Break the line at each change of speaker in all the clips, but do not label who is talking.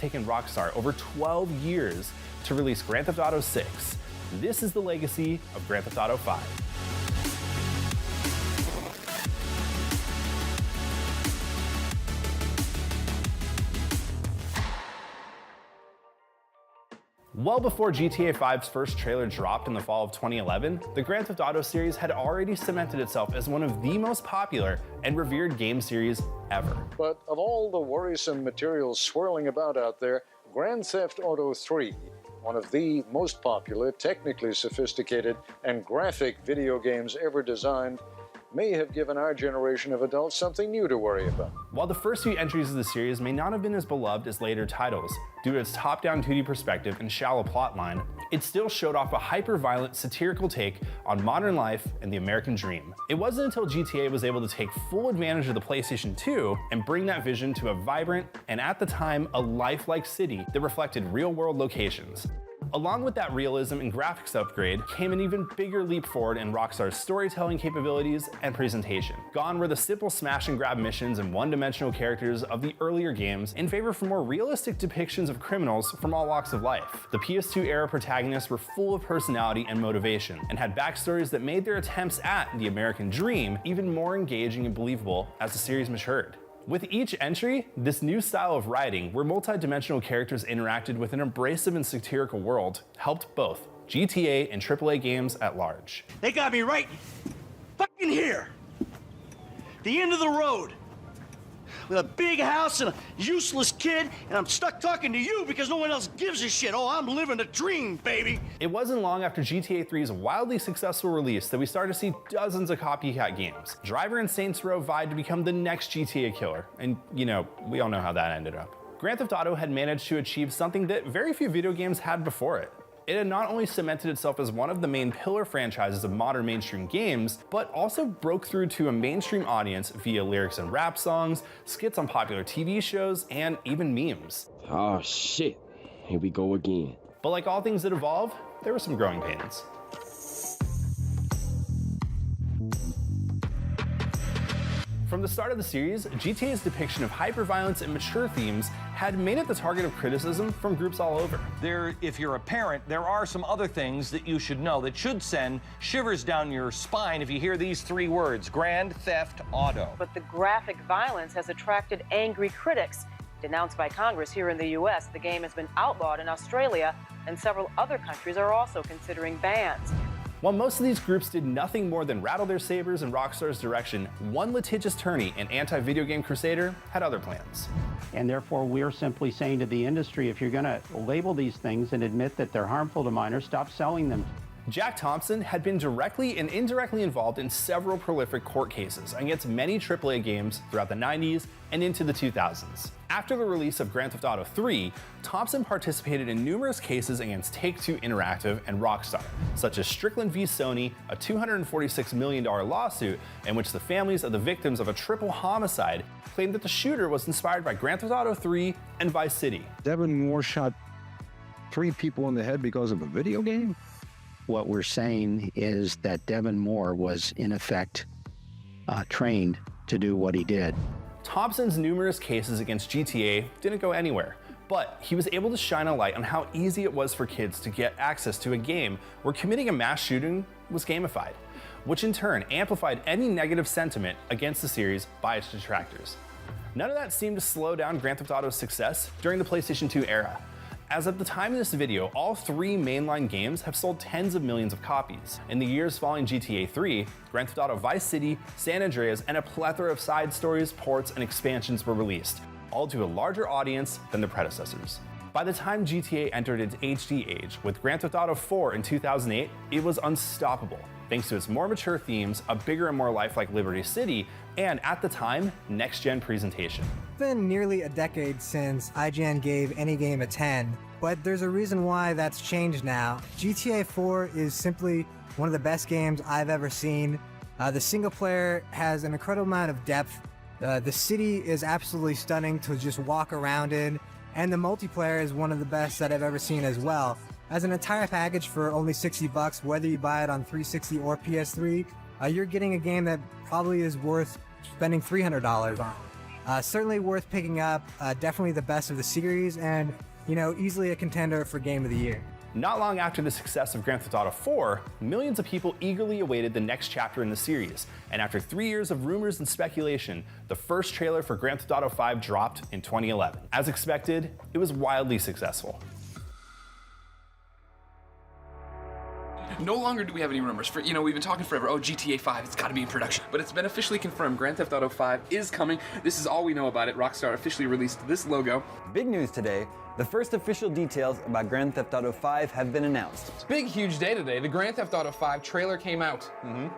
taken Rockstar over 12 years to release Grand Theft Auto 6. This is the legacy of Grand Theft Auto 5. Well before GTA 5's first trailer dropped in the fall of 2011, the Grand Theft Auto series had already cemented itself as one of the most popular and revered game series ever.
But of all the worrisome materials swirling about out there, Grand Theft Auto 3, one of the most popular, technically sophisticated, and graphic video games ever designed, may have given our generation of adults something new to worry about.
While the first few entries of the series may not have been as beloved as later titles, due to its top-down 2D perspective and shallow plotline, it still showed off a hyper-violent, satirical take on modern life and the American dream. It wasn't until GTA was able to take full advantage of the PlayStation 2 and bring that vision to a vibrant, and at the time, a lifelike city that reflected real-world locations. Along with that realism and graphics upgrade came an even bigger leap forward in Rockstar's storytelling capabilities and presentation. Gone were the simple smash and grab missions and one-dimensional characters of the earlier games in favor for more realistic depictions of criminals from all walks of life. The PS2 era protagonists were full of personality and motivation, and had backstories that made their attempts at the American dream even more engaging and believable as the series matured. With each entry, this new style of writing, where multi-dimensional characters interacted with an abrasive and satirical world, helped both GTA and AAA games at large.
They got me right fucking here, the end of the road, with a big house and a useless kid, and I'm stuck talking to you because no one else gives a shit. Oh, I'm living a dream, baby.
It wasn't long after GTA 3's wildly successful release that we started to see dozens of copycat games. Driver and Saints Row vied to become the next GTA killer, and you know, we all know how that ended up. Grand Theft Auto had managed to achieve something that very few video games had before it. It had not only cemented itself as one of the main pillar franchises of modern mainstream games, but also broke through to a mainstream audience via lyrics and rap songs, skits on popular TV shows, and even memes.
Oh shit, here we go again.
But like all things that evolve, there were some growing pains. From the start of the series, GTA's depiction of hyperviolence and mature themes had made it the target of criticism from groups all over.
If you're a parent, there are some other things that you should know that should send shivers down your spine if you hear these three words: Grand Theft Auto.
But the graphic violence has attracted angry critics. Denounced by Congress here in the US, the game has been outlawed in Australia, and several other countries are also considering bans.
While most of these groups did nothing more than rattle their sabers in Rockstar's direction, one litigious attorney and anti-video game crusader had other plans.
And therefore, we're simply saying to the industry, if you're going to label these things and admit that they're harmful to minors, stop selling them.
Jack Thompson had been directly and indirectly involved in several prolific court cases against many AAA games throughout the 90s and into the 2000s. After the release of Grand Theft Auto 3, Thompson participated in numerous cases against Take-Two Interactive and Rockstar, such as Strickland v. Sony, a $246 million lawsuit in which the families of the victims of a triple homicide claimed that the shooter was inspired by Grand Theft Auto 3 and Vice City.
Devin Moore shot 3 people in the head because of a video game?
What we're saying is that Devin Moore was, in effect, trained to do what he did.
Thompson's numerous cases against GTA didn't go anywhere, but he was able to shine a light on how easy it was for kids to get access to a game where committing a mass shooting was gamified, which in turn amplified any negative sentiment against the series by its detractors. None of that seemed to slow down Grand Theft Auto's success during the PlayStation 2 era. As of the time of this video, all 3 mainline games have sold tens of millions of copies. In the years following GTA 3, Grand Theft Auto Vice City, San Andreas, and a plethora of side stories, ports, and expansions were released, all to a larger audience than their predecessors. By the time GTA entered its HD age with Grand Theft Auto 4 in 2008, it was unstoppable, thanks to its more mature themes, a bigger and more lifelike Liberty City, and at the time, next-gen presentation.
It's been nearly a decade since IGN gave any game a 10, but there's a reason why that's changed now. GTA 4 is simply one of the best games I've ever seen. The single player has an incredible amount of depth. The city is absolutely stunning to just walk around in, and the multiplayer is one of the best that I've ever seen as well. As an entire package for only $60, whether you buy it on 360 or PS3, you're getting a game that probably is worth spending $300 on. Certainly worth picking up, definitely the best of the series, and, easily a contender for Game of the Year.
Not long after the success of Grand Theft Auto 4, millions of people eagerly awaited the next chapter in the series, and after 3 years of rumors and speculation, the first trailer for Grand Theft Auto 5 dropped in 2011. As expected, it was wildly successful.
No longer do we have any rumors. We've been talking forever. Oh, GTA 5, it's got to be in production. But it's been officially confirmed. Grand Theft Auto 5 is coming. This is all we know about it. Rockstar officially released this logo.
Big news today. The first official details about Grand Theft Auto 5 have been announced.
Big, huge day today. The Grand Theft Auto 5 trailer came out.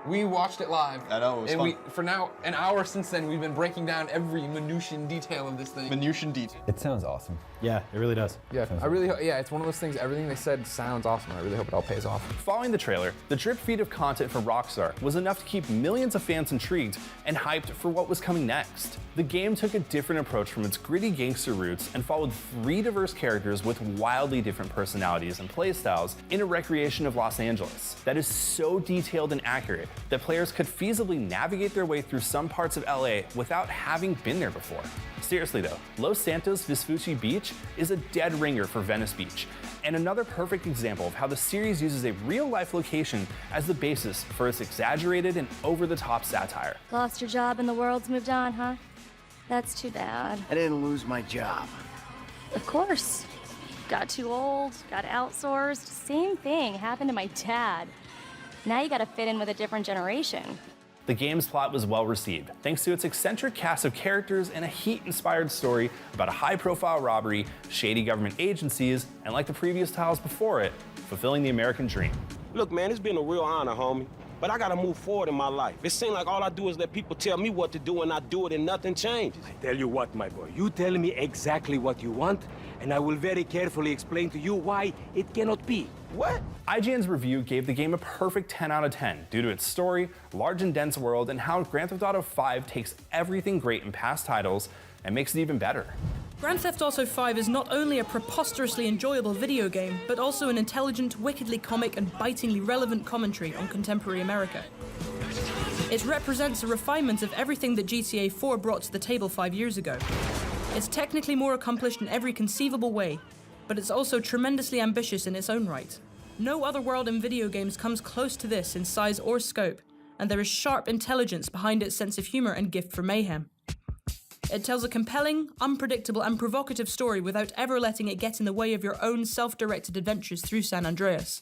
We watched it live.
I know, it was fun.
For now, an hour since then, we've been breaking down every minutiae detail of this thing.
Minutiae detail.
It sounds awesome.
Yeah, it really does.
Yeah, it's one of those things, everything they said sounds awesome. I really hope it all pays off.
Following the trailer, the drip feed of content from Rockstar was enough to keep millions of fans intrigued and hyped for what was coming next. The game took a different approach from its gritty gangster roots and followed 3 diverse characters with wildly different personalities and playstyles in a recreation of Los Angeles that is so detailed and accurate that players could feasibly navigate their way through some parts of LA without having been there before. Seriously though, Los Santos Vespucci Beach is a dead ringer for Venice Beach, and another perfect example of how the series uses a real-life location as the basis for its exaggerated and over-the-top satire.
Lost your job and the world's moved on, huh? That's too bad.
I didn't lose my job.
Of course. Got too old, got outsourced. Same thing happened to my dad. Now you gotta fit in with a different generation.
The game's plot was well received, thanks to its eccentric cast of characters and a Heat-inspired story about a high-profile robbery, shady government agencies, and like the previous titles before it, fulfilling the American dream.
Look, man, it's been a real honor, homie. But I gotta move forward in my life. It seems like all I do is let people tell me what to do and I do it and nothing changes.
I tell you what, my boy, you tell me exactly what you want, and I will very carefully explain to you why it cannot be.
What?
IGN's review gave the game a perfect 10 out of 10 due to its story, large and dense world, and how Grand Theft Auto 5 takes everything great in past titles and makes it even better.
Grand Theft Auto 5 is not only a preposterously enjoyable video game, but also an intelligent, wickedly comic and bitingly relevant commentary on contemporary America. It represents a refinement of everything that GTA 4 brought to the table 5 years ago. It's technically more accomplished in every conceivable way, but it's also tremendously ambitious in its own right. No other world in video games comes close to this in size or scope, and there is sharp intelligence behind its sense of humor and gift for mayhem. It tells a compelling, unpredictable, and provocative story without ever letting it get in the way of your own self-directed adventures through San Andreas.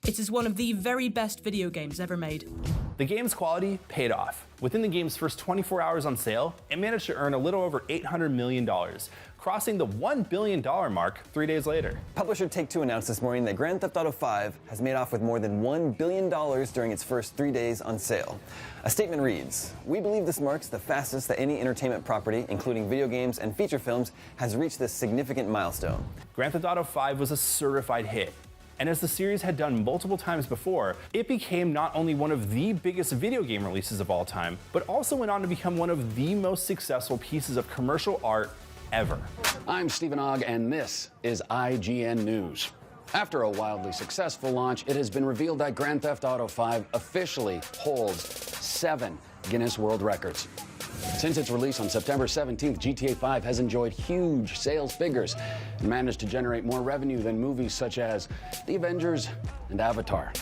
It is one of the very best video games ever made.
The game's quality paid off. Within the game's first 24 hours on sale, it managed to earn a little over $800 million, crossing the $1 billion mark 3 days later.
Publisher Take-Two announced this morning that Grand Theft Auto 5 has made off with more than $1 billion during its first 3 days on sale. A statement reads, "We believe this marks the fastest that any entertainment property, including video games and feature films, has reached this significant milestone."
Grand Theft Auto 5 was a certified hit. And as the series had done multiple times before, it became not only one of the biggest video game releases of all time, but also went on to become one of the most successful pieces of commercial art ever.
I'm Stephen Ogg, and this is IGN News. After a wildly successful launch, it has been revealed that Grand Theft Auto 5 officially holds 7 Guinness World Records. Since its release on September 17th, GTA 5 has enjoyed huge sales figures and managed to generate more revenue than movies such as The Avengers and Avatar.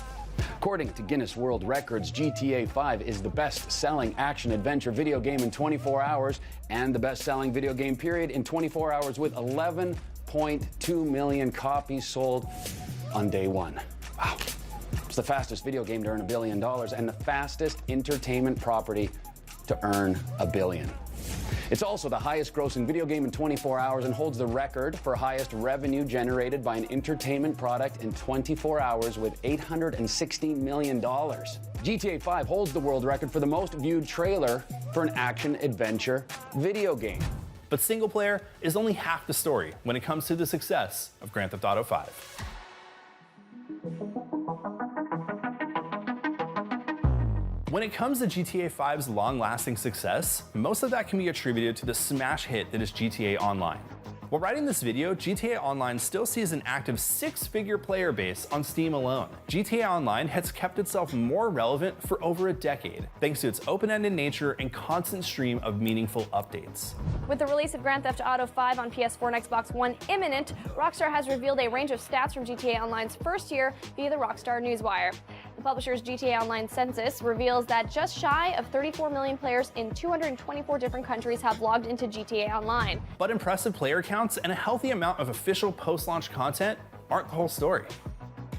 According to Guinness World Records, GTA 5 is the best-selling action-adventure video game in 24 hours and the best-selling video game period in 24 hours with 11.2 million copies sold on day one. Wow. It's the fastest video game to earn $1 billion and the fastest entertainment property to earn $1 billion. It's also the highest grossing video game in 24 hours and holds the record for highest revenue generated by an entertainment product in 24 hours with $816 million. GTA 5 holds the world record for the most viewed trailer for an action-adventure video game.
But single player is only half the story when it comes to the success of Grand Theft Auto 5. When it comes to GTA 5's long-lasting success, most of that can be attributed to the smash hit that is GTA Online. While writing this video, GTA Online still sees an active 6-figure player base on Steam alone. GTA Online has kept itself more relevant for over a decade, thanks to its open-ended nature and constant stream of meaningful updates.
With the release of Grand Theft Auto 5 on PS4 and Xbox One imminent, Rockstar has revealed a range of stats from GTA Online's first year via the Rockstar Newswire. The publisher's GTA Online census reveals that just shy of 34 million players in 224 different countries have logged into GTA Online.
But impressive player counts and a healthy amount of official post-launch content aren't the whole story.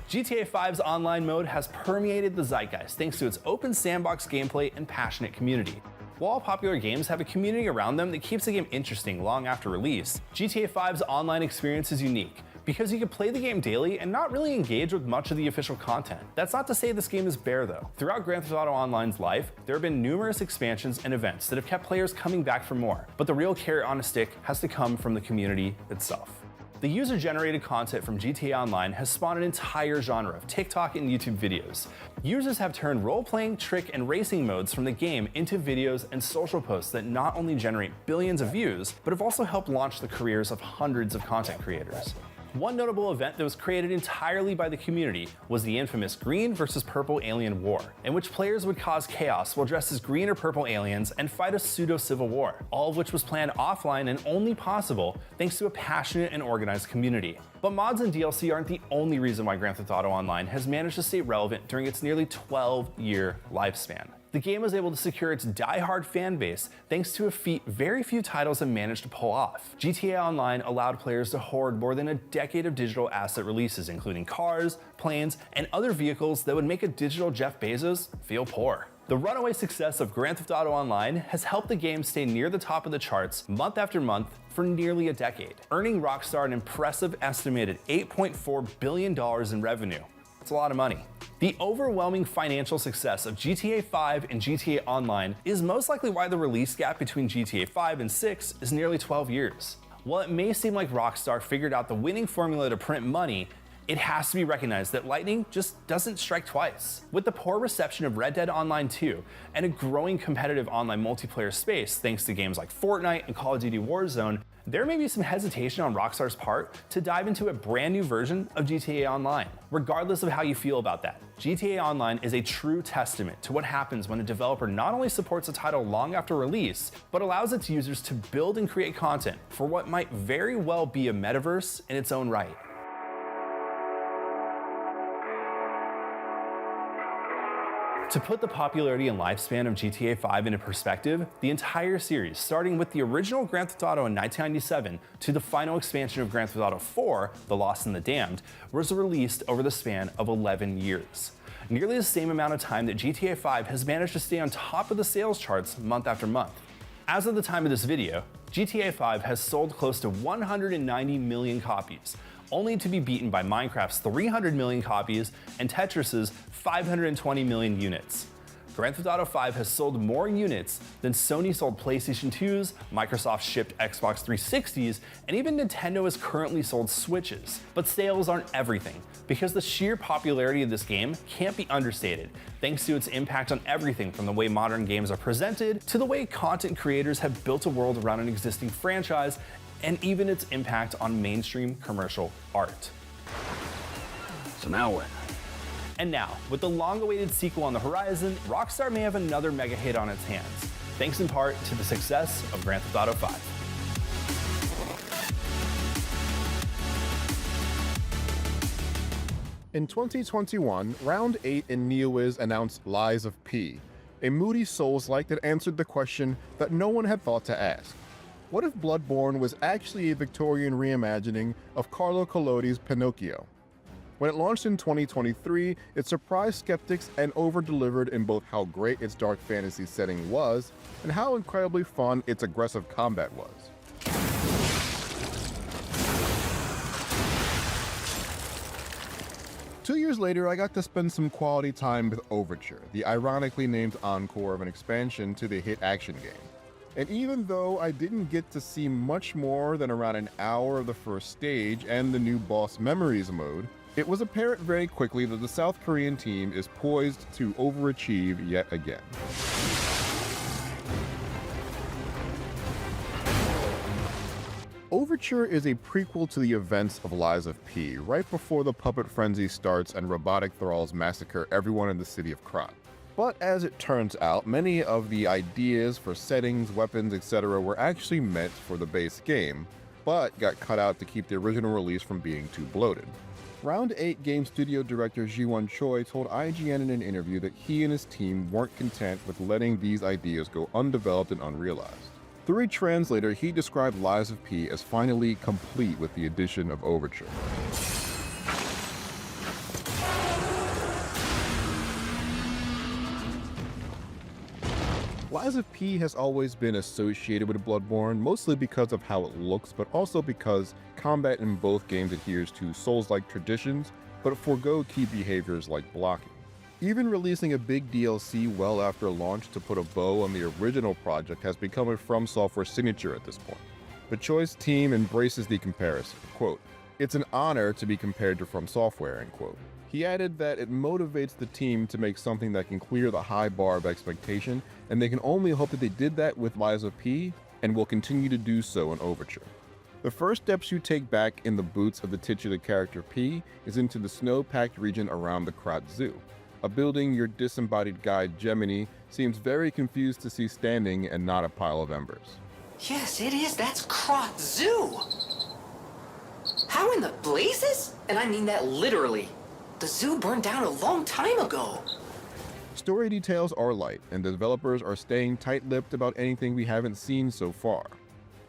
GTA 5's online mode has permeated the zeitgeist thanks to its open sandbox gameplay and passionate community. While all popular games have a community around them that keeps the game interesting long after release, GTA 5's online experience is unique because you can play the game daily and not really engage with much of the official content. That's not to say this game is bare though. Throughout Grand Theft Auto Online's life, there have been numerous expansions and events that have kept players coming back for more, but the real carrot on a stick has to come from the community itself. The user-generated content from GTA Online has spawned an entire genre of TikTok and YouTube videos. Users have turned role-playing, trick, and racing modes from the game into videos and social posts that not only generate billions of views, but have also helped launch the careers of hundreds of content creators. One notable event that was created entirely by the community was the infamous Green vs. Purple Alien War, in which players would cause chaos while dressed as green or purple aliens and fight a pseudo-civil war, all of which was planned offline and only possible thanks to a passionate and organized community. But mods and DLC aren't the only reason why Grand Theft Auto Online has managed to stay relevant during its nearly 12-year lifespan. The game was able to secure its die-hard fan base thanks to a feat very few titles have managed to pull off. GTA Online allowed players to hoard more than a decade of digital asset releases, including cars, planes, and other vehicles that would make a digital Jeff Bezos feel poor. The runaway success of Grand Theft Auto Online has helped the game stay near the top of the charts month after month for nearly a decade, earning Rockstar an impressive estimated $8.4 billion in revenue. It's a lot of money. The overwhelming financial success of GTA 5 and GTA Online is most likely why the release gap between GTA 5 and 6 is nearly 12 years. While it may seem like Rockstar figured out the winning formula to print money, it has to be recognized that lightning just doesn't strike twice. With the poor reception of Red Dead Online 2 and a growing competitive online multiplayer space thanks to games like Fortnite and Call of Duty Warzone, there may be some hesitation on Rockstar's part to dive into a brand new version of GTA Online. Regardless of how you feel about that, GTA Online is a true testament to what happens when a developer not only supports a title long after release, but allows its users to build and create content for what might very well be a metaverse in its own right. To put the popularity and lifespan of GTA 5 into perspective, the entire series, starting with the original Grand Theft Auto in 1997 to the final expansion of Grand Theft Auto 4, The Lost and the Damned, was released over the span of 11 years. Nearly the same amount of time that GTA 5 has managed to stay on top of the sales charts month after month. As of the time of this video, GTA 5 has sold close to 190 million copies, only to be beaten by Minecraft's 300 million copies and Tetris's 520 million units. Grand Theft Auto 5 has sold more units than Sony sold PlayStation 2s, Microsoft shipped Xbox 360s, and even Nintendo has currently sold Switches. But sales aren't everything, because the sheer popularity of this game can't be understated, thanks to its impact on everything from the way modern games are presented, to the way content creators have built a world around an existing franchise, and even its impact on mainstream commercial art.
So now what?
And now, with the long-awaited sequel on the horizon, Rockstar may have another mega hit on its hands, thanks in part to the success of Grand Theft Auto 5.
In 2021, Round 8 in NeoWiz announced Lies of P, a moody Souls-like that answered the question that no one had thought to ask. What if Bloodborne was actually a Victorian reimagining of Carlo Collodi's Pinocchio? When it launched in 2023, it surprised skeptics and over-delivered in both how great its dark fantasy setting was and how incredibly fun its aggressive combat was. Two years later, I got to spend some quality time with Overture, the ironically named encore of an expansion to the hit action game. And even though I didn't get to see much more than around an hour of the first stage and the new Boss Memories mode, it was apparent very quickly that the South Korean team is poised to overachieve yet again. Overture is a prequel to the events of Lies of P, right before the puppet frenzy starts and robotic thralls massacre everyone in the city of Krat. But as it turns out, many of the ideas for settings, weapons, etc. were actually meant for the base game, but got cut out to keep the original release from being too bloated. Round 8 game studio director Ji-won Choi told IGN in an interview that he and his team weren't content with letting these ideas go undeveloped and unrealized. Through a translator, he described Lies of P as finally complete with the addition of Overture. Lies of P has always been associated with Bloodborne, mostly because of how it looks, but also because combat in both games adheres to Souls-like traditions, but forego key behaviors like blocking. Even releasing a big DLC well after launch to put a bow on the original project has become a From Software signature at this point. The Choi's team embraces the comparison. Quote, "It's an honor to be compared to From Software," end quote. He added that it motivates the team to make something that can clear the high bar of expectation, and they can only hope that they did that with Lies of P and will continue to do so in Overture. The first steps you take back in the boots of the titular character P is into the snow-packed region around the Krat Zoo. A building your disembodied guide Gemini seems very confused to see standing and not a pile of embers.
Yes, it is. That's Krat Zoo. How in the blazes? And I mean that literally. The zoo burned down a long time ago.
Story details are light, and the developers are staying tight-lipped about anything we haven't seen so far.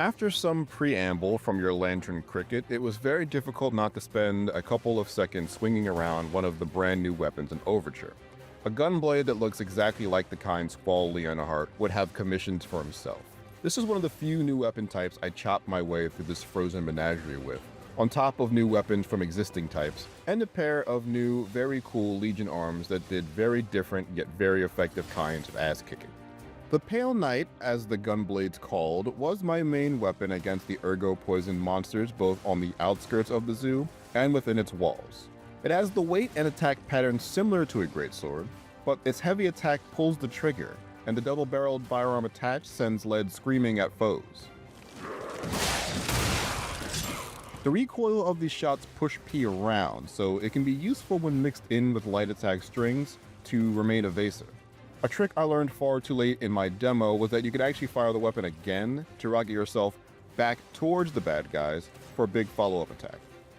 After some preamble from your Lantern Cricket, it was very difficult not to spend a couple of seconds swinging around one of the brand new weapons in Overture. A gunblade that looks exactly like the kind Squall Leonhardt would have commissioned for himself. This is one of the few new weapon types I chopped my way through this frozen menagerie with, on top of new weapons from existing types, and a pair of new, very cool Legion arms that did very different yet very effective kinds of ass-kicking. The Pale Knight, as the gunblade's called, was my main weapon against the ergo-poisoned monsters both on the outskirts of the zoo and within its walls. It has the weight and attack pattern similar to a greatsword, but its heavy attack pulls the trigger, and the double-barreled firearm attached sends lead screaming at foes. The recoil of these shots push P around, so it can be useful when mixed in with light attack strings to remain evasive. A trick I learned far too late in my demo was that you could actually fire the weapon again to rocket yourself back towards the bad guys for a big follow-up attack.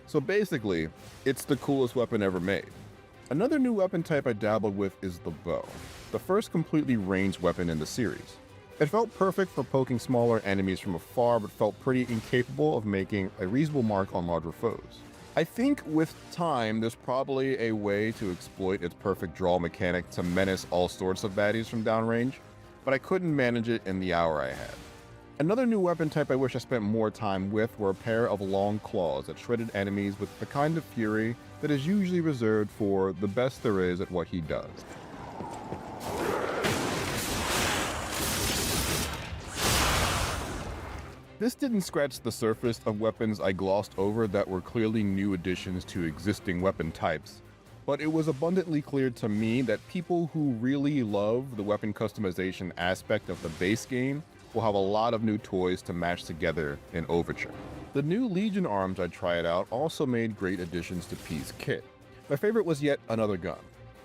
So basically, it's the coolest weapon ever made. Another new weapon type I dabbled with is the bow, the first completely ranged weapon in the series. It felt perfect for poking smaller enemies from afar, but felt pretty incapable of making a reasonable mark on larger foes. I think with time, there's probably a way to exploit its perfect draw mechanic to menace all sorts of baddies from downrange, but I couldn't manage it in the hour I had. Another new weapon type I wish I spent more time with were a pair of long claws that shredded enemies with the kind of fury that is usually reserved for the best there is at what he does. This didn't scratch the surface of weapons I glossed over that were clearly new additions to existing weapon types, but it was abundantly clear to me that people who really love the weapon customization aspect of the base game will have a lot of new toys to match together in Overture. The new Legion arms I tried out also made great additions to P's kit. My favorite was yet another gun,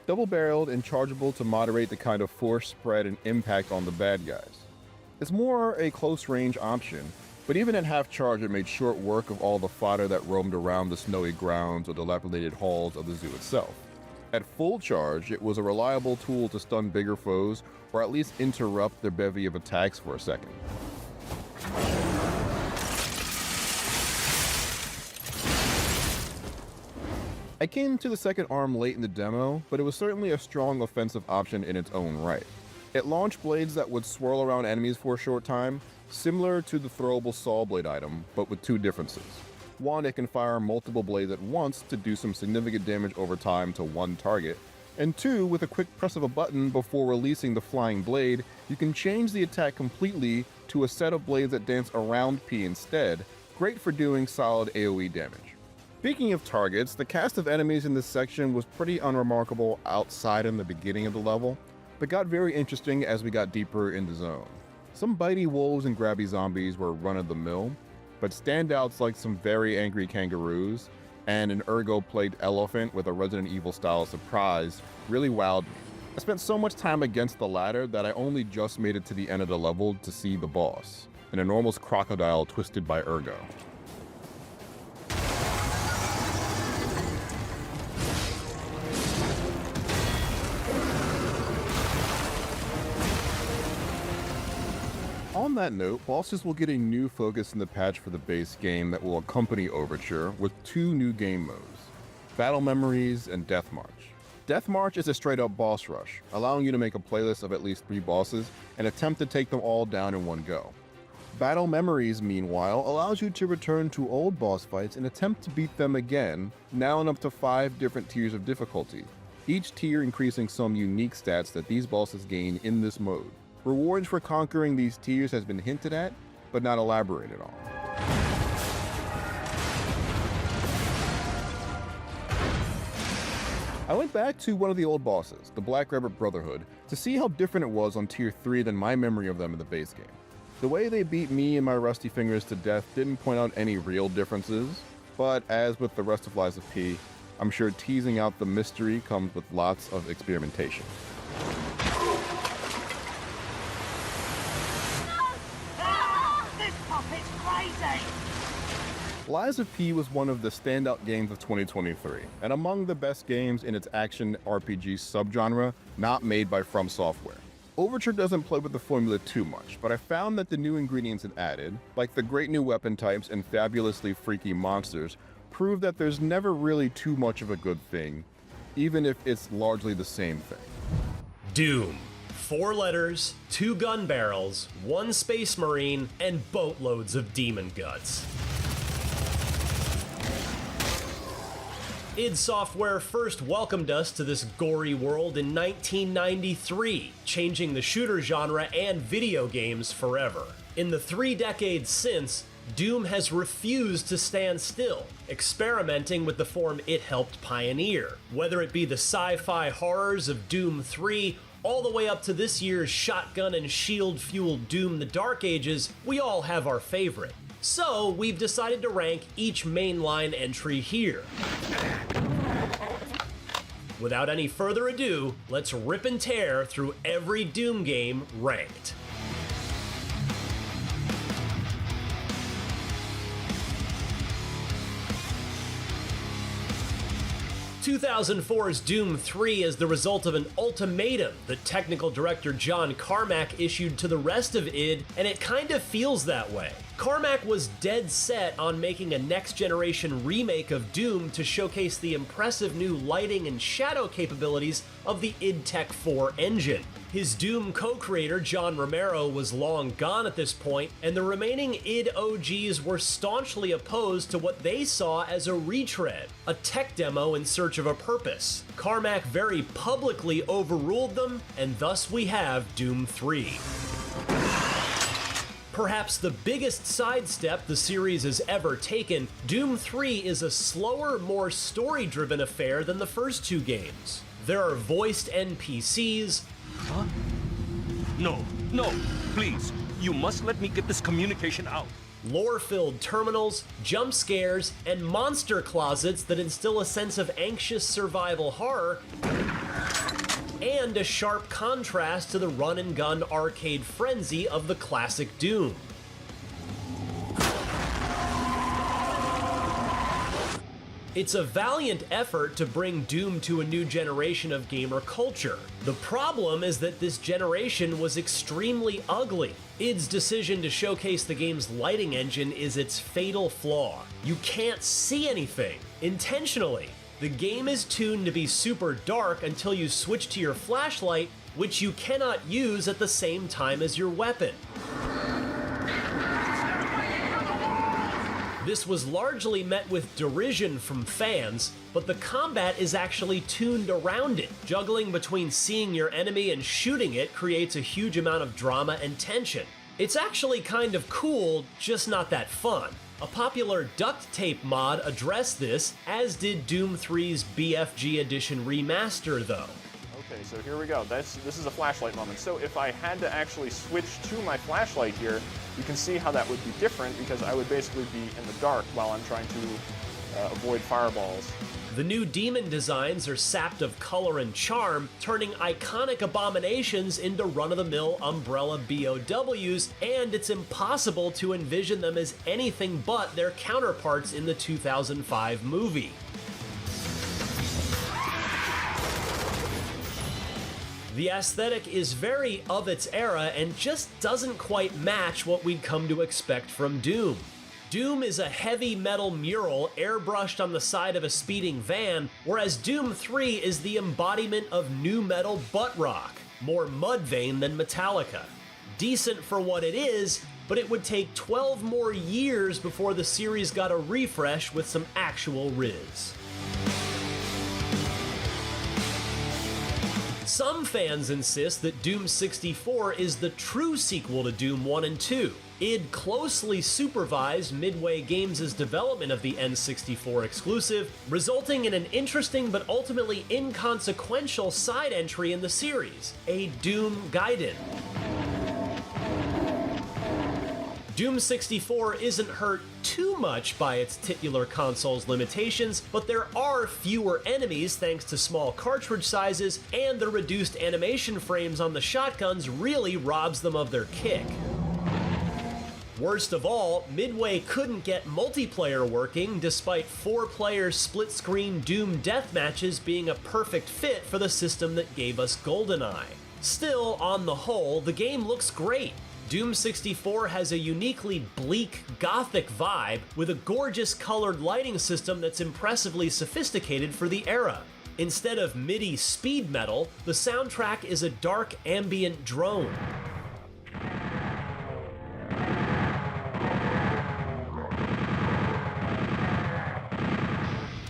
double-barreled and chargeable to moderate the kind of force spread and impact on the bad guys. It's more a close-range option, but even at half charge it made short work of all the fodder that roamed around the snowy grounds or dilapidated halls of the zoo itself. At full charge, it was a reliable tool to stun bigger foes or at least interrupt their bevy of attacks for a second. I came to the second arm late in the demo, but it was certainly a strong offensive option in its own right. It launched blades that would swirl around enemies for a short time, similar to the throwable saw blade item, but with two differences. One, it can fire multiple blades at once to do some significant damage over time to one target, and two, with a quick press of a button before releasing the flying blade, you can change the attack completely to a set of blades that dance around P instead, great for doing solid AoE damage. Speaking of targets, the cast of enemies in this section was pretty unremarkable outside in the beginning of the level, but got very interesting as we got deeper in the zone. Some bitey wolves and grabby zombies were run-of-the-mill, but standouts like some very angry kangaroos and an ergo-plagued elephant with a Resident Evil-style surprise really wowed me. I spent so much time against the latter that I only just made it to the end of the level to see the boss, an enormous crocodile twisted by ergo. On that note, bosses will get a new focus in the patch for the base game that will accompany Overture with 2 new game modes, Battle Memories and Death March. Death March is a straight-up boss rush, allowing you to make a playlist of at least 3 bosses and attempt to take them all down in one go. Battle Memories, meanwhile, allows you to return to old boss fights and attempt to beat them again, now in up to 5 different tiers of difficulty, each tier increasing some unique stats that these bosses gain in this mode. Rewards for conquering these tiers has been hinted at, but not elaborated on. I went back to one of the old bosses, the Black Rabbit Brotherhood, to see how different it was on tier 3 than my memory of them in the base game. The way they beat me and my rusty fingers to death didn't point out any real differences, but as with the rest of Lies of P, I'm sure teasing out the mystery comes with lots of experimentation. Lies of P was one of the standout games of 2023, and among the best games in its action RPG subgenre not made by From Software. Overture doesn't play with the formula too much, but I found that the new ingredients it added, like the great new weapon types and fabulously freaky monsters, prove that there's never really too much of a good thing, even if it's largely the same thing.
Doom. 4 letters, 2 gun barrels, 1 space marine, and boatloads of demon guts. id Software first welcomed us to this gory world in 1993, changing the shooter genre and video games forever. In the 3 decades since, Doom has refused to stand still, experimenting with the form it helped pioneer. Whether it be the sci-fi horrors of Doom 3, all the way up to this year's shotgun and shield-fueled Doom the Dark Ages, we all have our favorite. So we've decided to rank each mainline entry here. Without any further ado, let's rip and tear through every Doom game ranked. (2004's Doom 3 is the result of an ultimatum that technical director John Carmack issued to the rest of id, and it kind of feels that way. Carmack was dead set on making a next-generation remake of Doom to showcase the impressive new lighting and shadow capabilities of the id Tech 4 engine. His Doom co-creator, John Romero, was long gone at this point, and the remaining id OGs were staunchly opposed to what they saw as a retread, a tech demo in search of a purpose. Carmack very publicly overruled them, and thus we have Doom 3. Perhaps the biggest sidestep the series has ever taken, Doom 3 is a slower, more story-driven affair than the first 2 games. There are voiced NPCs.
Huh? No, please. You must let me get this communication out.
Lore-filled terminals, jump scares, and monster closets that instill a sense of anxious survival horror, and a sharp contrast to the run-and-gun arcade frenzy of the classic Doom. It's a valiant effort to bring Doom to a new generation of gamer culture. The problem is that this generation was extremely ugly. id's decision to showcase the game's lighting engine is its fatal flaw. You can't see anything, intentionally. The game is tuned to be super dark until you switch to your flashlight, which you cannot use at the same time as your weapon. This was largely met with derision from fans, but the combat is actually tuned around it. Juggling between seeing your enemy and shooting it creates a huge amount of drama and tension. It's actually kind of cool, just not that fun. A popular duct tape mod addressed this, as did Doom 3's BFG Edition remaster though.
Okay, so here we go. This is a flashlight moment. So if I had to actually switch to my flashlight here, you can see how that would be different because I would basically be in the dark while I'm trying to avoid fireballs.
The new demon designs are sapped of color and charm, turning iconic abominations into run-of-the-mill umbrella BOWs, and it's impossible to envision them as anything but their counterparts in the 2005 movie. The aesthetic is very of its era and just doesn't quite match what we'd come to expect from Doom. Doom is a heavy metal mural airbrushed on the side of a speeding van, whereas Doom 3 is the embodiment of nu metal butt rock, more Mudvayne than Metallica. Decent for what it is, but it would take 12 more years before the series got a refresh with some actual riz. Some fans insist that Doom 64 is the true sequel to Doom 1 and 2. id closely supervised Midway Games' development of the N64 exclusive, resulting in an interesting but ultimately inconsequential side entry in the series, a Doom Gaiden. Doom 64 isn't hurt too much by its titular console's limitations, but there are fewer enemies thanks to small cartridge sizes, and the reduced animation frames on the shotguns really robs them of their kick. Worst of all, Midway couldn't get multiplayer working despite 4-player split-screen Doom deathmatches being a perfect fit for the system that gave us GoldenEye. Still, on the whole, the game looks great. Doom 64 has a uniquely bleak, gothic vibe with a gorgeous colored lighting system that's impressively sophisticated for the era. Instead of MIDI speed metal, the soundtrack is a dark ambient drone.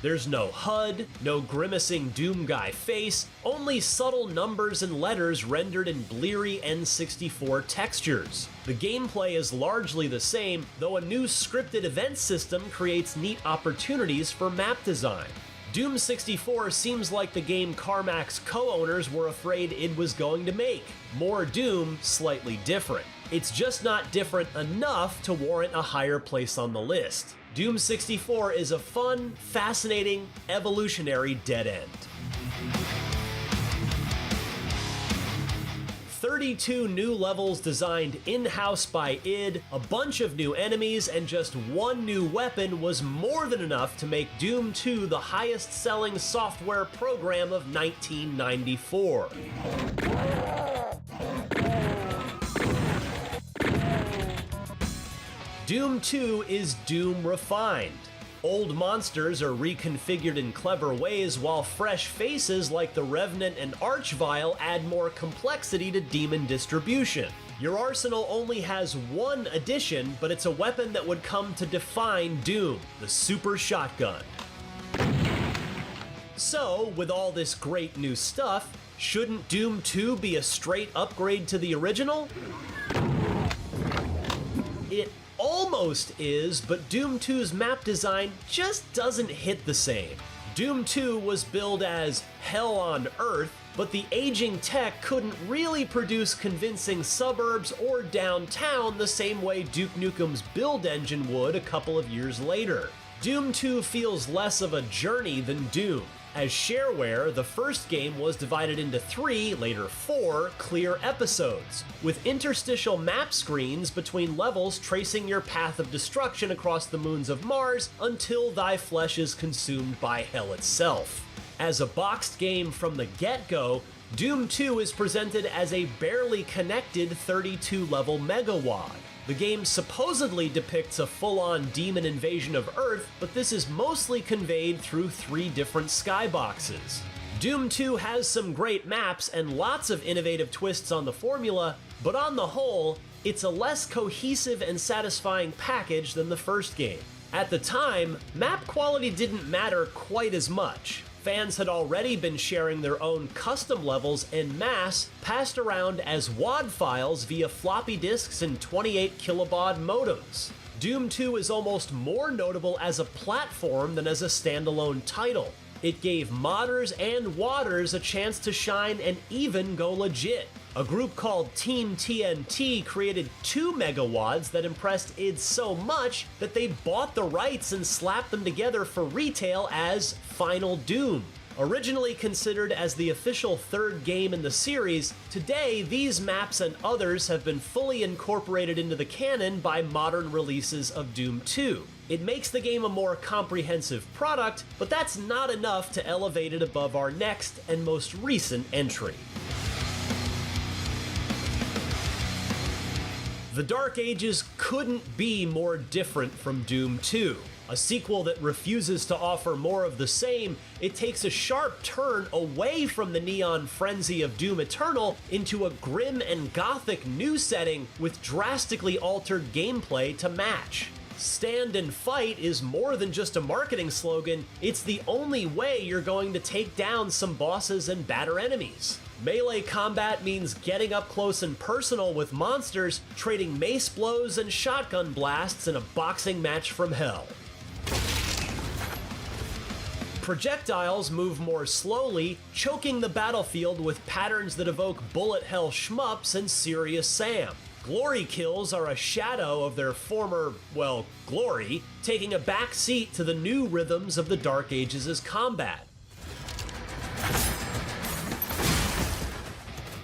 There's no HUD, no grimacing Doom Guy face, only subtle numbers and letters rendered in bleary N64 textures. The gameplay is largely the same, though a new scripted event system creates neat opportunities for map design. Doom 64 seems like the game Carmack's co-owners were afraid id was going to make. More Doom, slightly different. It's just not different enough to warrant a higher place on the list. Doom 64 is a fun, fascinating, evolutionary dead end. 32 new levels designed in-house by id, a bunch of new enemies, and just one new weapon was more than enough to make Doom 2 the highest-selling software program of 1994. Doom 2 is Doom refined. Old monsters are reconfigured in clever ways, while fresh faces like the Revenant and Archvile add more complexity to demon distribution. Your arsenal only has one addition, but it's a weapon that would come to define Doom, the Super Shotgun. So, with all this great new stuff, shouldn't Doom 2 be a straight upgrade to the original? It almost is, but Doom 2's map design just doesn't hit the same. Doom 2 was billed as Hell on Earth, but the aging tech couldn't really produce convincing suburbs or downtown the same way Duke Nukem's build engine would a couple of years later. Doom 2 feels less of a journey than Doom. As shareware, the first game was divided into 3, later 4, clear episodes, with interstitial map screens between levels tracing your path of destruction across the moons of Mars until thy flesh is consumed by hell itself. As a boxed game from the get-go, Doom 2 is presented as a barely connected 32-level megawad. The game supposedly depicts a full-on demon invasion of Earth, but this is mostly conveyed through 3 different skyboxes. Doom 2 has some great maps and lots of innovative twists on the formula, but on the whole, it's a less cohesive and satisfying package than the first game. At the time, map quality didn't matter quite as much. Fans had already been sharing their own custom levels en masse, passed around as WAD files via floppy disks and 28 kilobaud modems. Doom 2 is almost more notable as a platform than as a standalone title. It gave modders and wadders a chance to shine and even go legit. A group called Team TNT created 2 megawads that impressed id so much that they bought the rights and slapped them together for retail as Final Doom. Originally considered as the official 3rd game in the series, today these maps and others have been fully incorporated into the canon by modern releases of Doom 2. It makes the game a more comprehensive product, but that's not enough to elevate it above our next and most recent entry. The Dark Ages couldn't be more different from Doom 2. A sequel that refuses to offer more of the same, it takes a sharp turn away from the neon frenzy of Doom Eternal into a grim and gothic new setting with drastically altered gameplay to match. Stand and fight is more than just a marketing slogan, it's the only way you're going to take down some bosses and batter enemies. Melee combat means getting up close and personal with monsters, trading mace blows and shotgun blasts in a boxing match from hell. Projectiles move more slowly, choking the battlefield with patterns that evoke bullet hell shmups and Serious Sam. Glory kills are a shadow of their former, well, glory, taking a back seat to the new rhythms of the Dark Ages' combat.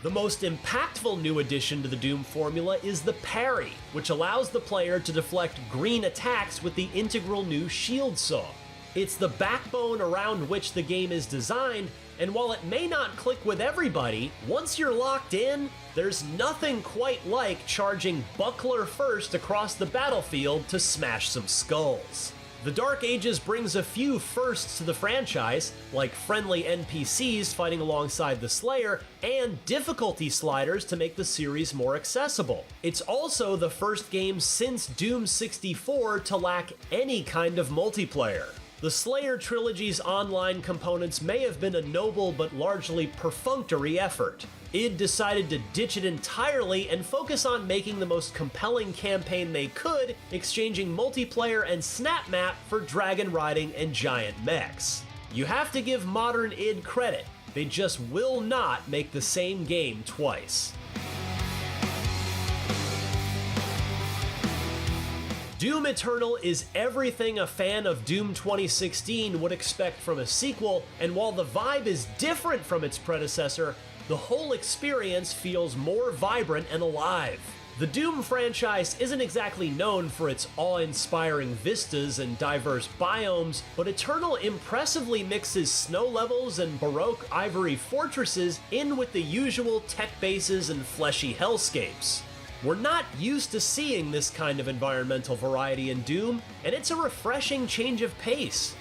The most impactful new addition to the Doom formula is the parry, which allows the player to deflect green attacks with the integral new shield saw. It's the backbone around which the game is designed, and while it may not click with everybody, once you're locked in, there's nothing quite like charging buckler first across the battlefield to smash some skulls. The Dark Ages brings a few firsts to the franchise, like friendly NPCs fighting alongside the Slayer, and difficulty sliders to make the series more accessible. It's also the first game since Doom 64 to lack any kind of multiplayer. The Slayer trilogy's online components may have been a noble but largely perfunctory effort. id decided to ditch it entirely and focus on making the most compelling campaign they could, exchanging multiplayer and snap map for dragon riding and giant mechs. You have to give modern id credit, they just will not make the same game twice. Doom Eternal is everything a fan of Doom 2016 would expect from a sequel, and while the vibe is different from its predecessor, the whole experience feels more vibrant and alive. The Doom franchise isn't exactly known for its awe-inspiring vistas and diverse biomes, but Eternal impressively mixes snow levels and Baroque ivory fortresses in with the usual tech bases and fleshy hellscapes. We're not used to seeing this kind of environmental variety in Doom, and it's a refreshing change of pace.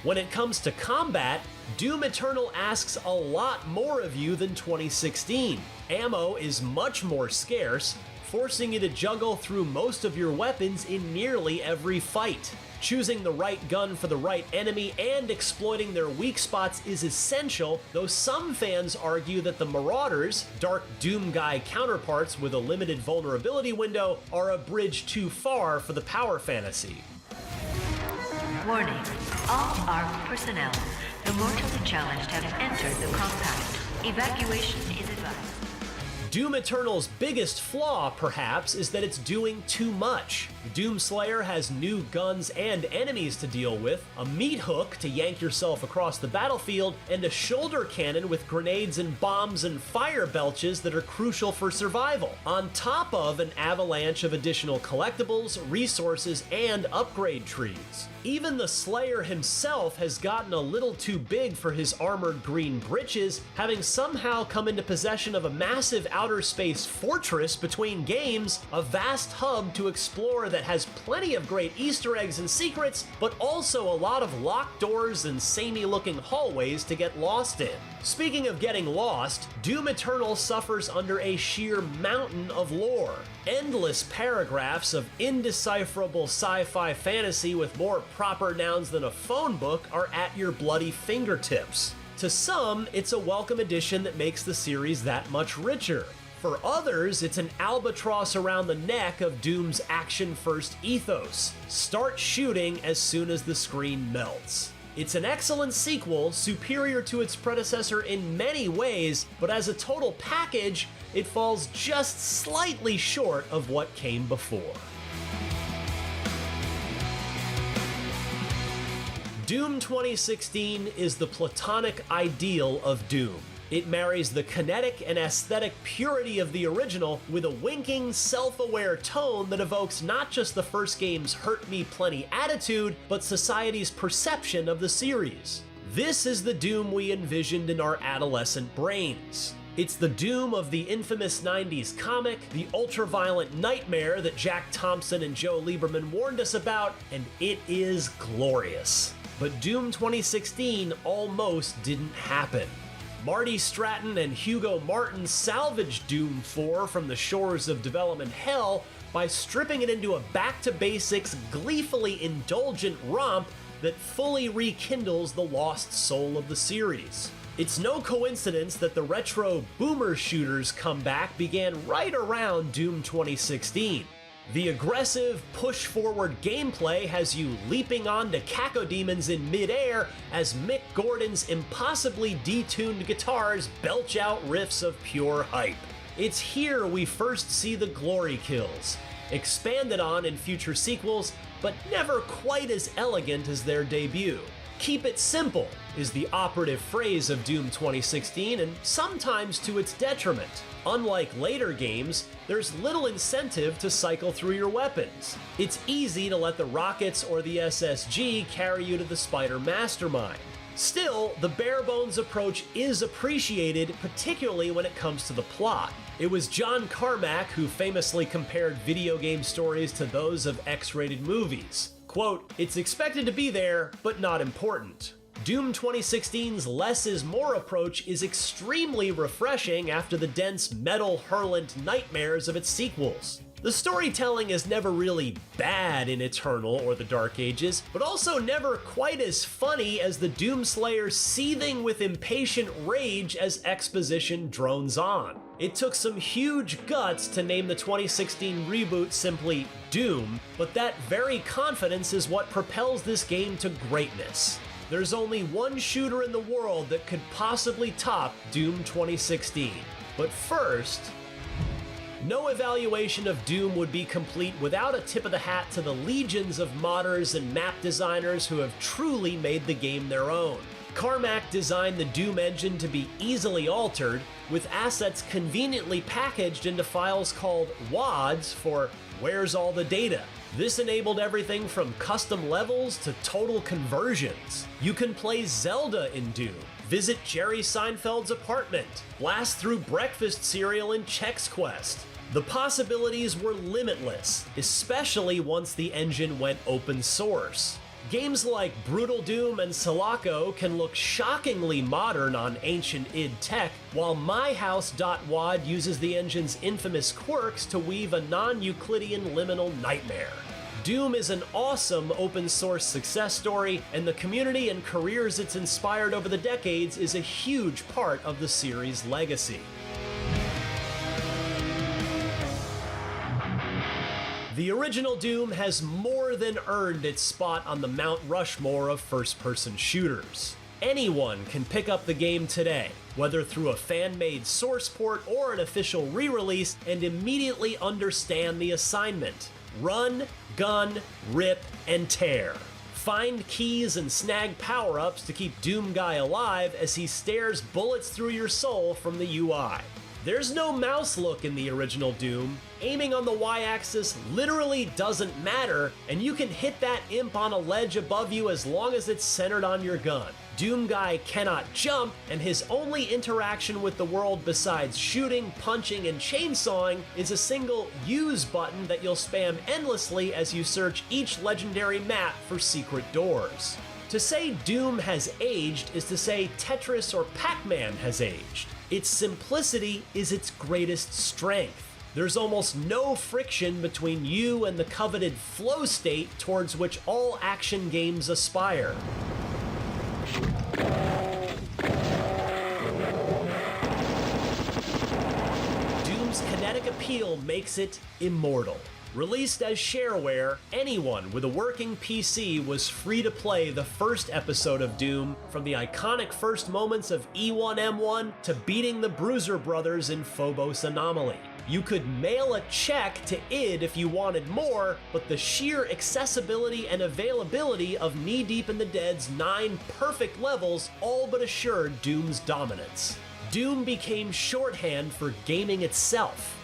When it comes to combat, Doom Eternal asks a lot more of you than 2016. Ammo is much more scarce, forcing you to juggle through most of your weapons in nearly every fight. Choosing the right gun for the right enemy and exploiting their weak spots is essential, though some fans argue that the Marauders, Dark Doom Guy counterparts with a limited vulnerability window, are a bridge too far for the power fantasy.
Warning, all ARC personnel, the mortally challenged have entered the compound. Evacuation is advised.
Doom Eternal's biggest flaw, perhaps, is that it's doing too much. Doom Slayer has new guns and enemies to deal with, a meat hook to yank yourself across the battlefield, and a shoulder cannon with grenades and bombs and fire belches that are crucial for survival, on top of an avalanche of additional collectibles, resources, and upgrade trees. Even the Slayer himself has gotten a little too big for his armored green britches, having somehow come into possession of a massive outer space fortress between games, a vast hub to explore that has plenty of great Easter eggs and secrets, but also a lot of locked doors and samey looking hallways to get lost in. Speaking of getting lost, Doom Eternal suffers under a sheer mountain of lore. Endless paragraphs of indecipherable sci-fi fantasy with more proper nouns than a phone book are at your bloody fingertips. To some, it's a welcome addition that makes the series that much richer. For others, it's an albatross around the neck of Doom's action-first ethos. Start shooting as soon as the screen melts. It's an excellent sequel, superior to its predecessor in many ways, but as a total package, it falls just slightly short of what came before. Doom 2016 is the platonic ideal of Doom. It marries the kinetic and aesthetic purity of the original with a winking, self-aware tone that evokes not just the first game's hurt me plenty attitude, but society's perception of the series. This is the Doom we envisioned in our adolescent brains. It's the Doom of the infamous 90s comic, the ultra-violent nightmare that Jack Thompson and Joe Lieberman warned us about, and it is glorious. But Doom 2016 almost didn't happen. Marty Stratton and Hugo Martin salvaged Doom 4 from the shores of development hell by stripping it into a back-to-basics, gleefully indulgent romp that fully rekindles the lost soul of the series. It's no coincidence that the retro boomer shooters comeback began right around Doom 2016. The aggressive, push-forward gameplay has you leaping onto cacodemons in mid-air as Mick Gordon's impossibly detuned guitars belch out riffs of pure hype. It's here we first see the glory kills, expanded on in future sequels, but never quite as elegant as their debut. Keep it simple is the operative phrase of Doom 2016, and sometimes to its detriment. Unlike later games, there's little incentive to cycle through your weapons. It's easy to let the rockets or the SSG carry you to the spider mastermind. Still, the bare-bones approach is appreciated, particularly when it comes to the plot. It was John Carmack who famously compared video game stories to those of X-rated movies. Quote, "It's expected to be there, but not important." Doom 2016's less is more approach is extremely refreshing after the dense metal hurlant nightmares of its sequels. The storytelling is never really bad in Eternal or the Dark Ages, but also never quite as funny as the Doomslayer seething with impatient rage as exposition drones on. It took some huge guts to name the 2016 reboot simply Doom, but that very confidence is what propels this game to greatness. There's only one shooter in the world that could possibly top Doom 2016. But first, no evaluation of Doom would be complete without a tip of the hat to the legions of modders and map designers who have truly made the game their own. Carmack designed the Doom engine to be easily altered, with assets conveniently packaged into files called WADs for Where's All the Data. This enabled everything from custom levels to total conversions. You can play Zelda in Doom, visit Jerry Seinfeld's apartment, blast through breakfast cereal in Chex Quest. The possibilities were limitless, especially once the engine went open source. Games like Brutal Doom and Sulaco can look shockingly modern on ancient id tech, while MyHouse.wad uses the engine's infamous quirks to weave a non-Euclidean liminal nightmare. Doom is an awesome open source success story, and the community and careers it's inspired over the decades is a huge part of the series' legacy. The original Doom has more than earned its spot on the Mount Rushmore of first-person shooters. Anyone can pick up the game today, whether through a fan-made source port or an official re-release, and immediately understand the assignment. Run, gun, rip, and tear. Find keys and snag power-ups to keep Doom Guy alive as he stares bullets through your soul from the UI. There's no mouse look in the original Doom. Aiming on the Y-axis literally doesn't matter, and you can hit that imp on a ledge above you as long as it's centered on your gun. Doom Guy cannot jump, and his only interaction with the world besides shooting, punching, and chainsawing is a single use button that you'll spam endlessly as you search each legendary map for secret doors. To say Doom has aged is to say Tetris or Pac-Man has aged. Its simplicity is its greatest strength. There's almost no friction between you and the coveted flow state towards which all action games aspire. Doom's appeal makes it immortal. Released as shareware, anyone with a working PC was free to play the first episode of Doom, from the iconic first moments of E1M1 to beating the Bruiser brothers in Phobos Anomaly. You could mail a check to id if you wanted more, but the sheer accessibility and availability of Knee Deep in the Dead's 9 perfect levels all but assured Doom's dominance. Doom became shorthand for gaming itself.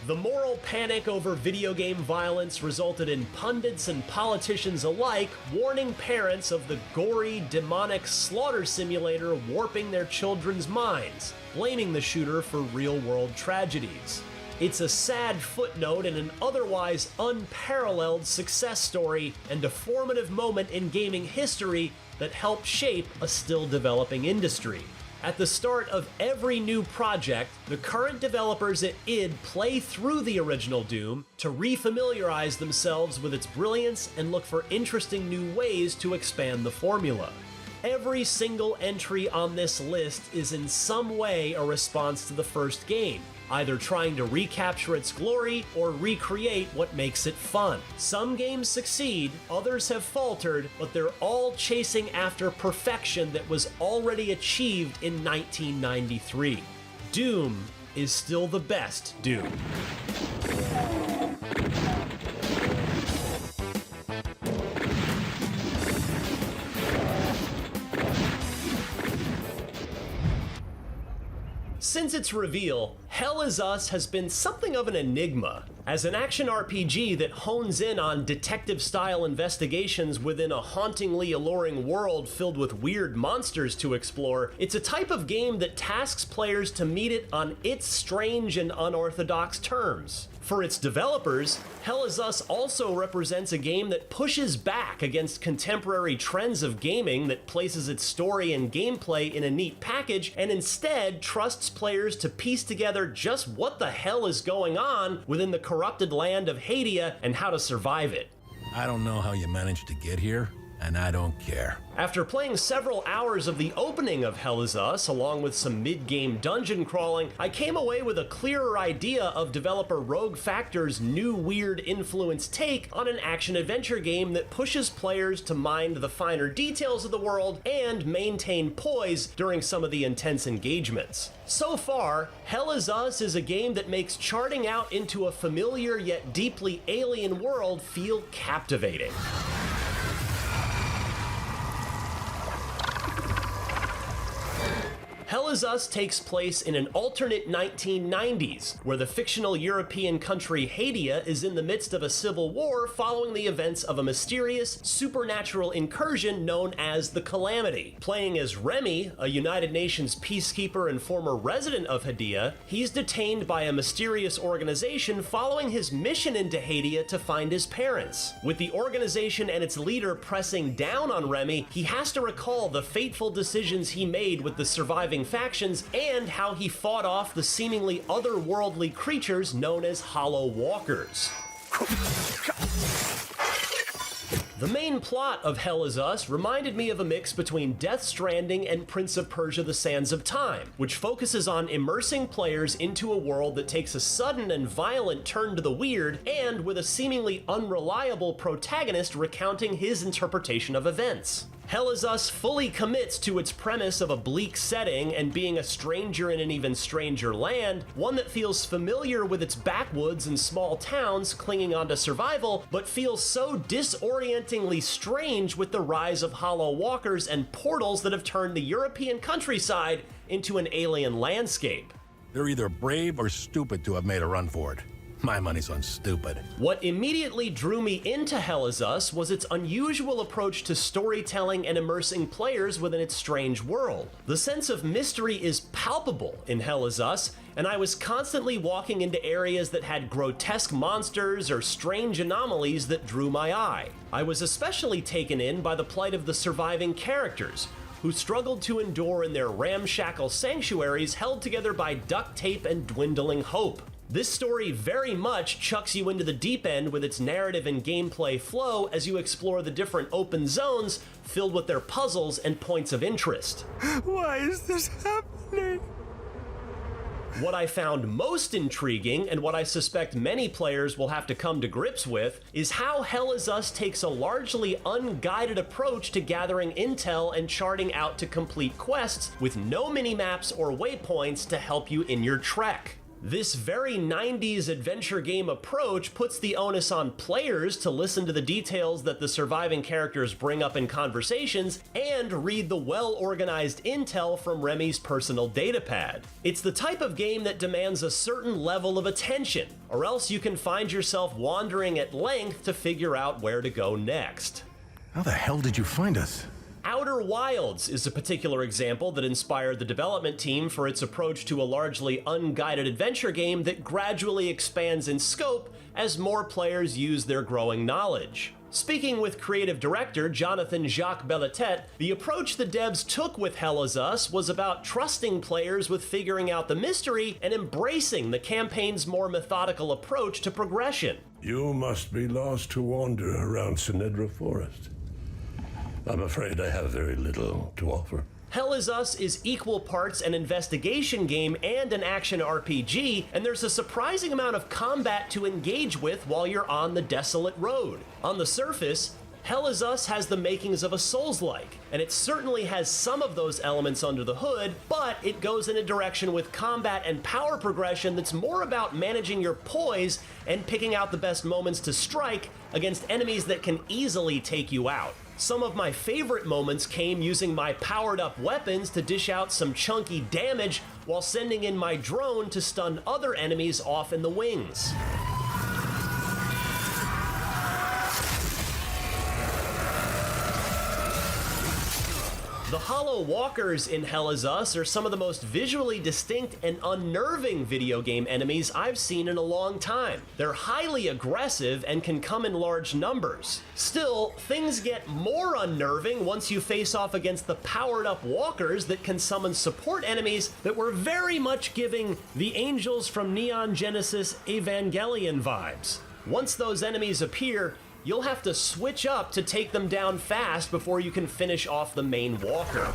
The moral panic over video game violence resulted in pundits and politicians alike warning parents of the gory, demonic slaughter simulator warping their children's minds, blaming the shooter for real-world tragedies. It's a sad footnote in an otherwise unparalleled success story and a formative moment in gaming history that helped shape a still-developing industry. At the start of every new project, the current developers at id play through the original Doom to refamiliarize themselves with its brilliance and look for interesting new ways to expand the formula. Every single entry on this list is in some way a response to the first game, either trying to recapture its glory or recreate what makes it fun. Some games succeed, others have faltered, but they're all chasing after perfection that was already achieved in 1993. Doom is still the best Doom. Since its reveal, Hell Is Us has been something of an enigma. As an action RPG that hones in on detective-style investigations within a hauntingly alluring world filled with weird monsters to explore, it's a type of game that tasks players to meet it on its strange and unorthodox terms. For its developers, Hell Is Us also represents a game that pushes back against contemporary trends of gaming that places its story and gameplay in a neat package and instead trusts players to piece together just what the hell is going on within the corrupted land of Hadia and how to survive it.
I don't know how you managed to get here, and I don't care.
After playing several hours of the opening of Hell Is Us, along with some mid-game dungeon crawling, I came away with a clearer idea of developer Rogue Factor's new weird influence take on an action-adventure game that pushes players to mind the finer details of the world and maintain poise during some of the intense engagements. So far, Hell Is Us is a game that makes charting out into a familiar yet deeply alien world feel captivating. Hell Is Us takes place in an alternate 1990s, where the fictional European country Hadia is in the midst of a civil war following the events of a mysterious, supernatural incursion known as the Calamity. Playing as Remy, a United Nations peacekeeper and former resident of Hadia, he's detained by a mysterious organization following his mission into Hadia to find his parents. With the organization and its leader pressing down on Remy, he has to recall the fateful decisions he made with the surviving factions and how he fought off the seemingly otherworldly creatures known as Hollow Walkers. The main plot of Hell Is Us reminded me of a mix between Death Stranding and Prince of Persia: The Sands of Time, which focuses on immersing players into a world that takes a sudden and violent turn to the weird, and with a seemingly unreliable protagonist recounting his interpretation of events. Hell Is Us fully commits to its premise of a bleak setting and being a stranger in an even stranger land, one that feels familiar with its backwoods and small towns clinging onto survival, but feels so disorientingly strange with the rise of Hollow Walkers and portals that have turned the European countryside into an alien landscape.
They're either brave or stupid to have made a run for it. My money's on stupid.
What immediately drew me into Hell Is Us was its unusual approach to storytelling and immersing players within its strange world. The sense of mystery is palpable in Hell Is Us, and I was constantly walking into areas that had grotesque monsters or strange anomalies that drew my eye. I was especially taken in by the plight of the surviving characters, who struggled to endure in their ramshackle sanctuaries held together by duct tape and dwindling hope. This story very much chucks you into the deep end with its narrative and gameplay flow as you explore the different open zones filled with their puzzles and points of interest.
Why is this happening?
What I found most intriguing, and what I suspect many players will have to come to grips with, is how Hell Is Us takes a largely unguided approach to gathering intel and charting out to complete quests with no mini-maps or waypoints to help you in your trek. This very 90s adventure game approach puts the onus on players to listen to the details that the surviving characters bring up in conversations and read the well-organized intel from Remy's personal datapad. It's the type of game that demands a certain level of attention, or else you can find yourself wandering at length to figure out where to go next.
How the hell did you find us?
Outer Wilds is a particular example that inspired the development team for its approach to a largely unguided adventure game that gradually expands in scope as more players use their growing knowledge. Speaking with creative director Jonathan Jacques Belletet, the approach the devs took with Hell Is Us was about trusting players with figuring out the mystery and embracing the campaign's more methodical approach to progression.
You must be lost to wander around Sinedra Forest. I'm afraid I have very little to offer.
Hell Is Us is equal parts an investigation game and an action RPG, and there's a surprising amount of combat to engage with while you're on the desolate road. On the surface, Hell Is Us has the makings of a Souls-like, and it certainly has some of those elements under the hood, but it goes in a direction with combat and power progression that's more about managing your poise and picking out the best moments to strike against enemies that can easily take you out. Some of my favorite moments came using my powered-up weapons to dish out some chunky damage while sending in my drone to stun other enemies off in the wings. The Hollow Walkers in Hell Is Us are some of the most visually distinct and unnerving video game enemies I've seen in a long time. They're highly aggressive and can come in large numbers. Still, things get more unnerving once you face off against the powered-up walkers that can summon support enemies that were very much giving the angels from Neon Genesis Evangelion vibes. Once those enemies appear, you'll have to switch up to take them down fast before you can finish off the main walker.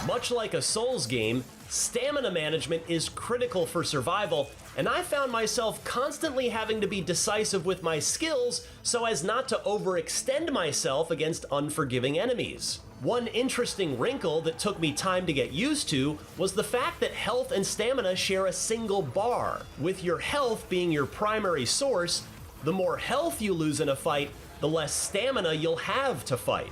Much like a Souls game, stamina management is critical for survival, and I found myself constantly having to be decisive with my skills so as not to overextend myself against unforgiving enemies. One interesting wrinkle that took me time to get used to was the fact that health and stamina share a single bar. With your health being your primary source, the more health you lose in a fight, the less stamina you'll have to fight.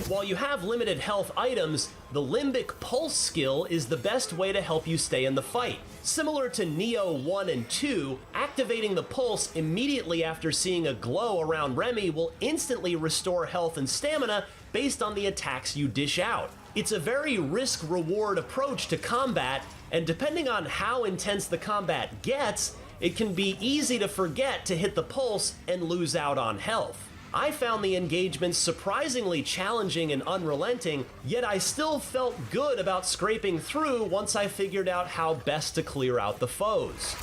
While you have limited health items, the Limbic Pulse skill is the best way to help you stay in the fight. Similar to Neo 1 and 2, activating the pulse immediately after seeing a glow around Remy will instantly restore health and stamina based on the attacks you dish out. It's a very risk-reward approach to combat, and depending on how intense the combat gets, it can be easy to forget to hit the pulse and lose out on health. I found the engagements surprisingly challenging and unrelenting, yet I still felt good about scraping through once I figured out how best to clear out the foes.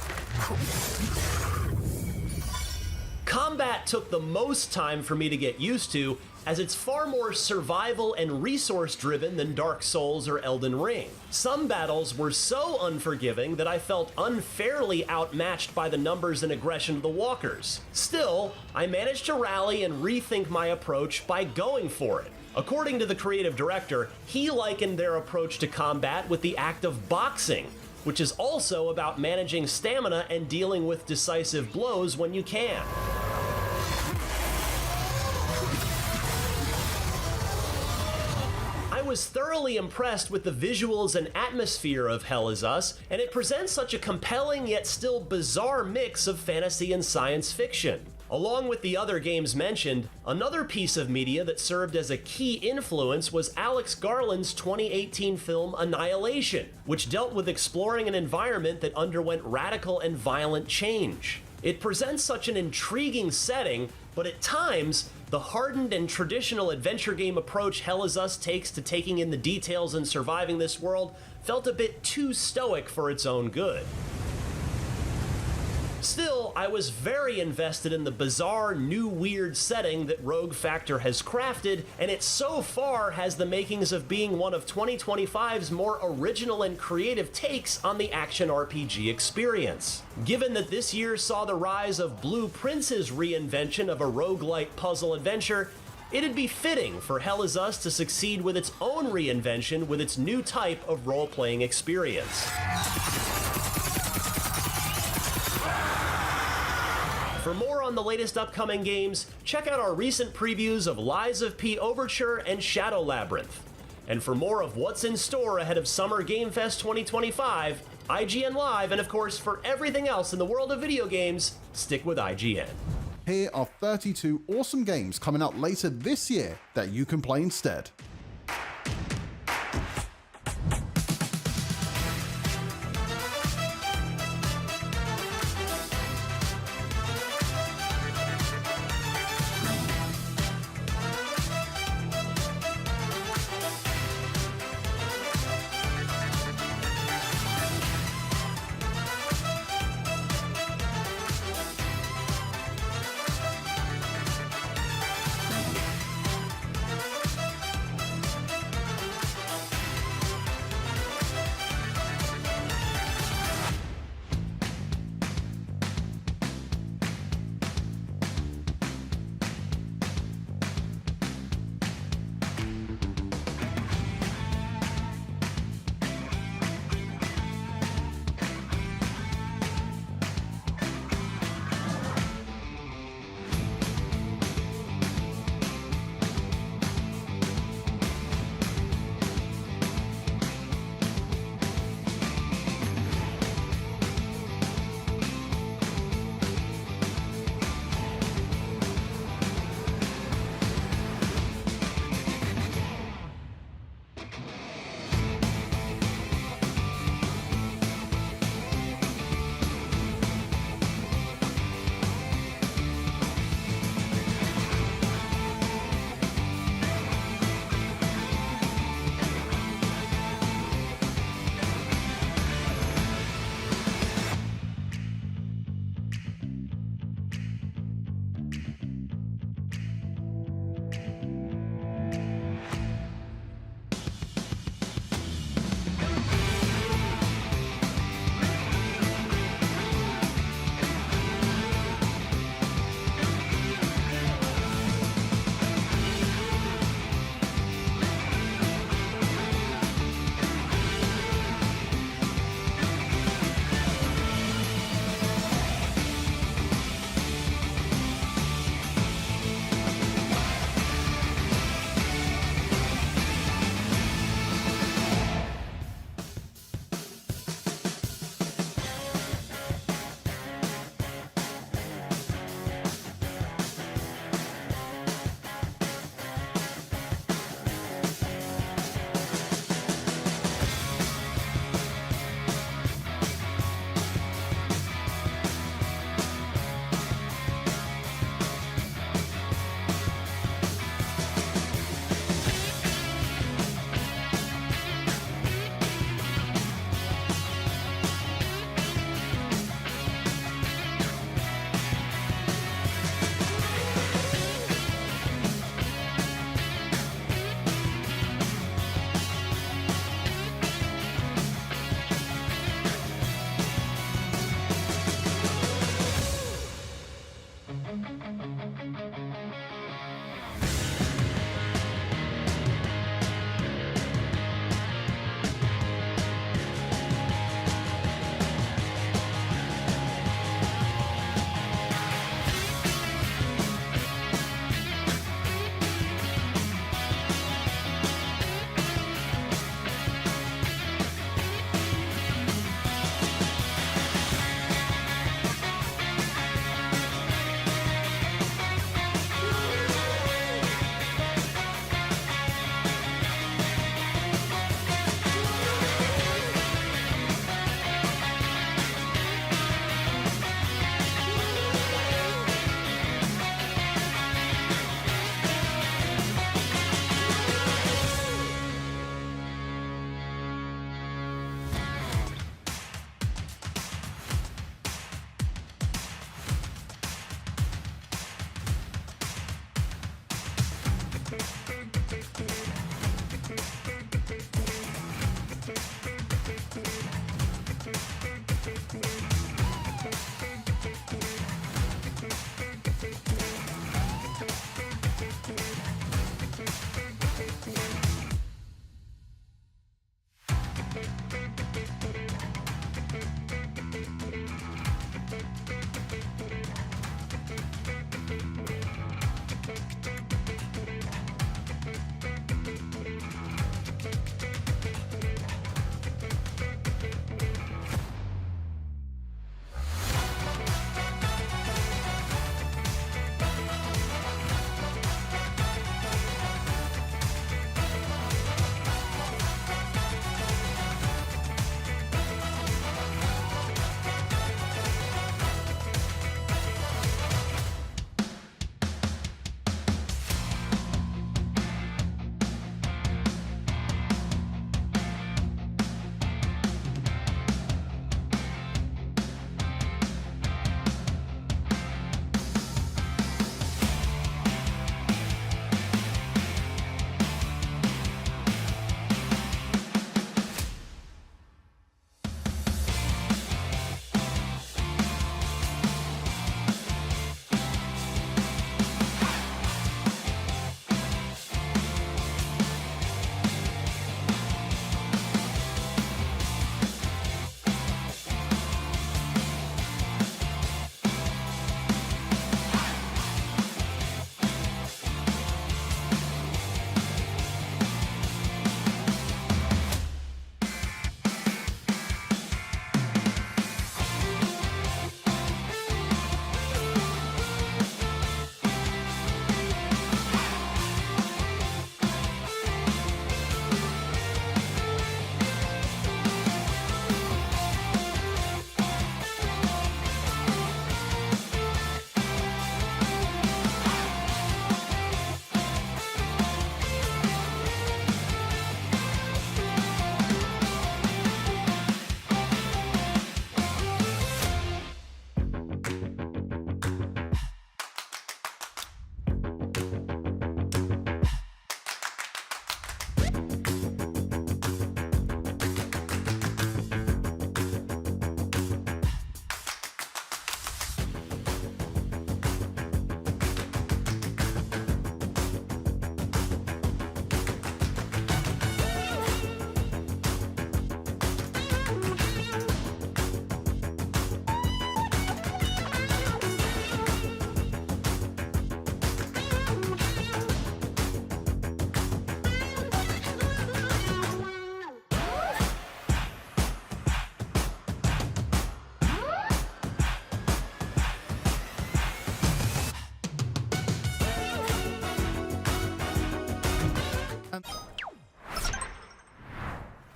Combat took the most time for me to get used to, as it's far more survival and resource driven than Dark Souls or Elden Ring. Some battles were so unforgiving that I felt unfairly outmatched by the numbers and aggression of the walkers. Still, I managed to rally and rethink my approach by going for it. According to the creative director, he likened their approach to combat with the act of boxing, which is also about managing stamina and dealing with decisive blows when you can. I was thoroughly impressed with the visuals and atmosphere of Hell Is Us, and it presents such a compelling yet still bizarre mix of fantasy and science fiction. Along with the other games mentioned, another piece of media that served as a key influence was Alex Garland's 2018 film Annihilation, which dealt with exploring an environment that underwent radical and violent change. It presents such an intriguing setting, but at times, the hardened and traditional adventure game approach Hell Is Us takes to taking in the details and surviving this world felt a bit too stoic for its own good. Still, I was very invested in the bizarre, new, weird setting that Rogue Factor has crafted, and it so far has the makings of being one of 2025's more original and creative takes on the action RPG experience. Given that this year saw the rise of Blue Prince's reinvention of a roguelite puzzle adventure, it'd be fitting for Hell Is Us to succeed with its own reinvention with its new type of role-playing experience. For more on the latest upcoming games, check out our recent previews of Lies of P Overture and Shadow Labyrinth. And for more of what's in store ahead of Summer Game Fest 2025, IGN Live, and of course for everything else in the world of video games, stick with IGN.
Here are 32 awesome games coming out later this year that you can play instead.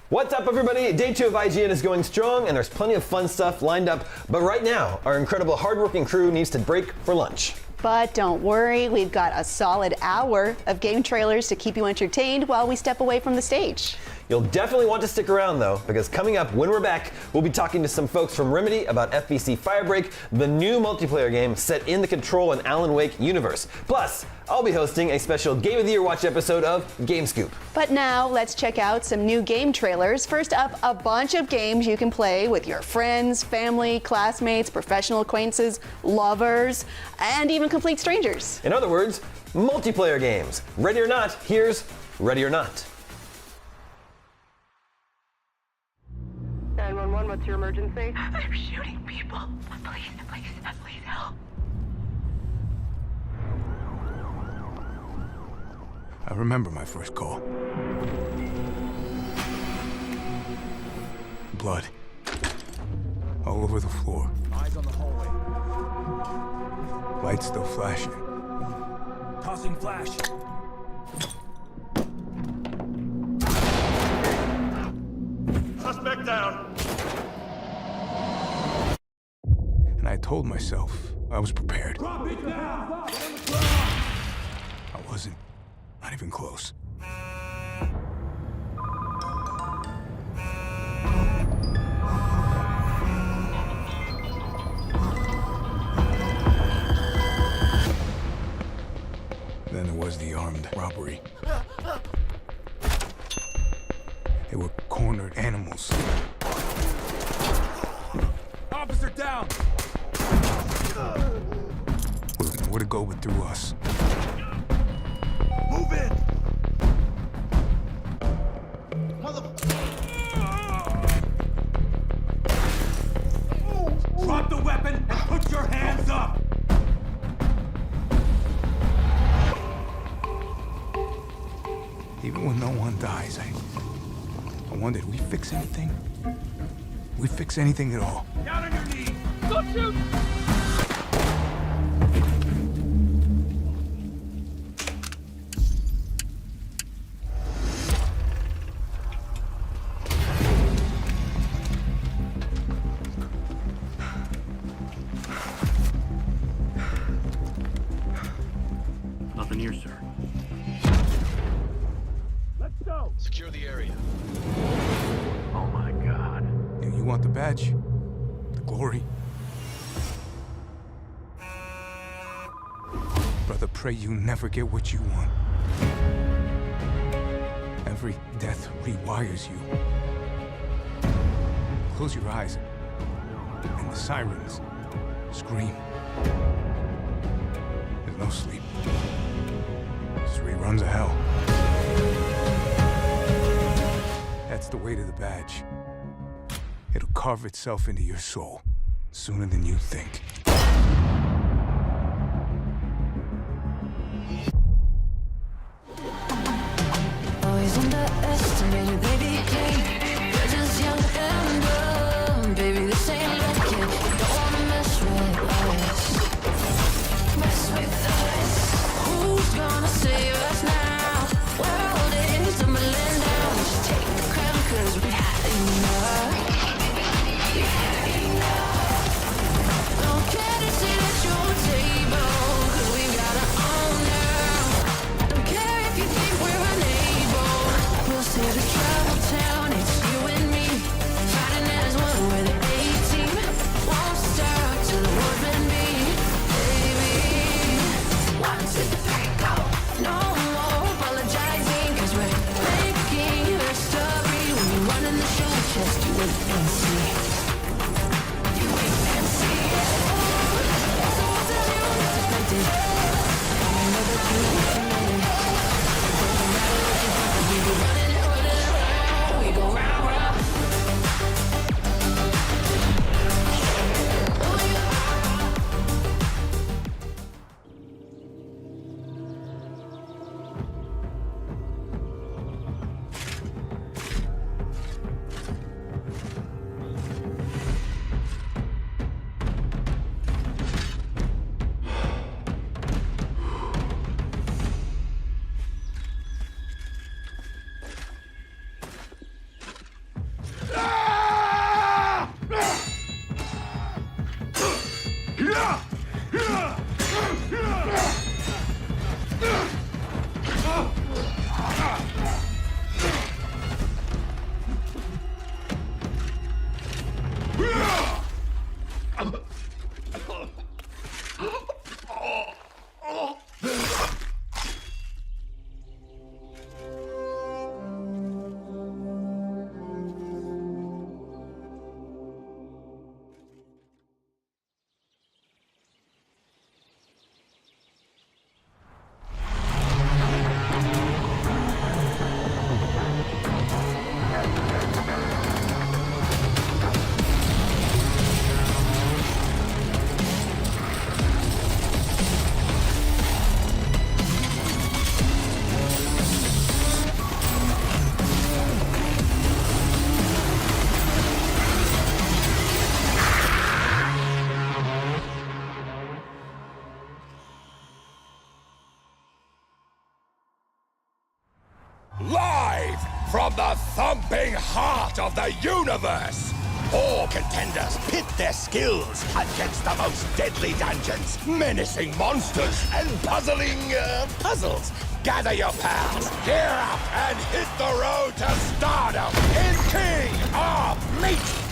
What's up, everybody? Day 2 of IGN is going strong, and there's plenty of fun stuff lined up. But right now, our incredible hardworking crew needs to break for lunch.
But don't worry, we've got a solid hour of game trailers to keep you entertained while we step away from the stage.
You'll definitely want to stick around, though, because coming up when we're back, we'll be talking to some folks from Remedy about FBC Firebreak, the new multiplayer game set in the Control and Alan Wake universe. Plus, I'll be hosting a special Game of the Year Watch episode of Game Scoop.
But now, let's check out some new game trailers. First up, a bunch of games you can play with your friends, family, classmates, professional acquaintances, lovers, and even complete strangers.
In other words, multiplayer games. Ready or not, here's Ready or Not.
911, what's your emergency?
They're shooting people. Please help.
I remember my first call. Blood. All over the floor.
Eyes on the hallway.
Lights still flashing.
Tossing flash. Suspect down.
And I told myself I was prepared.
Drop it now.
I wasn't. Not even close. Then there was the armed robbery. They were cornered animals.
Officer down.
Where to go but through us.
Move in. Drop the weapon and put your hands up.
Even when no one dies, I wondered, we fix anything? We fix anything at all?
Down on your knees. Don't shoot. Nothing here, sir. Let's go. Secure the area. Oh my God.
You want the badge? The glory? Brother, pray you never get what you want. Every death rewires you. Close your eyes, and the sirens scream. There's no sleep. Just reruns of hell. That's the weight of the badge. It'll carve itself into your soul sooner than you think.
Always underestimated, baby. You're just young and dumb, baby. This ain't lucky. Don't wanna mess with us. Mess with us. Who's gonna save us now? World is tumbling down. We should take the crown 'cause we had enough. We had enough. Don't
Live from the thumping heart of the universe, all contenders pit their skills against the most deadly dungeons, menacing monsters, and puzzling puzzles. Gather your pals, gear up, and hit the road to stardom in King of Meat!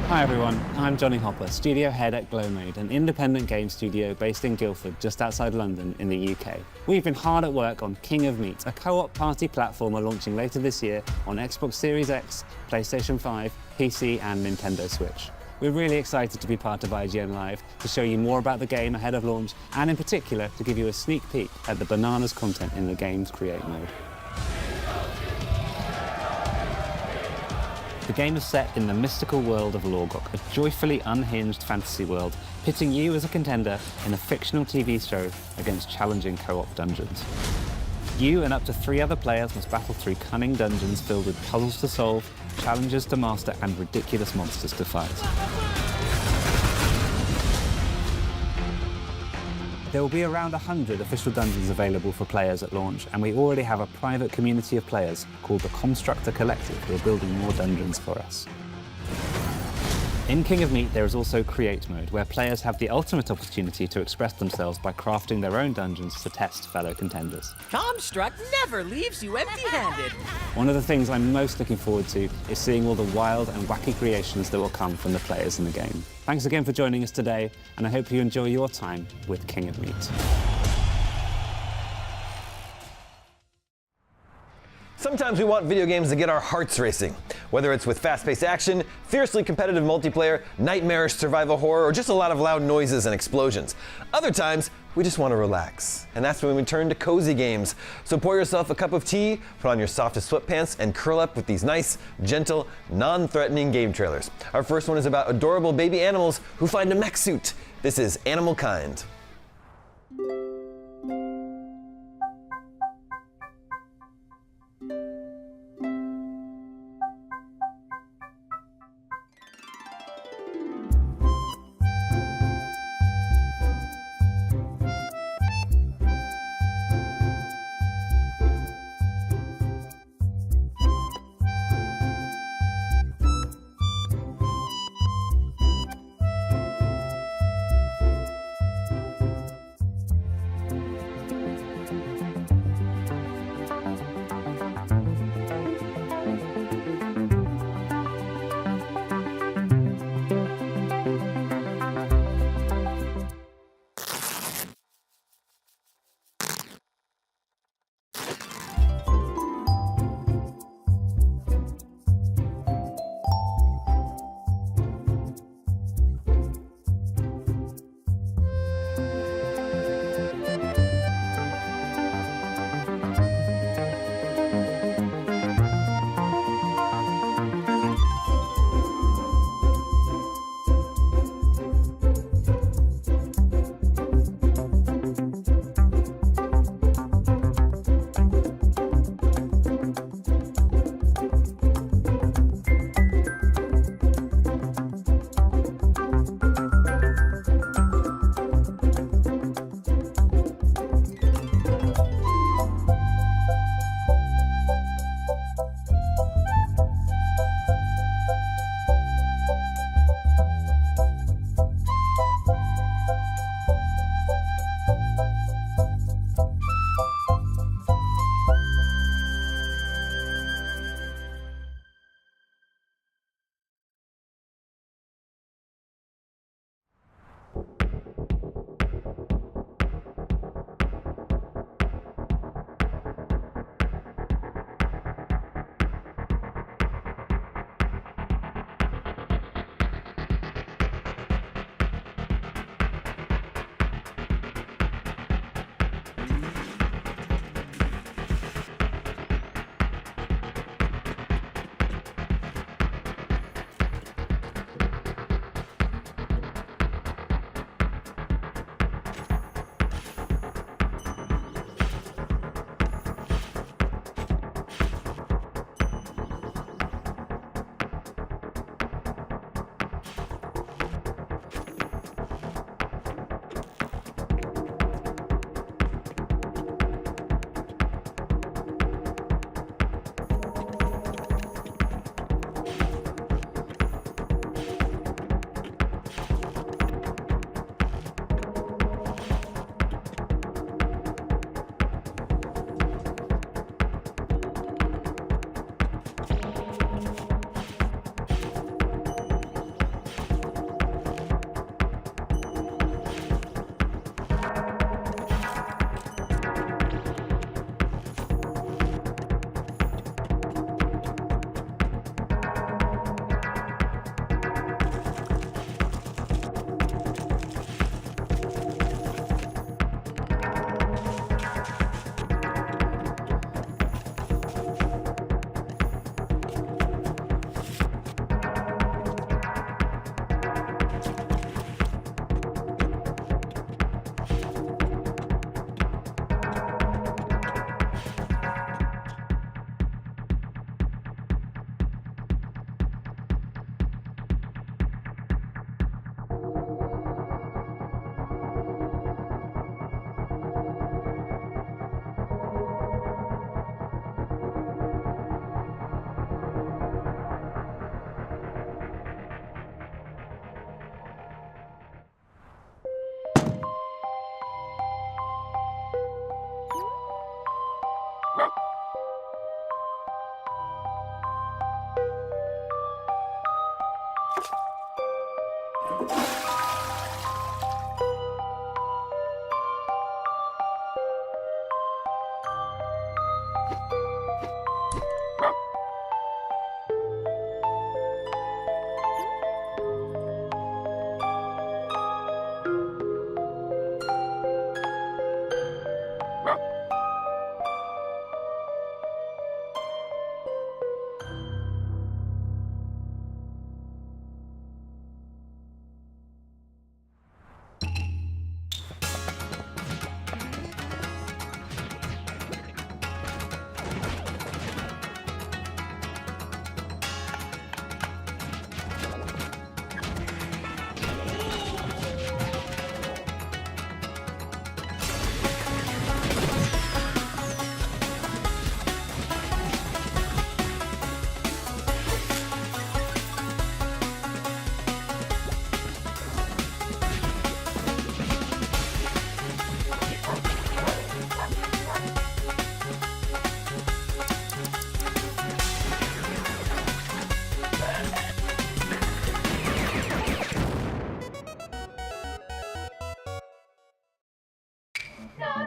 Hi everyone, I'm Johnny Hopper, studio head at Glowmade, an independent game studio based in Guildford, just outside London in the UK. We've been hard at work on King of Meat, a co-op party platformer launching later this year on Xbox Series X, PlayStation 5, PC and Nintendo Switch. We're really excited to be part of IGN Live, to show you more about the game ahead of launch, and in particular to give you a sneak peek at the bananas content in the game's create mode. The game is set in the mystical world of Lorgok, a joyfully unhinged fantasy world, pitting you as a contender in a fictional TV show against challenging co-op dungeons. You and up to 3 other players must battle through cunning dungeons filled with puzzles to solve, challenges to master, and ridiculous monsters to fight. There will be around 100 official dungeons available for players at launch, and we already have a private community of players called the Constructor Collective who are building more dungeons for us. In King of Meat, there is also Create Mode, where players have the ultimate opportunity to express themselves by crafting their own dungeons to test fellow contenders.
Construct never leaves you empty-handed.
One of the things I'm most looking forward to is seeing all the wild and wacky creations that will come from the players in the game. Thanks again for joining us today, and I hope you enjoy your time with King of Meat.
Sometimes we want video games to get our hearts racing, whether it's with fast-paced action, fiercely competitive multiplayer, nightmarish survival horror, or just a lot of loud noises and explosions. Other times, we just want to relax, and that's when we turn to cozy games. So pour yourself a cup of tea, put on your softest sweatpants, and curl up with these nice, gentle, non-threatening game trailers. Our first one is about adorable baby animals who find a mech suit. This is Animal Kind.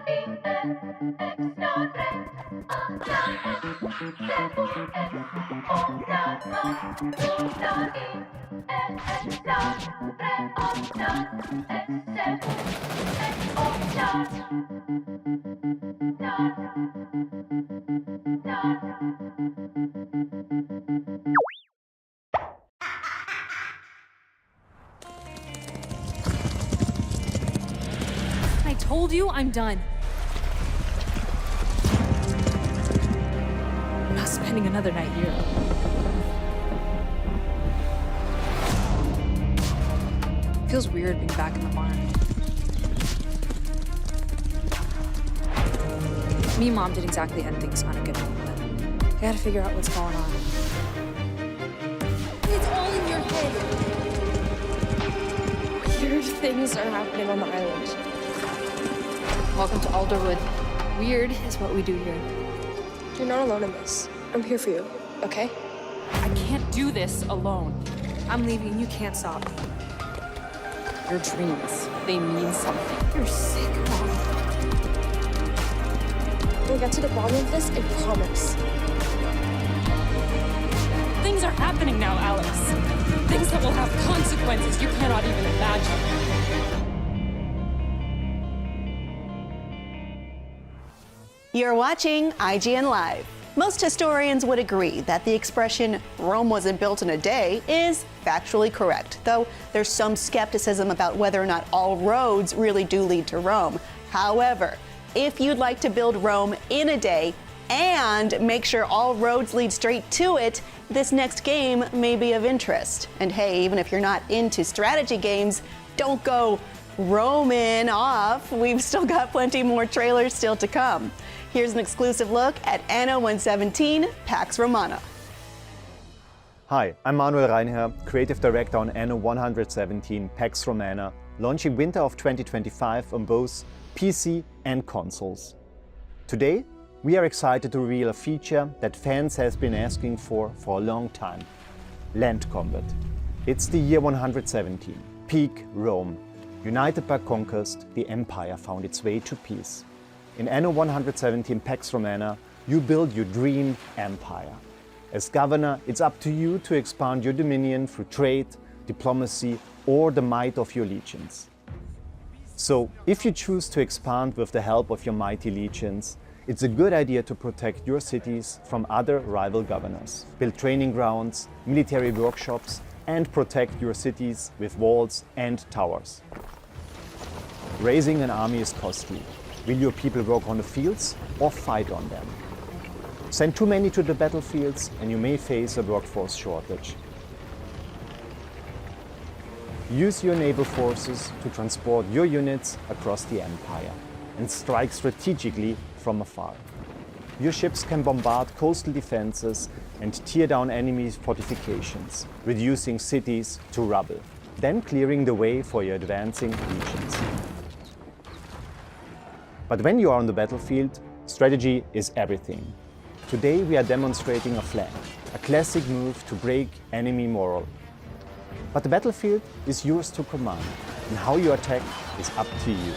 I told you I'm done. I'm not spending another night here. Feels weird being back in the barn. Me and Mom did exactly end things on a good note, but I gotta figure out what's going on.
It's all in your head. Weird things are happening on the island.
Welcome to Alderwood. Weird is what we do here.
You're not alone in this. I'm here for you, okay?
I can't do this alone. I'm leaving and you can't stop me. Your dreams, they mean something. You're sick, Mom.
We'll get to the bottom of this, I promise.
Things are happening now, Alex. Things that will have consequences you cannot even imagine.
You're watching IGN Live. Most historians would agree that the expression Rome wasn't built in a day is factually correct, though there's some skepticism about whether or not all roads really do lead to Rome. However, if you'd like to build Rome in a day and make sure all roads lead straight to it, this next game may be of interest. And hey, even if you're not into strategy games, don't go Roman off. We've still got plenty more trailers still to come. Here's an exclusive look at Anno 117 Pax Romana.
Hi, I'm Manuel Reinherr, Creative Director on Anno 117 Pax Romana, launching winter of 2025 on both PC and consoles. Today, we are excited to reveal a feature that fans have been asking for a long time: land combat. It's the year 117, peak Rome. United by conquest, the empire found its way to peace. In Anno 117 Pax Romana, you build your dream empire. As governor, it's up to you to expand your dominion through trade, diplomacy, or the might of your legions. So, if you choose to expand with the help of your mighty legions, it's a good idea to protect your cities from other rival governors, build training grounds, military workshops, and protect your cities with walls and towers. Raising an army is costly. Will your people work on the fields or fight on them? Send too many to the battlefields and you may face a workforce shortage. Use your naval forces to transport your units across the empire and strike strategically from afar. Your ships can bombard coastal defenses and tear down enemy fortifications, reducing cities to rubble, then clearing the way for your advancing legions. But when you are on the battlefield, strategy is everything. Today we are demonstrating a flank, a classic move to break enemy morale. But the battlefield is yours to command, and how you attack is up to you.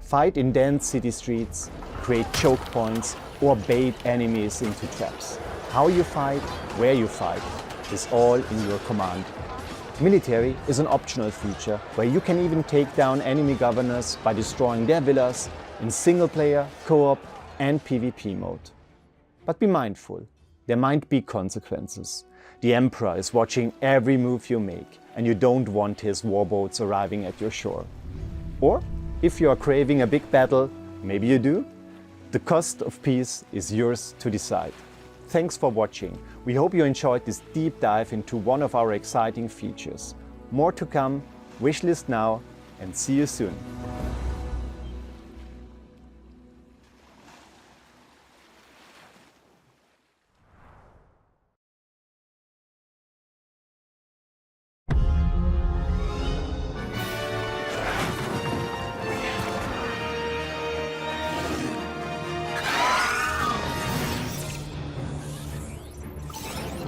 Fight in dense city streets, create choke points, or bait enemies into traps. How you fight, where you fight, is all in your command. Military is an optional feature where you can even take down enemy governors by destroying their villas in single player, co-op, and PvP mode. But be mindful, there might be consequences. The Emperor is watching every move you make, and you don't want his warboats arriving at your shore. Or, if you are craving a big battle, maybe you do, the cost of peace is yours to decide. Thanks for watching. We hope you enjoyed this deep dive into one of our exciting features. More to come, wishlist now, and see you soon.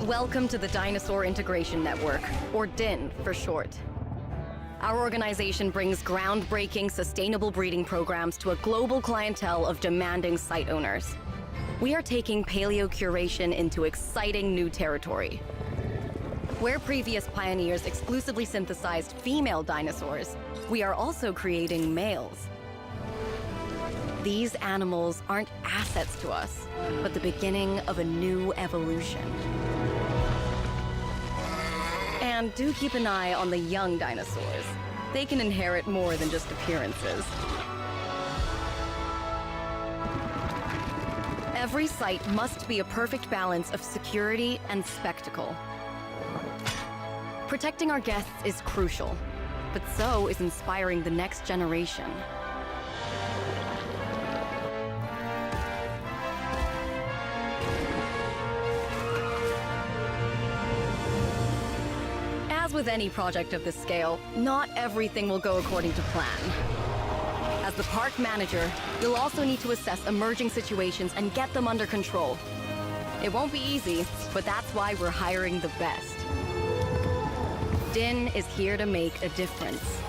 Welcome to the Dinosaur Integration Network, or DIN for short. Our organization brings groundbreaking, sustainable breeding programs to a global clientele of demanding site owners. We are taking paleocuration into exciting new territory. Where previous pioneers exclusively synthesized female dinosaurs, we are also creating males. These animals aren't assets to us, but the beginning of a new evolution. And do keep an eye on the young dinosaurs. They can inherit more than just appearances. Every site must be a perfect balance of security and spectacle. Protecting our guests is crucial, but so is inspiring the next generation. As with any project of this scale, not everything will go according to plan. As the park manager, you'll also need to assess emerging situations and get them under control. It won't be easy, but that's why we're hiring the best. DIN is here to make a difference.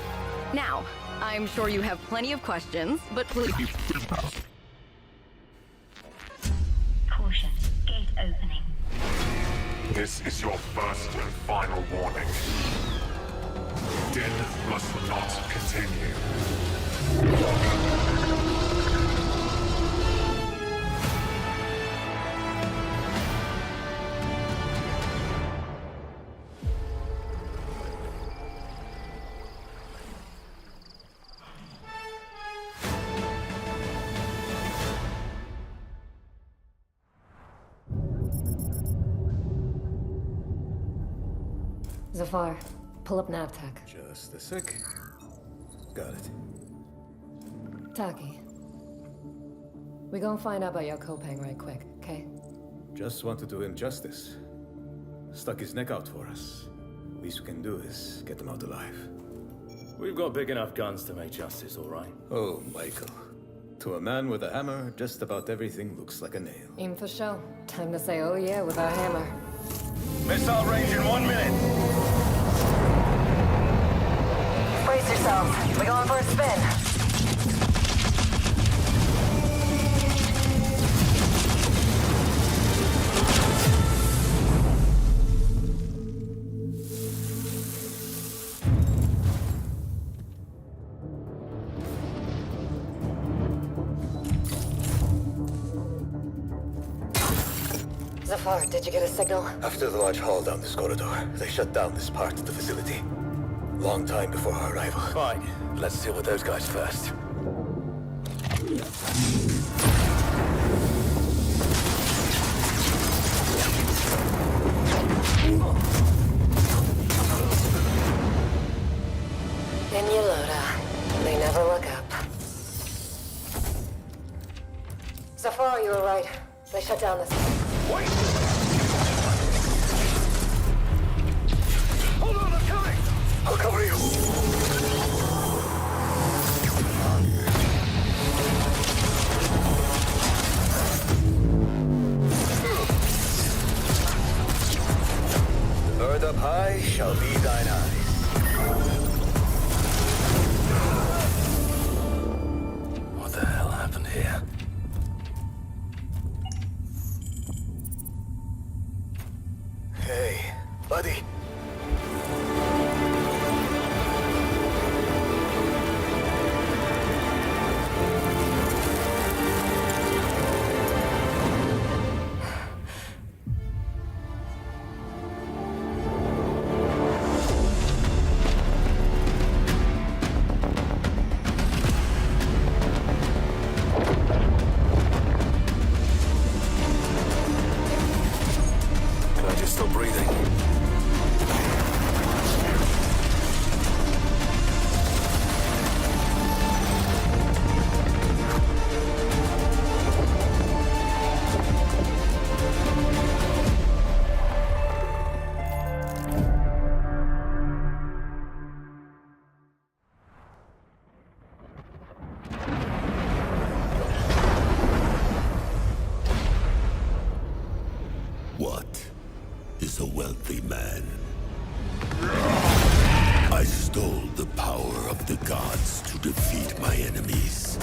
Now, I'm sure you have plenty of questions, but please...
Caution, gate opening.
This is your first and final warning. DIN must not continue.
Zafar, pull up NavTech.
Just a sec. Got it.
Taki. We gonna find out about your Kopang right quick, okay?
Just want to do him justice. Stuck his neck out for us. Least we can do is get him out alive.
We've got big enough guns to make justice, all right?
Oh, Michael. To a man with a hammer, just about everything looks like a nail.
Aim for show. Time to say oh yeah with our hammer.
Missile range in 1 minute.
Brace yourselves. We're going for a spin. Zafar, did you get a signal?
After the large haul down this corridor, they shut down this part of the facility. Long time before our arrival.
Fine. Let's deal with those guys first.
In Yolota. They never look up. Zafar, you were right. They shut down this...
Wait! Hold on, I'm coming! I'll cover you.
The bird up high shall be thine eyes.
What the hell happened here?
Hey, buddy.
Glad you're still breathing.
What
is a wealthy man. I stole the power of the gods to defeat my enemies.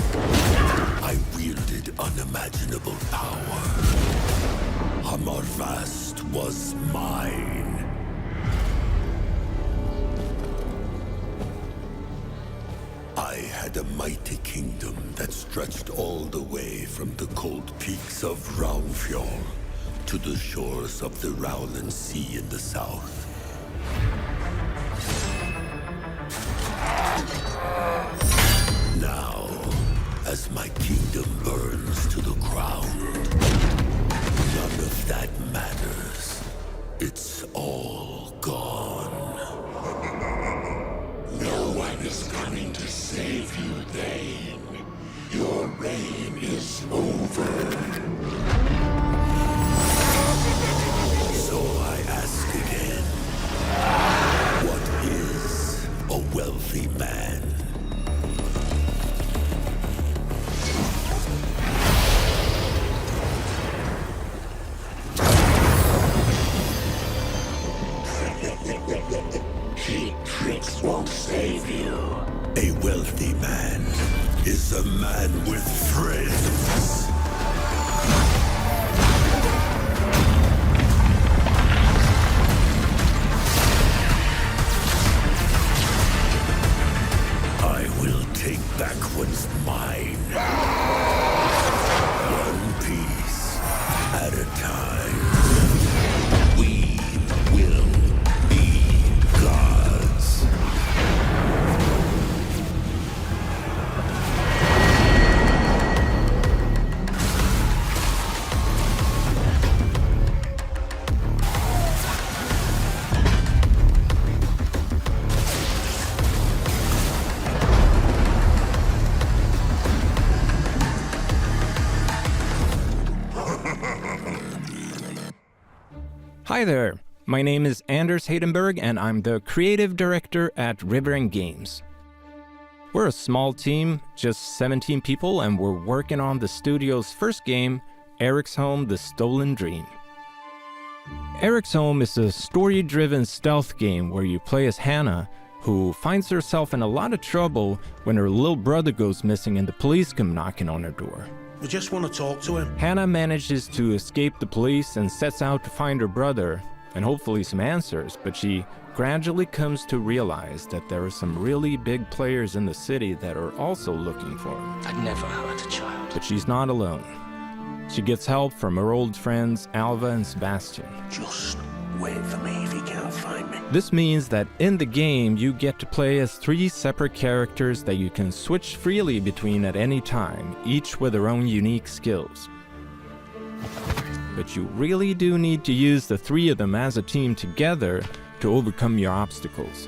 I wielded unimaginable power. Hammerfast was mine. I had a mighty kingdom that stretched all the way from the cold peaks of Raunfjall to the shores of the Rowland Sea in the south. Now, as my kingdom burns to the ground, none of that matters. It's all gone. No one is coming to save you, Thane. Your reign is over. So I ask again, what is a wealthy man? Cheap tricks won't save you. A wealthy man is a man with friends. I will take back what's mine. One piece at a time. We will be gods.
Hi there, my name is Anders Haydenberg and I'm the creative director at River & Games. We're a small team, just 17 people, and we're working on the studio's first game, Eric's Home: The Stolen Dream. Eric's Home is a story-driven stealth game where you play as Hannah, who finds herself in a lot of trouble when her little brother goes missing and the police come knocking on her door.
We just want to talk to him.
Hannah manages to escape the police and sets out to find her brother, and hopefully some answers, but she gradually comes to realize that there are some really big players in the city that are also looking for her.
I'd never hurt a child.
But she's not alone. She gets help from her old friends Alva and Sebastian.
Just wait for me if you can't find me.
This means that in the game you get to play as 3 separate characters that you can switch freely between at any time, each with their own unique skills. But you really do need to use the 3 of them as a team together to overcome your obstacles.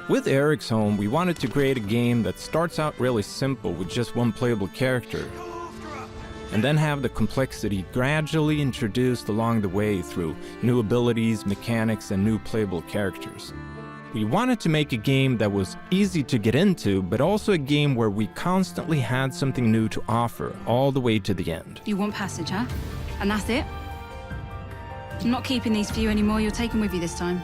With Eric's Home, we wanted to create a game that starts out really simple with just one playable character, and then have the complexity gradually introduced along the way through new abilities, mechanics, and new playable characters. We wanted to make a game that was easy to get into, but also a game where we constantly had something new to offer all the way to the end.
You want passage, huh? And that's it? I'm not keeping these for you anymore, you're taking with you this time.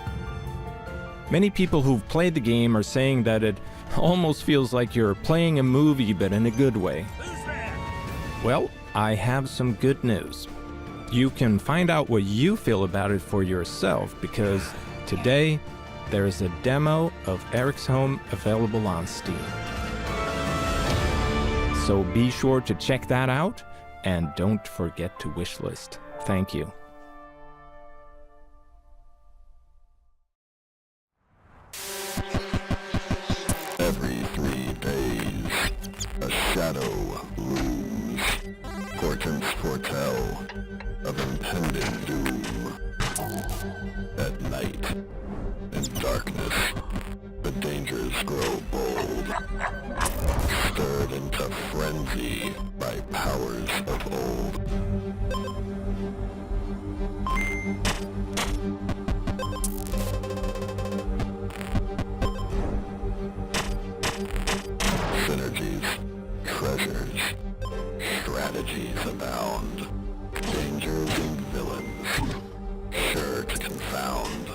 Many people who've played the game are saying that it almost feels like you're playing a movie, but in a good way. Well, I have some good news. You can find out what you feel about it for yourself, because today there is a demo of Eric's Home available on Steam. So be sure to check that out, and don't forget to wishlist. Thank you.
Every 3 days, a shadow looms. Portents foretell of impending doom. At night, in darkness, the dangers grow bold. Stirred into frenzy by powers of old. Synergies, treasures, strategies abound. and villains, sure to confound.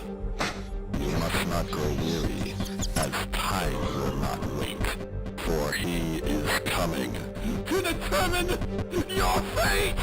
You must not grow weary, as time will not wait, for he is coming to determine your fate!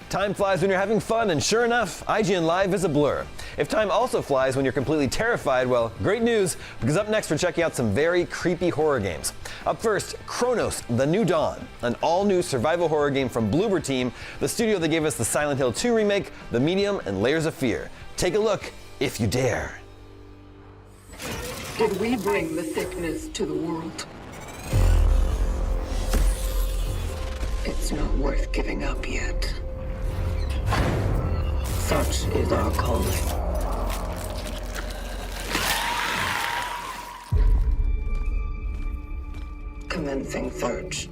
Time flies when you're having fun, and sure enough, IGN Live is a blur. If time also flies when you're completely terrified, well, great news, because up next we're checking out some very creepy horror games. Up first, Chronos: The New Dawn, an all-new survival horror game from Bloober Team, the studio that gave us the Silent Hill 2 remake, The Medium, and Layers of Fear. Take a look, if you dare.
Did we bring the sickness to the world? It's not worth giving up yet. Such is our calling. Commencing search.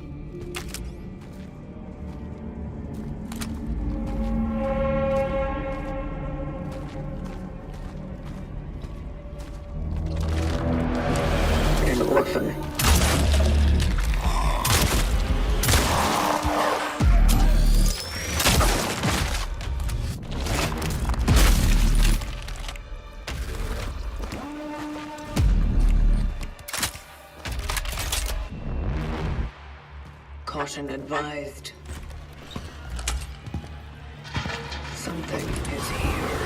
An orphan. Caution advised. Something is here.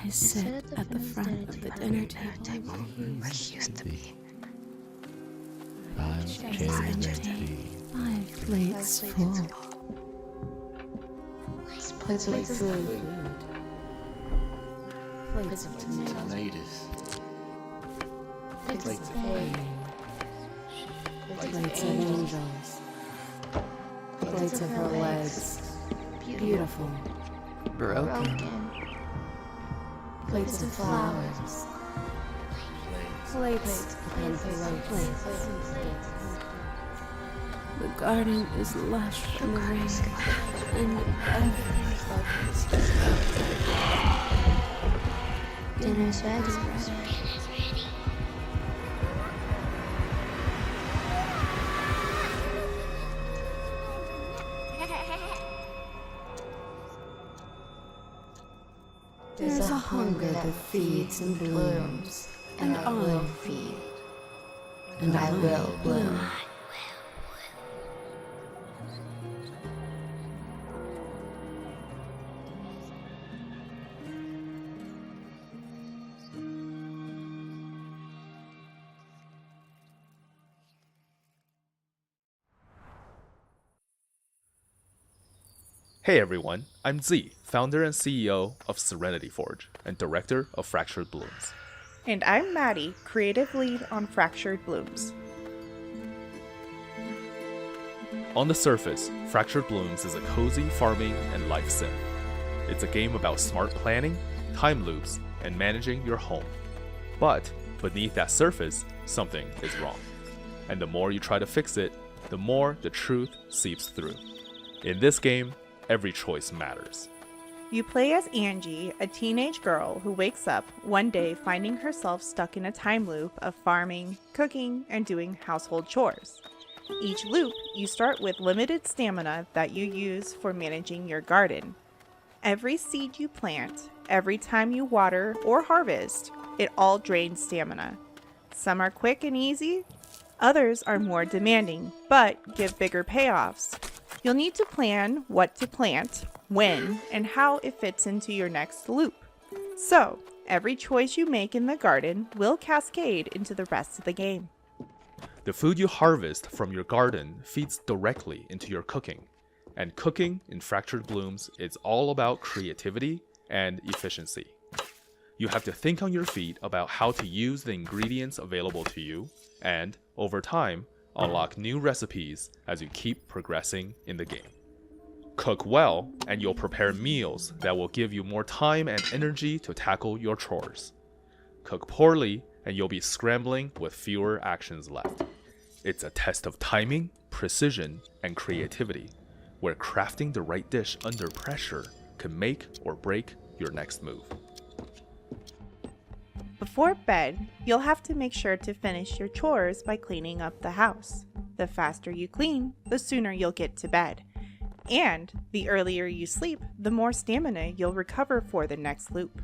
I sit at the front of the dinner table where he used to be. 5 chairs empty. 5 plates full. Plates of food. Plates of tomatoes. Plates of hay. Plates of angels. Plates of her legs. Beautiful. Broken. Plates of flowers. Plates and plates. The garden is lush from the rain, and everything's focused. Dinner's ready. There's a hunger that feeds and blooms, and I will feed, and I will bloom.
Hey everyone, I'm Z, founder and CEO of Serenity Forge and director of Fractured Blooms.
And I'm Maddie, creative lead on Fractured Blooms.
On the surface, Fractured Blooms is a cozy farming and life sim. It's a game about smart planning, time loops, and managing your home. But beneath that surface, something is wrong. And the more you try to fix it, the more the truth seeps through. In this game, every choice matters.
You play as Angie, a teenage girl who wakes up one day finding herself stuck in a time loop of farming, cooking, and doing household chores. Each loop, you start with limited stamina that you use for managing your garden. Every seed you plant, every time you water or harvest, it all drains stamina. Some are quick and easy, others are more demanding, but give bigger payoffs. You'll need to plan what to plant, when, and how it fits into your next loop. So, every choice you make in the garden will cascade into the rest of the game.
The food you harvest from your garden feeds directly into your cooking. And cooking in Fractured Blooms is all about creativity and efficiency. You have to think on your feet about how to use the ingredients available to you, and, over time, unlock new recipes as you keep progressing in the game. Cook well, and you'll prepare meals that will give you more time and energy to tackle your chores. Cook poorly, and you'll be scrambling with fewer actions left. It's a test of timing, precision, and creativity, where crafting the right dish under pressure can make or break your next move.
Before bed, you'll have to make sure to finish your chores by cleaning up the house. The faster you clean, the sooner you'll get to bed. And the earlier you sleep, the more stamina you'll recover for the next loop.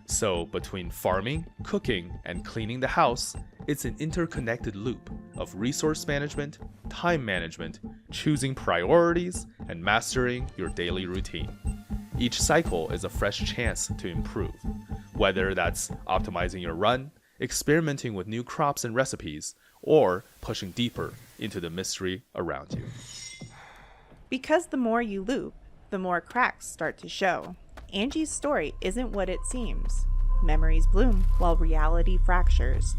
So between farming, cooking, and cleaning the house, it's an interconnected loop of resource management, time management, choosing priorities, and mastering your daily routine. Each cycle is a fresh chance to improve, whether that's optimizing your run, experimenting with new crops and recipes, or pushing deeper into the mystery around you.
Because the more you loop, the more cracks start to show. Angie's story isn't what it seems. Memories bloom while reality fractures.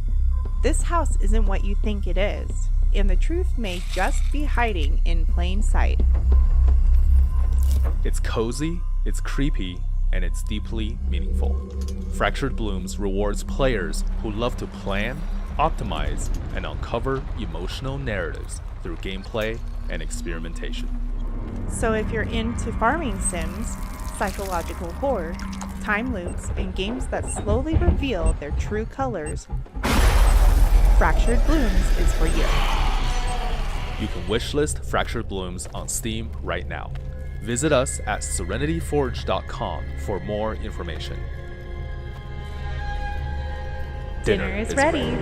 This house isn't what you think it is, and the truth may just be hiding in plain sight.
It's cozy, it's creepy, and it's deeply meaningful. Fractured Blooms rewards players who love to plan, optimize, and uncover emotional narratives through gameplay and experimentation.
So if you're into farming sims, psychological horror, time loops, and games that slowly reveal their true colors, Fractured Blooms is for you.
You can wishlist Fractured Blooms on Steam right now. Visit us at serenityforge.com for more information.
Dinner is ready.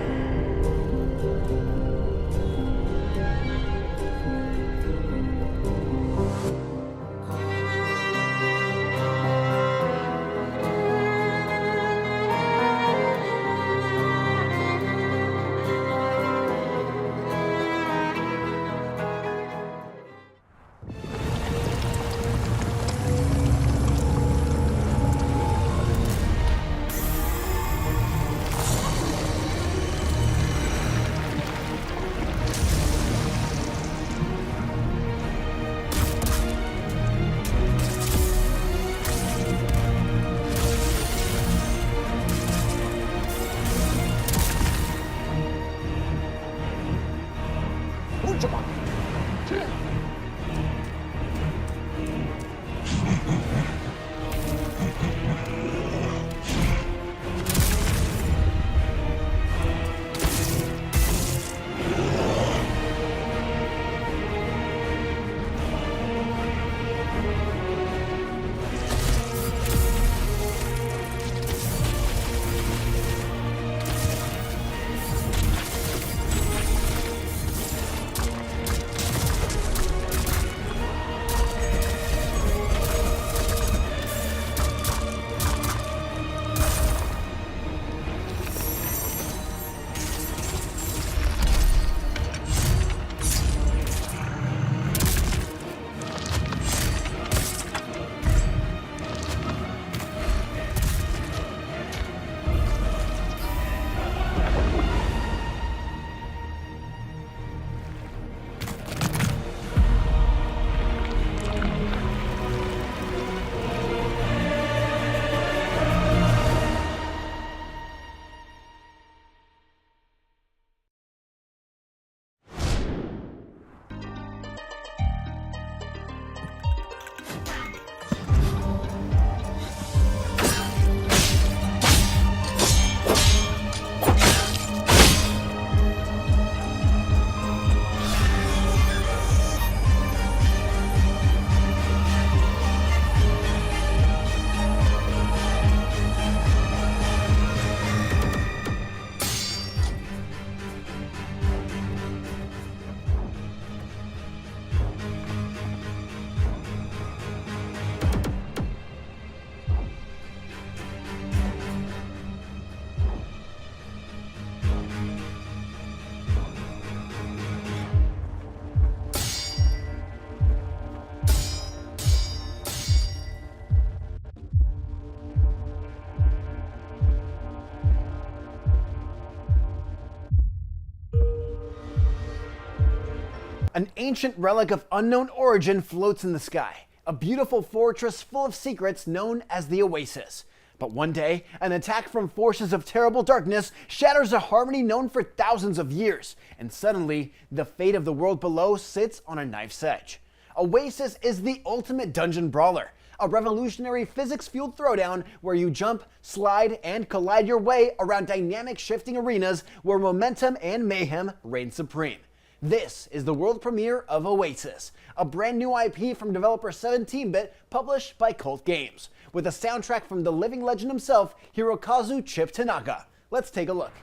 An ancient relic of unknown origin floats in the sky, a beautiful fortress full of secrets known as the Oasis. But one day, an attack from forces of terrible darkness shatters a harmony known for thousands of years, and suddenly, the fate of the world below sits on a knife's edge. Oasis is the ultimate dungeon brawler, a revolutionary physics-fueled throwdown where you jump, slide, and collide your way around dynamic shifting arenas where momentum and mayhem reign supreme. This is the world premiere of Oasis, a brand new IP from developer 17-Bit published by Cult Games, with a soundtrack from the living legend himself, Hirokazu "Chip" Tanaka. Let's take a look.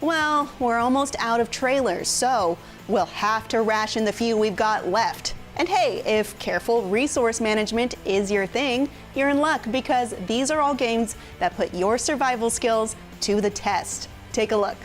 Well, we're almost out of trailers, so we'll have to ration the few we've got left. And hey, if careful resource management is your thing, you're in luck because these are all games that put your survival skills to the test. Take a look.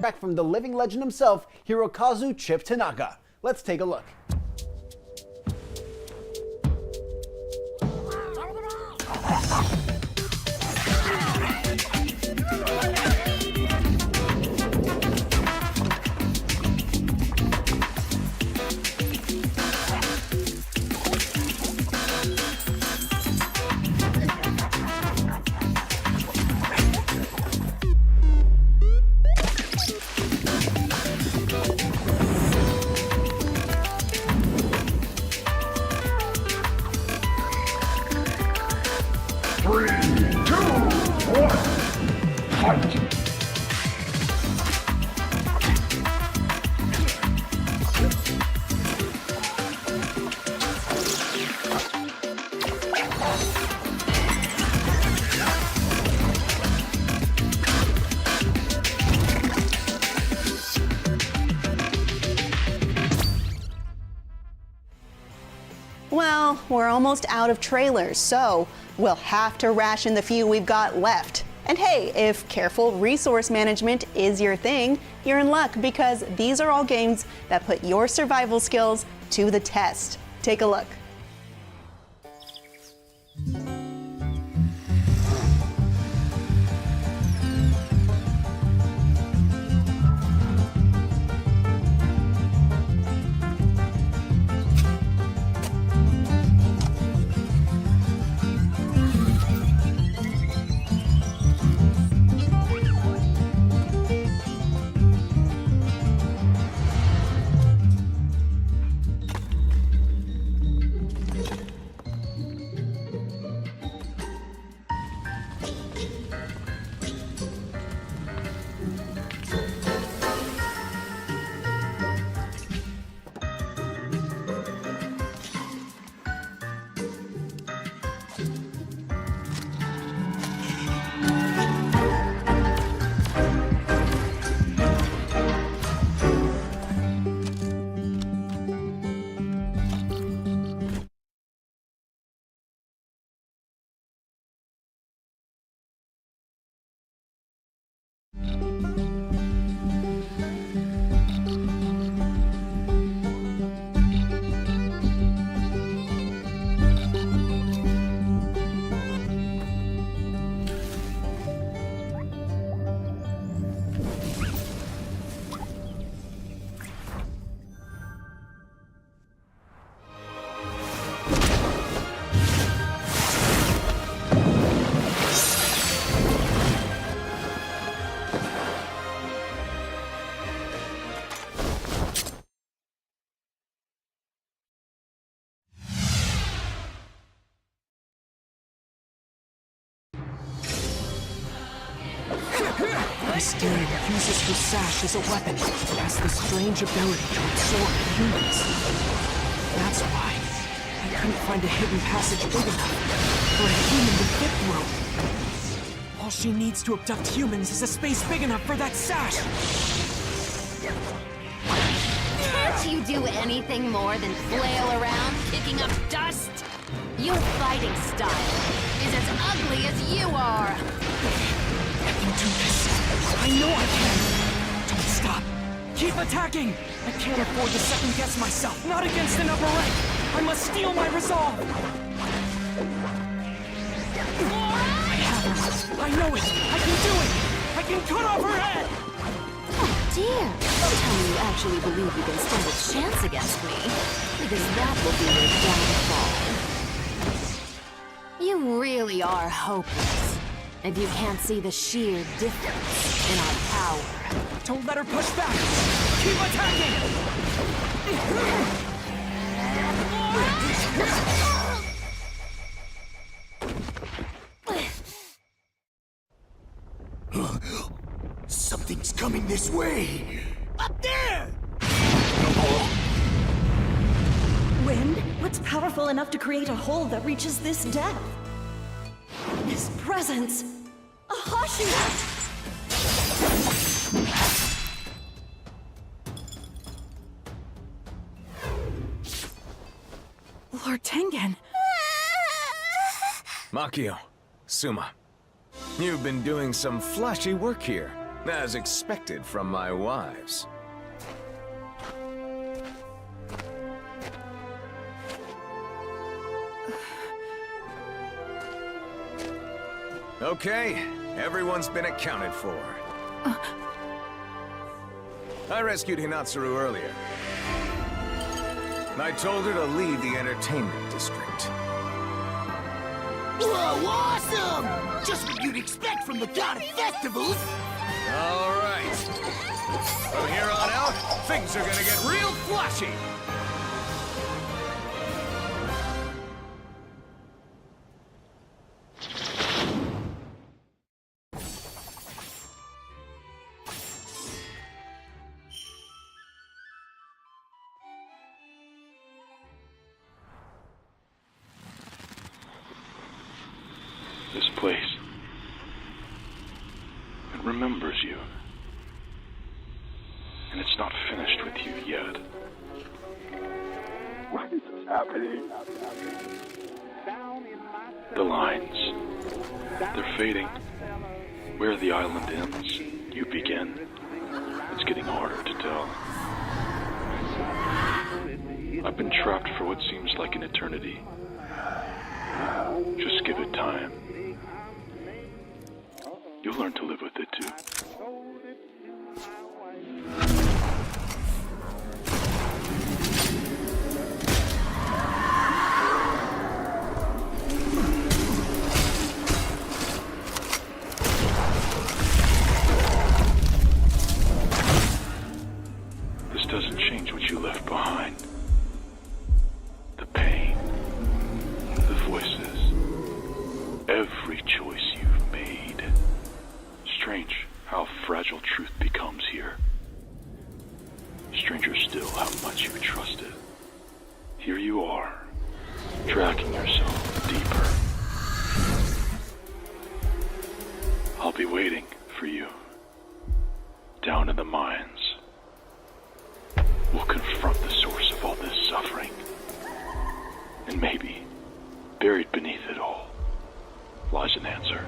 Back from the living legend himself, Hirokazu "Chip" Tanaka. Let's take a look.
Well, we're almost out of trailers, so we'll have to ration the few we've got left. And hey, if careful resource management is your thing, you're in luck because these are all games that put your survival skills to the test. Take a look.
Mysterium uses her sash as a weapon and has the strange ability to absorb humans. That's why I couldn't find a hidden passage big enough for a human to fit through. All she needs to abduct humans is a space big enough for that sash.
Can't you do anything more than flail around, kicking up dust? Your fighting style is as ugly as you are.
I can do this. I know I can. Don't stop. Keep attacking. I can't afford to second guess myself. Not against an upper rank. I must steel my resolve. I have her. I know it. I can do it. I can cut off her head.
Oh dear. Don't tell me you actually believe you can stand a chance against me, because that will be your downfall. You really are hopeless if you can't see the sheer difference in our power.
Don't let her push back! Keep attacking!
Something's coming this way! Up there!
Wind? What's powerful enough to create a hole that reaches this depth? His presence! A Hashi!
Lord Tengen!
Makio, Suma, you've been doing some flashy work here, as expected from my wives. Okay, everyone's been accounted for. I rescued Hinatsuru earlier. I told her to leave the entertainment district.
Whoa, awesome! Just what you'd expect from the god of festivals!
All right. From here on out, things are gonna get real flashy!
This place, it remembers you. And it's not finished with you yet. What is happening? The lines, they're fading. Where the island ends, you begin. It's getting harder to tell. I've been trapped for what seems like an eternity. Just give it time. You'll learn to live with it too. This doesn't change what you left behind. The pain, the voices, every choice you've made. Strange how fragile truth becomes here. Stranger still how much you trusted. Here you are, dragging yourself deeper. I'll be waiting for you, down in the mines. We'll confront the source of all this suffering. And maybe, buried beneath it all, lies an answer.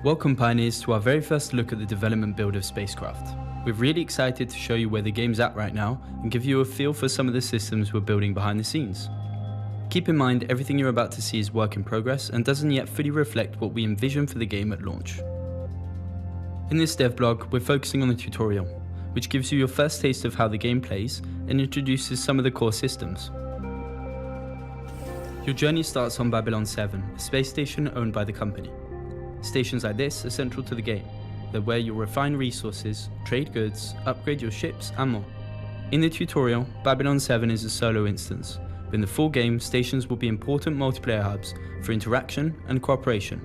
Welcome Pioneers to our very first look at the development build of Spacecraft. We're really excited to show you where the game's at right now and give you a feel for some of the systems we're building behind the scenes. Keep in mind everything you're about to see is work in progress and doesn't yet fully reflect what we envision for the game at launch. In this dev blog, we're focusing on the tutorial, which gives you your first taste of how the game plays and introduces some of the core systems. Your journey starts on Babylon 7, a space station owned by the company. Stations like this are central to the game. They're where you'll refine resources, trade goods, upgrade your ships, and more. In the tutorial, Babylon 7 is a solo instance, but in the full game, stations will be important multiplayer hubs for interaction and cooperation.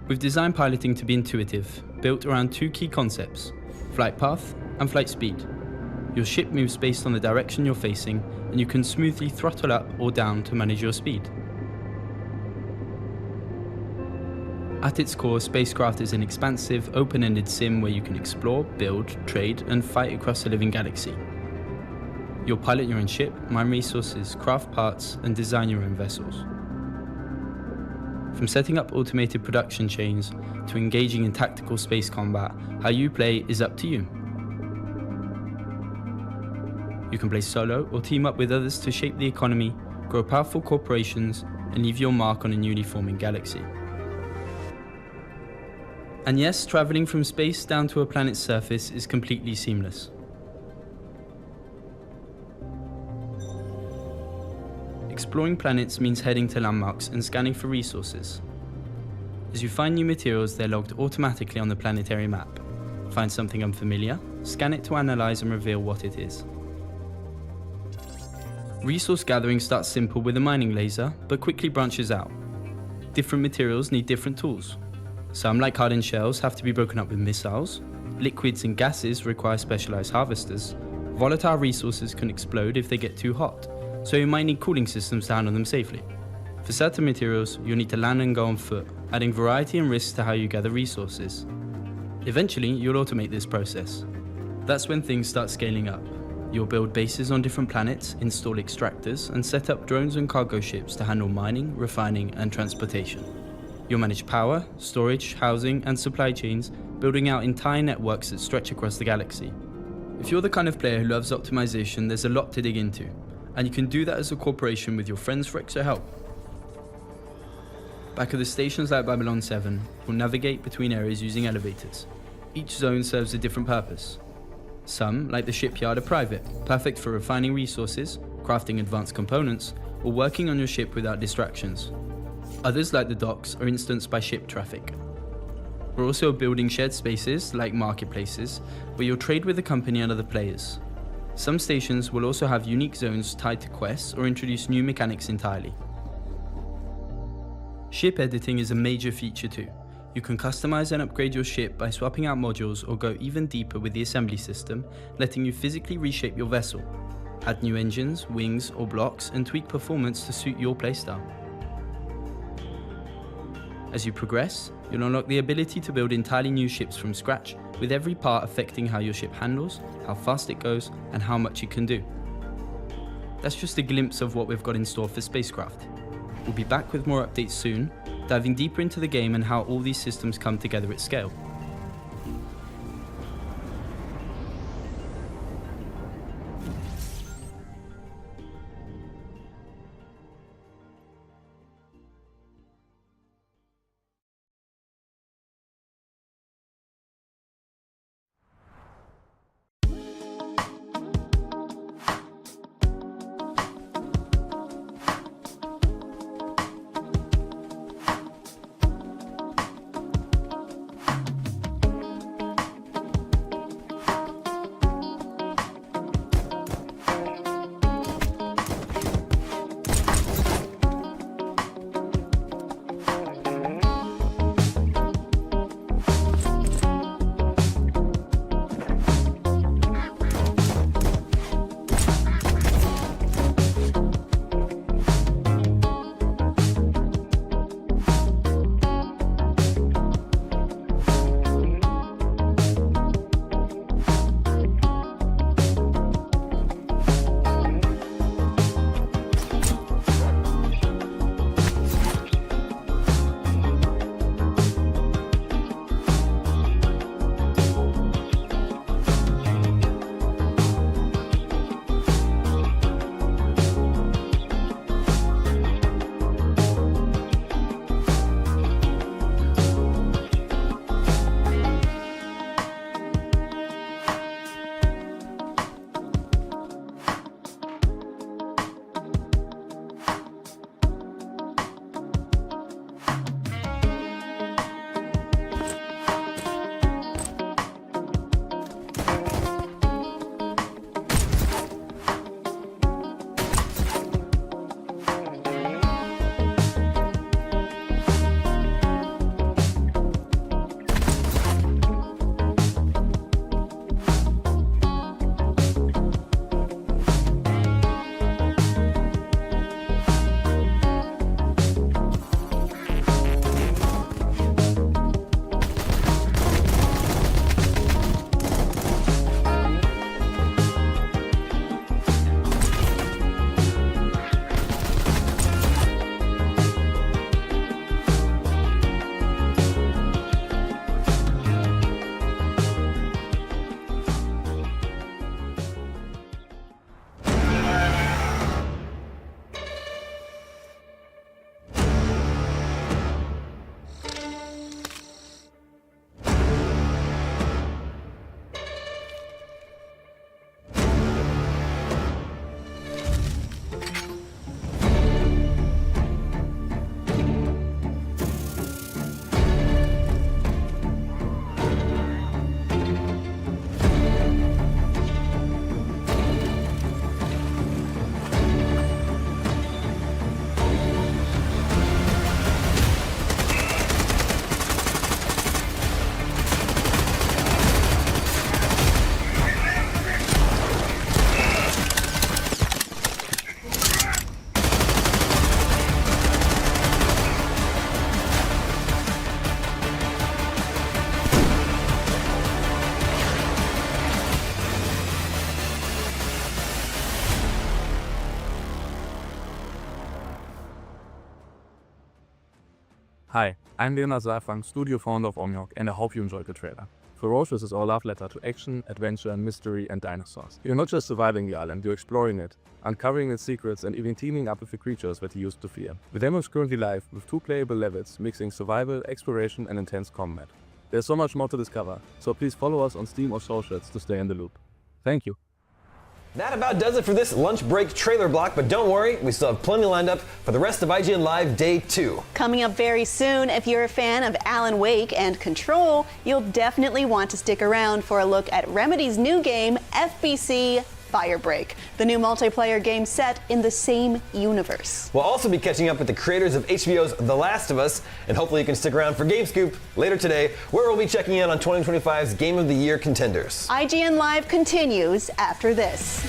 We've designed piloting to be intuitive, built around two key concepts, flight path and flight speed. Your ship moves based on the direction you're facing, and you can smoothly throttle up or down to manage your speed. At its core, Spacecraft is an expansive, open-ended sim where you can explore, build, trade, and fight across a living galaxy. You'll pilot your own ship, mine resources, craft parts, and design your own vessels. From setting up automated production chains to engaging in tactical space combat, how you play is up to you. You can play solo or team up with others to shape the economy, grow powerful corporations, and leave your mark on a newly forming galaxy. And yes, traveling from space down to a planet's surface is completely seamless. Exploring planets means heading to landmarks and scanning for resources. As you find new materials, they're logged automatically on the planetary map. Find something unfamiliar, scan it to analyze and reveal what it is. Resource gathering starts simple with a mining laser, but quickly branches out. Different materials need different tools. Some, like hardened shells, have to be broken up with missiles. Liquids and gases require specialized harvesters. Volatile resources can explode if they get too hot, so you might need cooling systems to handle them safely. For certain materials, you'll need to land and go on foot, adding variety and risk to how you gather resources. Eventually, you'll automate this process. That's when things start scaling up. You'll build bases on different planets, install extractors, and set up drones and cargo ships to handle mining, refining, and transportation. You'll manage power, storage, housing, and supply chains, building out entire networks that stretch across the galaxy. If you're the kind of player who loves optimization, there's a lot to dig into, and you can do that as a corporation with your friends for extra help. Back at the stations like Babylon 7, you'll navigate between areas using elevators. Each zone serves a different purpose. Some, like the shipyard, are private, perfect for refining resources, crafting advanced components, or working on your ship without distractions. Others, like the docks, are instanced by ship traffic. We're also building shared spaces, like marketplaces, where you'll trade with the company and other players. Some stations will also have unique zones tied to quests or introduce new mechanics entirely. Ship editing is a major feature too. You can customize and upgrade your ship by swapping out modules or go even deeper with the assembly system, letting you physically reshape your vessel. Add new engines, wings, or blocks and tweak performance to suit your playstyle. As you progress, you'll unlock the ability to build entirely new ships from scratch, with every part affecting how your ship handles, how fast it goes, and how much it can do. That's just a glimpse of what we've got in store for Spacecraft. We'll be back with more updates soon, diving deeper into the game and how all these systems come together at scale.
Hi, I'm Leonard Saalfrank, studio founder of Omniok, and I hope you enjoyed the trailer. Ferocious is our love letter to action, adventure, mystery, and dinosaurs. You're not just surviving the island, you're exploring it, uncovering its secrets, and even teaming up with the creatures that you used to fear. The demo is currently live with 2 playable levels, mixing survival, exploration, and intense combat. There's so much more to discover, so please follow us on Steam or socials to stay in the loop. Thank you.
That about does it for this lunch break trailer block, but don't worry, we still have plenty lined up for the rest of IGN Live Day 2.
Coming up very soon, if you're a fan of Alan Wake and Control, you'll definitely want to stick around for a look at Remedy's new game, FBC Firebreak, the new multiplayer game set in the same universe.
We'll also be catching up with the creators of HBO's The Last of Us, and hopefully you can stick around for Game Scoop later today, where we'll be checking in on 2025's Game of the Year contenders.
IGN Live continues after this.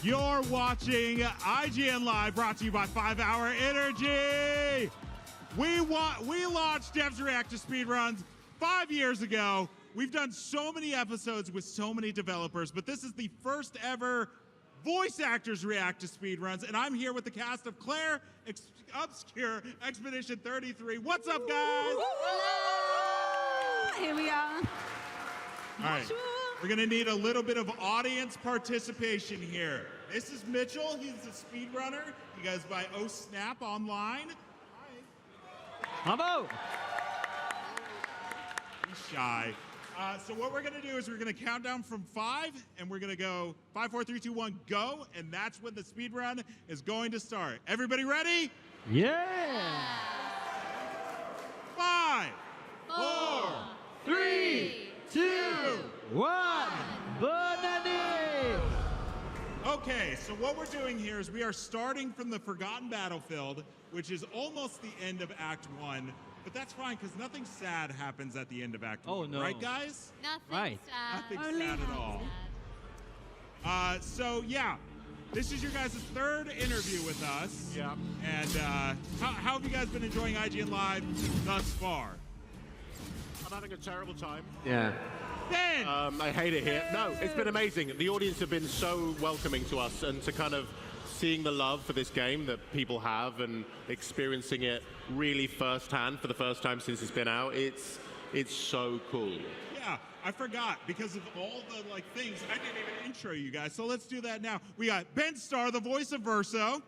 You're watching IGN Live, brought to you by 5 Hour Energy. We launched Devs React to Speedruns 5 years ago. We've done so many episodes with so many developers, but this is the first ever voice actors react to speedruns, and I'm here with the cast of Claire Obscure Expedition 33. What's up, guys?
Here we are.
All right, we're gonna need a little bit of audience participation here. This is Mitchell, he's a speedrunner. You guys buy Oh Snap online.
Bravo!
He's shy. So what we're gonna do is we're gonna count down from 5, and we're gonna go 5, 4, 3, 2, 1, go, and that's when the speed run is going to start. Everybody ready?
Yeah!
5, 4, 3, 2,
1, Bonani!
Okay, so what we're doing here is we are starting from the Forgotten Battlefield, which is almost the end of Act 1. But that's fine, because nothing sad happens at the end of Act 1.
Oh, no.
Right, guys?
Right.
Nothing sad at all. So, yeah, this is your guys' 3rd interview with us.
Yeah.
And how have you guys been enjoying IGN Live thus far?
I'm having a terrible time.
Yeah. Ben!
I hate it here. No, it's been amazing. The audience have been so welcoming to us, and to kind of seeing the love for this game that people have and experiencing it really firsthand for the first time since it's been out, it's so cool.
Yeah, I forgot, because of all the things, I didn't even intro you guys, so let's do that now. We got Ben Starr, the voice of Verso.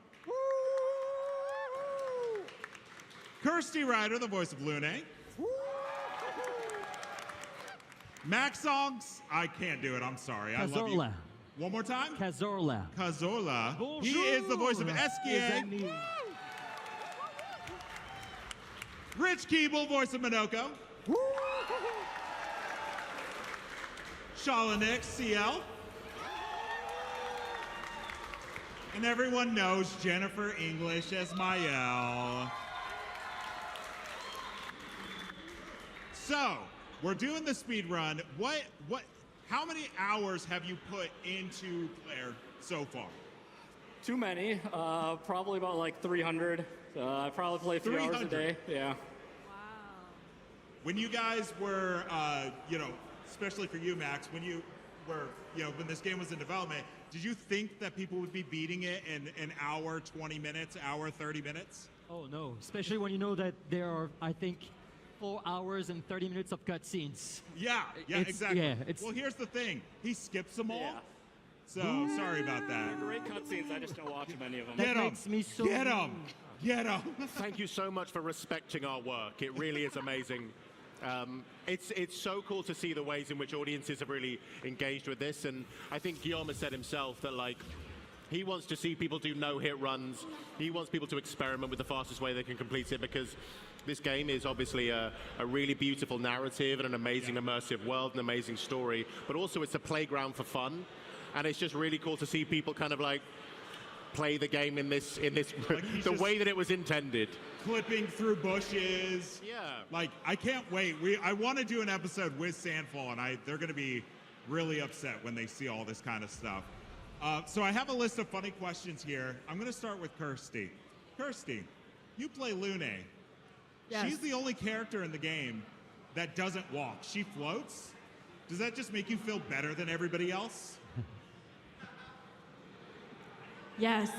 Kirsty Ryder, the voice of Lune. Max Songs, I can't do it, I'm sorry. I love you. One more time?
Cazorla.
Cazorla.
Bonjour.
He is the voice of Esquier. Rich Keeble, voice of Minoko. Shalanik, CL. And everyone knows Jennifer English as Mael. So, we're doing the speed run. How many hours have you put into Claire so far?
Too many. Probably about 300. I probably play 3 hours a day. Yeah.
Wow. When you guys were, especially for you, Max, when you were, when this game was in development, did you think that people would be beating it in an hour, 20 minutes, hour, 30 minutes?
Oh, no. Especially when you know that there are, I think, 4 hours and 30 minutes of cutscenes.
Yeah, exactly.
Yeah,
well, here's the thing. He skips them all.
Yeah.
So, sorry about that.
Great cutscenes. I just don't watch many of them.
Get him.
Makes me so
Get him. Get him.
Thank you so much for respecting our work. It really is amazing. It's so cool to see the ways in which audiences have really engaged with this, and I think Guillaume has said himself that he wants to see people do no-hit runs. He wants people to experiment with the fastest way they can complete it, because this game is obviously a really beautiful narrative and an amazing immersive world, an amazing story, but also it's a playground for fun, and it's just really cool to see people kind of play the game in this the way that it was intended.
Clipping through bushes.
Yeah.
I can't wait. I want to do an episode with Sandfall, and they're going to be really upset when they see all this kind of stuff. So I have a list of funny questions here. I'm going to start with Kirsty. Kirsty, you play Lune.
Yes.
She's the only character in the game that doesn't walk. She floats. Does that just make you feel better than everybody else?
Yes.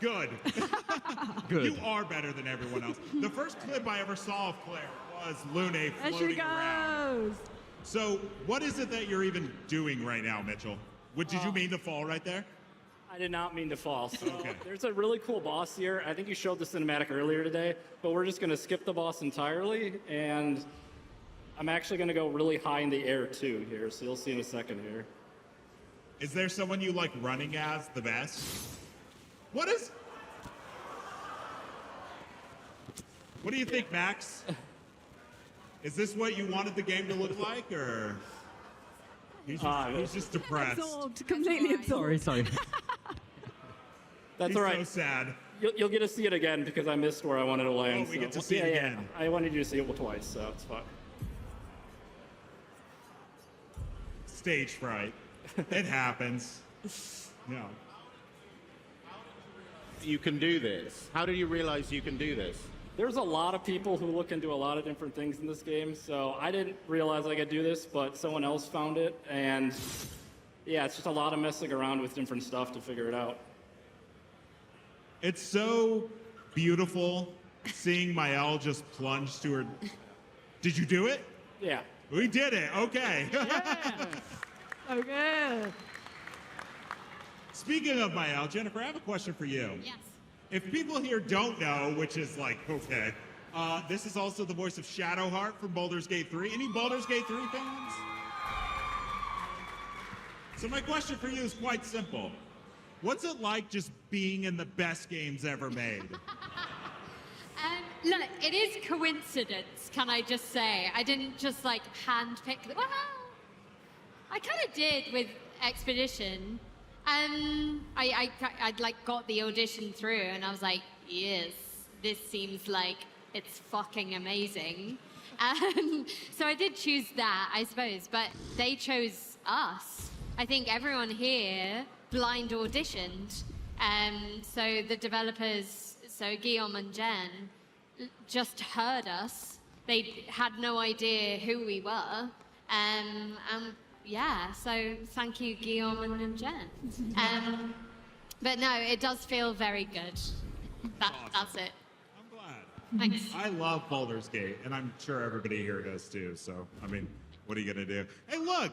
Good.
Good.
You are better than everyone else. The first clip I ever saw of Claire was Lune floating around. So what is it that you're even doing right now, Mitchell? Did you mean to fall right there?
I did not mean to fall. So
Okay.
there's a really cool boss here. I think you showed the cinematic earlier today, but we're just going to skip the boss entirely, and I'm actually going to go really high in the air too here, so you'll see in a second here.
Is there someone you like running as the best? What do you think, Max? Is this what you wanted the game to look like, or he's just depressed?
Absorbed, completely absorbed.
Sorry. That's
He's
all right.
so sad.
You'll get to see it again because I missed where I wanted to land.
Oh, we get to see it again.
I wanted you to see it twice, so it's fine.
Stage fright. It happens. No.
You can do this. How did you realize you can do this?
There's a lot of people who look into a lot of different things in this game, so I didn't realize I could do this, but someone else found it, and yeah, it's just a lot of messing around with different stuff to figure it out.
It's so beautiful seeing Mael just plunge to her. Did you do it?
Yeah.
We did it. Okay.
So good.
Speaking of Mael, Jennifer, I have a question for you.
Yes.
If people here don't know, which is like, okay, this is also the voice of Shadowheart from Baldur's Gate 3. Any Baldur's Gate 3 fans? So my question for you is quite simple. What's it like just being in the best games ever made?
Look, it is coincidence, can I just say. I didn't just like handpick the, well, I kind of did with Expedition. I like got the audition through and I was like, yes, this seems like it's fucking amazing. So I did choose that, I suppose, but they chose us. I think everyone here blind auditioned. So the developers, so Guillaume and Jen, just heard us. They had no idea who we were. Yeah, so thank you, Guillaume and Jen. But no, it does feel very good. That's it.
I'm glad.
Thanks.
I love Baldur's Gate, and I'm sure everybody here does too. So, I mean, what are you gonna do? Hey, look,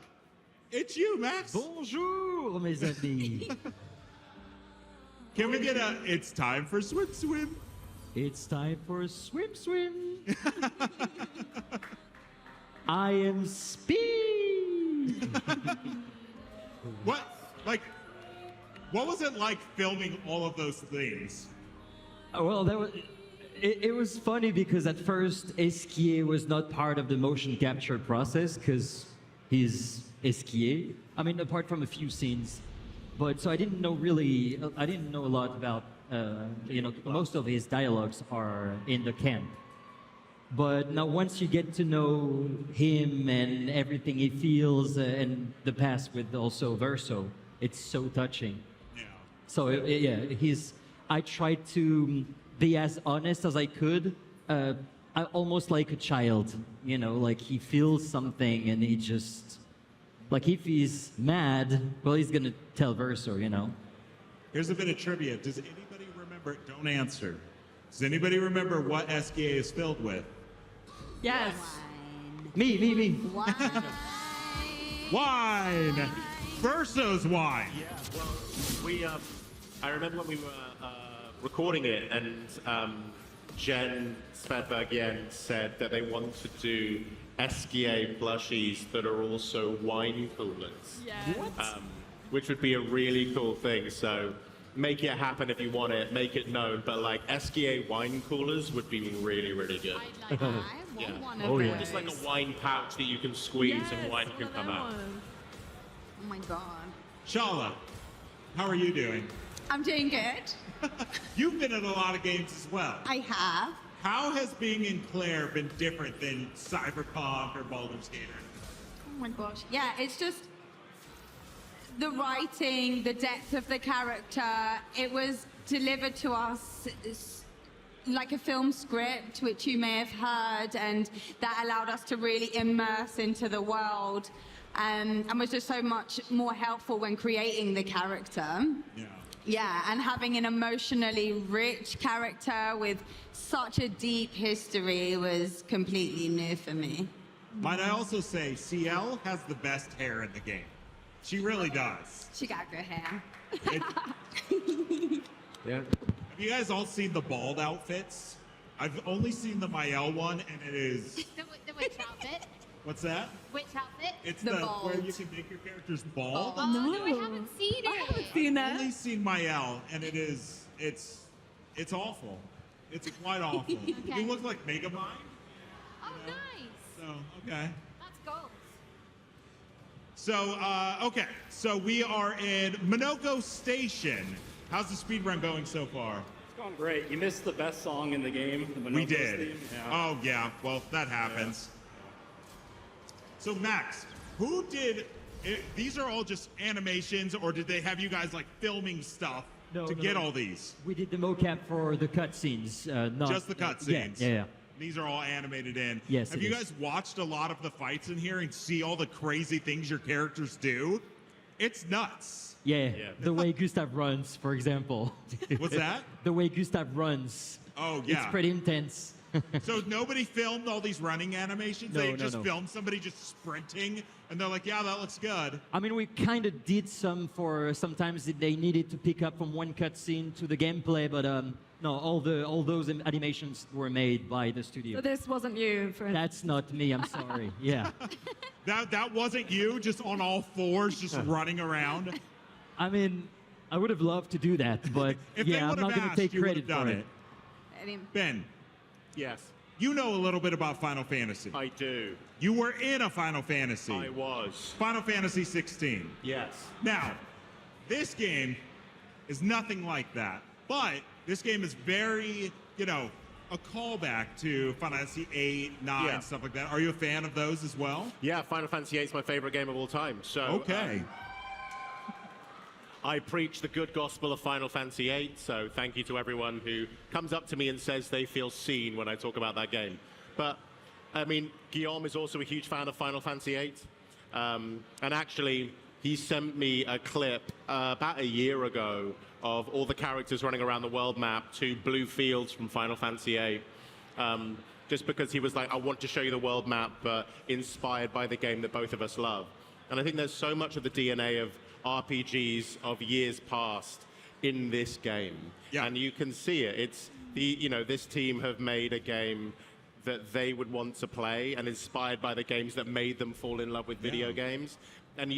it's you, Max.
Bonjour, mes amis.
Can we get a? It's time for swim, swim.
It's time for a swim, swim. I am Speed.
What was it like filming all of those things?
Well, it was funny because at first Esquier was not part of the motion capture process because he's Esquier. I mean, apart from a few scenes, but so I didn't know a lot about. Most of his dialogues are in the camp. But now once you get to know him and everything he feels and the past with also Verso, it's so touching.
Yeah.
So I tried to be as honest as I could, almost like a child, like he feels something and he just, like if he's mad, well, he's gonna tell Verso,
Here's a bit of trivia. Does anybody remember? Don't answer. Does anybody remember what Esquier is filled with?
Yes. Me.
Wine. Verso's wine.
Yeah, well, I remember when we were recording it, and Jen Svedberg said that they wanted to do Esquier plushies that are also wine coolers.
Yes.
Which would be a really cool thing. So make it happen if you want it, make it known. But like Esquier wine coolers would be really, really good.
I want one of those.
Just like a wine pouch that you can squeeze and wine can come out.
Oh my god.
Shala, how are you doing?
I'm doing good.
You've been in a lot of games as well.
I have.
How has being in Claire been different than Cyberpunk or Baldur's Gate?
Oh my gosh. Yeah, it's just the writing, the depth of the character. It was delivered to us like a film script, which you may have heard, and that allowed us to really immerse into the world.
and was just so much more helpful when creating the character. Yeah, and having an emotionally rich character with such a deep history was completely new for me.
Might I also say, CL has the best hair in the game. She really does.
She got good hair.
Yeah. Have you guys all seen the bald outfits? I've only seen the Mael one, and it is...
The witch outfit.
What's that?
Which outfit?
It's the where you can make your characters bald.
Oh, no, I haven't seen it. I haven't
I've only seen Mael, and it's awful. It's quite awful.
Okay.
You look like Megamind.
Oh, nice.
So, okay.
That's gold.
So, okay. So we are in Minoko Station. How's the speedrun going so far?
It's going great. You missed the best song in the game. The
We
Minocos
did.
theme. Yeah.
Oh, yeah. Well, that happens. So, Max, who did... these are all just animations, or did they have you guys, like, filming stuff to get all these?
We did the mocap for the cutscenes, not...
Just the cutscenes?
Yeah.
These are all animated in.
Yes,
Have
it
you
is.
guys watched a lot of the fights in here and see all the crazy things your characters do? It's nuts.
Yeah, the way Gustav runs, for example.
What's that?
The way Gustav runs.
Oh, yeah.
It's pretty intense.
So nobody filmed all these running animations?
No,
they
no,
just
no.
filmed somebody just sprinting, and they're like, yeah, that looks good.
I mean, we kind of did some for sometimes they needed to pick up from one cutscene to the gameplay, but no, all those animations were made by the studio.
So this wasn't you, for
That's not me. I'm sorry. Yeah.
That wasn't you, just on all fours, just running around?
I mean, I would have loved to do that, but
If they
yeah, I'm
would
not
have
going to
asked,
take
you would
credit
have done
for
it.
it.
Ben.
Yes.
You know a little bit about Final Fantasy.
I do.
You were in a Final Fantasy.
I was.
Final Fantasy 16.
Yes.
Now, this game is nothing like that, but this game is very, a callback to Final Fantasy 8, 9,
Yeah.
stuff like that. Are you a fan of those as well?
Yeah, Final Fantasy 8 is my favorite game of all time. So
Okay.
I preach the good gospel of Final Fantasy 8, so thank you to everyone who comes up to me and says they feel seen when I talk about that game. But, I mean, Guillaume is also a huge fan of Final Fantasy 8. And actually, he sent me a clip about a year ago of all the characters running around the world map to blue fields from Final Fantasy 8. Just because he was like, I want to show you the world map, but inspired by the game that both of us love. And I think there's so much of the DNA of RPGs of years past in this game. Yeah. And you can see it. It's this team have made a game that they would want to play and inspired by the games that made them fall in love with video games. And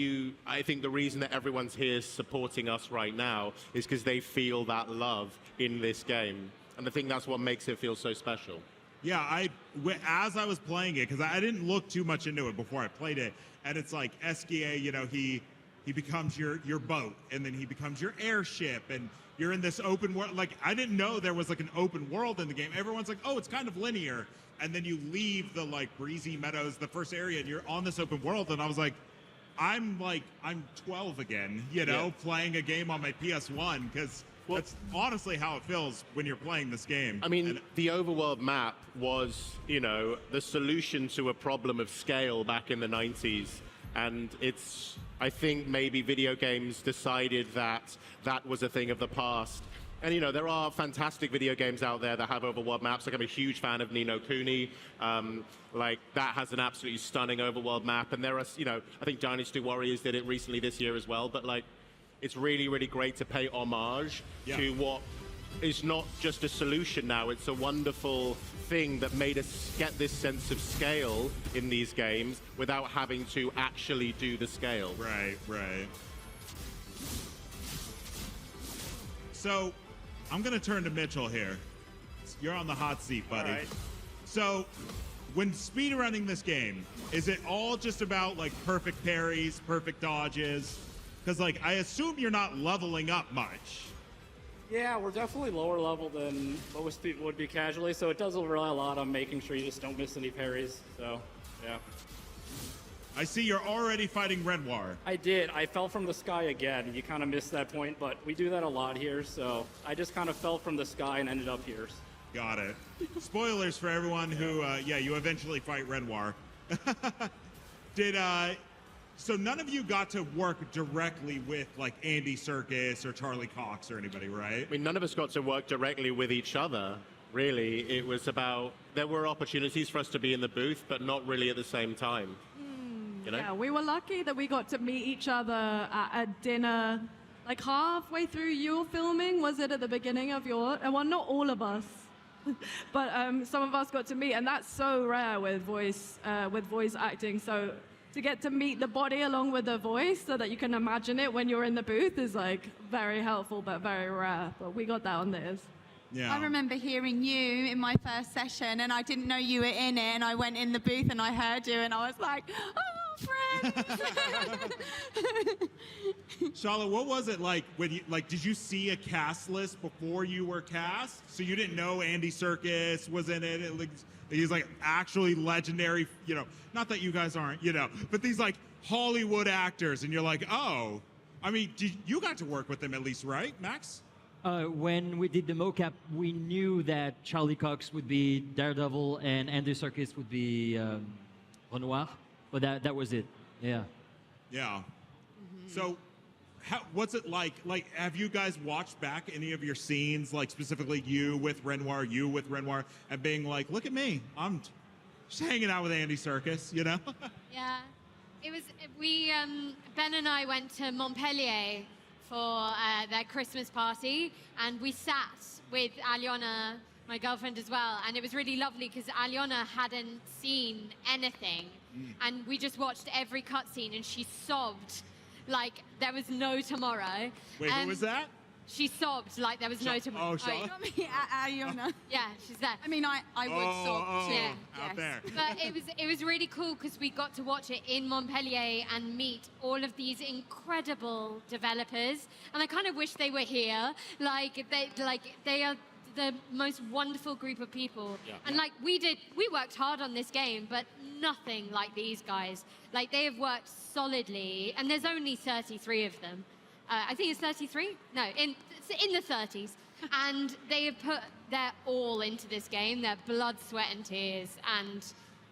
I think the reason that everyone's here supporting us right now is because they feel that love in this game. And I think that's what makes it feel so special.
Yeah, as I was playing it, because I didn't look too much into it before I played it, and it's like Esquier, he becomes your boat, and then he becomes your airship, and you're in this open world. Like, I didn't know there was like an open world in the game. Everyone's like, oh, it's kind of linear, and then you leave the like breezy meadows, the first area, and you're on this open world, and I was like, I'm 12 again, playing a game on my PS1, because that's honestly how it feels when you're playing this game.
I mean, the overworld map was, the solution to a problem of scale back in the 90s. And I think maybe video games decided that that was a thing of the past. And, there are fantastic video games out there that have overworld maps. Like, I'm a huge fan of Ni no Kuni. That has an absolutely stunning overworld map. And there are, I think Dynasty Warriors did it recently this year as well. But, it's really, really great to pay homage to what is not just a solution now. It's a wonderful thing that made us get this sense of scale in these games without having to actually do the scale.
Right. So, I'm going to turn to Mitchell here. You're on the hot seat, buddy.
All right.
So, when speedrunning this game, is it all just about, perfect parries, perfect dodges? Because, I assume you're not leveling up much.
Yeah, we're definitely lower level than most people would be casually, so it does rely a lot on making sure you just don't miss any parries. So, yeah.
I see you're already fighting Renoir.
I did. I fell from the sky again. You kind of missed that point, but we do that a lot here, so I just kind of fell from the sky and ended up here.
Got it. Spoilers for everyone who, you eventually fight Renoir. So none of you got to work directly with like Andy Serkis or Charlie Cox or anybody, right?
I mean, none of us got to work directly with each other, really. It was about, there were opportunities for us to be in the booth, but not really at the same time. You know?
Yeah, we were lucky that we got to meet each other at a dinner, like halfway through your filming. Was it at the beginning of your? Well, not all of us, but some of us got to meet, and that's so rare with voice acting. So to get to meet the body along with the voice, so that you can imagine it when you're in the booth, is like very helpful, but very rare. But we got that on this.
Yeah.
I remember hearing you in my first session, and I didn't know you were in it, and I went in the booth and I heard you, and I was like, oh, friends.
Charlotte, what was it like when you, like, did you see a cast list before you were cast? So you didn't know Andy Serkis was in it? He's like actually legendary, you know, not that you guys aren't, you know, but these like Hollywood actors, and you're like, oh, I mean, you got to work with them at least, right, Max?
When we did the mocap, we knew that Charlie Cox would be Daredevil and Andy Serkis would be Renoir, but that was it. Yeah.
Yeah. So, what's it like? Like, have you guys watched back any of your scenes, like specifically you with Renoir, and being like, look at me, I'm just hanging out with Andy Serkis, you know?
Yeah. It was, Ben and I went to Montpellier for their Christmas party, and we sat with Alyona, my girlfriend as well, and it was really lovely because Alyona hadn't seen anything, and we just watched every cutscene, and she sobbed like there was no tomorrow.
Wait, who was that?
She sobbed like there was no tomorrow.
Oh, Charlotte.
Alyona.
Yeah, she's there.
I mean, I would sob too.
Yeah,
out there.
But it was really cool because we got to watch it in Montpellier and meet all of these incredible developers, and I kind of wish they were here. They are the most wonderful group of people.
Yeah.
And we worked hard on this game, but nothing like these guys. Like, they have worked solidly, and there's only 33 of them. I think it's 33? No, in the 30s. And they have put their all into this game, their blood, sweat, and tears, and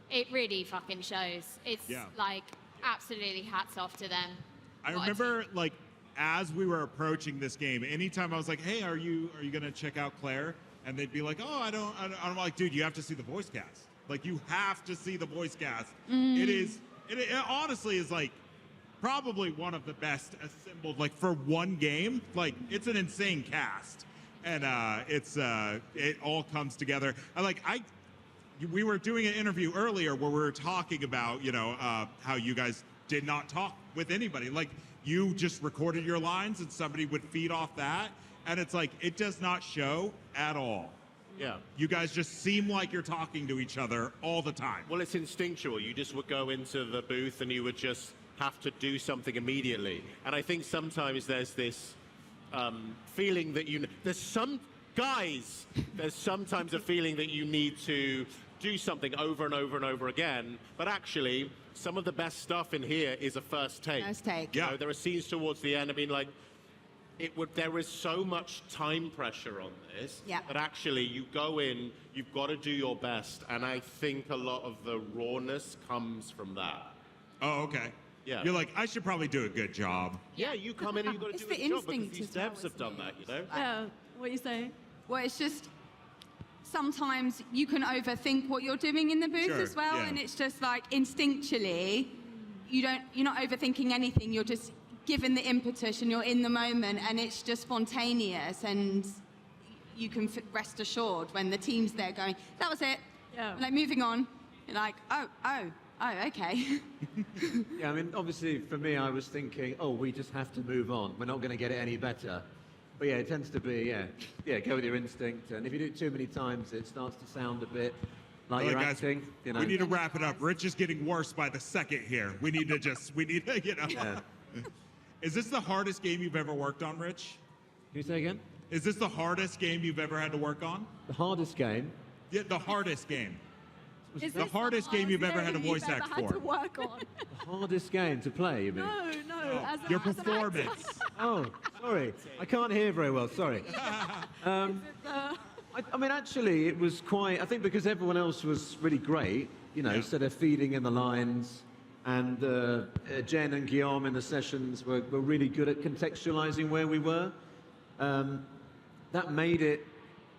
it really fucking shows. It's absolutely hats off to them.
I remember, like, as we were approaching this game, anytime I was like, hey, are you gonna check out Claire? And they'd be like, oh, I don't. I'm like, dude, you have to see the voice cast. Like, you have to see the voice cast. It honestly is like probably one of the best assembled, like, for one game. Like, it's an insane cast, and it all comes together. We were doing an interview earlier where we were talking about, you know, how you guys did not talk with anybody. Like, you just recorded your lines and somebody would feed off that, and it's like, it does not show at all.
Yeah.
You guys just seem like you're talking to each other all the time.
Well, it's instinctual. You just would go into the booth and you would just have to do something immediately. And I think sometimes there's this feeling that there's sometimes a feeling that you need to do something over and over and over again, but actually some of the best stuff in here is a first take.
First take.
Yeah.
You know, there are scenes towards the end, I mean, like, there is so much time pressure on this that actually you go in, you've got to do your best, and I think a lot of the rawness comes from that.
Oh, okay.
Yeah.
You're like, I should probably do a good job.
Yeah, you come in and you've got to do a good job because these devs have done that, you know?
Yeah, what you say?
Well, it's just sometimes you can overthink what you're doing in the booth as well, and it's just like instinctually, you're not overthinking anything. You're just given the impetus, and you're in the moment, and it's just spontaneous, and you can rest assured when the team's there going, that was it.
Yeah.
Like, moving on. You're like, oh, okay.
Yeah, I mean, obviously for me, I was thinking, oh, we just have to move on. We're not going to get it any better. But yeah, it tends to be, go with your instinct. And if you do it too many times, it starts to sound a bit like you're
guys,
acting. You know.
We need to wrap it up. Rich is getting worse by the second here. We need to, you know.
Yeah.
Is this the hardest game you've ever worked on, Rich?
Can you say again?
Is this the hardest game you've ever had to work on?
The hardest game?
Yeah, the hardest game.
Is
the
this
hardest game you've ever had to voice act
had
for.
to work on?
The hardest game to play, you mean?
No.
Your performance.
Oh, sorry. I can't hear very well, sorry. I mean, actually, it was quite, I think because everyone else was really great, you know, so they're feeding in the lines. And Jen and Guillaume in the sessions were really good at contextualizing where we were. That made it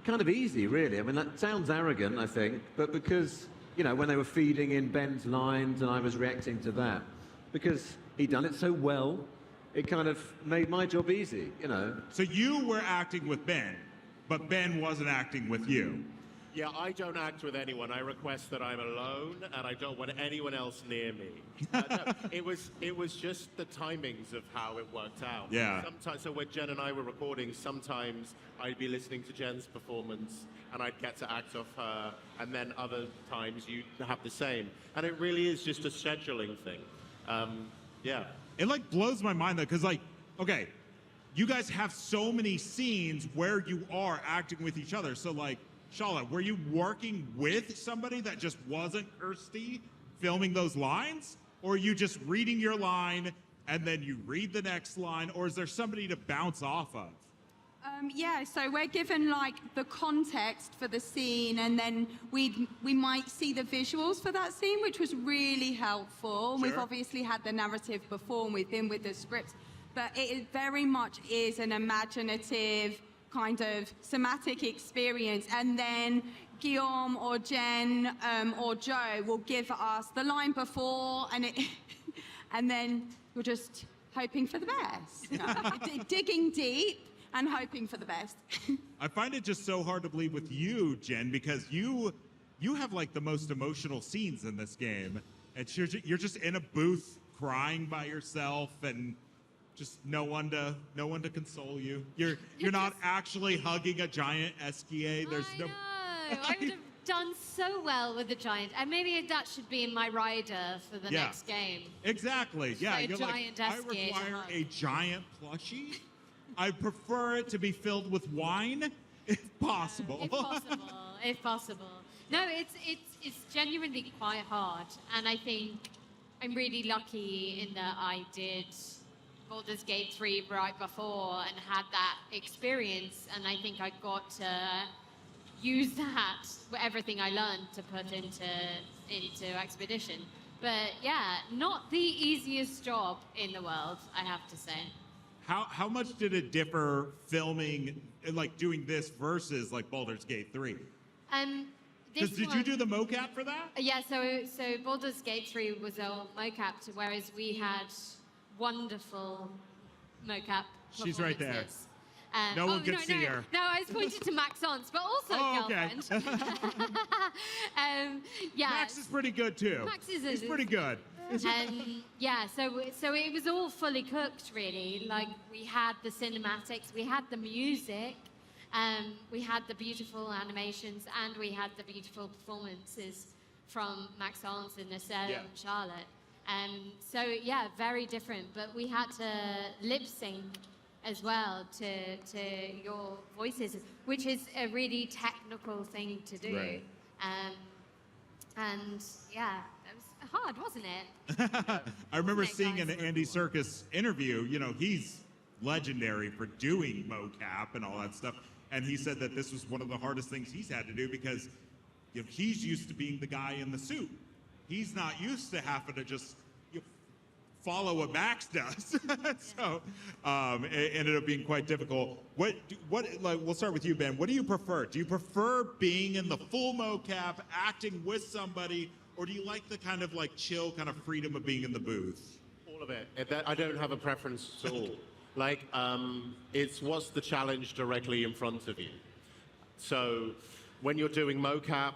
kind of easy, really. I mean, that sounds arrogant, I think, but because, you know, when they were feeding in Ben's lines and I was reacting to that, because he'd done it so well, it kind of made my job easy, you know.
So you were acting with Ben, but Ben wasn't acting with you.
Yeah, I don't act with anyone. I request that I'm alone, and I don't want anyone else near me. No, it was just the timings of how it worked out.
Yeah.
Sometimes, so when Jen and I were recording, sometimes I'd be listening to Jen's performance, and I'd get to act off her, and then other times you have the same. And it really is just a scheduling thing. Yeah.
It like blows my mind though, because like, okay, you guys have so many scenes where you are acting with each other. So like, Shala, were you working with somebody that just wasn't Kirsty filming those lines? Or are you just reading your line and then you read the next line? Or is there somebody to bounce off of?
Yeah, so we're given like the context for the scene, and then we might see the visuals for that scene, which was really helpful.
Sure.
We've obviously had the narrative before, and we've been with the script, but it very much is an imaginative kind of somatic experience. And then Guillaume or Jen or Joe will give us the line before, and then you're just hoping for the best, you know, digging deep and hoping for the best.
I find it just so hard to believe with you, Jen, because you have like the most emotional scenes in this game. And you're just in a booth crying by yourself and just no one to console you. You're not actually hugging a giant SKA. There's no.
I would have done so well with the giant, and maybe that should be in my rider for the next game.
Exactly. Yeah.
A
You're
giant
like, I
SKA to
require
hug.
a giant plushie. I prefer it to be filled with wine, if possible.
If possible. No, it's genuinely quite hard, and I think I'm really lucky in that I did Baldur's Gate 3 right before and had that experience, and I think I got to use that, everything I learned, to put into Expedition. But yeah, not the easiest job in the world, I have to say.
How much did it differ filming, like doing this versus like Baldur's Gate 3? Did you do the mocap for that?
Yeah, so Baldur's Gate 3 was all mocapped, whereas we had wonderful mocap
She's right there.
performances.
No one could see her.
No, I was pointing to Max Ons, but also girlfriend. Yeah.
Max is pretty good too.
Max is
He's pretty good.
Yeah, so it was all fully cooked, really. Like, we had the cinematics, we had the music, we had the beautiful animations, and we had the beautiful performances from Max Ons and Nacelle and Charlotte. So yeah, very different, but we had to lip sync as well to your voices, which is a really technical thing to do.
Right.
And yeah, it was hard, wasn't it?
I remember seeing an Andy Serkis interview. You know, he's legendary for doing mocap and all that stuff. And he said that this was one of the hardest things he's had to do because, you know, he's used to being the guy in the suit. He's not used to having to just follow what Max does. So it ended up being quite difficult. We'll start with you, Ben. What do you prefer? Do you prefer being in the full mocap, acting with somebody, or do you like the kind of like chill kind of freedom of being in the booth?
All of it. I don't have a preference at all. Like, it's what's the challenge directly in front of you. So when you're doing mocap,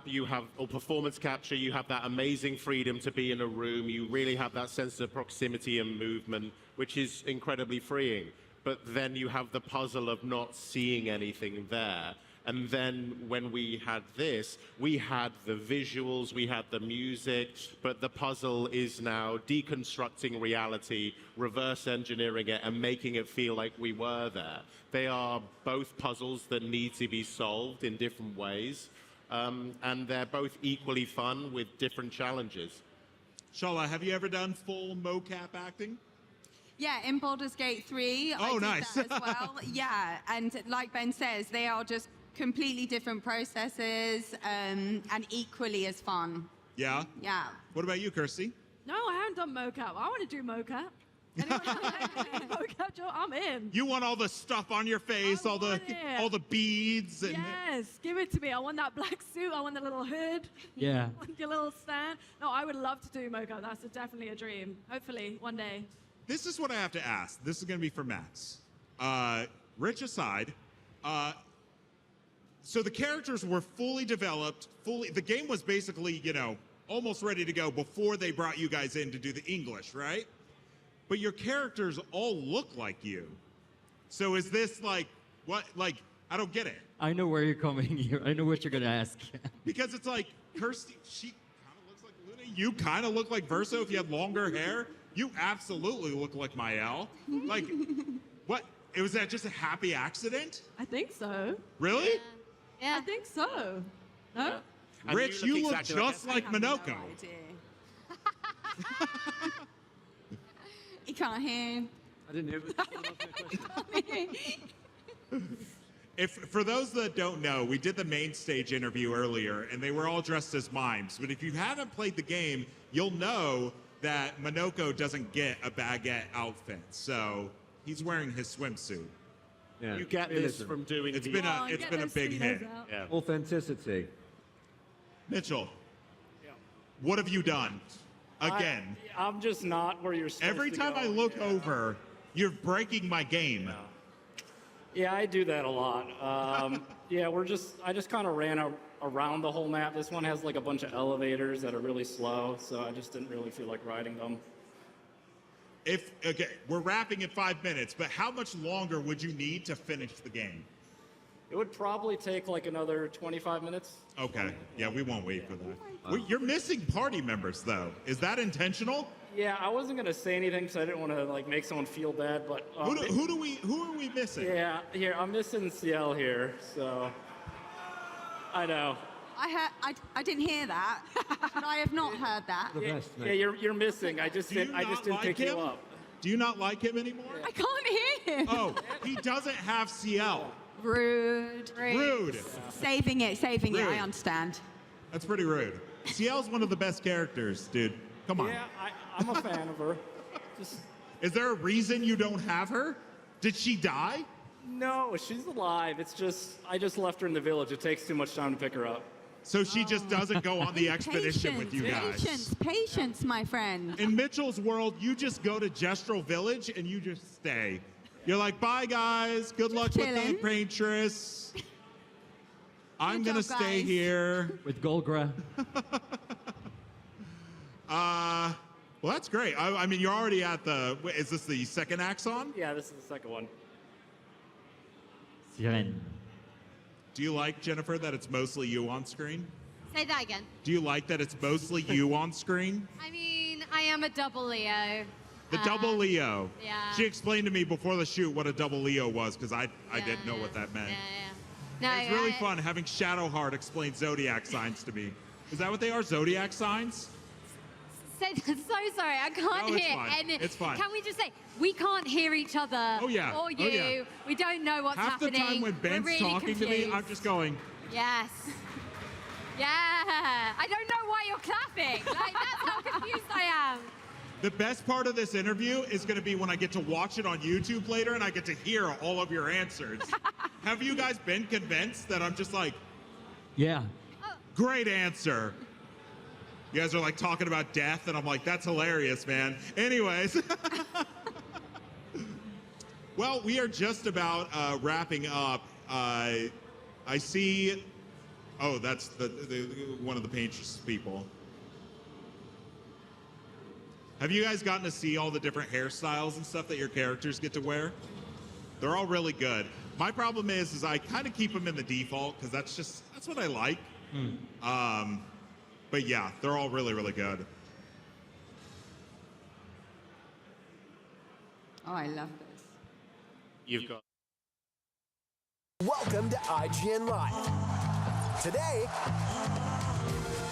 or performance capture, you have that amazing freedom to be in a room. You really have that sense of proximity and movement, which is incredibly freeing. But then you have the puzzle of not seeing anything there. And then when we had this, we had the visuals, we had the music, but the puzzle is now deconstructing reality, reverse engineering it, and making it feel like we were there. They are both puzzles that need to be solved in different ways, and they're both equally fun with different challenges.
Shala, have you ever done full mocap acting?
Yeah, in Baldur's Gate 3, I did that as well. Yeah, and like Ben says, they are just completely different processes and equally as fun.
Yeah?
Yeah.
What about you, Kirsty?
No, I haven't done mocap. I want to do mocap. Anyone mocap job? I'm in.
You want all the stuff on your face, all the beads, and
Yes, give it to me. I want that black suit. I want the little hood.
Yeah.
I want your little stand. No, I would love to do mocap. That's definitely a dream. Hopefully, one day.
This is what I have to ask. This is going to be for Max. Rich aside, so the characters were fully developed. The game was basically, almost ready to go before they brought you guys in to do the English, right? But your characters all look like you. So is this what? I don't get it.
I know where you're coming here. I know what you're going to ask.
Because it's like, Kirsty, she kind of looks like Luna. You kind of look like Verso if you had longer hair. You absolutely look like Mael. What? Was that just a happy accident?
I think so.
Really?
Yeah. I think so. No?
And Rich, you look just like Minoko.
You can't hear.
I didn't hear.
For those that don't know, we did the main stage interview earlier, and they were all dressed as mimes. But if you haven't played the game, you'll know that Minoko doesn't get a baguette outfit. So he's wearing his swimsuit.
Yeah. You get this from doing
It's been a big hit.
Yeah. Authenticity.
Mitchell, what have you done? Again.
I'm just not where you're supposed
Every
to
time
go.
I look over, you're breaking my game.
Yeah, I do that a lot. I just kind of ran around the whole map. This one has like a bunch of elevators that are really slow, so I just didn't really feel like riding them.
We're wrapping in 5 minutes, but how much longer would you need to finish the game?
It would probably take like another 25 minutes.
Okay. Yeah, we won't wait for that. You're missing party members, though. Is that intentional?
Yeah, I wasn't gonna say anything because I didn't want to make someone feel bad. But
who are we missing?
Yeah, here I'm missing Ciel here. So I know.
I didn't hear that. I have not heard that.
Yeah, you're missing. I just didn't pick you up.
Do you not like him anymore?
I can't hear him.
Oh, he doesn't have Ciel.
Rude. Saving it.
Rude.
I understand.
That's pretty rude. Ciel's one of the best characters, dude. Come on.
Yeah, I'm a fan of her.
Is there a reason you don't have her? Did she die?
No, she's alive. It's just I just left her in the village. It takes too much time to pick her up.
So she just doesn't go on the expedition with you guys.
Patience, my friend.
In Mitchell's world, you just go to Gestrel Village and you just stay. You're like, bye guys, good luck with the paintress. I'm gonna stay here.
With Golgra.
Well, that's great. I mean, you're already at is this the second axon?
Yeah, this is the second one.
Siren.
Do you like, Jennifer, that it's mostly you on screen?
Say that again.
Do you like that it's mostly you on screen?
I mean, I am a double Leo.
The double Leo.
Yeah.
She explained to me before the shoot what a double Leo was because I didn't know what that meant.
No,
it's really fun having Shadowheart explain zodiac signs to me. Is that what they are, zodiac signs?
So sorry, I can't
No, it's
hear.
fine.
And
It's fine.
Can we just say we can't hear each other?
Oh, yeah.
Or you.
Oh, yeah.
We don't know what's
Half
happening.
the time when Ben's
We're really
talking to me,
confused.
I'm just going,
Yes. Yeah. I don't know why you're clapping. Like that's how confused I am.
the best part of this interview is going to be when I get to watch it on YouTube later and I get to hear all of your answers. Have you guys been convinced that I'm just like,
yeah.
Great answer. You guys are like talking about death, and I'm like, that's hilarious, man. Anyways. Well, we are just about wrapping up. I see, oh, that's one of the paintress people. Have you guys gotten to see all the different hairstyles and stuff that your characters get to wear? They're all really good. My problem is I kind of keep them in the default because that's what I like. But yeah, they're all really, really good.
Oh, I love this.
You've got.
Welcome to IGN Live. Today,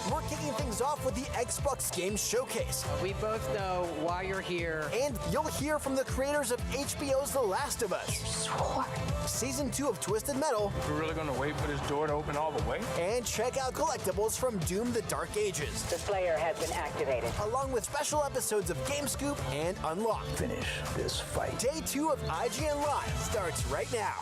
We're kicking things off with the Xbox Game Showcase.
We both know why you're here.
And you'll hear from the creators of HBO's The Last of Us.
You swore.
Season 2 of Twisted Metal.
We're really gonna wait for this door to open all the way?
And check out collectibles from Doom: The Dark Ages.
The Slayer has been activated.
Along with special episodes of Game Scoop and Unlocked.
Finish this fight.
Day 2 of IGN Live starts right now.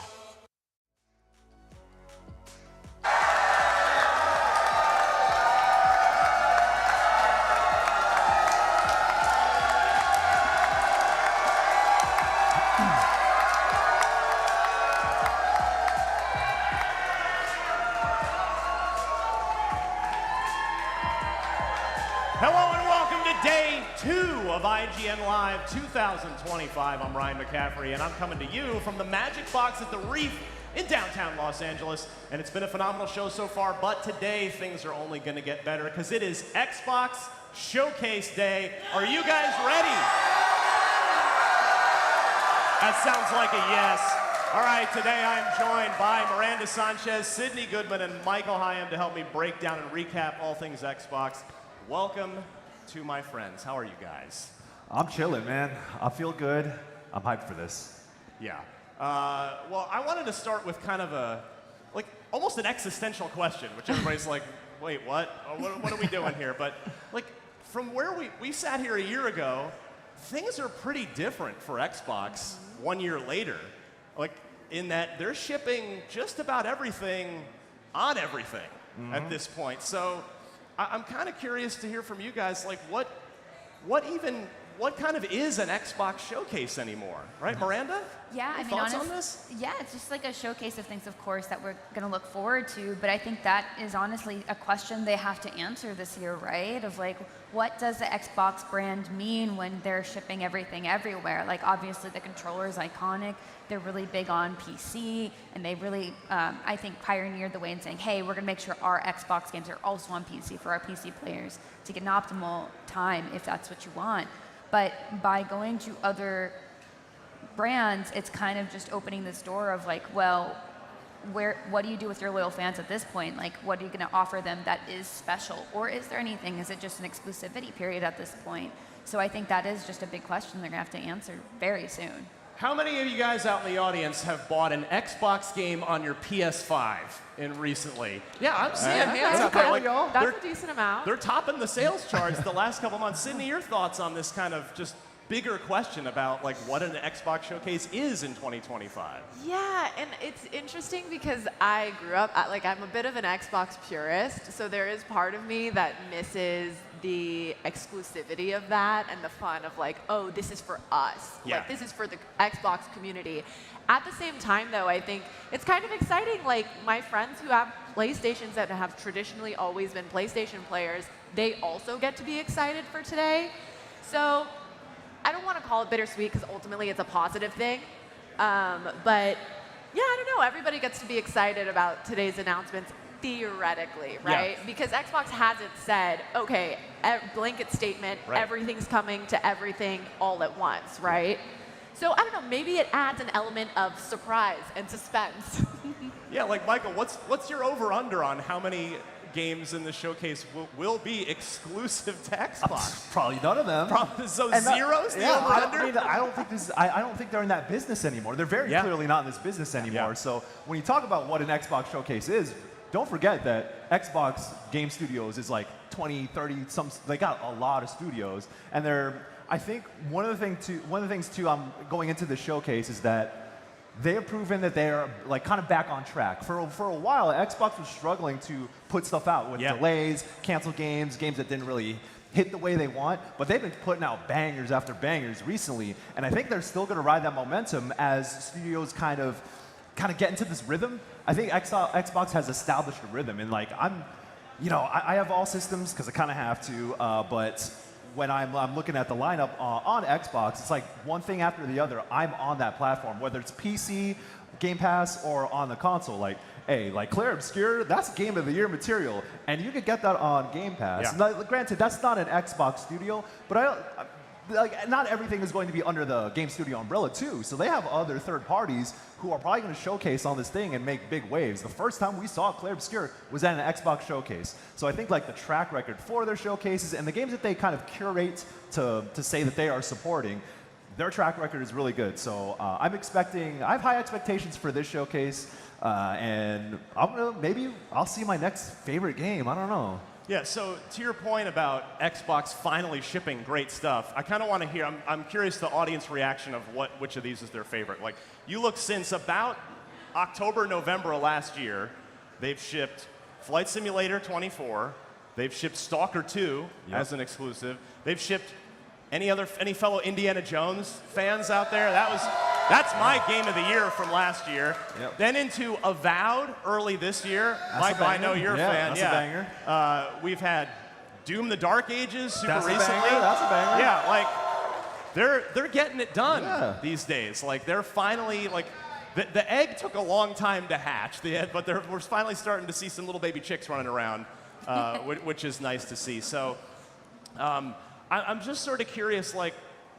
Hello and welcome to Day 2 of IGN Live 2025. I'm Ryan McCaffrey, and I'm coming to you from the Magic Box at the Reef in downtown Los Angeles. And it's been a phenomenal show so far, but today things are only going to get better because it is Xbox Showcase Day. Are you guys ready? That sounds like a yes. All right, today I'm joined by Miranda Sanchez, Sydney Goodman, and Michael Hyam to help me break down and recap all things Xbox. Welcome to my friends. How are you guys?
I'm chilling, man. I feel good. I'm hyped for this.
Yeah. Well, I wanted to start with kind of a, like, almost an existential question, which everybody's like, wait, what? What are we doing here? But, like, from where we sat here a year ago, things are pretty different for Xbox 1 year later. Like, in that they're shipping just about everything on everything at this point. So I'm kind of curious to hear from you guys, like, what kind of is an Xbox showcase anymore, right, Miranda?
Yeah,
Any
I mean,
thoughts on this?
Yeah, it's just like a showcase of things, of course, that we're going to look forward to. But I think that is honestly a question they have to answer this year, right? Of like, what does the Xbox brand mean when they're shipping everything everywhere? Like, obviously, the controller is iconic. They're really big on PC, and they really, I think, pioneered the way in saying, hey, we're going to make sure our Xbox games are also on PC for our PC players to get an optimal time if that's what you want. But by going to other brands, it's kind of just opening this door of like, well, what do you do with your loyal fans at this point? Like, what are you going to offer them that is special? Or is there anything? Is it just an exclusivity period at this point? So I think that is just a big question they're going to have to answer very soon.
How many of you guys out in the audience have bought an Xbox game on your PS5 recently? Yeah, I'm seeing hands out there. Like,
That's a decent amount.
They're topping the sales charts the last couple months. Sydney, your thoughts on this kind of just bigger question about like what an Xbox showcase is in 2025?
Yeah, and it's interesting because I grew up, I'm a bit of an Xbox purist, so there is part of me that misses the exclusivity of that and the fun of like, oh, this is for us.
Yeah.
Like, this is for the Xbox community. At the same time, though, I think it's kind of exciting. Like, my friends who have PlayStations that have traditionally always been PlayStation players, they also get to be excited for today. So I don't want to call it bittersweet because ultimately it's a positive thing. But yeah, I don't know. Everybody gets to be excited about today's announcements. Theoretically, right?
Yeah.
Because Xbox hasn't said, okay, blanket statement,
Right.
everything's coming to everything all at once, right? So I don't know, maybe it adds an element of surprise and suspense.
Yeah, like Michael, what's your over/under on how many games in the showcase will be exclusive to Xbox?
Probably none of them.
So
And that-
zeros, the
yeah,
over/under?
I don't think this. I don't think they're in that business anymore. They're very clearly not in this business anymore. So when you talk about what an Xbox showcase is, don't forget that Xbox Game Studios is like 20, 30, they got a lot of studios, and I think one of the things too, I'm going into the showcase is that they have proven that they are like kind of back on track. For a while, Xbox was struggling to put stuff out with delays, cancel games that didn't really hit the way they want, but they've been putting out bangers after bangers recently, and I think they're still going to ride that momentum as studios kind of get into this rhythm. I think Xbox has established a rhythm, and like I have all systems because I kind of have to, but when I'm looking at the lineup on Xbox, it's like one thing after the other. I'm on that platform, whether it's PC, Game Pass, or on the console. Like, hey, like Claire Obscure, that's Game of the Year material, and you can get that on Game Pass.
Yeah.
Now, granted, that's not an Xbox studio, but like, not everything is going to be under the game studio umbrella too. So they have other third parties who are probably going to showcase on this thing and make big waves. The first time we saw Clair Obscur was at an Xbox showcase. So I think like the track record for their showcases and the games that they kind of curate to say that they are supporting, their track record is really good. So I have high expectations for this showcase, and maybe I'll see my next favorite game. I don't know.
Yeah, so to your point about Xbox finally shipping great stuff, I kind of want to hear, I'm curious the audience reaction of which of these is their favorite. Like, you look since about October, November of last year, they've shipped Flight Simulator 24, they've shipped Stalker 2 as an exclusive, they've shipped any fellow Indiana Jones fans out there? That's my game of the year from last year. Yep. Then into Avowed early this year. Michael, I know you're a fan.
That's a banger.
We've had Doom: The Dark Ages super
That's
recently.
A banger. That's a banger.
Yeah, like they're getting it done these days. Like they're finally like the egg took a long time to hatch. But we're finally starting to see some little baby chicks running around, which is nice to see. So I'm just sort of curious, like,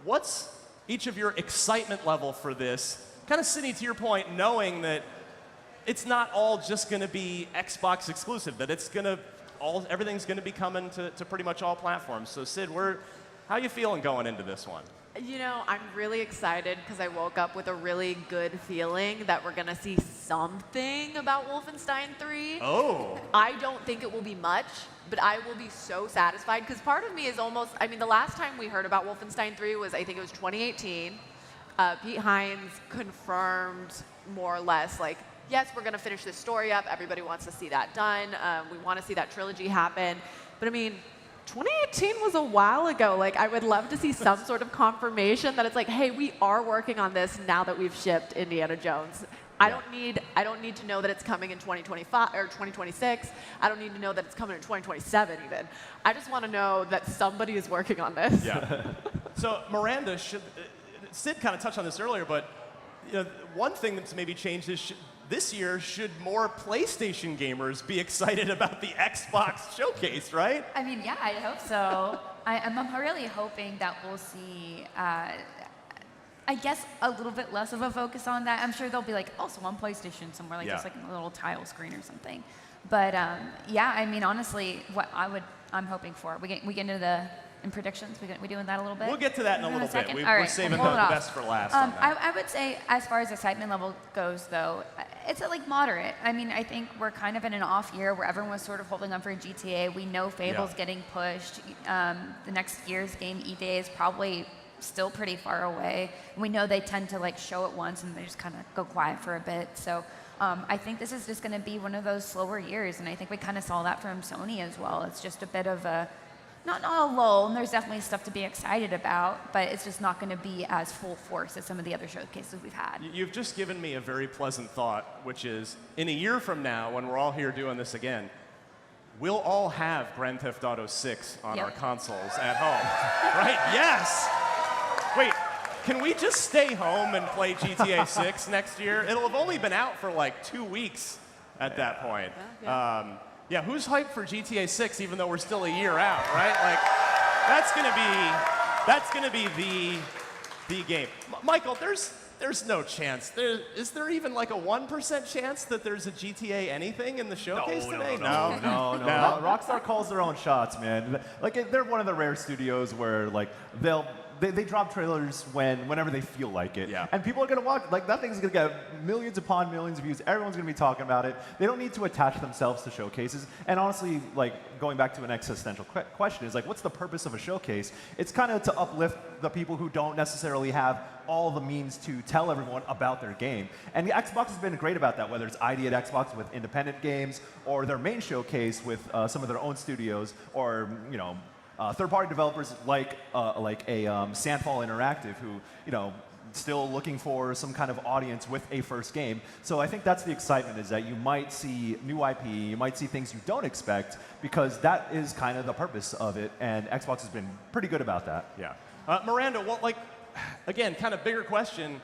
what's each of your excitement level for this? Kind of Sydney, to your point, knowing that it's not all just going to be Xbox exclusive, that everything's going to be coming to pretty much all platforms. So Sid, how are you feeling going into this one?
You know, I'm really excited because I woke up with a really good feeling that we're going to see something about Wolfenstein 3.
Oh.
I don't think it will be much, but I will be so satisfied because part of me is almost, I mean, the last time we heard about Wolfenstein 3 was, I think it was 2018. Pete Hines confirmed more or less, like, yes, we're going to finish this story up. Everybody wants to see that done. We want to see that trilogy happen. But I mean, 2018 was a while ago. Like, I would love to see some sort of confirmation that it's like, hey, we are working on this now that we've shipped Indiana Jones. I don't need to know that it's coming in 2025 or 2026. I don't need to know that it's coming in 2027 even. I just want to know that somebody is working on this.
Yeah. So Miranda, Sid kind of touched on this earlier, but one thing that's maybe changed is this year, should more PlayStation gamers be excited about the Xbox showcase, right?
I mean, yeah, I hope so. I'm really hoping that we'll see, I guess, a little bit less of a focus on that. I'm sure they'll be like, also on PlayStation somewhere, like just like a little tile screen or something. But yeah, I mean, honestly, what I'm hoping for, we get into the predictions. We doing that a little bit?
We'll get to that in a little bit.
All
we're
right,
saving the best for last on that.
I would say, as far as excitement level goes, though, it's like moderate. I mean, I think we're kind of in an off year where everyone was sort of holding on for GTA. We know Fable's getting pushed. The next year's game, E-Day, is probably still pretty far away. We know they tend to like show it once and they just kind of go quiet for a bit. So I think this is just going to be one of those slower years, and I think we kind of saw that from Sony as well. It's just a bit of a not a lull, and there's definitely stuff to be excited about, but it's just not going to be as full force as some of the other showcases we've had.
You've just given me a very pleasant thought, which is, in a year from now, when we're all here doing this again, we'll all have Grand Theft Auto 6 on our consoles at home, right? Yes! Wait, can we just stay home and play GTA 6 next year? It'll have only been out for like 2 weeks at that point. Yeah, who's hyped for GTA 6 even though we're still a year out, right? Like, that's gonna be the game. Michael, there's no chance. Is there even like a 1% chance that there's a GTA anything in the showcase today?
No. Rockstar calls their own shots, man. Like, they're one of the rare studios where like they drop trailers whenever they feel like it. Yeah. And people are going to watch. Like, that thing's going to get millions upon millions of views. Everyone's going to be talking about it. They don't need to attach themselves to showcases. And honestly, like, going back to an existential question is, like, what's the purpose of a showcase? It's kind of to uplift the people who don't necessarily have all the means to tell everyone about their game. And the Xbox has been great about that, whether it's ID at Xbox with independent games or their main showcase with some of their own studios, or, third-party developers like Sandfall Interactive, who, still looking for some kind of audience with a first game. So I think that's the excitement, is that you might see new IP, you might see things you don't expect, because that is kind of the purpose of it, and Xbox has been pretty good about that.
Yeah. Miranda, again, kind of bigger question,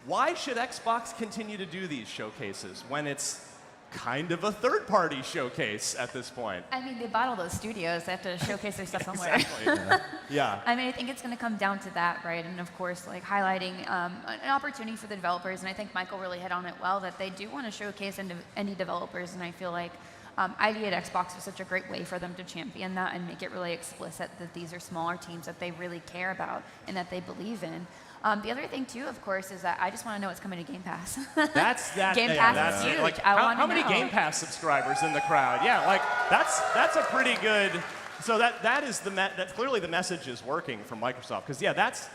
why should Xbox continue to do these showcases when it's kind of a third-party showcase at this point.
I mean, they bought all those studios. They have to showcase their stuff somewhere.
Exactly. Yeah.
I mean, I think it's going to come down to that, right? And of course, like highlighting an opportunity for the developers. And I think Michael really hit on it well, that they do want to showcase indie developers. And I feel like ID at Xbox was such a great way for them to champion that and make it really explicit that these are smaller teams that they really care about and that they believe in. The other thing too, of course, is that I just want to know what's coming to Game Pass. Game Pass is huge.
Like,
I want to
how many
know.
Game Pass subscribers in the crowd? Yeah, like that's a pretty good. So that is that clearly the message is working from Microsoft, because yeah, that's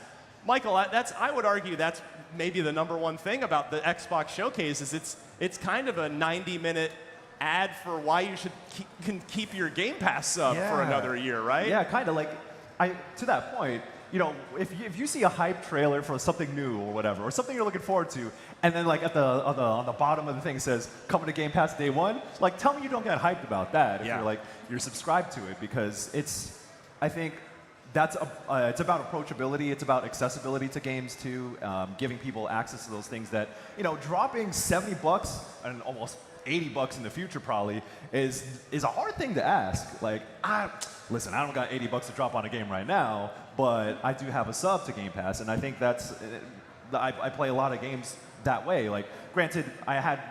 Michael. I would argue that's maybe the #1 thing about the Xbox Showcase is it's kind of a 90-minute ad for why you should keep your Game Pass sub for another year, right?
Yeah, kind of like to that point. You know, if you see a hype trailer for something new or whatever, or something you're looking forward to, and then like on the bottom of the thing says coming to Game Pass day 1, like tell me you don't get hyped about that if you're subscribed to it, because I think that's it's about approachability, it's about accessibility to games too, giving people access to those things that, you know, dropping $70 and almost $80 in the future probably is a hard thing to ask. Like, listen, I don't got $80 to drop on a game right now, but I do have a sub to Game Pass, and I think that's I play a lot of games that way. Like, granted, I had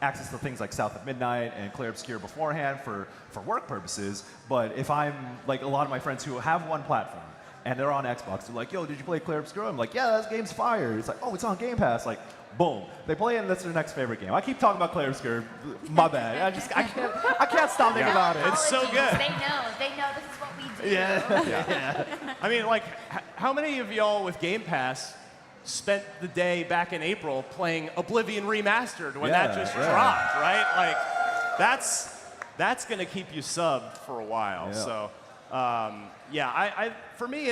access to things like South of Midnight and Clear Obscure beforehand for work purposes, but if I'm like a lot of my friends who have one platform and they're on Xbox, they're like, yo, did you play Clear Obscure? I'm like, yeah, that game's fire. It's like, oh, it's on Game Pass. Like, boom, they play it and that's their next favorite game. I keep talking about Clear Obscure, my bad. I can't stop thinking about it.
It's so good.
They know this is what we do.
Yeah. I mean, like, how many of y'all with Game Pass spent the day back in April playing Oblivion Remastered when that just dropped, right? Like, that's going to keep you subbed for a while. So, for me,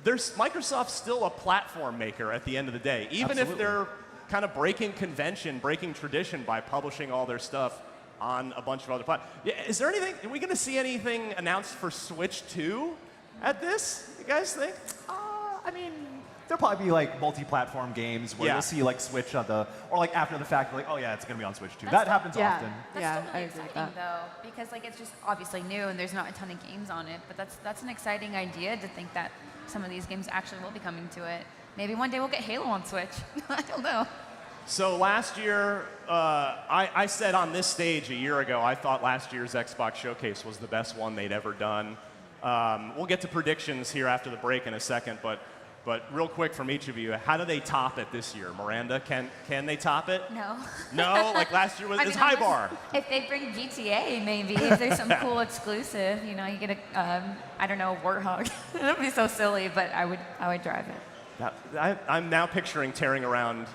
there's Microsoft's still a platform maker at the end of the day, even if they're kind of breaking convention, breaking tradition by publishing all their stuff on a bunch of other platforms. Is there anything? Are we going to see anything announced for Switch 2 at this? You guys think?
I mean, there'll probably be like multi-platform games where you'll see like Switch or like after the fact, like, oh yeah, it's going to be on Switch 2. That happens often.
That's still really exciting though, because like it's just obviously new and there's not a ton of games on it, but that's an exciting idea to think that some of these games actually will be coming to it. Maybe one day we'll get Halo on Switch. I don't know.
So last year, I said on this stage a year ago, I thought last year's Xbox Showcase was the best one they'd ever done. We'll get to predictions here after the break in a second, but real quick from each of you, how do they top it this year? Miranda, can they top it?
No.
No? Like last year it's high bar.
If they bring GTA, maybe. If there's some cool exclusive, you know, you get a warthog. That would be so silly, but I would drive it.
I'm now picturing tearing around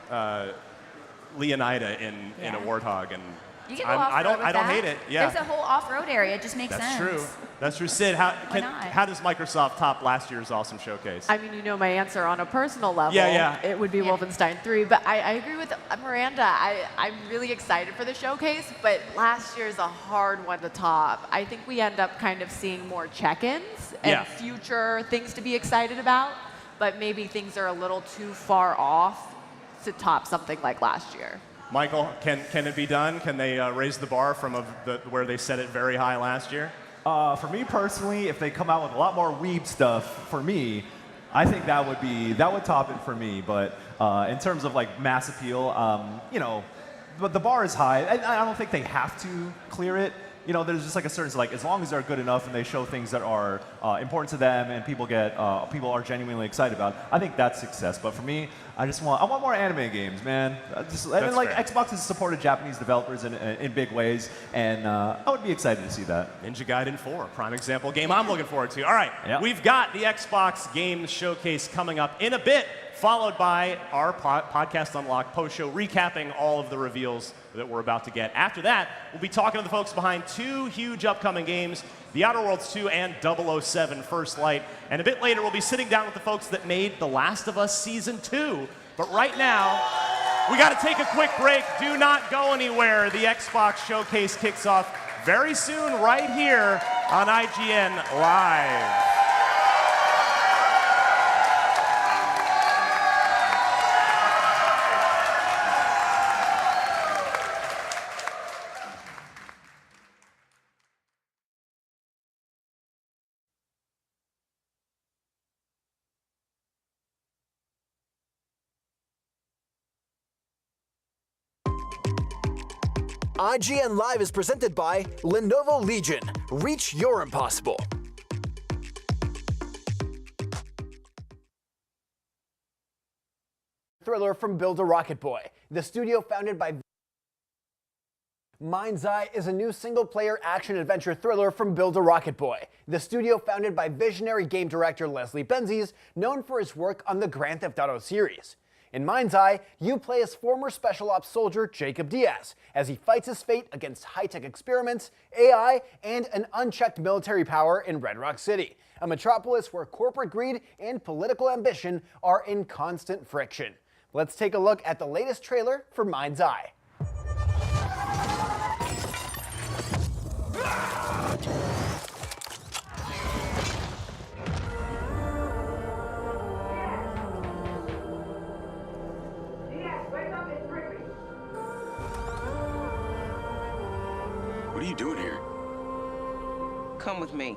Leonida in a warthog, and
you can go I don't
hate it. Yeah.
There's a whole off-road area. It just makes sense.
That's true. That's true. Sid, how does Microsoft top last year's awesome showcase?
I mean, you know my answer on a personal level.
Yeah.
It would be Wolfenstein 3, but I agree with Miranda. I'm really excited for the showcase, but last year's a hard one to top. I think we end up kind of seeing more check-ins and future things to be excited about, but maybe things are a little too far off to top something like last year.
Michael, can it be done? Can they raise the bar from where they set it very high last year?
For me personally, if they come out with a lot more weeb stuff, for me, I think that would top it for me. But in terms of like mass appeal, but the bar is high. I don't think they have to clear it. You know, there's just like a certain, like, as long as they're good enough and they show things that are important to them and people are genuinely excited about, I think that's success. But for me, I want more anime games, man. And like fair. Xbox has supported Japanese developers in big ways, and I would be excited to see that.
Ninja Gaiden 4, prime example game I'm looking forward to. All right, We've got the Xbox Games Showcase coming up in a bit, followed by our Podcast Unlocked post-show recapping all of the reveals that we're about to get. After that, we'll be talking to the folks behind two huge upcoming games, The Outer Worlds 2 and 007 First Light. And a bit later, we'll be sitting down with the folks that made The Last of Us Season 2. But right now, we got to take a quick break. Do not go anywhere. The Xbox Showcase kicks off very soon right here on IGN Live.
IGN Live is presented by Lenovo Legion. Reach your impossible.
Thriller from Build a Rocket Boy, the studio founded by Mind's Eye is a new single-player action-adventure thriller from Build a Rocket Boy, the studio founded by visionary game director Leslie Benzies, known for his work on the Grand Theft Auto series. In Mind's Eye, you play as former Special Ops soldier Jacob Diaz as he fights his fate against high-tech experiments, AI, and an unchecked military power in Red Rock City, a metropolis where corporate greed and political ambition are in constant friction. Let's take a look at the latest trailer for Mind's Eye.
What are you doing here?
Come with me.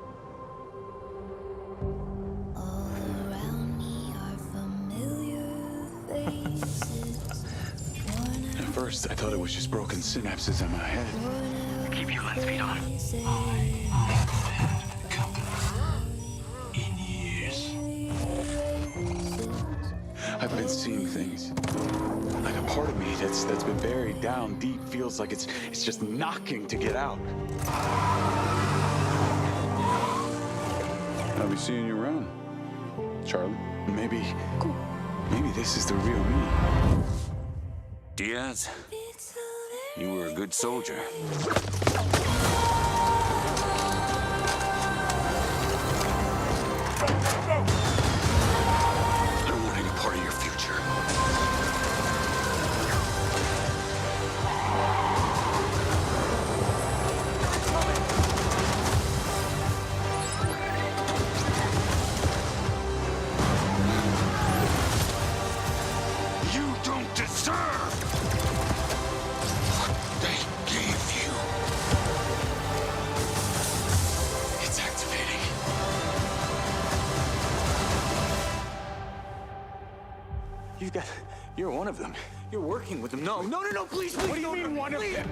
At first, I thought it was just broken synapses in my head.
Keep your lens speed on.
I've been seeing things. Like a part of me that's been buried down deep feels like it's just knocking to get out. I'll be seeing you around, Charlie. Maybe this is the real me.
Diaz, you were a good soldier.
I don't want any part of your future.
You don't deserve what they gave you.
It's activating. You're one of them. You're working with them. No, please. What do you mean one of them?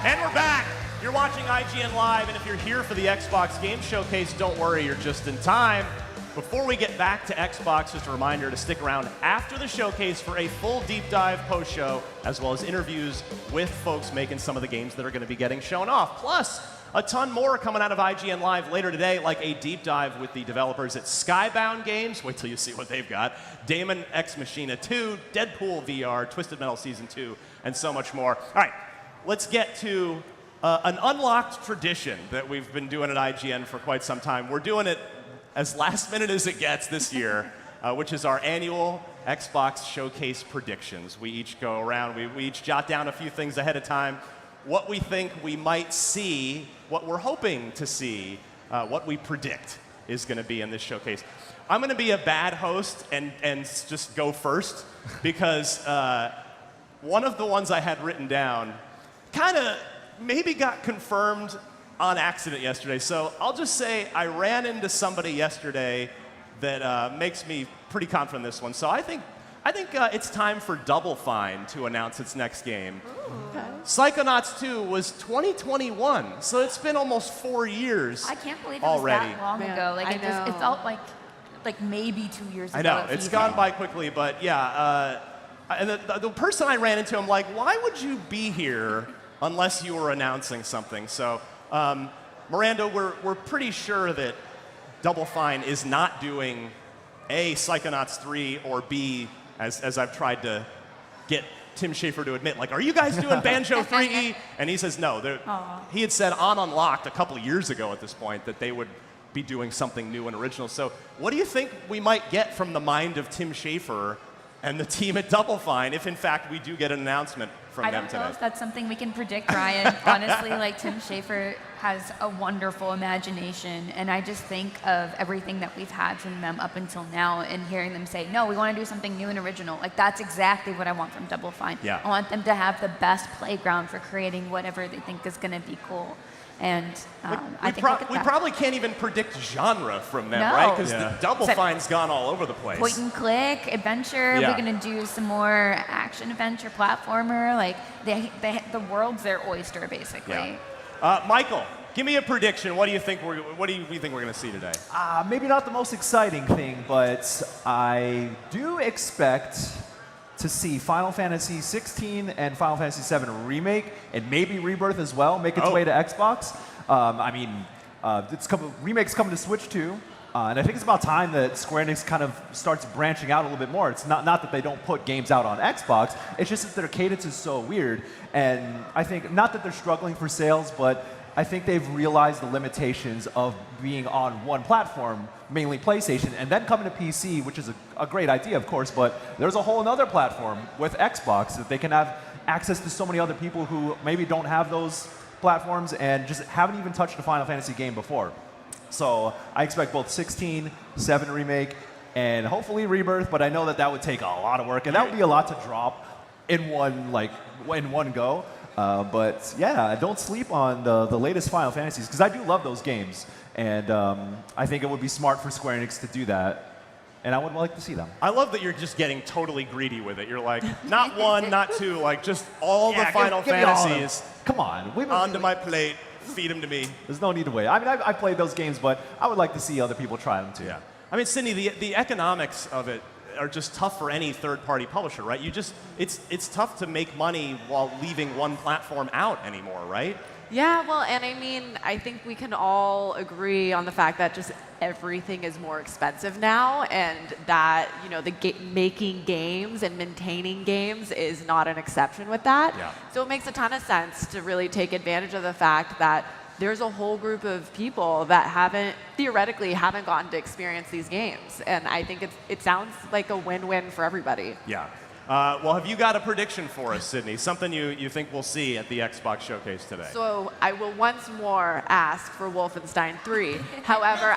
And we're back. You're watching IGN Live, and if you're here for the Xbox Game Showcase, don't worry, you're just in time. Before we get back to Xbox, just a reminder to stick around after the showcase for a full deep dive post-show, as well as interviews with folks making some of the games that are going to be getting shown off. Plus, a ton more coming out of IGN Live later today, like a deep dive with the developers at Skybound Games. Wait till you see what they've got. Damon X Machina 2, Deadpool VR, Twisted Metal Season 2, and so much more. All right, let's get to an unlocked tradition that we've been doing at IGN for quite some time. We're doing it as last minute as it gets this year, which is our annual Xbox Showcase predictions. We each go around, we each jot down a few things ahead of time, what we think we might see, what we're hoping to see, what we predict is going to be in this showcase. I'm going to be a bad host and just go first, because one of the ones I had written down kind of maybe got confirmed on accident yesterday. So I'll just say I ran into somebody yesterday that makes me pretty confident in this one. So I think it's time for Double Fine to announce its next game.
Okay.
Psychonauts 2 was 2021, so it's been almost 4 years.
I can't believe it
already.
was that long ago. Like it felt like maybe 2 years ago.
I know, it's gone by quickly, but yeah. And the person I ran into, I'm like, why would you be here unless you were announcing something? So, Miranda, we're pretty sure that Double Fine is not doing A, Psychonauts 3, or B, as I've tried to get Tim Schafer to admit, like, are you guys doing Banjo 3E? And he says no. He had said on Unlocked a couple of years ago at this point that they would be doing something new and original. So what do you think we might get from the mind of Tim Schafer and the team at Double Fine if, in fact, we do get an announcement from them today?
I don't know if that's something we can predict, Ryan. Honestly, like Tim Schafer, has a wonderful imagination, and I just think of everything that we've had from them up until now, and hearing them say, no, we want to do something new and original. Like, that's exactly what I want from Double Fine.
Yeah.
I want them to have the best playground for creating whatever they think is going to be cool. And I think
we probably can't even predict genre from them,
No.
right? Because
Yeah.
the Double
So-
Fine's gone all over the place.
point and click, adventure.
Yeah.
We're going to do some more action adventure platformer. Like, the world's their oyster, basically.
Yeah. Michael, give me a prediction. What do you think we're going to see today?
Maybe not the most exciting thing, but I do expect to see Final Fantasy 16 and Final Fantasy 7 Remake, and maybe Rebirth as well, make its way to Xbox. Remake's coming to Switch too, and I think it's about time that Square Enix kind of starts branching out a little bit more. It's not that they don't put games out on Xbox, it's just that their cadence is so weird, and I think, not that they're struggling for sales, but I think they've realized the limitations of being on one platform, mainly PlayStation, and then coming to PC, which is a great idea, of course, but there's a whole other platform with Xbox that they can have access to so many other people who maybe don't have those platforms and just haven't even touched a Final Fantasy game before. So I expect both 16, 7 Remake, and hopefully Rebirth, but I know that would take a lot of work, and that would be a lot to drop in one go. But yeah, don't sleep on the latest Final Fantasies, because I do love those games, and I think it would be smart for Square Enix to do that, and I would like to see them.
I love that you're just getting totally greedy with it. You're like, not one, not two, like just all the Final
give me all of them.
Fantasies.
Come on.
Onto my plate, feed them to me.
There's no need to wait. I mean, I played those games, but I would like to see other people try them too.
Yeah. I mean, Sydney, the economics of it are just tough for any third-party publisher, right? It's tough to make money while leaving one platform out anymore, right?
Yeah, well, and I mean, I think we can all agree on the fact that just everything is more expensive now, and that, you know, making games and maintaining games is not an exception with that.
Yeah.
So it makes a ton of sense to really take advantage of the fact that there's a whole group of people that theoretically haven't gotten to experience these games, and I think it sounds like a win-win for everybody.
Yeah. Well, have you got a prediction for us, Sydney? Something you think we'll see at the Xbox Showcase today?
So I will once more ask for Wolfenstein 3. However,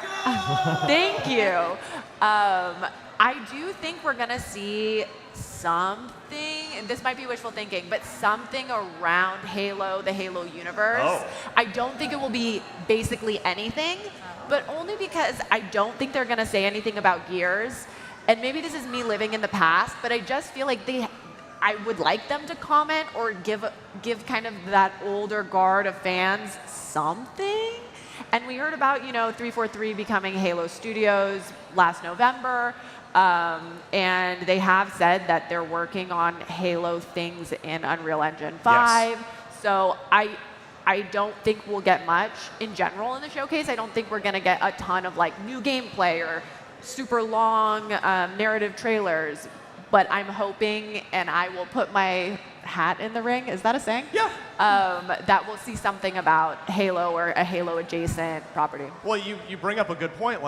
thank you. I do think we're going to see something, and this might be wishful thinking, but something around Halo, the Halo universe.
Oh.
I don't think it will be basically anything, but only because I don't think they're going to say anything about Gears. And maybe this is me living in the past, but I just feel like I would like them to comment or give kind of that older guard of fans something. And we heard about, 343 becoming Halo Studios last November. And they have said that they're working on Halo things in Unreal Engine 5. Yes. So I don't think we'll get much in general in the showcase. I don't think we're going to get a ton of new gameplay or super long narrative trailers, but I'm hoping, and I will put my hat in the ring, is that a saying?
Yeah.
That we'll see something about Halo or a Halo adjacent property.
Well, you bring up a good point.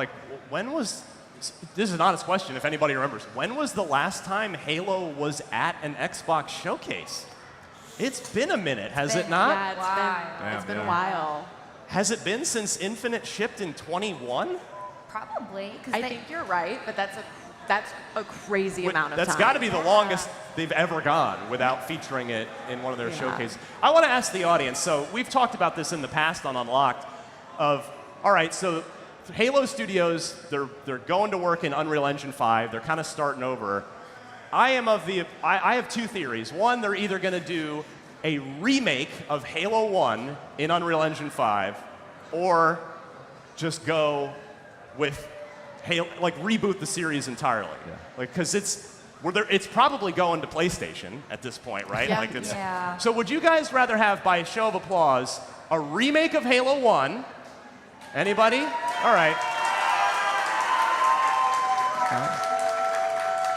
This is an honest question if anybody remembers, when was the last time Halo was at an Xbox showcase? It's been a minute, has it not?
Yeah, it's been a while.
Has it been since Infinite shipped in 21?
Probably.
I think you're right, but that's a crazy amount of time.
That's got to be the longest they've ever gone without featuring it in one of their showcases. I want to ask the audience, so we've talked about this in the past on Unlocked, all right, so Halo Studios, they're going to work in Unreal Engine 5, they're kind of starting over. I have two theories. One, they're either going to do a remake of Halo 1 in Unreal Engine 5, or just go with Halo, reboot the series entirely. Yeah. Because it's probably going to PlayStation at this point, right?
Yeah.
So would you guys rather have, by a show of applause, a remake of Halo 1? Anybody? All right.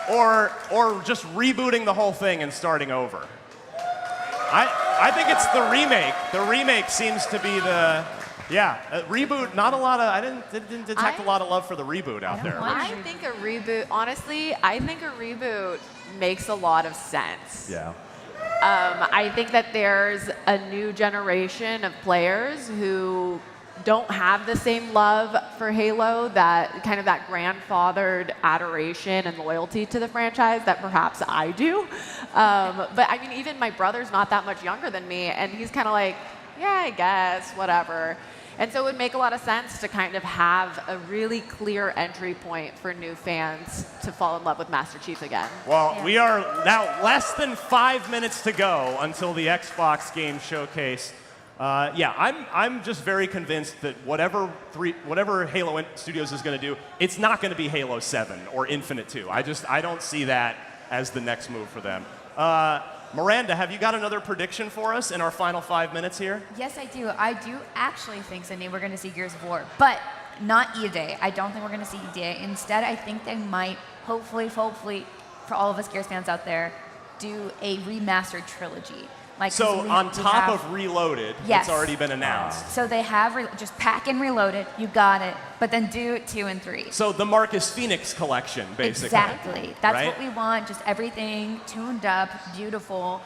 Or just rebooting the whole thing and starting over? I think it's the remake. The remake seems to be the... Yeah, reboot, not a lot of, I didn't detect a lot of love for the reboot out there.
I think a reboot, honestly, makes a lot of sense.
Yeah.
I think that there's a new generation of players who don't have the same love for Halo, that kind of that grandfathered adoration and loyalty to the franchise that perhaps I do. But I mean, even my brother's not that much younger than me, and he's kind of like, yeah, I guess, whatever. And so it would make a lot of sense to kind of have a really clear entry point for new fans to fall in love with Master Chief again.
Well, we are now less than 5 minutes to go until the Xbox Game Showcase. I'm just very convinced that whatever Halo Studios is going to do, it's not going to be Halo 7 or Infinite 2. I don't see that as the next move for them. Miranda, have you got another prediction for us in our final 5 minutes here?
Yes, I do. I do actually think, Cindy, we're going to see Gears of War, but not E-Day. I don't think we're going to see E-Day. Instead, I think they might, hopefully, for all of us Gears fans out there, do a remastered trilogy. Like,
so on top of Reloaded,
yes.
It's already been announced.
So they have, just pack in Reloaded, you got it, but then do 2 and 3.
So the Marcus Phoenix collection, basically.
Exactly. That's
right?
what we want, just everything tuned up, beautiful.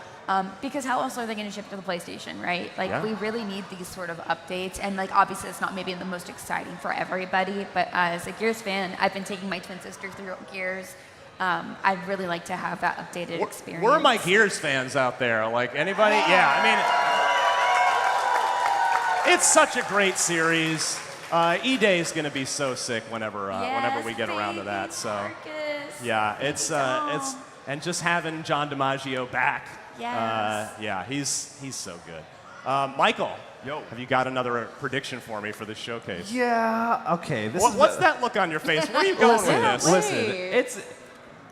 Because how else are they going to ship to the PlayStation, right? Like, we really need these sort of updates. And, like, obviously it's not maybe the most exciting for everybody, but as a Gears fan, I've been taking my twin sister through Gears. I'd really like to have that updated experience.
Where are my Gears fans out there? Like, anybody? Yeah, I mean, it's such a great series. E-Day is going to be so sick whenever we get around to that. So, yeah, it's and just having John DiMaggio back.
Yes.
He's so good. Michael, have you got another prediction for me for this showcase?
Yeah. Okay.
What's that look on your face? Where are you going with this?
Listen,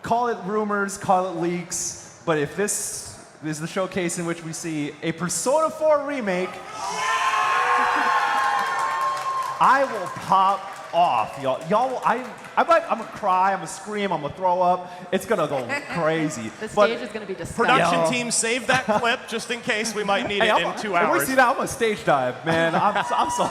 call it rumors, call it leaks, but if this is the showcase in which we see a Persona 4 remake, I will pop off, y'all. I'm gonna cry, I'm gonna scream, I'm gonna throw up. It's gonna go crazy.
The stage is gonna be disgusting.
Production team, save that clip just in case we might need it in 2 hours.
When we see that, I'm gonna stage dive, man. I'm so.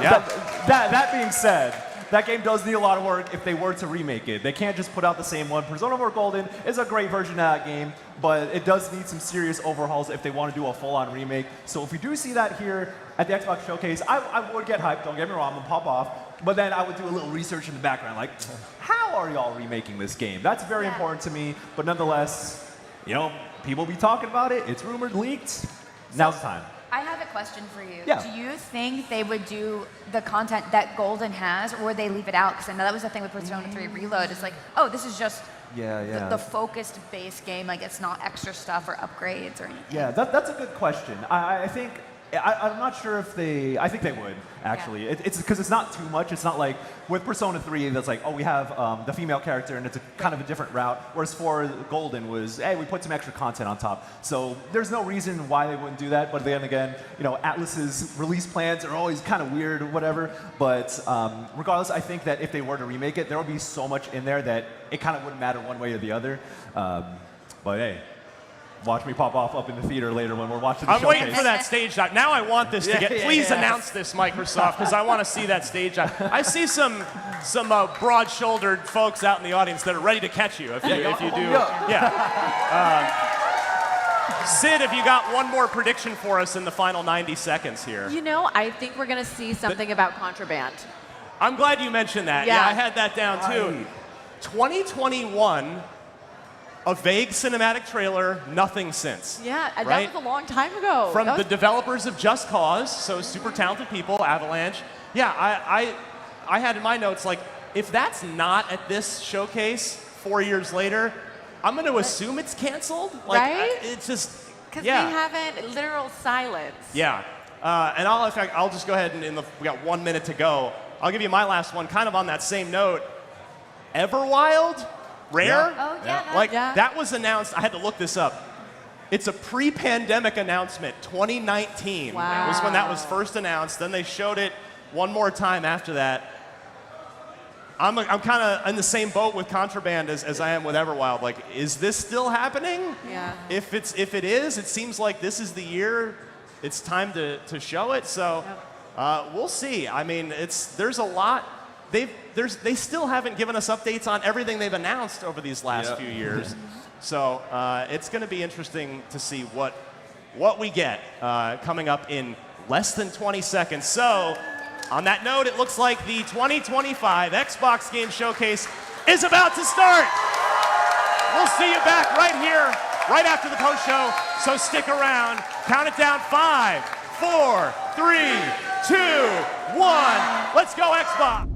Yeah.
That being said, that game does need a lot of work if they were to remake it. They can't just put out the same one. Persona 4 Golden is a great version of that game, but it does need some serious overhauls if they want to do a full-on remake. So if we do see that here at the Xbox Showcase, I would get hyped, don't get me wrong, I'm gonna pop off. But then I would do a little research in the background, like, how are y'all remaking this game? That's very important to me, but nonetheless, people be talking about it, it's rumored, leaked, now's the time.
I have a question for you.
Yeah.
Do you think they would do the content that Golden has, or would they leave it out? Because I know that was the thing with Persona 3 Reload. It's like, oh, this is just the focused base game. Like, it's not extra stuff or upgrades or anything.
Yeah, that's a good question. I think, I'm not sure if I think they would, actually. Yeah. It's because it's not too much. It's not like with Persona 3 that's like, oh, we have the female character and it's a kind of a different route. Whereas for Golden was, hey, we put some extra content on top. So there's no reason why they wouldn't do that. But then again, Atlus's release plans are always kind of weird or whatever. But regardless, I think that if they were to remake it, there would be so much in there that it kind of wouldn't matter one way or the other. But hey. Watch me pop off up in the theater later when we're watching the showcase.
I'm waiting for that stage dive. Now I want this to get. Please announce this, Microsoft, because I want to see that stage dive. I see some broad-shouldered folks out in the audience that are ready to catch you if you do. Yeah. Sid, have you got one more prediction for us in the final 90 seconds here?
I think we're gonna see something about Contraband.
I'm glad you mentioned that. Yeah, I had that down too. 2021. A vague cinematic trailer, nothing since.
Yeah,
right?
That was a long time ago.
From the developers of Just Cause, so super talented people, Avalanche. Yeah, I had in my notes, like, if that's not at this showcase 4 years later, I'm going to assume it's canceled. Like,
right?
It's just,
because we haven't literal silence.
Yeah, and I'll just go ahead and we got 1 minute to go. I'll give you my last one, kind of on that same note. Everwild? Rare?
Yeah. Oh, yeah.
That was announced. I had to look this up. It's a pre-pandemic announcement. 2019 was when that was first announced. Then they showed it one more time after that. I'm kind of in the same boat with Contraband as I am with Everwild. Like, is this still happening?
Yeah.
If it is, it seems like this is the year. It's time to show it. So we'll see. I mean, there's a lot. They still haven't given us updates on everything they've announced over these last few years. So it's going to be interesting to see what we get coming up in less than 20 seconds. So on that note, it looks like the 2025 Xbox Game Showcase is about to start. We'll see you back right here, right after the post show. So stick around. Count it down. 5, 4, 3, 2, 1. Let's go, Xbox.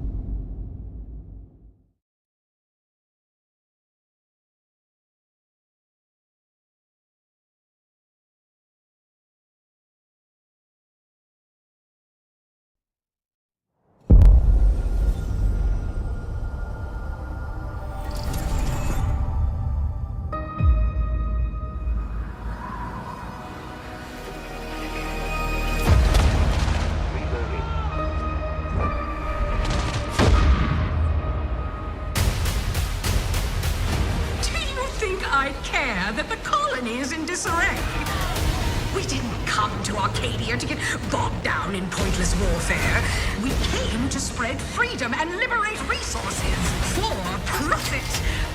I'd care that the colony is in disarray. We didn't come to Arcadia to get bogged down in pointless warfare. We came to spread freedom and liberate resources for profit.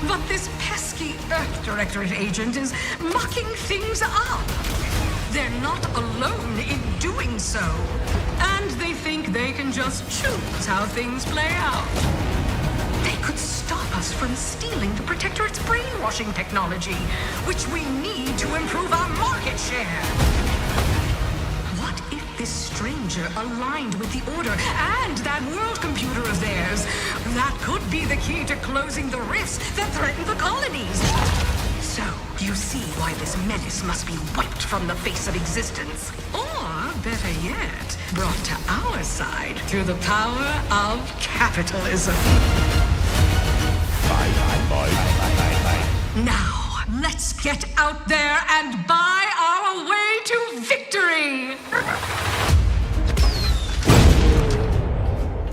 But this pesky Earth Directorate agent is mucking things up. They're not alone in doing so. And they think they can just choose how things play out. They could stop us from stealing the Protectorate's brainwashing technology, which we need to improve our market share. What if this stranger aligned with the Order and that world computer of theirs? That could be the key to closing the rifts that threaten the colonies. So, you see why this menace must be wiped from the face of existence. Or, better yet, brought to our side through the power of capitalism. Now, let's get out there and buy our way to victory!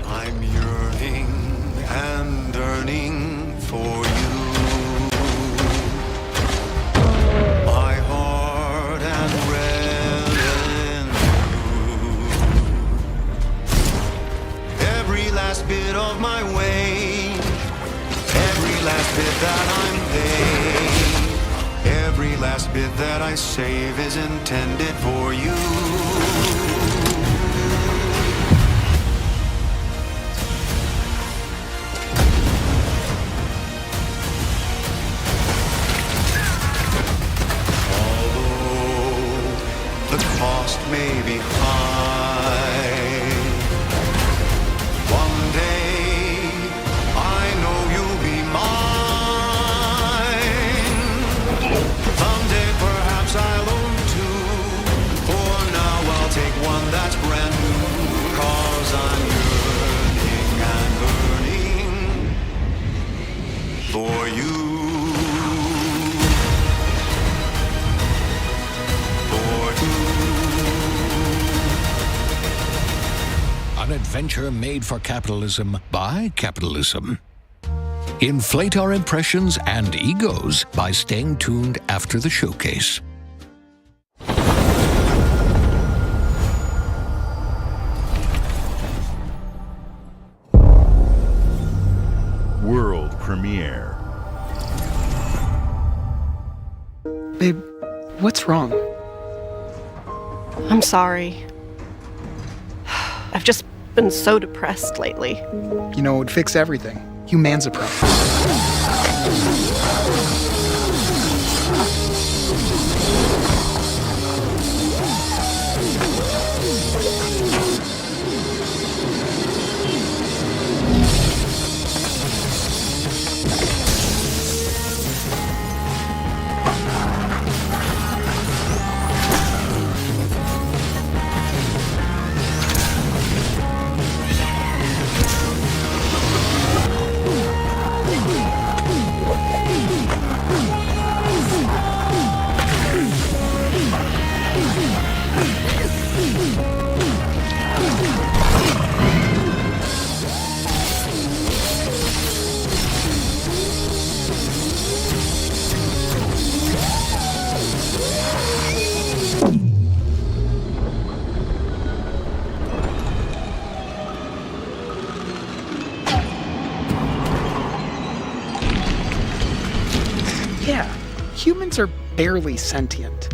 I'm yearning and yearning for you. My heart and red in you. Every last bit of my way. Last bit that I'm paid, every last bit that I save is intended for you. Although the cost may be high, one day I know you'll be mine. Someday perhaps I'll own two. For now I'll take one that's brand new. 'Cause I'm yearning and burning for you.
An adventure made for capitalism by capitalism. Inflate our impressions and egos by staying tuned after the showcase.
World premiere.
Babe, what's wrong?
I'm sorry. I've just been so depressed lately.
You know, it would fix everything. Humanzaprom. barely sentient.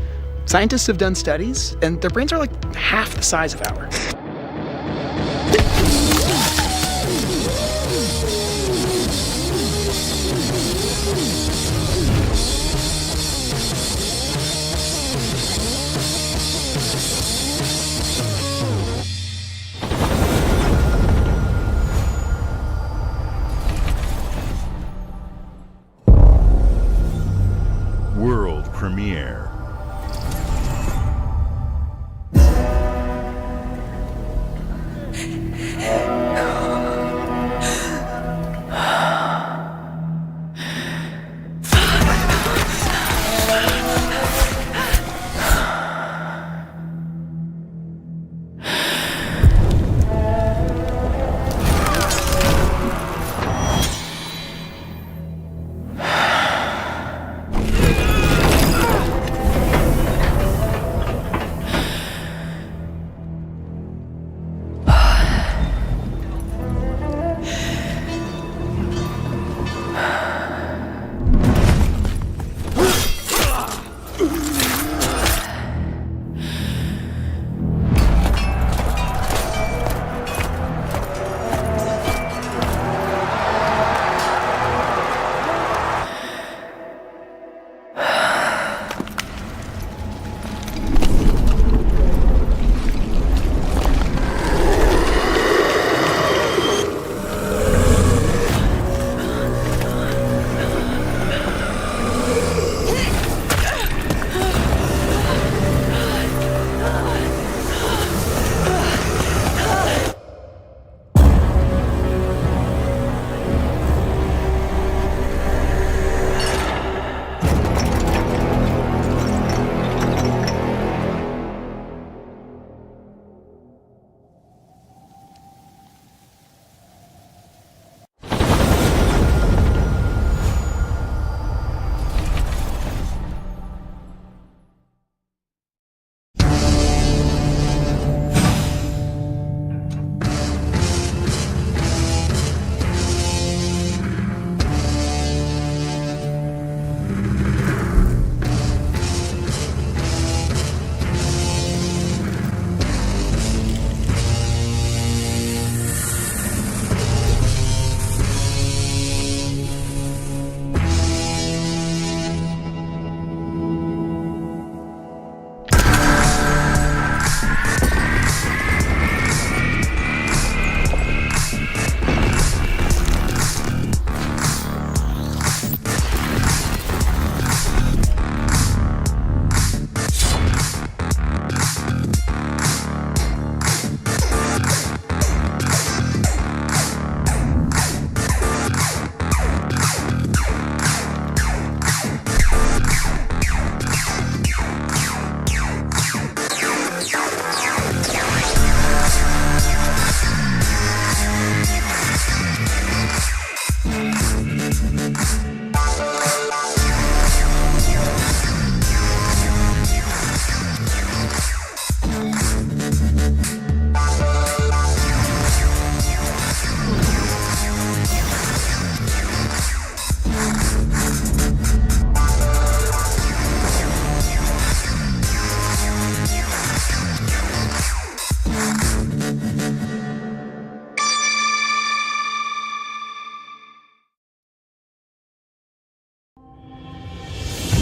Scientists have done studies, and their brains are like half the size of ours.
World premiere.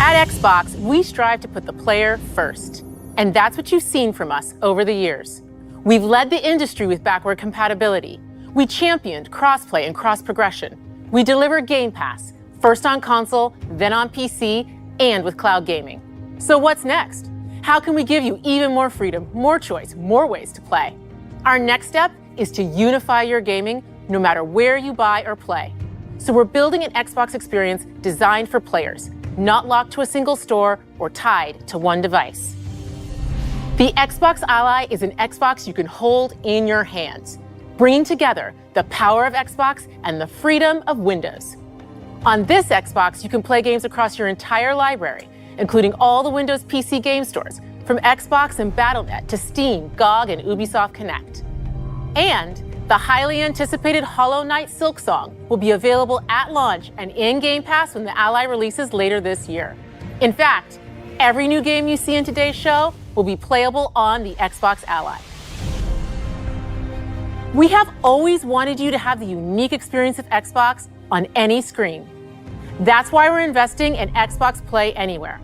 At Xbox, we strive to put the player first. And that's what you've seen from us over the years. We've led the industry with backward compatibility. We championed crossplay and cross-progression. We delivered Game Pass, first on console, then on PC, and with cloud gaming. So what's next? How can we give you even more freedom, more choice, more ways to play? Our next step is to unify your gaming no matter where you buy or play. So we're building an Xbox experience designed for players, not locked to a single store or tied to one device. The Xbox Ally is an Xbox you can hold in your hands, bringing together the power of Xbox and the freedom of Windows. On this Xbox, you can play games across your entire library, including all the Windows PC game stores, from Xbox and Battle.net to Steam, GOG, and Ubisoft Connect. And the highly anticipated Hollow Knight Silksong will be available at launch and in Game Pass when the Ally releases later this year. In fact, every new game you see in today's show will be playable on the Xbox Ally. We have always wanted you to have the unique experience of Xbox on any screen. That's why we're investing in Xbox Play Anywhere.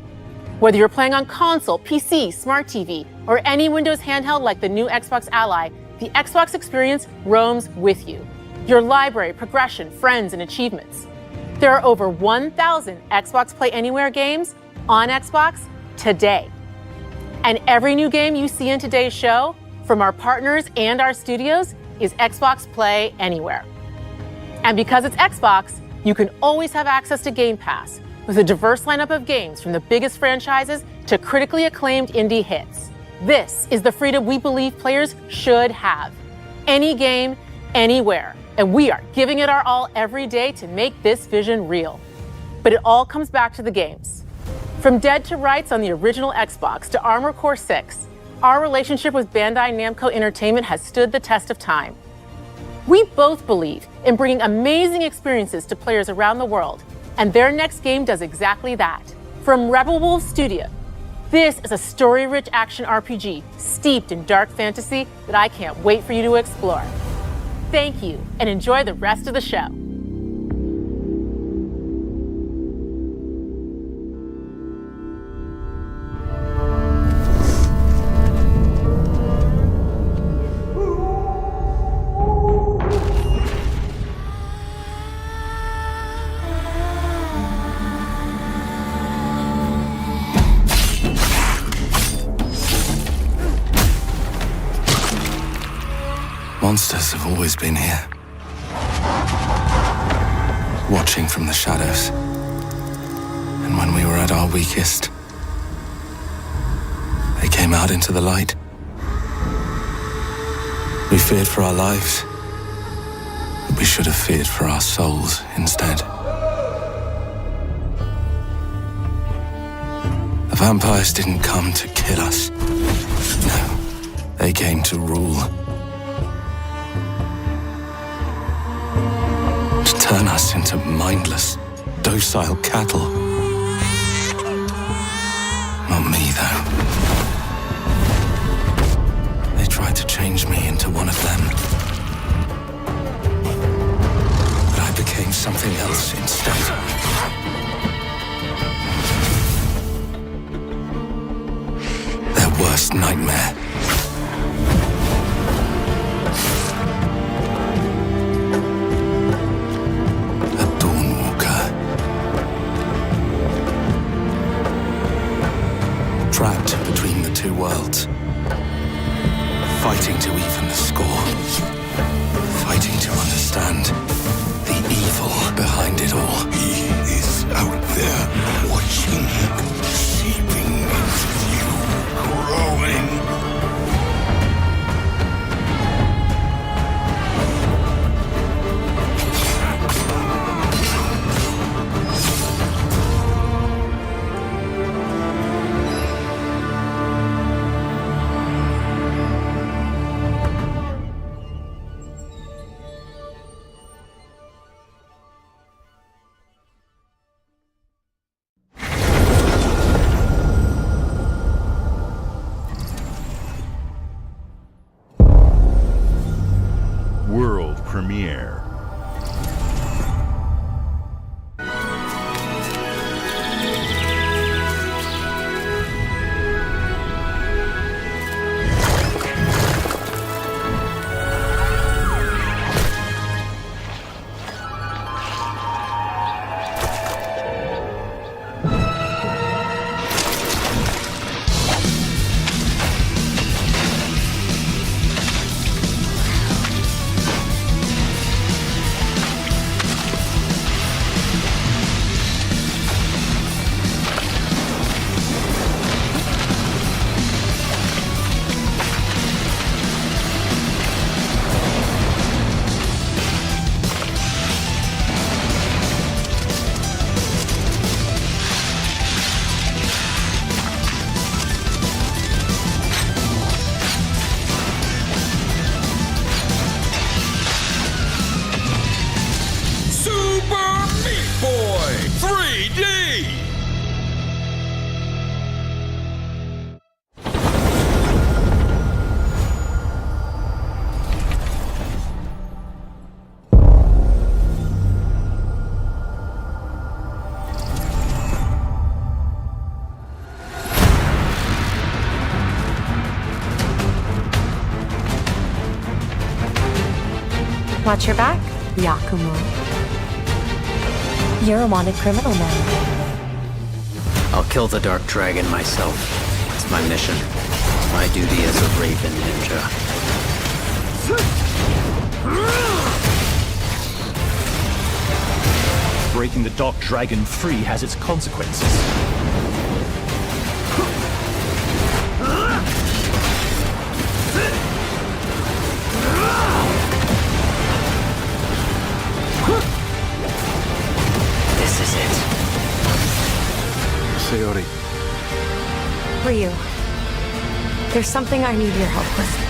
Whether you're playing on console, PC, smart TV, or any Windows handheld like the new Xbox Ally, the Xbox experience roams with you. Your library, progression, friends, and achievements. There are over 1,000 Xbox Play Anywhere games on Xbox today. And every new game you see in today's show, from our partners and our studios, is Xbox Play Anywhere. And because it's Xbox, you can always have access to Game Pass with a diverse lineup of games from the biggest franchises to critically acclaimed indie hits. This is the freedom we believe players should have. Any game, anywhere. And we are giving it our all every day to make this vision real. But it all comes back to the games. From Dead to Rights on the original Xbox to Armored Core 6, our relationship with Bandai Namco Entertainment has stood the test of time. We both believe in bringing amazing experiences to players around the world, and their next game does exactly that. From Rebel Wolf Studio, this is a story-rich action RPG steeped in dark fantasy that I can't wait for you to explore. Thank you, and enjoy the rest of the show.
Monsters have always been here, watching from the shadows. And when we were at our weakest, they came out into the light. We feared for our lives, but we should have feared for our souls instead. The vampires didn't come to kill us. No, they came to rule. Turn us into mindless, docile cattle. Not me, though. They tried to change me into one of them. But I became something else instead. Their worst nightmare. Trapped between the two worlds, fighting to even the score, fighting to understand the evil behind it all.
He is out there watching, seeping into you, growing.
Watch your back, Yakumo. You're a wanted criminal now.
I'll kill the Dark Dragon myself. It's my mission. My duty as a Raven Ninja.
Breaking the Dark Dragon free has its consequences.
This is it.
Sayori.
Ryu, there's something I need your help with.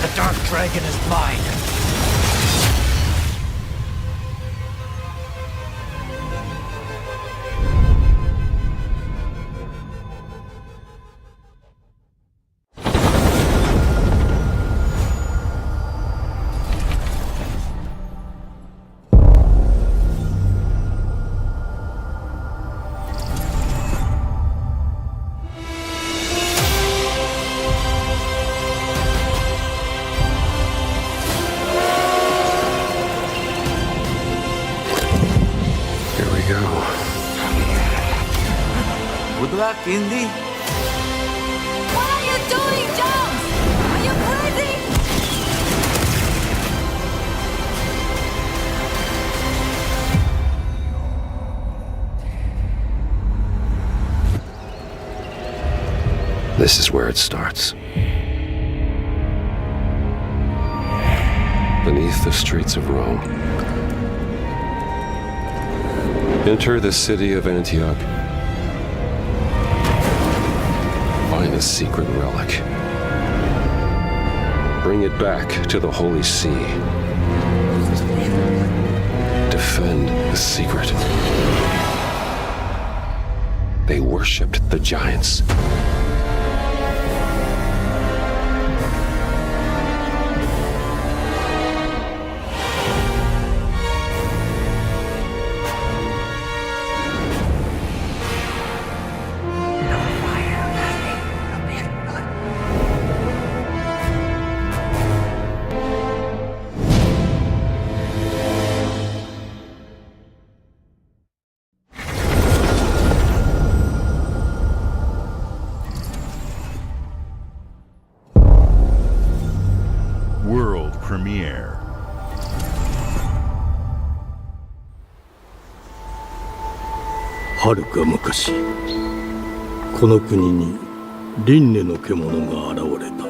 The Dark Dragon is mine.
Good luck, Indy.
What are you doing, Jones? Are you crazy?
This is where it starts. Beneath the streets of Rome. Enter the city of Antioch. Find a secret relic. Bring it back to the Holy See. Defend the secret. They worshipped the giants.
World premiere.
はるか昔、この国に輪廻の獣が現れた。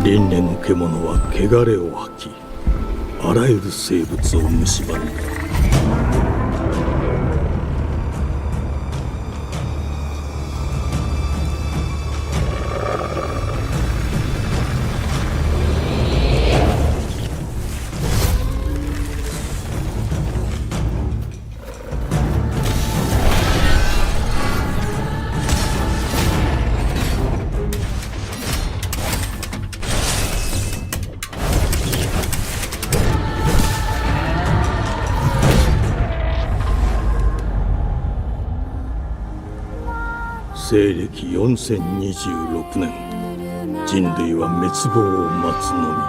輪廻の獣は汚れを吐き、あらゆる生物を蝕んだ。西暦4026年、人類は滅亡を待つのみ。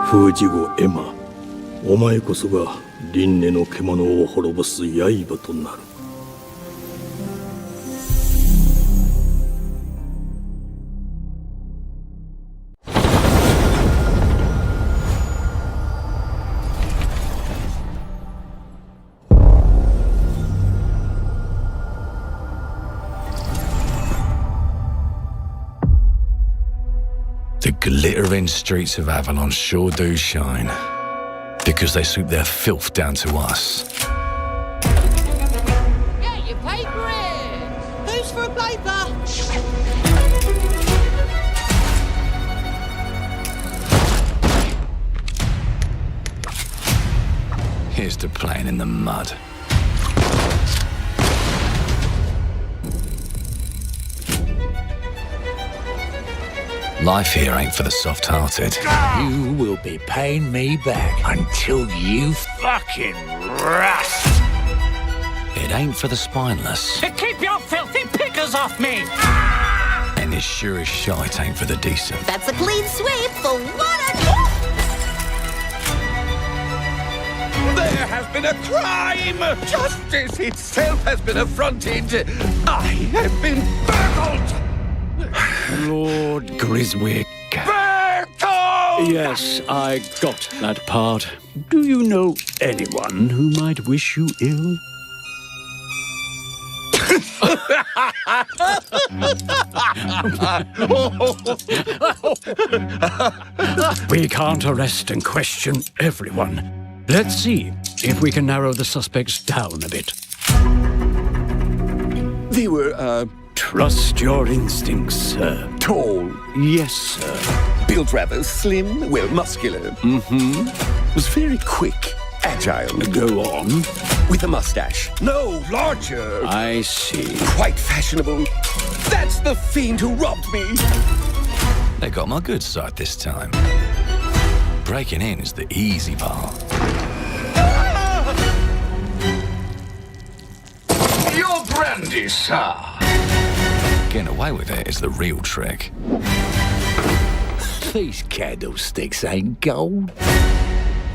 封じ子エマ、お前こそが輪廻の獣を滅ぼす刃となる。
glittering streets of Avalon sure do shine. Because they swoop their filth down to us.
Get your paper in! Who's for a paper?
Here's to playing in the mud. Life here ain't for the soft-hearted.
You will be paying me back until you fucking rust.
It ain't for the spineless.
To keep your filthy pickers off me!
And it sure as shite ain't for the decent.
That's a clean sweep for one.
There has been a crime! Justice itself has been affronted! I have been burgled!
Lord Griswick.
Burgled!
Yes, I got that part. Do you know anyone who might wish you ill? We can't arrest and question everyone. Let's see if we can narrow the suspects down a bit.
They were,
Trust your instincts, sir.
tall,
Yes, sir.
built rather slim, well, muscular.
Mm-hmm.
Was very quick, agile.
Go on.
With a mustache. No, larger.
I see.
Quite fashionable. That's the fiend who robbed me.
They got my good side this time. Breaking in is the easy part.
Your brandy, sir.
Getting away with it is the real trick.
These candlesticks ain't gold.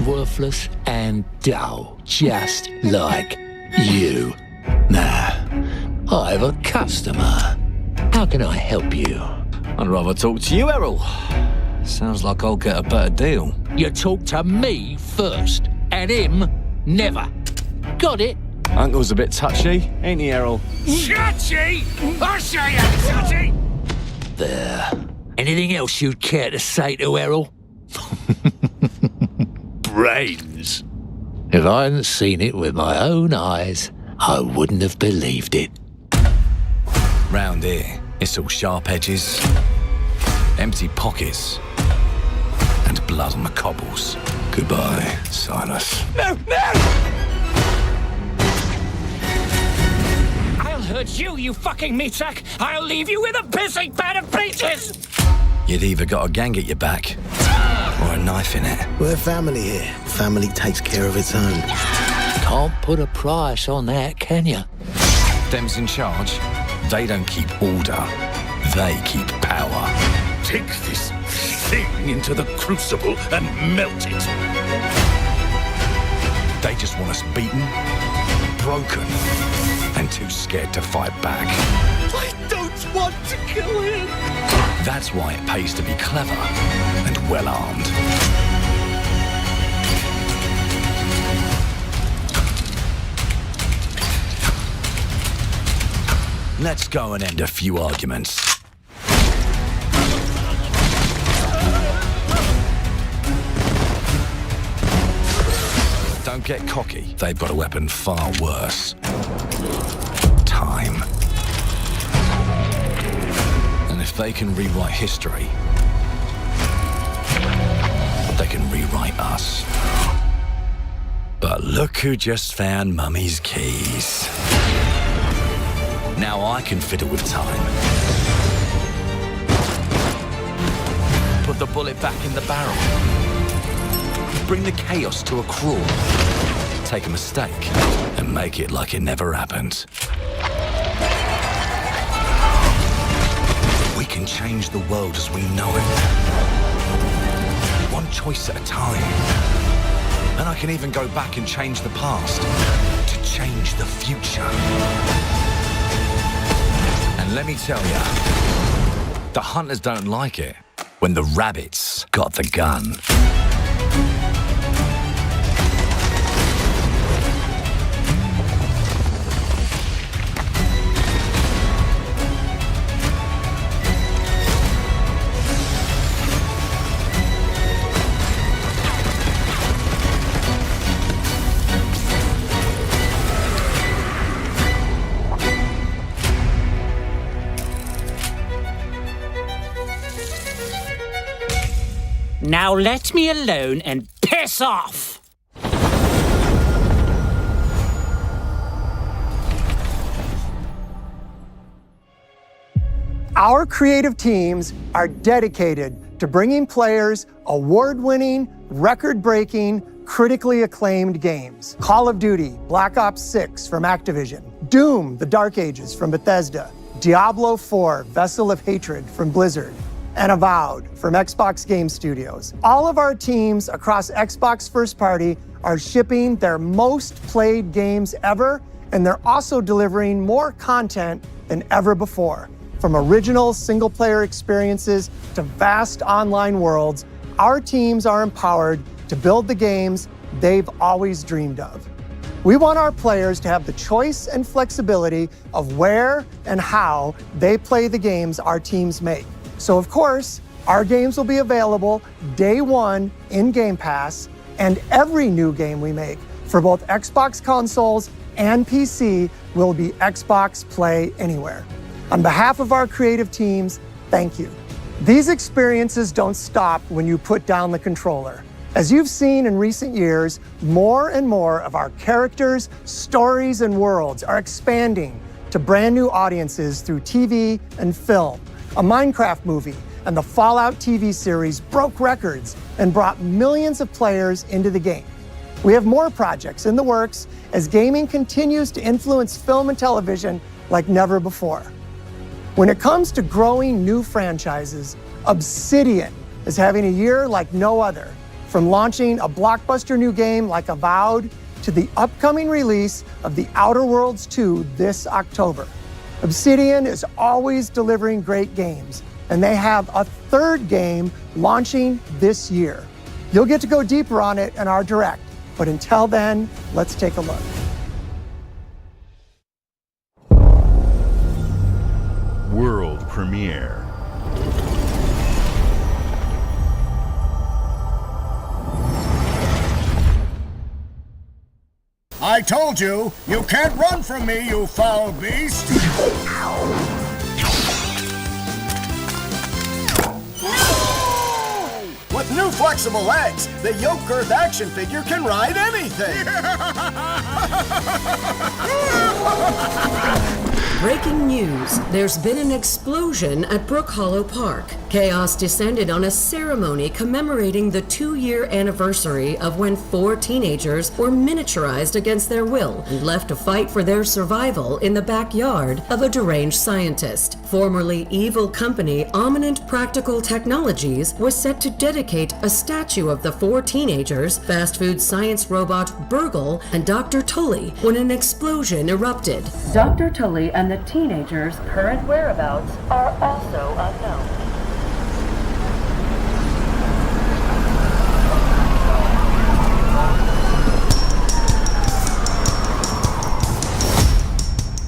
Worthless and dull, just like you. Nah, I have a customer. How can I help you?
I'd rather talk to you, Errol. Sounds like I'll get a better deal.
You talk to me first, and him never. Got it?
Uncle's a bit touchy, ain't he, Errol?
Touchy? I say I'm touchy! There. Anything else you'd care to say to Errol? Brains. If I hadn't seen it with my own eyes, I wouldn't have believed it.
Round here, it's all sharp edges, empty pockets, and blood on the cobbles. Goodbye, Silas.
No, no!
I'll hurt you, you fucking meatsack! I'll leave you with a pissing pad of peaches!
You'd either got a gang at your back, or a knife in it.
We're family here. Family takes care of its own.
Can't put a price on that, can you?
Them's in charge. They don't keep order. They keep power.
Take this thing into the crucible and melt it.
They just want us beaten, broken, and too scared to fight back.
I don't want to kill him.
That's why it pays to be clever and well-armed. Let's go and end a few arguments. Don't get cocky. They've got a weapon far worse. Time. And if they can rewrite history, they can rewrite us. But look who just found Mummy's keys. Now I can fiddle with time. Put the bullet back in the barrel. Bring the chaos to a crawl. Take a mistake and make it like it never happened. We can change the world as we know it. One choice at a time. And I can even go back and change the past to change the future. And let me tell you, the hunters don't like it when the rabbits got the gun.
Now let me alone and piss off!
Our creative teams are dedicated to bringing players award-winning, record-breaking, critically acclaimed games. Call of Duty, Black Ops 6 from Activision, Doom, The Dark Ages from Bethesda, Diablo 4, Vessel of Hatred from Blizzard, and Avowed from Xbox Game Studios. All of our teams across Xbox First Party are shipping their most played games ever, and they're also delivering more content than ever before. From original single-player experiences to vast online worlds, our teams are empowered to build the games they've always dreamed of. We want our players to have the choice and flexibility of where and how they play the games our teams make. So of course, our games will be available day one in Game Pass, and every new game we make for both Xbox consoles and PC will be Xbox Play Anywhere. On behalf of our creative teams, thank you. These experiences don't stop when you put down the controller. As you've seen in recent years, more and more of our characters, stories, and worlds are expanding to brand new audiences through TV and film. A Minecraft movie and the Fallout TV series broke records and brought millions of players into the game. We have more projects in the works as gaming continues to influence film and television like never before. When it comes to growing new franchises, Obsidian is having a year like no other. From launching a blockbuster new game like Avowed to the upcoming release of The Outer Worlds 2 this October. Obsidian is always delivering great games, and they have a third game launching this year. You'll get to go deeper on it in our Direct, but until then, let's take a look.
World premiere.
I told you, you can't run from me, you foul beast! With new flexible legs, the yoke girth action figure can ride anything!
Breaking news. There's been an explosion at Brook Hollow Park. Chaos descended on a ceremony commemorating the 2-year anniversary of when 4 teenagers were miniaturized against their will and left to fight for their survival in the backyard of a deranged scientist. Formerly evil company Ominent Practical Technologies was set to dedicate a statue of the 4 teenagers, fast food science robot Burgle, and Dr. Tully when an explosion erupted. Dr. Tully and the teenagers' current whereabouts are also unknown.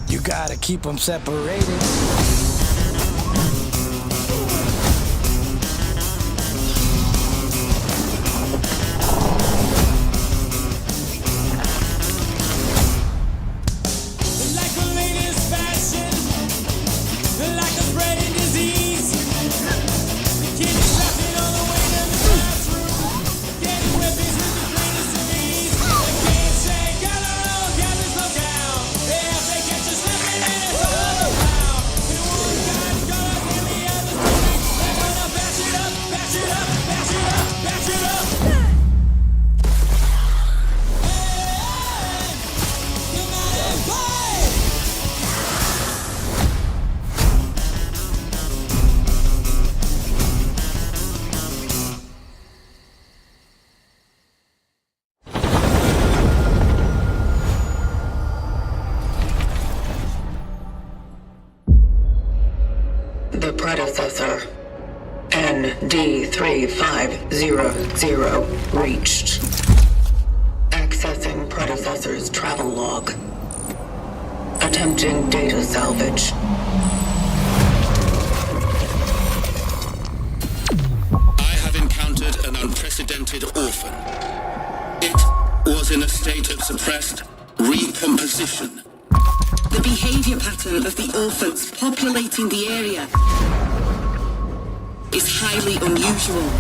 You gotta keep them separated.
The predecessor, ND3500, reached. Accessing predecessor's travel log. Attempting data salvage.
I have encountered an unprecedented orphan. It was in a state of suppressed recomposition.
The behavior pattern of the orphans populating the area is highly unusual.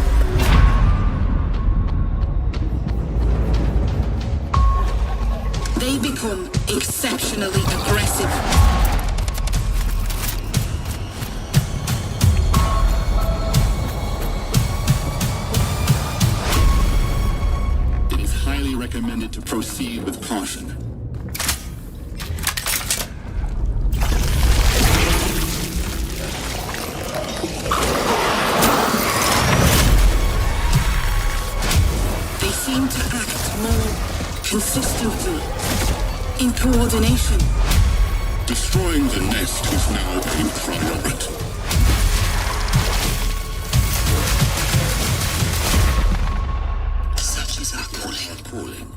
they become exceptionally aggressive.
It is highly recommended to proceed with caution.
They seem to act more consistently, in coordination.
Destroying the nest is now a priority.
Such is our calling.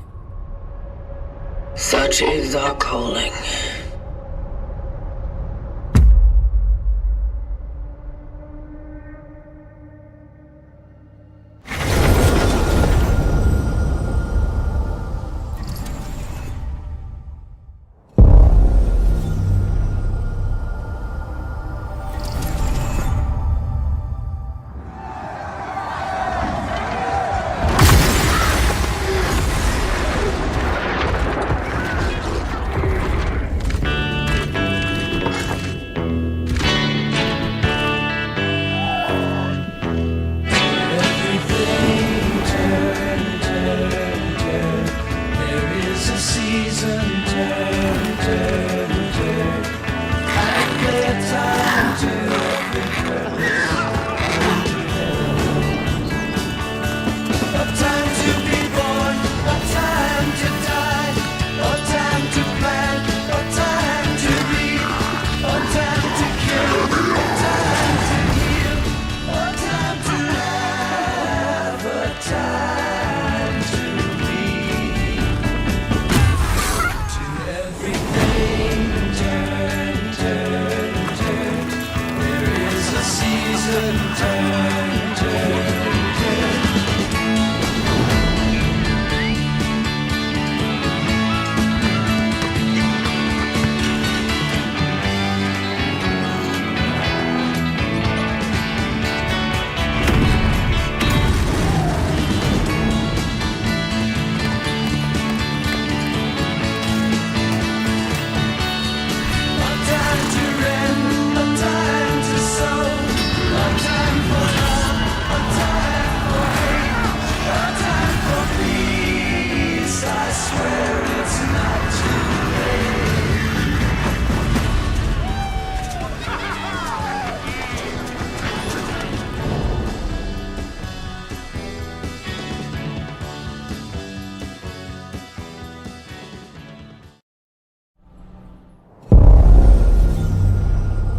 Such is our calling.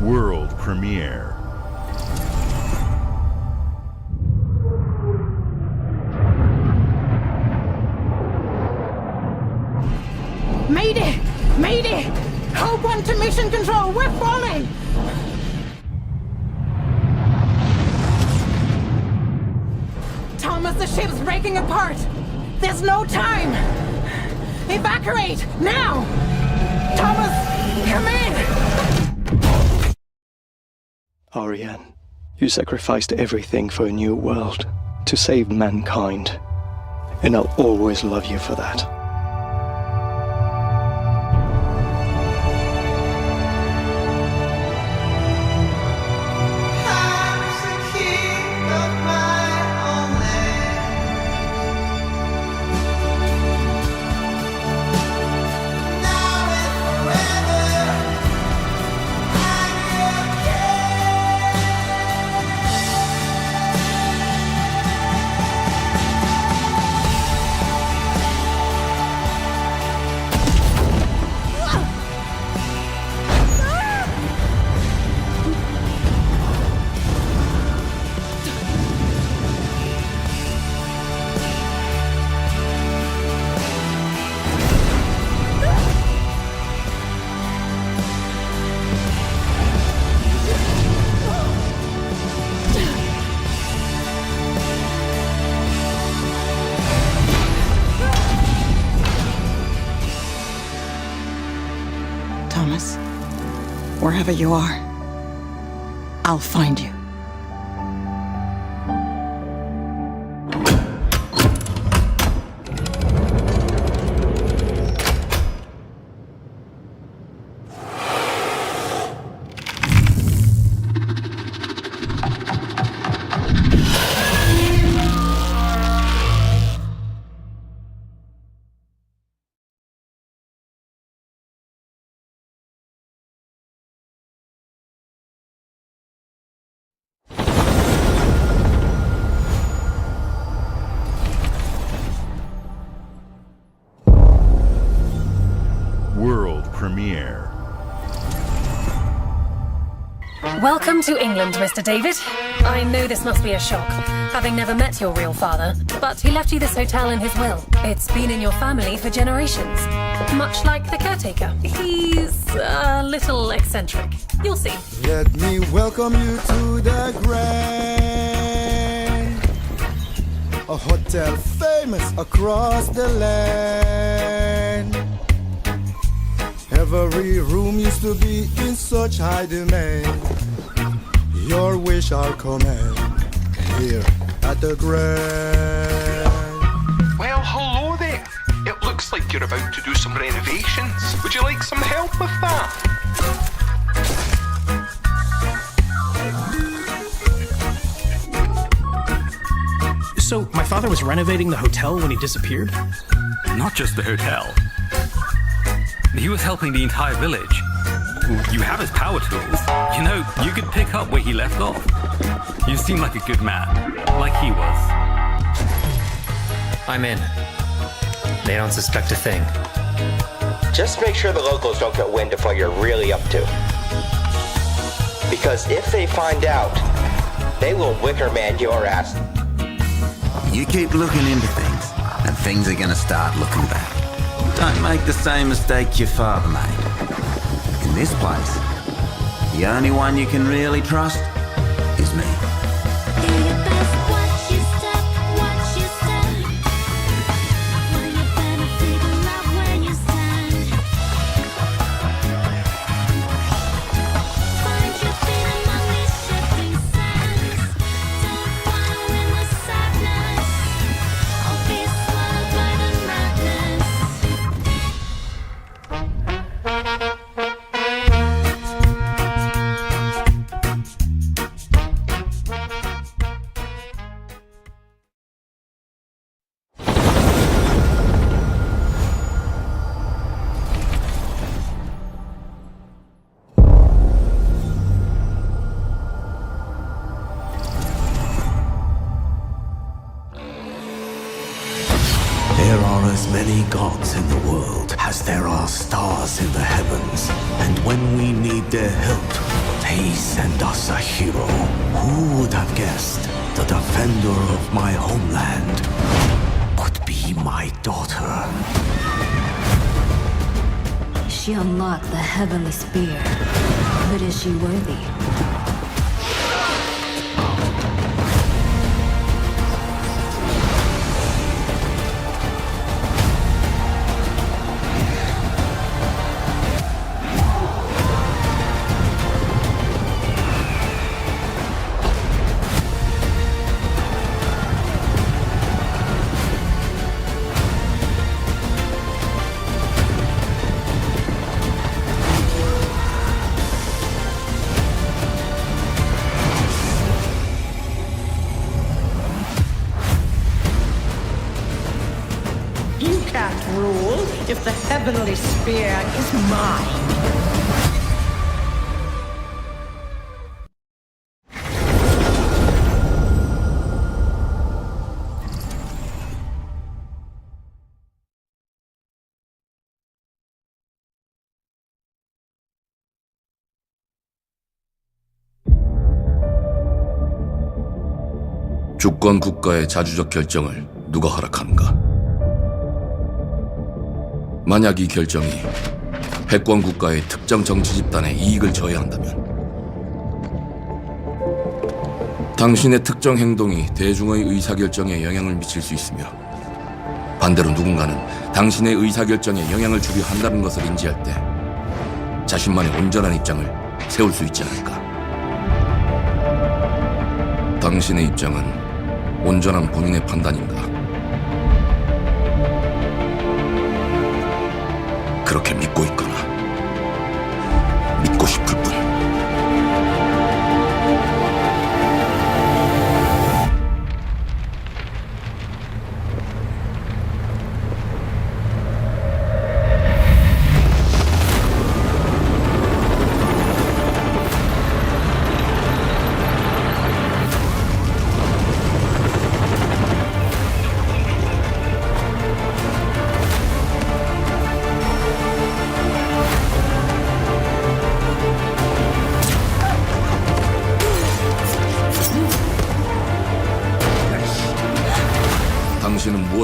World premiere.
Mayday! Mayday! Hope 1 to mission control! We're falling! Thomas, the ship's breaking apart! There's no time! Evacuate! Now! Thomas, come in!
Ariane, you sacrificed everything for a new world, to save mankind. And I'll always love you for that.
Thomas, wherever you are, I'll find you.
premiere.
Welcome to England, Mr. David. I know this must be a shock, having never met your real father, but he left you this hotel in his will. It's been in your family for generations, much like the caretaker. He's a little eccentric. You'll see.
Let me welcome you to the Grand, a hotel famous across the land. Every room used to be in such high demand. Your wish I'll command here at the Grand.
Well, hello there. It looks like you're about to do some renovations. Would you like some help with that?
So, my father was renovating the hotel when he disappeared?
Not just the hotel. He was helping the entire village. You have his power tools. You know, you could pick up where he left off. You seem like a good man, like he was.
I'm in. They don't suspect a thing.
Just make sure the locals don't get wind of what you're really up to. Because if they find out, they will Wickerman your ass.
You keep looking into things, and things are gonna start looking back. Don't make the same mistake your father made. In this place, the only one you can really trust is me.
Many gods in the world as there are stars in the heavens, and when we need their help, they send us a hero. Who would have guessed the defender of my homeland would be my daughter?
She unlocked the heavenly spear, but is she worthy?
If the heavenly spear is mine.
주권 국가의 자주적 결정을 누가 허락하는가? 만약 이 결정이 패권 국가의 특정 정치 집단의 이익을 저해한다면 당신의 특정 행동이 대중의 의사결정에 영향을 미칠 수 있으며 반대로 누군가는 당신의 의사결정에 영향을 주려 한다는 것을 인지할 때 자신만의 온전한 입장을 세울 수 있지 않을까? 당신의 입장은 온전한 본인의 판단인가? 그렇게 믿고 있거나 믿고 싶을 뿐.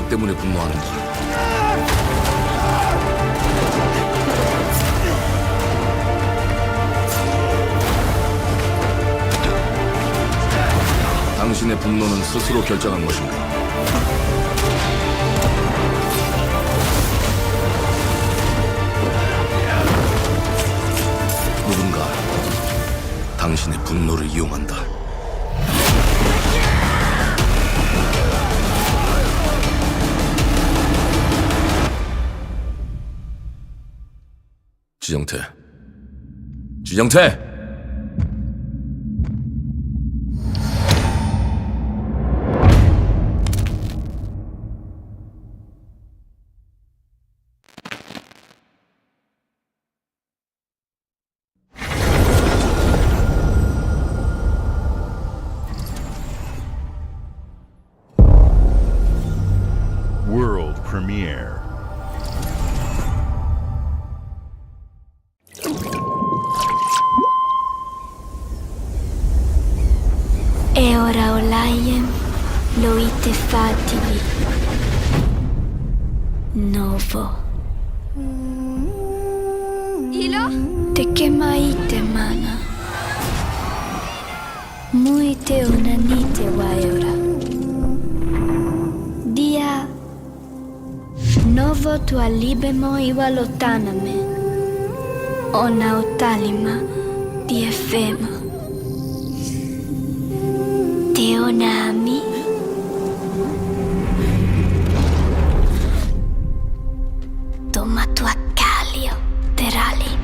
무엇 때문에 분노하는가? 당신의 분노는 스스로 결정한 것인가? 누군가 당신의 분노를 이용한다. 지정태. 지정태!
World premiere.
E ora olaiem loite fativi. Novo. Ilo? Te kemaite mana. Muite unanite waeora. Dia. Novo tua libemo iwalotaname. Ona otalima di efema. Teonami. Toma tua calio, terali.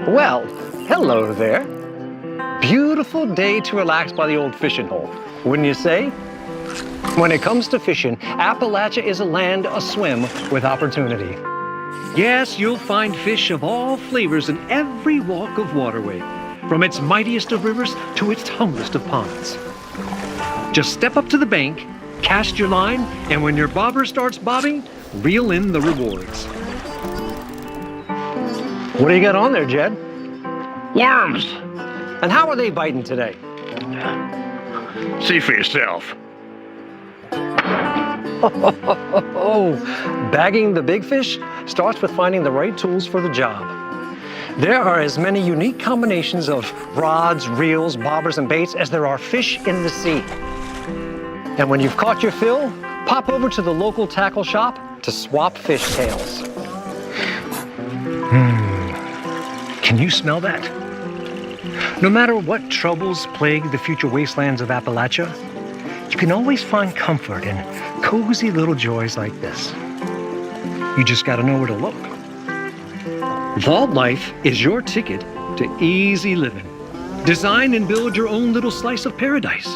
Well, hello there. Beautiful day to relax by the old fishing hole, wouldn't you say? When it comes to fishing, Appalachia is a land aswim with opportunity. Yes, you'll find fish of all flavors in every walk of waterway, from its mightiest of rivers to its humblest of ponds. Just step up to the bank, cast your line, and when your bobber starts bobbing, reel in the rewards. What do you got on there, Jed? Worms! And how are they biting today?
See for yourself.
Bagging the big fish starts with finding the right tools for the job. There are as many unique combinations of rods, reels, bobbers, and baits as there are fish in the sea. And when you've caught your fill, pop over to the local tackle shop to swap fish tails. Can you smell that? No matter what troubles plague the future wastelands of Appalachia, you can always find comfort in cozy little joys like this. You just gotta know where to look. Vault Life is your ticket to easy living. Design and build your own little slice of paradise.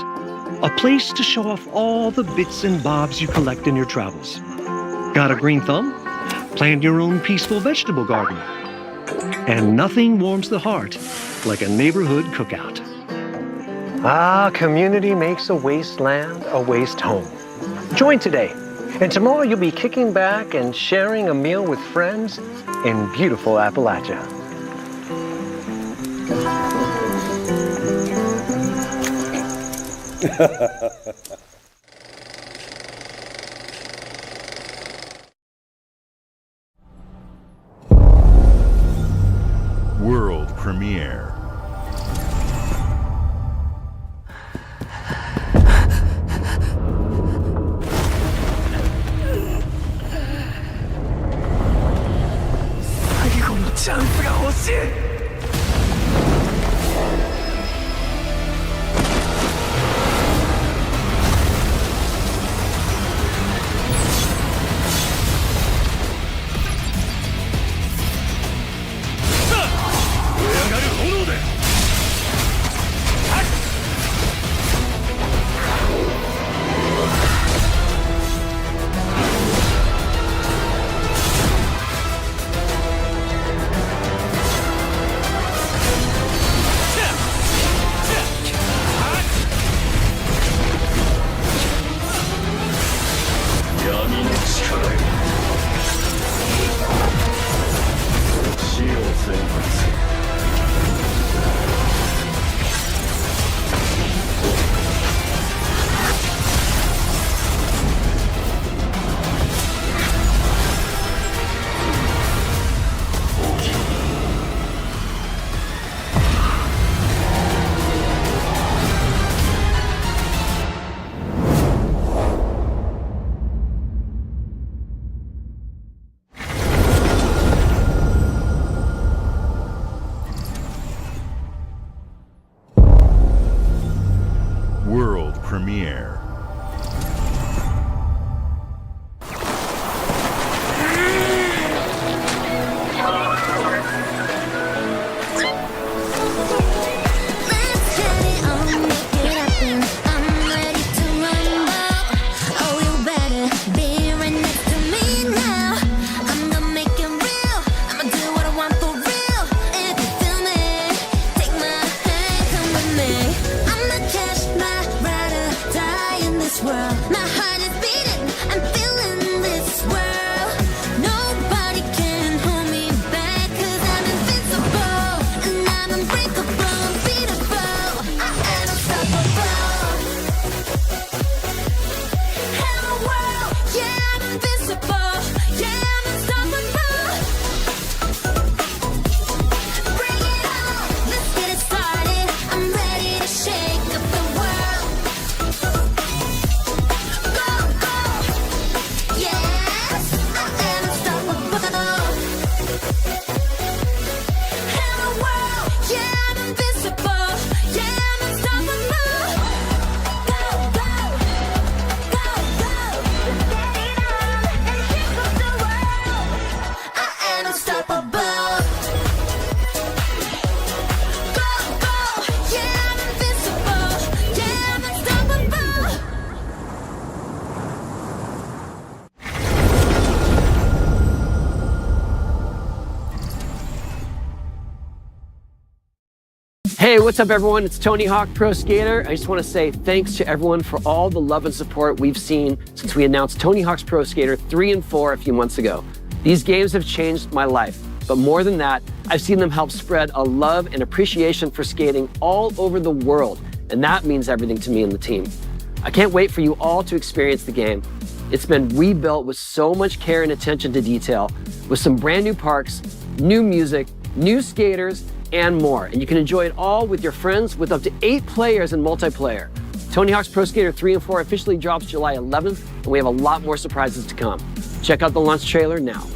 A place to show off all the bits and bobs you collect in your travels. Got a green thumb? Plant your own peaceful vegetable garden. And nothing warms the heart like a neighborhood cookout. Ah, community makes a wasteland a waste home. Join today, and tomorrow you'll be kicking back and sharing a meal with friends in beautiful Appalachia.
World premiere. World premiere.
Hey, what's up everyone? It's Tony Hawk Pro Skater. I just want to say thanks to everyone for all the love and support we've seen since we announced Tony Hawk's Pro Skater 3 and 4 a few months ago. These games have changed my life, but more than that, I've seen them help spread a love and appreciation for skating all over the world, and that means everything to me and the team. I can't wait for you all to experience the game. It's been rebuilt with so much care and attention to detail, with some brand new parks, new music, new skaters, and more. And you can enjoy it all with your friends with up to 8 players in multiplayer. Tony Hawk's Pro Skater 3 and 4 officially drops July 11th, and we have a lot more surprises to come. Check out the launch trailer now.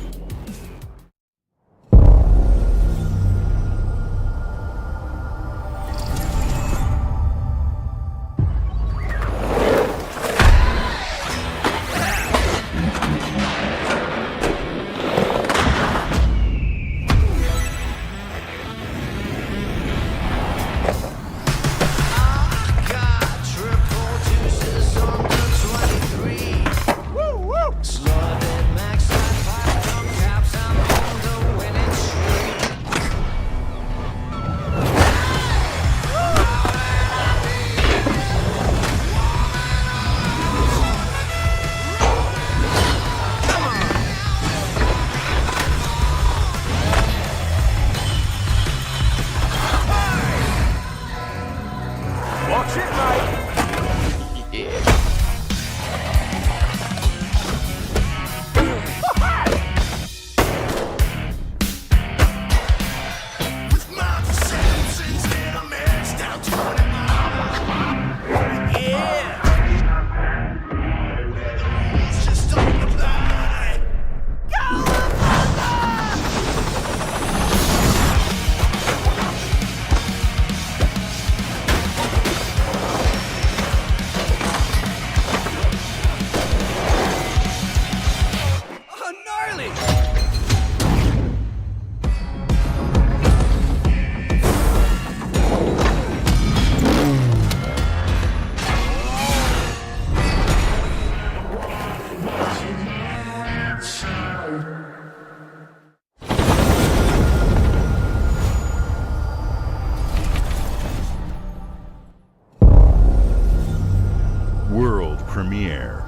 premiere.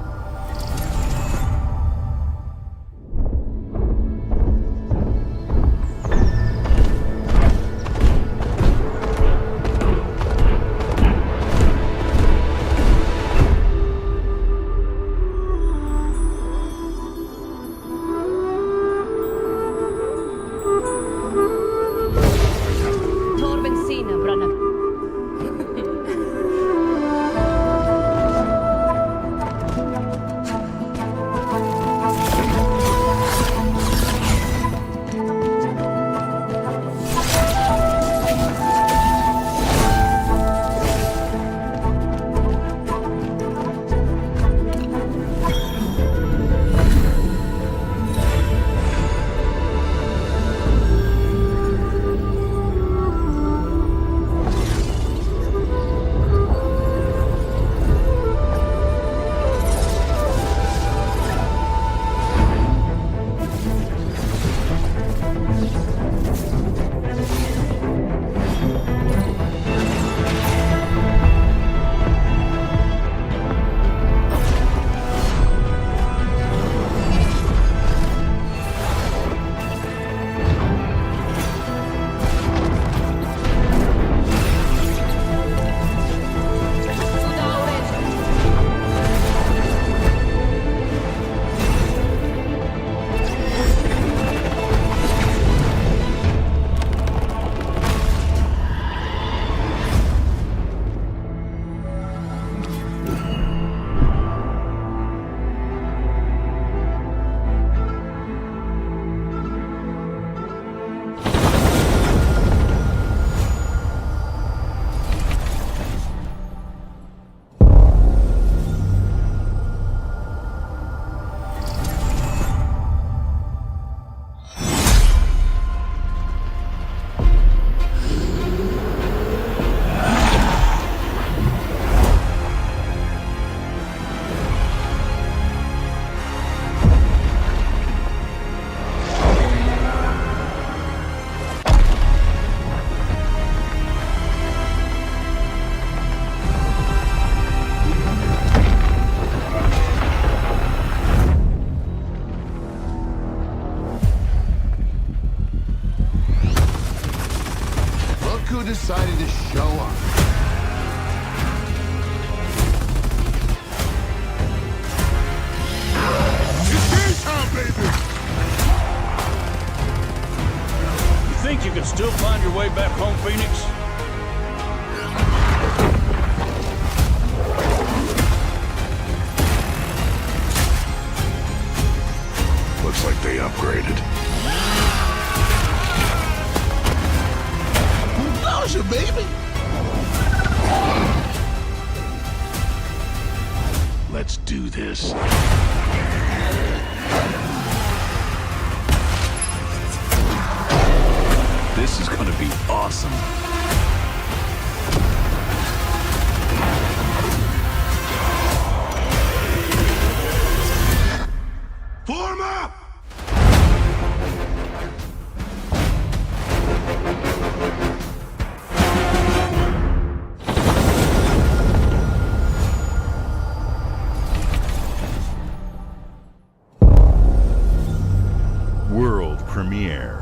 Decided to show up. It's game time, baby!
You think you can still find your way back home, Phoenix?
Looks like they upgraded. Nausea, baby! Let's do this.
This is gonna be awesome.
Form up!
World premiere.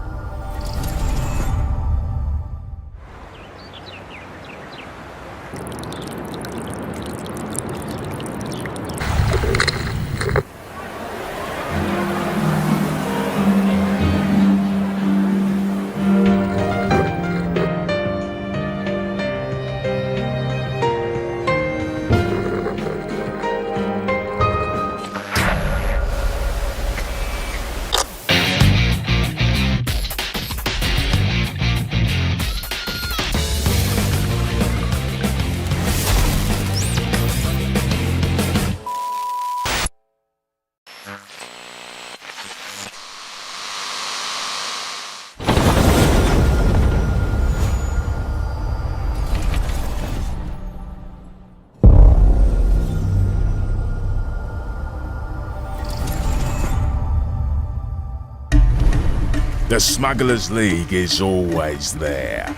The Smugglers League is always there.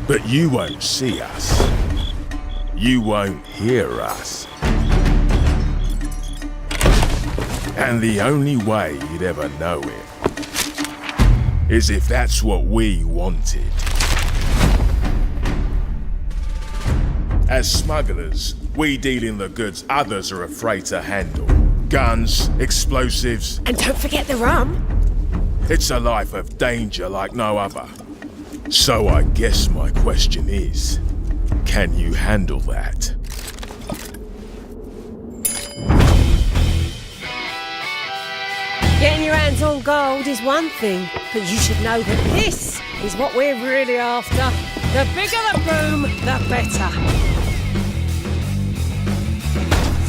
But you won't see us. You won't hear us. And the only way you'd ever know it is if that's what we wanted. As smugglers, we deal in the goods others are afraid to handle. Guns, explosives.
And don't forget the rum.
It's a life of danger like no other. So I guess my question is, can you handle that?
Getting your hands on gold is one thing, but you should know that this is what we're really after. The bigger the boom, the better.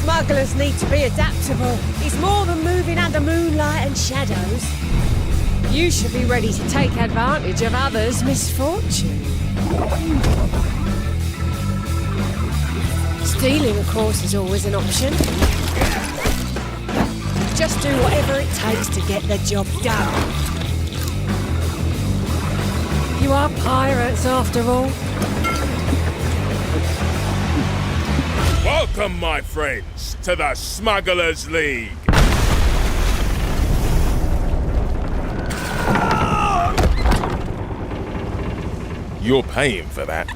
Smugglers need to be adaptable. It's more than moving under moonlight and shadows. You should be ready to take advantage of others' misfortune. Stealing, of course, is always an option. Just do whatever it takes to get the job done. You are pirates, after all.
Welcome, my friends, to the Smugglers League. You're paying for that.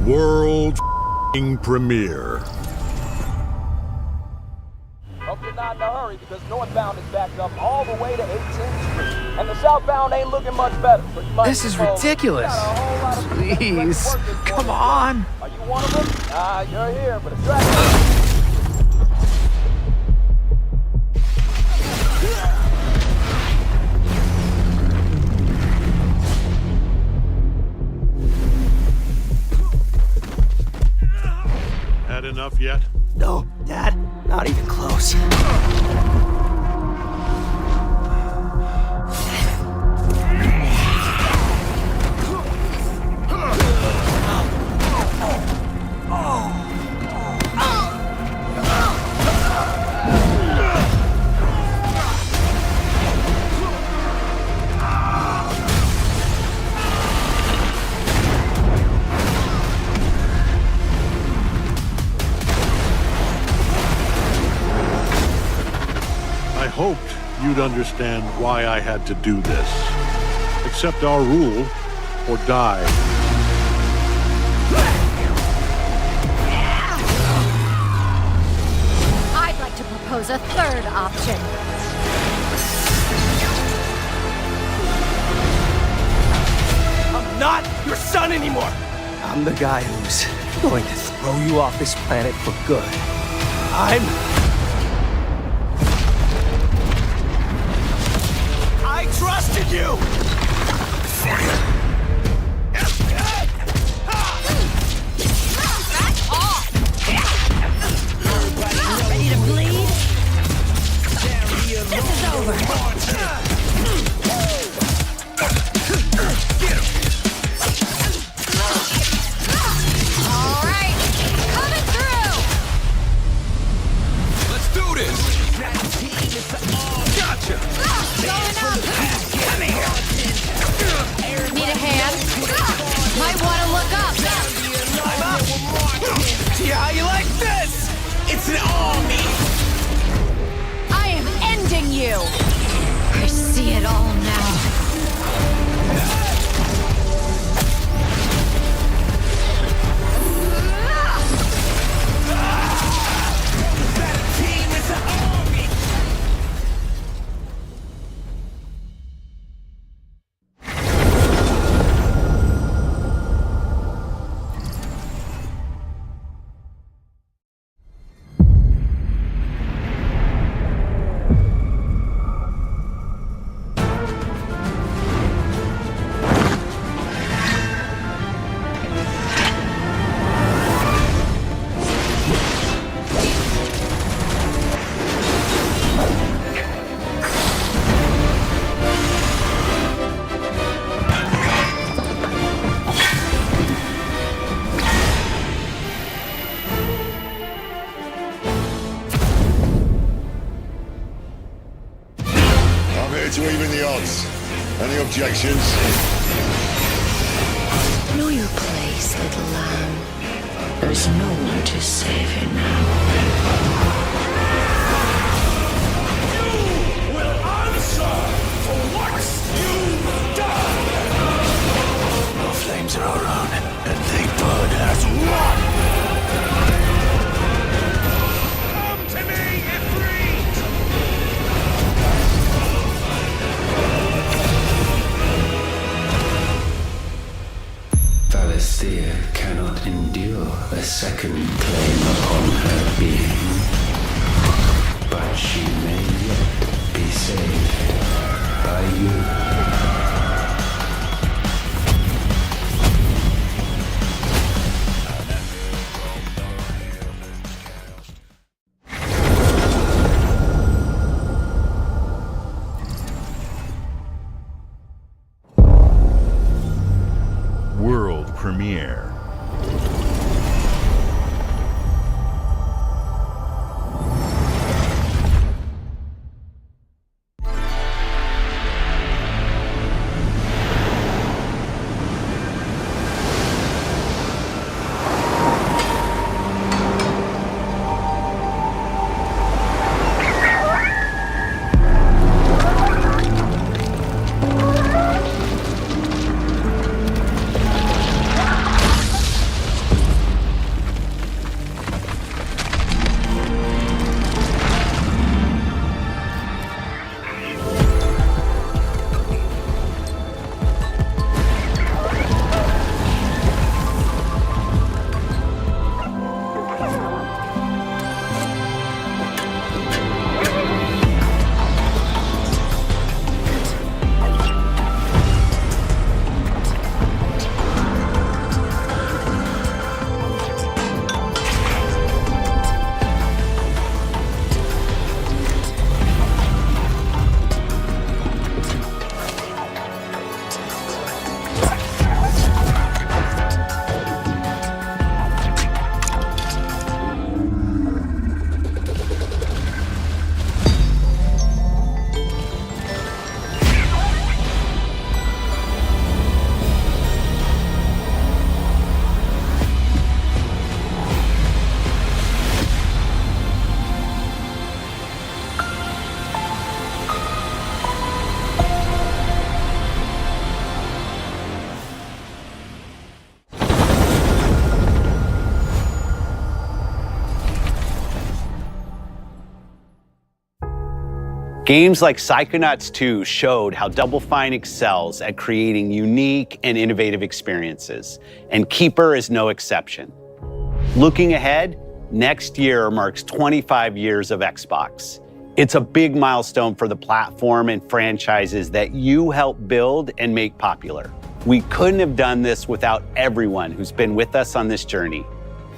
World premiere.
Hope you're not in a hurry because northbound is backed up all the way to 18th Street. And the southbound ain't looking much better. So you might
This is ridiculous. Please, come on.
Are you one of them? You're here, but it's right.
Had enough yet?
No, Dad, not even close.
I hoped you'd understand why I had to do this. Accept our rule or die.
I'd like to propose a third option.
I'm not your son anymore. I'm the guy who's going to throw you off this planet for good. I trusted you!
Ready to bleed? This is over.
All right, coming through.
Let's do this!
Gotcha!
Going up. Come here. Need a hand? Might want to look up.
I'm up! Yeah, how you like this? It's an army!
I am ending you. I see it all now.
to even the odds. Any objections?
Know your place, little lamb. There's no one to save you now.
You will answer for what you've done!
Our flames are our own, and they burn as one!
Come to me, Ifrit!
Valisthea cannot endure a second claim upon her being. But she may yet be saved by you.
World premiere.
Games like Psychonauts 2 showed how Double Fine excels at creating unique and innovative experiences, and Keeper is no exception. Looking ahead, next year marks 25 years of Xbox. It's a big milestone for the platform and franchises that you helped build and make popular. We couldn't have done this without everyone who's been with us on this journey.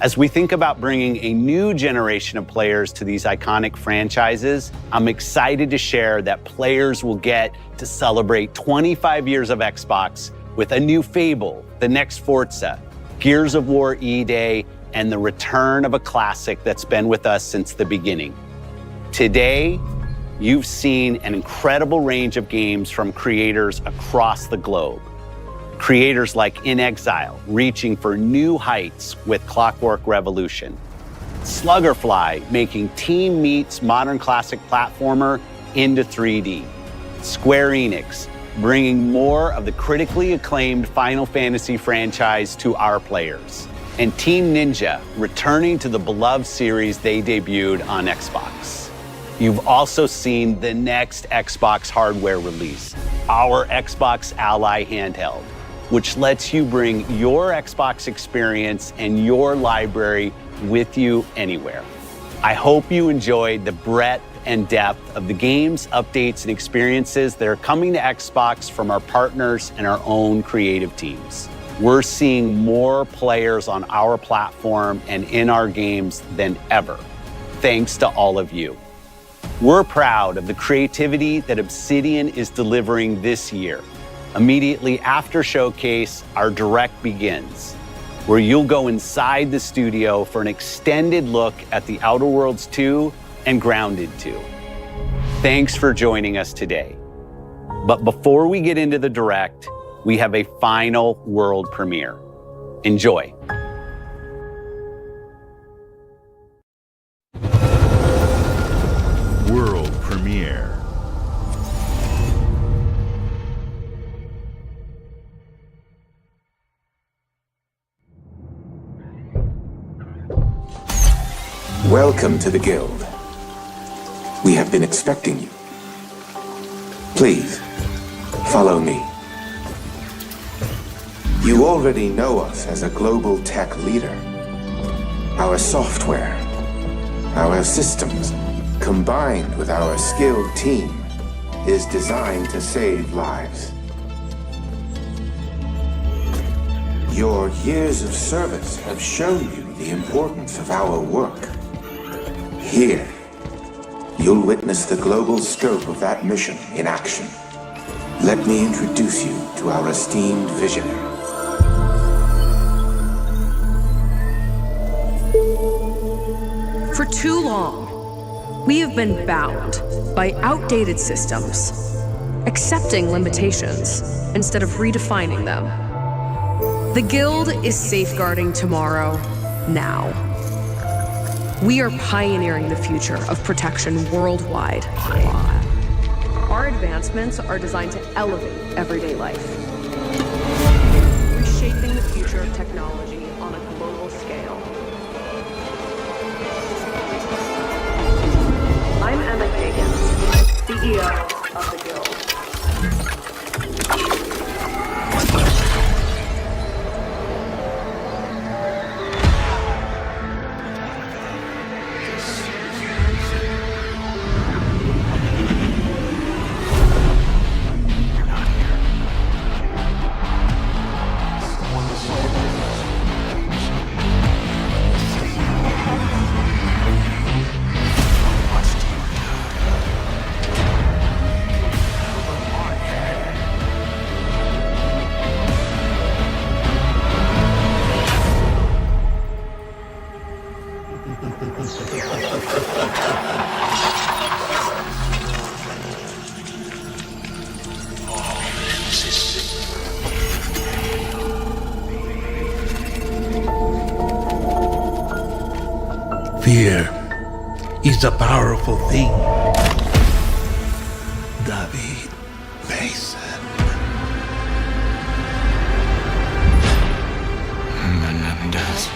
As we think about bringing a new generation of players to these iconic franchises, I'm excited to share that players will get to celebrate 25 years of Xbox with a new Fable, the next Forza, Gears of War E-Day, and the return of a classic that's been with us since the beginning. Today, you've seen an incredible range of games from creators across the globe. Creators like In Exile, reaching for new heights with Clockwork Revolution. Sluggerfly, making Team Meat's modern classic platformer into 3D. Square Enix, bringing more of the critically acclaimed Final Fantasy franchise to our players. And Team Ninja, returning to the beloved series they debuted on Xbox. You've also seen the next Xbox hardware release, our Xbox Ally handheld, which lets you bring your Xbox experience and your library with you anywhere. I hope you enjoyed the breadth and depth of the games, updates, and experiences that are coming to Xbox from our partners and our own creative teams. We're seeing more players on our platform and in our games than ever, thanks to all of you. We're proud of the creativity that Obsidian is delivering this year. Immediately after Showcase, our Direct begins, where you'll go inside the studio for an extended look at The Outer Worlds 2 and Grounded 2. Thanks for joining us today. But before we get into the direct, we have a final world premiere. Enjoy.
World premiere.
Welcome to the Guild. We have been expecting you. Please, follow me. You already know us as a global tech leader. Our software, our systems, combined with our skilled team, is designed to save lives. Your years of service have shown you the importance of our work. Here, you'll witness the global scope of that mission in action. Let me introduce you to our esteemed visionary.
For too long, we have been bound by outdated systems, accepting limitations instead of redefining them. The Guild is safeguarding tomorrow, now. We are pioneering the future of protection worldwide. Our advancements are designed to elevate everyday life, reshaping the future of technology on a global scale. I'm Emma Kagan, CEO of the Guild.
Fear is a powerful thing. David Mason. Menendez.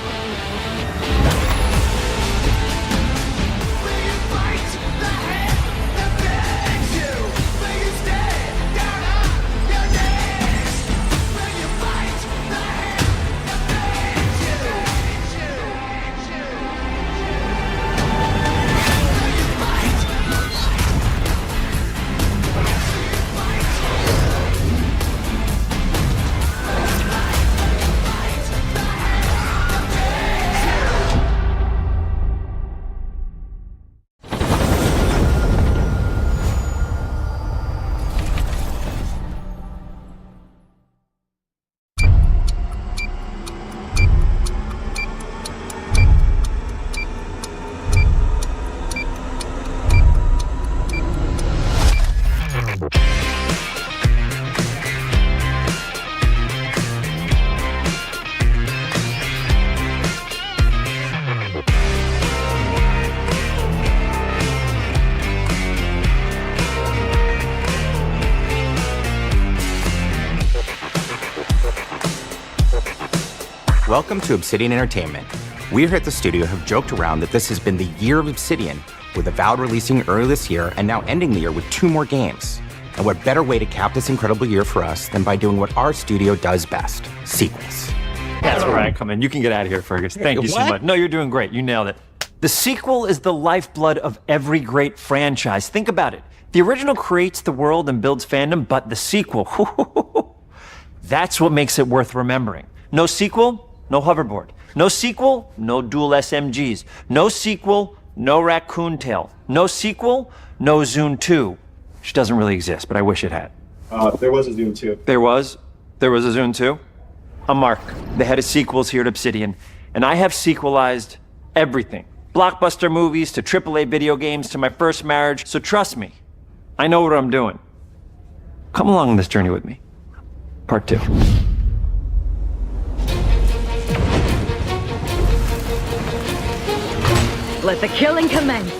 Welcome to Obsidian Entertainment. We here at the studio have joked around that this has been the year of Obsidian, with Avowed releasing early this year and now ending the year with 2 more games. And what better way to cap this incredible year for us than by doing what our studio does best, sequels.
That's where I come in. You can get out of here, Fergus. Thank you so much. No, you're doing great. You nailed it. The sequel is the lifeblood of every great franchise. Think about it. The original creates the world and builds fandom, but the sequel, that's what makes it worth remembering. No sequel, no hoverboard. No sequel, no dual SMGs. No sequel, no raccoon tail. No sequel, no Zune 2. Which doesn't really exist, but I wish it had.
There was a Zune 2.
There was a Zune 2? I'm Mark, the head of sequels here at Obsidian, and I have sequelized everything. Blockbuster movies to AAA video games to my first marriage, so trust me, I know what I'm doing. Come along on this journey with me. Part 2.
Let the killing commence.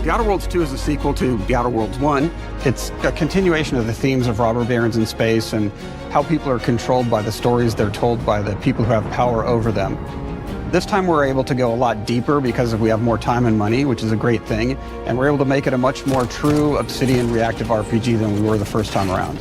The Outer Worlds 2 is a sequel to The Outer Worlds 1. It's a continuation of the themes of robber barons in space and how people are controlled by the stories they're told by the people who have power over them. This time we're able to go a lot deeper because we have more time and money, which is a great thing, and we're able to make it a much more true Obsidian reactive RPG than we were the first time around.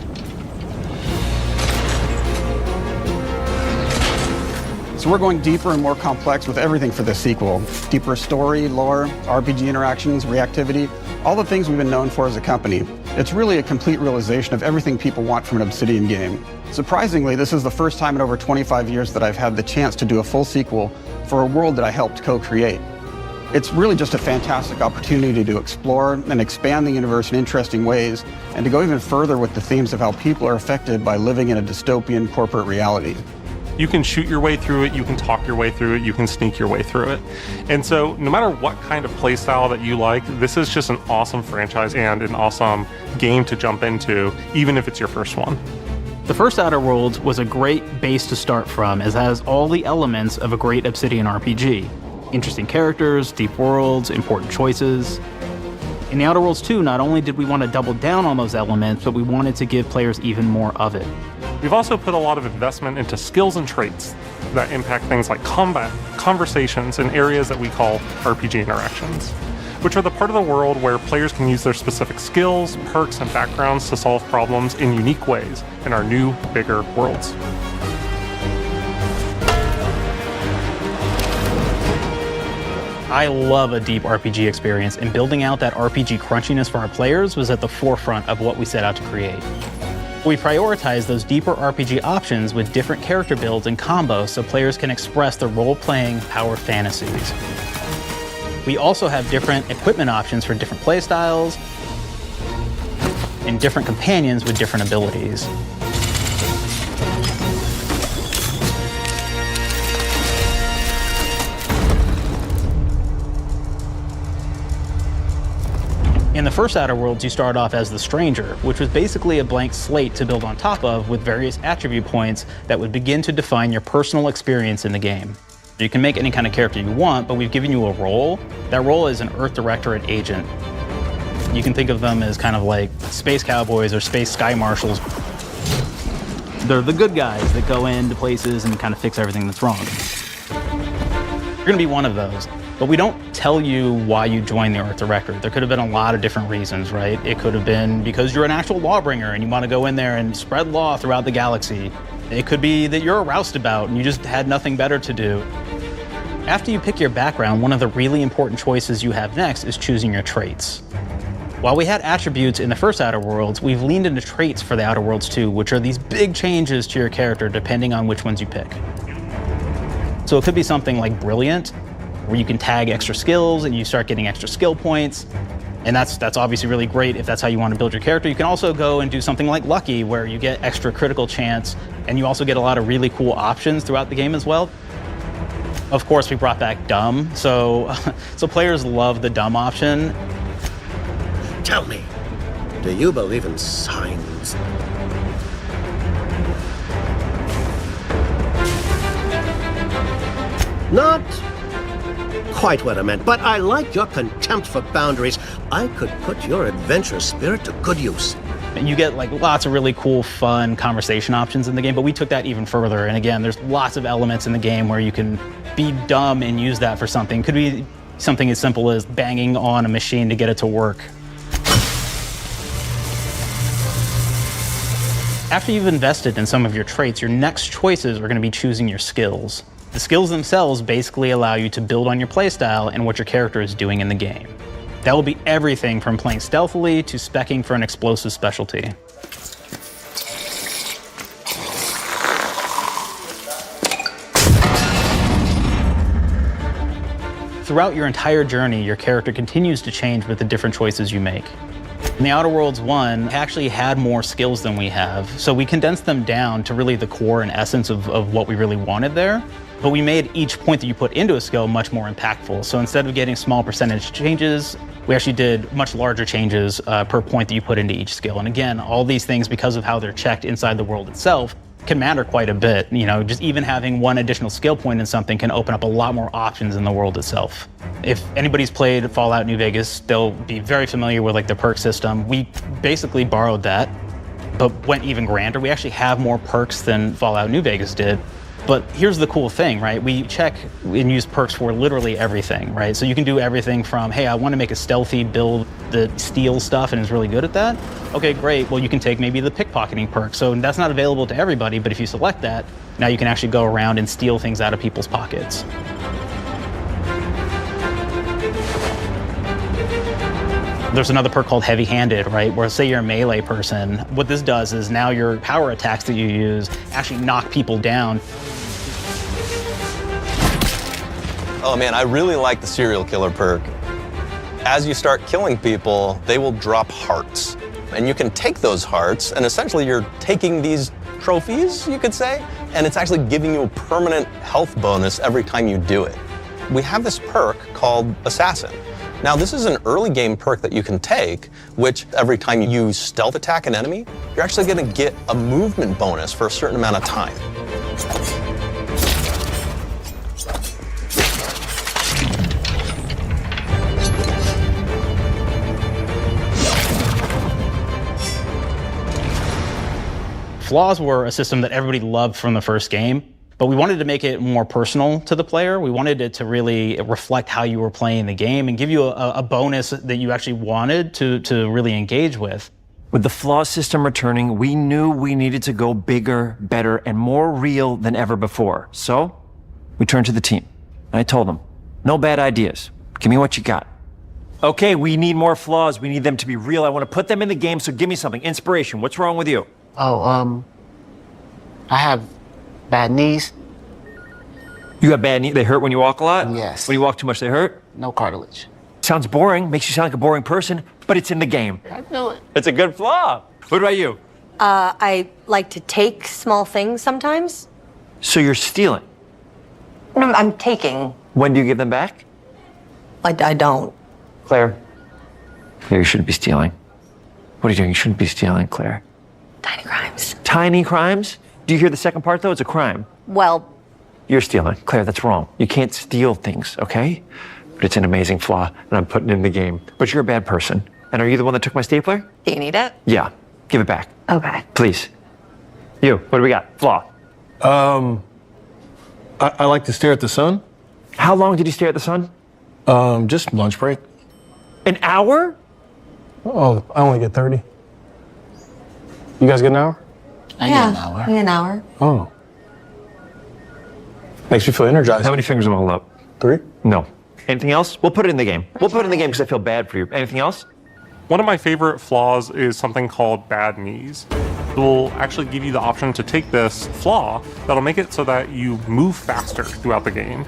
So we're going deeper and more complex with everything for this sequel. Deeper story, lore, RPG interactions, reactivity, all the things we've been known for as a company. It's really a complete realization of everything people want from an Obsidian game. Surprisingly, this is the first time in over 25 years that I've had the chance to do a full sequel for a world that I helped co-create. It's really just a fantastic opportunity to explore and expand the universe in interesting ways, and to go even further with the themes of how people are affected by living in a dystopian corporate reality.
You can shoot your way through it, you can talk your way through it, you can sneak your way through it. And so no matter what kind of playstyle that you like, this is just an awesome franchise and an awesome game to jump into, even if it's your first one.
The first Outer Worlds was a great base to start from, as it has all the elements of a great Obsidian RPG. Interesting characters, deep worlds, important choices. In the Outer Worlds 2, not only did we want to double down on those elements, but we wanted to give players even more of it.
We've also put a lot of investment into skills and traits that impact things like combat, conversations, and areas that we call RPG interactions, which are the part of the world where players can use their specific skills, perks, and backgrounds to solve problems in unique ways in our new, bigger worlds.
I love a deep RPG experience, and building out that RPG crunchiness for our players was at the forefront of what we set out to create. We prioritize those deeper RPG options with different character builds and combos so players can express their role-playing power fantasies. We also have different equipment options for different playstyles and different companions with different abilities. In the first Outer Worlds, you start off as the Stranger, which was basically a blank slate to build on top of with various attribute points that would begin to define your personal experience in the game. You can make any kind of character you want, but we've given you a role. That role is an Earth Directorate agent. You can think of them as kind of like space cowboys or space sky marshals. They're the good guys that go into places and kind of fix everything that's wrong. You're gonna be one of those. But we don't tell you why you joined the Earth Directorate. There could have been a lot of different reasons, right? It could have been because you're an actual lawbringer and you want to go in there and spread law throughout the galaxy. It could be that you're a roustabout and you just had nothing better to do. After you pick your background, one of the really important choices you have next is choosing your traits. While we had attributes in the first Outer Worlds, we've leaned into traits for the Outer Worlds 2, which are these big changes to your character depending on which ones you pick. So it could be something like Brilliant, where you can tag extra skills and you start getting extra skill points. And that's obviously really great if that's how you want to build your character. You can also go and do something like Lucky, where you get extra critical chance, and you also get a lot of really cool options throughout the game as well. Of course, we brought back Dumb, so players love the Dumb option.
Tell me, do you believe in signs? Not quite what I meant, but I like your contempt for boundaries. I could put your adventurous spirit to good use.
And you get like lots of really cool, fun conversation options in the game, but we took that even further. And again, there's lots of elements in the game where you can be dumb and use that for something. Could be something as simple as banging on a machine to get it to work. After you've invested in some of your traits, your next choices are going to be choosing your skills. The skills themselves basically allow you to build on your playstyle and what your character is doing in the game. That will be everything from playing stealthily to speccing for an explosive specialty. throughout your entire journey, your character continues to change with the different choices you make. In the Outer Worlds 1, actually had more skills than we have, so we condensed them down to really the core and essence of what we really wanted there. But we made each point that you put into a skill much more impactful. So instead of getting small percentage changes, we actually did much larger changes per point that you put into each skill. And again, all these things, because of how they're checked inside the world itself, can matter quite a bit. You know, just even having one additional skill point in something can open up a lot more options in the world itself. If anybody's played Fallout New Vegas, they'll be very familiar with like the perk system. We basically borrowed that, but went even grander. We actually have more perks than Fallout New Vegas did. But here's the cool thing, right? We check and use perks for literally everything, right? So you can do everything from, hey, I want to make a stealthy build that steals stuff and is really good at that. Okay, great. Well, you can take maybe the pickpocketing perk. So that's not available to everybody, but if you select that, now you can actually go around and steal things out of people's pockets. There's another perk called heavy-handed, right? Where say you're a melee person, what this does is now your power attacks that you use actually knock people down.
Oh man, I really like the serial killer perk. As you start killing people, they will drop hearts. And you can take those hearts, and essentially you're taking these trophies, you could say, and it's actually giving you a permanent health bonus every time you do it. We have this perk called Assassin. Now, this is an early game perk that you can take, which every time you stealth attack an enemy, you're actually going to get a movement bonus for a certain amount of time.
Flaws were a system that everybody loved from the first game. But we wanted to make it more personal to the player. We wanted it to really reflect how you were playing the game and give you a bonus that you actually wanted to really engage with.
With the flaw system returning, we knew we needed to go bigger, better, and more real than ever before. So, we turned to the team. I told them, no bad ideas. Give me what you got. Okay, we need more flaws. We need them to be real. I want to put them in the game, so give me something. Inspiration. What's wrong with you?
Oh, I have bad knees.
You got bad knees? They hurt when you walk a lot?
Yes.
When you walk too much, they hurt?
No cartilage.
Sounds boring. Makes you sound like a boring person, but it's in the game.
I know it.
It's a good flaw. What about you?
I like to take small things sometimes.
So you're stealing?
No, I'm taking.
When do you give them back?
I don't.
Claire. Claire, you shouldn't be stealing. What are you doing? You shouldn't be stealing, Claire.
Tiny crimes.
Tiny crimes? Do you hear the second part, though? It's a crime.
Well,
you're stealing. Claire, that's wrong. You can't steal things, okay? But it's an amazing flaw, and I'm putting it in the game. But you're a bad person. And are you the one that took my stapler?
do you need it?
Yeah. Give it back.
Okay.
Please. You, what do we got? Flaw.
I like to stare at the sun.
How long did you stare at the sun?
Just lunch break.
An hour?
Oh, I only get 30. You guys get an hour?
I get an hour.
An hour.
Oh. Makes me feel energized.
How many fingers am I holding up?
3?
No. Anything else? We'll put it in the game. We'll put it in the game because I feel bad for you. Anything else?
One of my favorite flaws is something called bad knees. It will actually give you the option to take this flaw that'll make it so that you move faster throughout the game.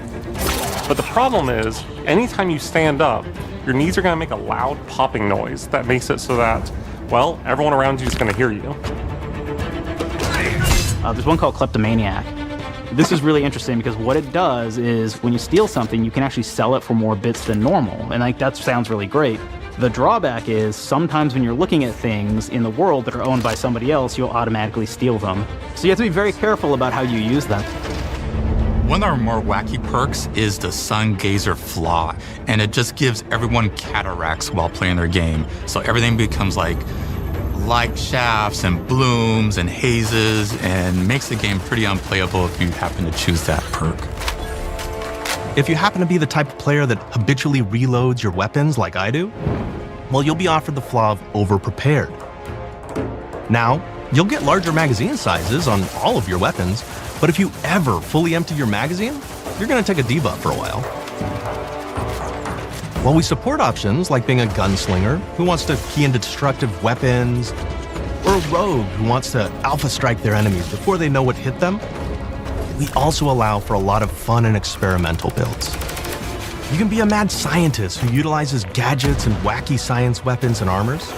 But the problem is, anytime you stand up, your knees are going to make a loud popping noise that makes it so that, well, everyone around you is going to hear you.
There's one called Kleptomaniac. This is really interesting because what it does is when you steal something, you can actually sell it for more bits than normal. And like that sounds really great. The drawback is sometimes when you're looking at things in the world that are owned by somebody else, you'll automatically steal them. So you have to be very careful about how you use them.
One of our more wacky perks is the Sun Gazer Flaw, and it just gives everyone cataracts while playing their game. So everything becomes like light shafts and blooms and hazes, and makes the game pretty unplayable if you happen to choose that perk.
If you happen to be the type of player that habitually reloads your weapons like I do, well, you'll be offered the flaw of over-prepared. Now, you'll get larger magazine sizes on all of your weapons, but if you ever fully empty your magazine, you're gonna take a debuff for a while. While we support options like being a gunslinger who wants to key into destructive weapons, or a rogue who wants to alpha strike their enemies before they know what hit them, we also allow for a lot of fun and experimental builds. You can be a mad scientist who utilizes gadgets and wacky science weapons and armors.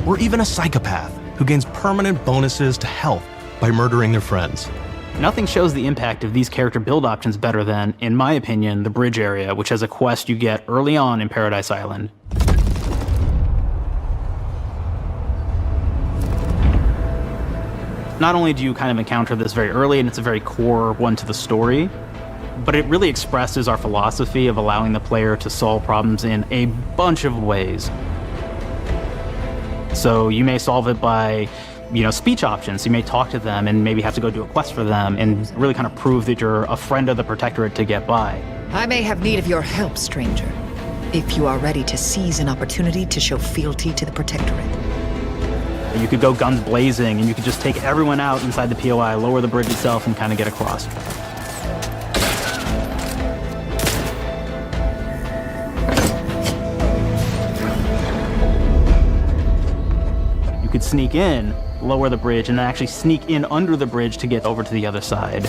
Or even a psychopath who gains permanent bonuses to health by murdering their friends.
Nothing shows the impact of these character build options better than, in my opinion, the bridge area, which has a quest you get early on in Paradise Island. Not only do you kind of encounter this very early, and it's a very core one to the story, but it really expresses our philosophy of allowing the player to solve problems in a bunch of ways. So you may solve it by, speech options. You may talk to them and maybe have to go do a quest for them and really kind of prove that you're a friend of the Protectorate to get by.
I may have need of your help, stranger, if you are ready to seize an opportunity to show fealty to the Protectorate.
You could go guns blazing and you could just take everyone out inside the POI, lower the bridge itself, and kind of get across. You could sneak in, lower the bridge, and then actually sneak in under the bridge to get over to the other side.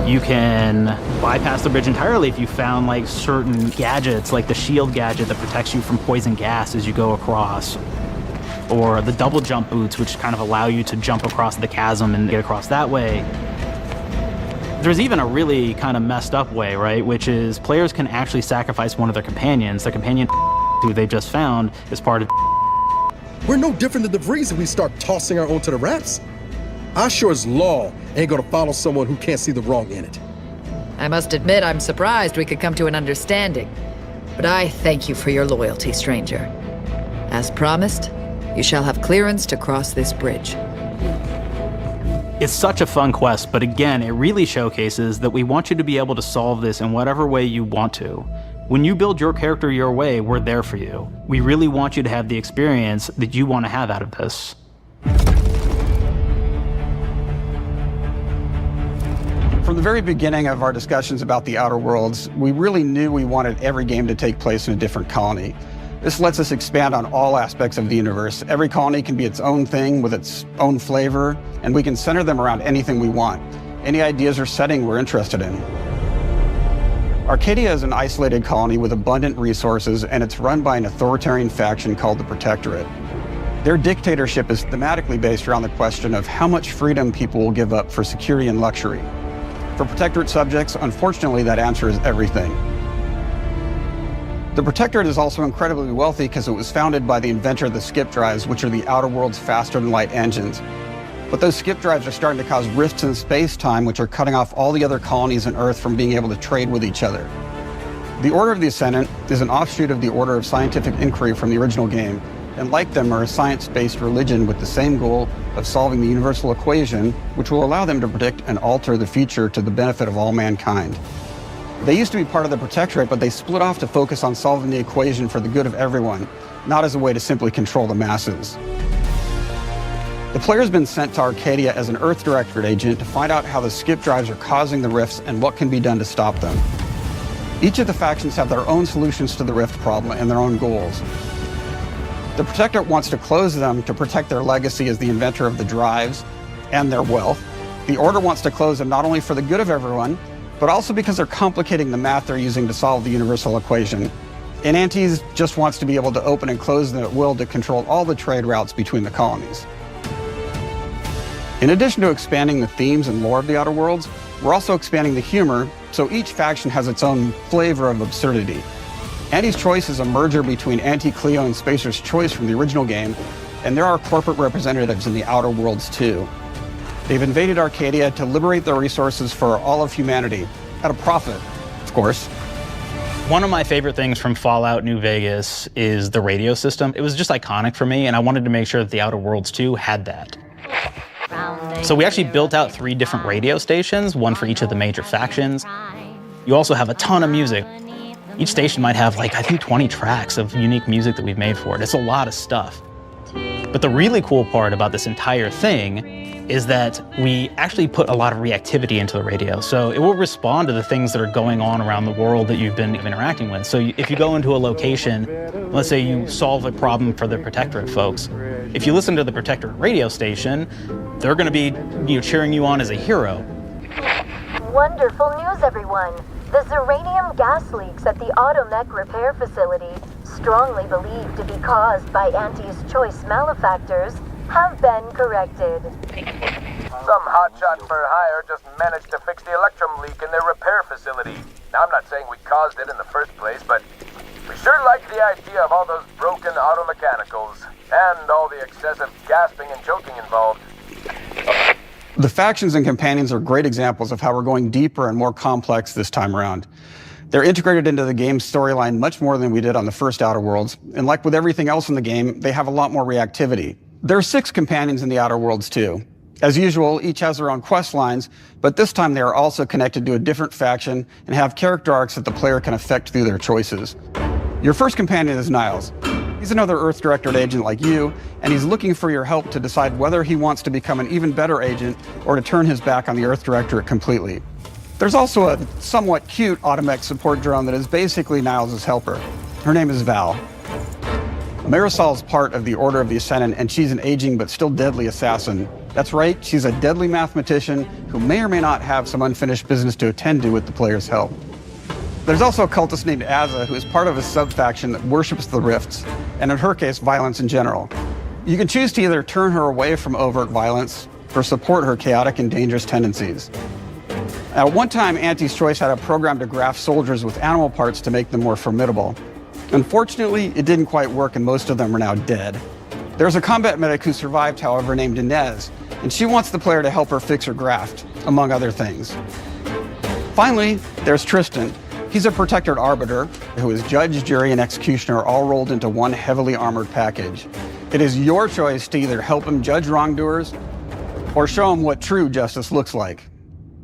You can bypass the bridge entirely if you found like certain gadgets, like the shield gadget that protects you from poison gas as you go across, or the double jump boots, which kind of allow you to jump across the chasm and get across that way. There's even a really kind of messed up way, right? Which is players can actually sacrifice one of their companions who they've just found as part of.
We're no different than the Vries if we start tossing our own to the rats. I sure as law ain't gonna follow someone who can't see the wrong in it.
I must admit I'm surprised we could come to an understanding. But I thank you for your loyalty, stranger. As promised, you shall have clearance to cross this bridge.
It's such a fun quest, but again, it really showcases that we want you to be able to solve this in whatever way you want to. When you build your character your way, we're there for you. We really want you to have the experience that you want to have out of this.
From the very beginning of our discussions about the Outer Worlds, we really knew we wanted every game to take place in a different colony. This lets us expand on all aspects of the universe. Every colony can be its own thing with its own flavor, and we can center them around anything we want, any ideas or setting we're interested in. Arcadia is an isolated colony with abundant resources, and it's run by an authoritarian faction called the Protectorate. Their dictatorship is thematically based around the question of how much freedom people will give up for security and luxury. For Protectorate subjects, unfortunately, that answer is everything. The Protectorate is also incredibly wealthy because it was founded by the inventor of the skip drives, which are the Outer World's faster-than-light engines. But those skip drives are starting to cause rifts in space-time, which are cutting off all the other colonies on Earth from being able to trade with each other. The Order of the Ascendant is an offshoot of the Order of Scientific Inquiry from the original game, and like them are a science-based religion with the same goal of solving the universal equation, which will allow them to predict and alter the future to the benefit of all mankind. They used to be part of the Protectorate, but they split off to focus on solving the equation for the good of everyone, not as a way to simply control the masses. The player's been sent to Arcadia as an Earth Directorate agent to find out how the skip drives are causing the rifts and what can be done to stop them. Each of the factions have their own solutions to the rift problem and their own goals. The Protectorate wants to close them to protect their legacy as the inventor of the drives and their wealth. The Order wants to close them not only for the good of everyone, but also because they're complicating the math they're using to solve the universal equation. And Antes just wants to be able to open and close them at will to control all the trade routes between the colonies. In addition to expanding the themes and lore of the Outer Worlds, we're also expanding the humor, so each faction has its own flavor of absurdity. Anti's Choice is a merger between Anti-Cleo and Spacer's Choice from the original game, and there are corporate representatives in the Outer Worlds too. They've invaded Arcadia to liberate their resources for all of humanity, at a profit, of course.
One of my favorite things from Fallout New Vegas is the radio system. It was just iconic for me, and I wanted to make sure that the Outer Worlds 2 had that. So we actually built out 3 different radio stations, one for each of the major factions. You also have a ton of music. Each station might have like, I think 20 tracks of unique music that we've made for it. It's a lot of stuff. But the really cool part about this entire thing is that we actually put a lot of reactivity into the radio. So it will respond to the things that are going on around the world that you've been interacting with. So if you go into a location, let's say you solve a problem for the Protectorate folks, if you listen to the Protectorate radio station, they're going to be cheering you on as a hero.
Wonderful news, everyone. The Zeranium gas leaks at the Automech repair facility, strongly believed to be caused by Auntie's choice malefactors, have been corrected.
Some hotshot for hire just managed to fix the electrum leak in their repair facility. Now, I'm not saying we caused it in the first place, but we sure like the idea of all those broken auto mechanicals and all the excessive gasping and choking involved.
The factions and companions are great examples of how we're going deeper and more complex this time around. They're integrated into the game's storyline much more than we did on the first Outer Worlds, and like with everything else in the game, they have a lot more reactivity. There are 6 companions in the Outer Worlds too. As usual, each has their own quest lines, but this time they are also connected to a different faction and have character arcs that the player can affect through their choices. Your first companion is Niles. He's another Earth Directorate agent like you, and he's looking for your help to decide whether he wants to become an even better agent or to turn his back on the Earth Directorate completely. There's also a somewhat cute Automech support drone that is basically Niles' helper. Her name is Val. Marisol's part of the Order of the Ascendant, and she's an aging but still deadly assassin. That's right, she's a deadly mathematician who may or may not have some unfinished business to attend to with the player's help. There's also a cultist named Azza, who is part of a sub-faction that worships the rifts, and in her case, violence in general. You can choose to either turn her away from overt violence or support her chaotic and dangerous tendencies. At one time, Auntie's Choice had a program to graft soldiers with animal parts to make them more formidable. Unfortunately, it didn't quite work, and most of them are now dead. There's a combat medic who survived, however, named Inez, and she wants the player to help her fix her graft, among other things. Finally, there's Tristan. He's a protected arbiter who is judge, jury, and executioner all rolled into one heavily armored package. It is your choice to either help him judge wrongdoers or show him what true justice looks like.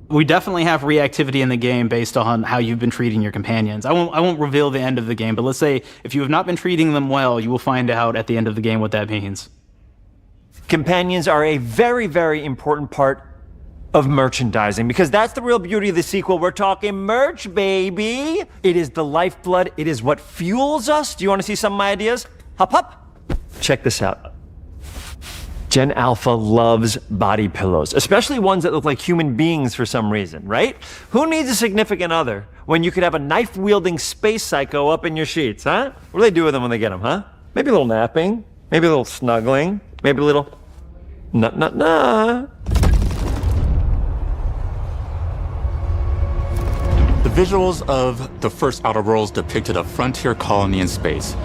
We definitely have reactivity in the game based on how you've been treating your companions. I won't reveal the end of the game, but let's say if you have not been treating them well, you will find out at the end of the game what that means.
Companions are a very, very important part of merchandising, because that's the real beauty of the sequel. We're talking merch, baby. It is the lifeblood. It is what fuels us. Do you want to see some of my ideas? Hop, hop. Check this out. Gen Alpha loves body pillows, especially ones that look like human beings for some reason, right? Who needs a significant other when you could have a knife-wielding space psycho up in your sheets, huh? What do they do with them when they get them, huh? Maybe a little napping, maybe a little snuggling, maybe a little nut.
The visuals of the first Outer Worlds depicted a frontier colony in space.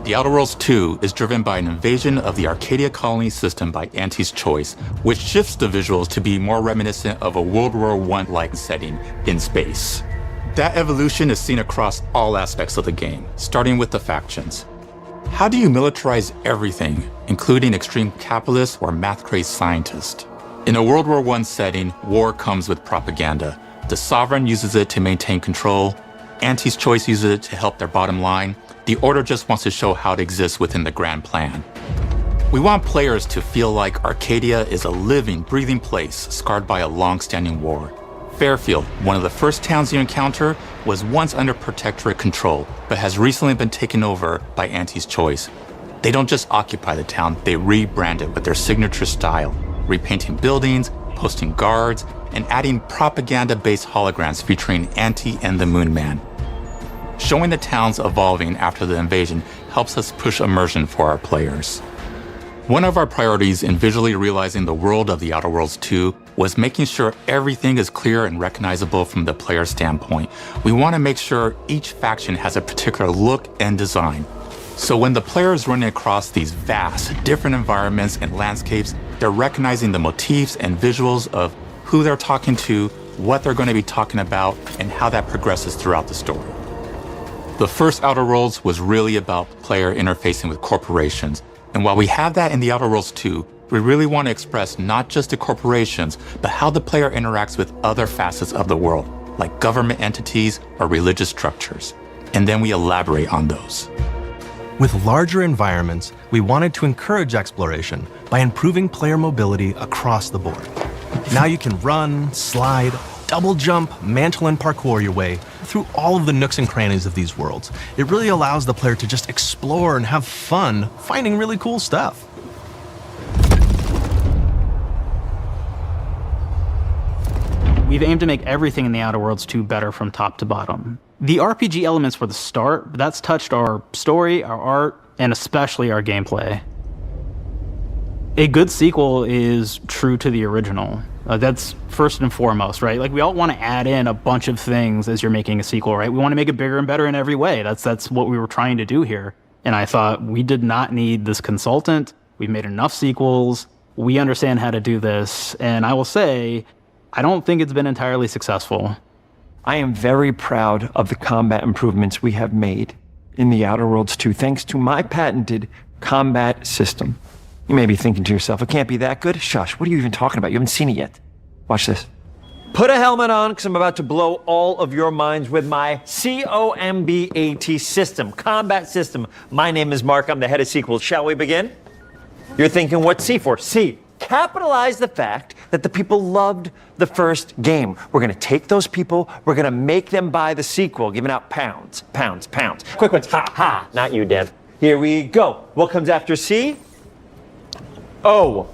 The Outer Worlds 2 is driven by an invasion of the Arcadia colony system by Auntie's Choice, which shifts the visuals to be more reminiscent of a World War I-like setting in space. That evolution is seen across all aspects of the game, starting with the factions. How do you militarize everything, including extreme capitalists or math-crazed scientists? In a World War I setting, war comes with propaganda. The Sovereign uses it to maintain control, Auntie's Choice uses it to help their bottom line, the Order just wants to show how it exists within the grand plan. We want players to feel like Arcadia is a living, breathing place scarred by a long-standing war. Fairfield, one of the first towns you encounter, was once under Protectorate control, but has recently been taken over by Auntie's Choice. They don't just occupy the town, they rebrand it with their signature style, repainting buildings, posting guards, and adding propaganda-based holograms featuring Auntie and the Moon Man. Showing the towns evolving after the invasion helps us push immersion for our players. One of our priorities in visually realizing the world of the Outer Worlds 2 was making sure everything is clear and recognizable from the player standpoint. We want to make sure each faction has a particular look and design. So when the player is running across these vast, different environments and landscapes, they're recognizing the motifs and visuals of who they're talking to, what they're going to be talking about, and how that progresses throughout the story. The first Outer Worlds was really about player interfacing with corporations. And while we have that in the Outer Worlds 2, we really want to express not just the corporations, but how the player interacts with other facets of the world, like government entities or religious structures. And then we elaborate on those.
With larger environments, we wanted to encourage exploration by improving player mobility across the board. Now you can run, slide, double jump, mantle and parkour your way through all of the nooks and crannies of these worlds. It really allows the player to just explore and have fun finding really cool stuff.
We've aimed to make everything in the Outer Worlds 2 better from top to bottom. The RPG elements were the start, but that's touched our story, our art, and especially our gameplay. A good sequel is true to the original. That's first and foremost, right? Like, we all want to add in a bunch of things as you're making a sequel, right? We want to make it bigger and better in every way. That's what we were trying to do here. And I thought, we did not need this consultant. We've made enough sequels. We understand how to do this. And I will say, I don't think it's been entirely successful.
I am very proud of the combat improvements we have made in the Outer Worlds 2, thanks to my patented combat system. You may be thinking to yourself, it can't be that good? Shush, what are you even talking about? You haven't seen it yet. Watch this. Put a helmet on, because I'm about to blow all of your minds with my COMBAT system, combat system. My name is Mark, I'm the head of sequels. Shall we begin? You're thinking, what's C for? C. Capitalize the fact that the people loved the first game. We're gonna take those people, we're gonna make them buy the sequel, giving out pounds, pounds, pounds. Quick ones, ha, ha, not you, Dev. Here we go. What comes after C? O.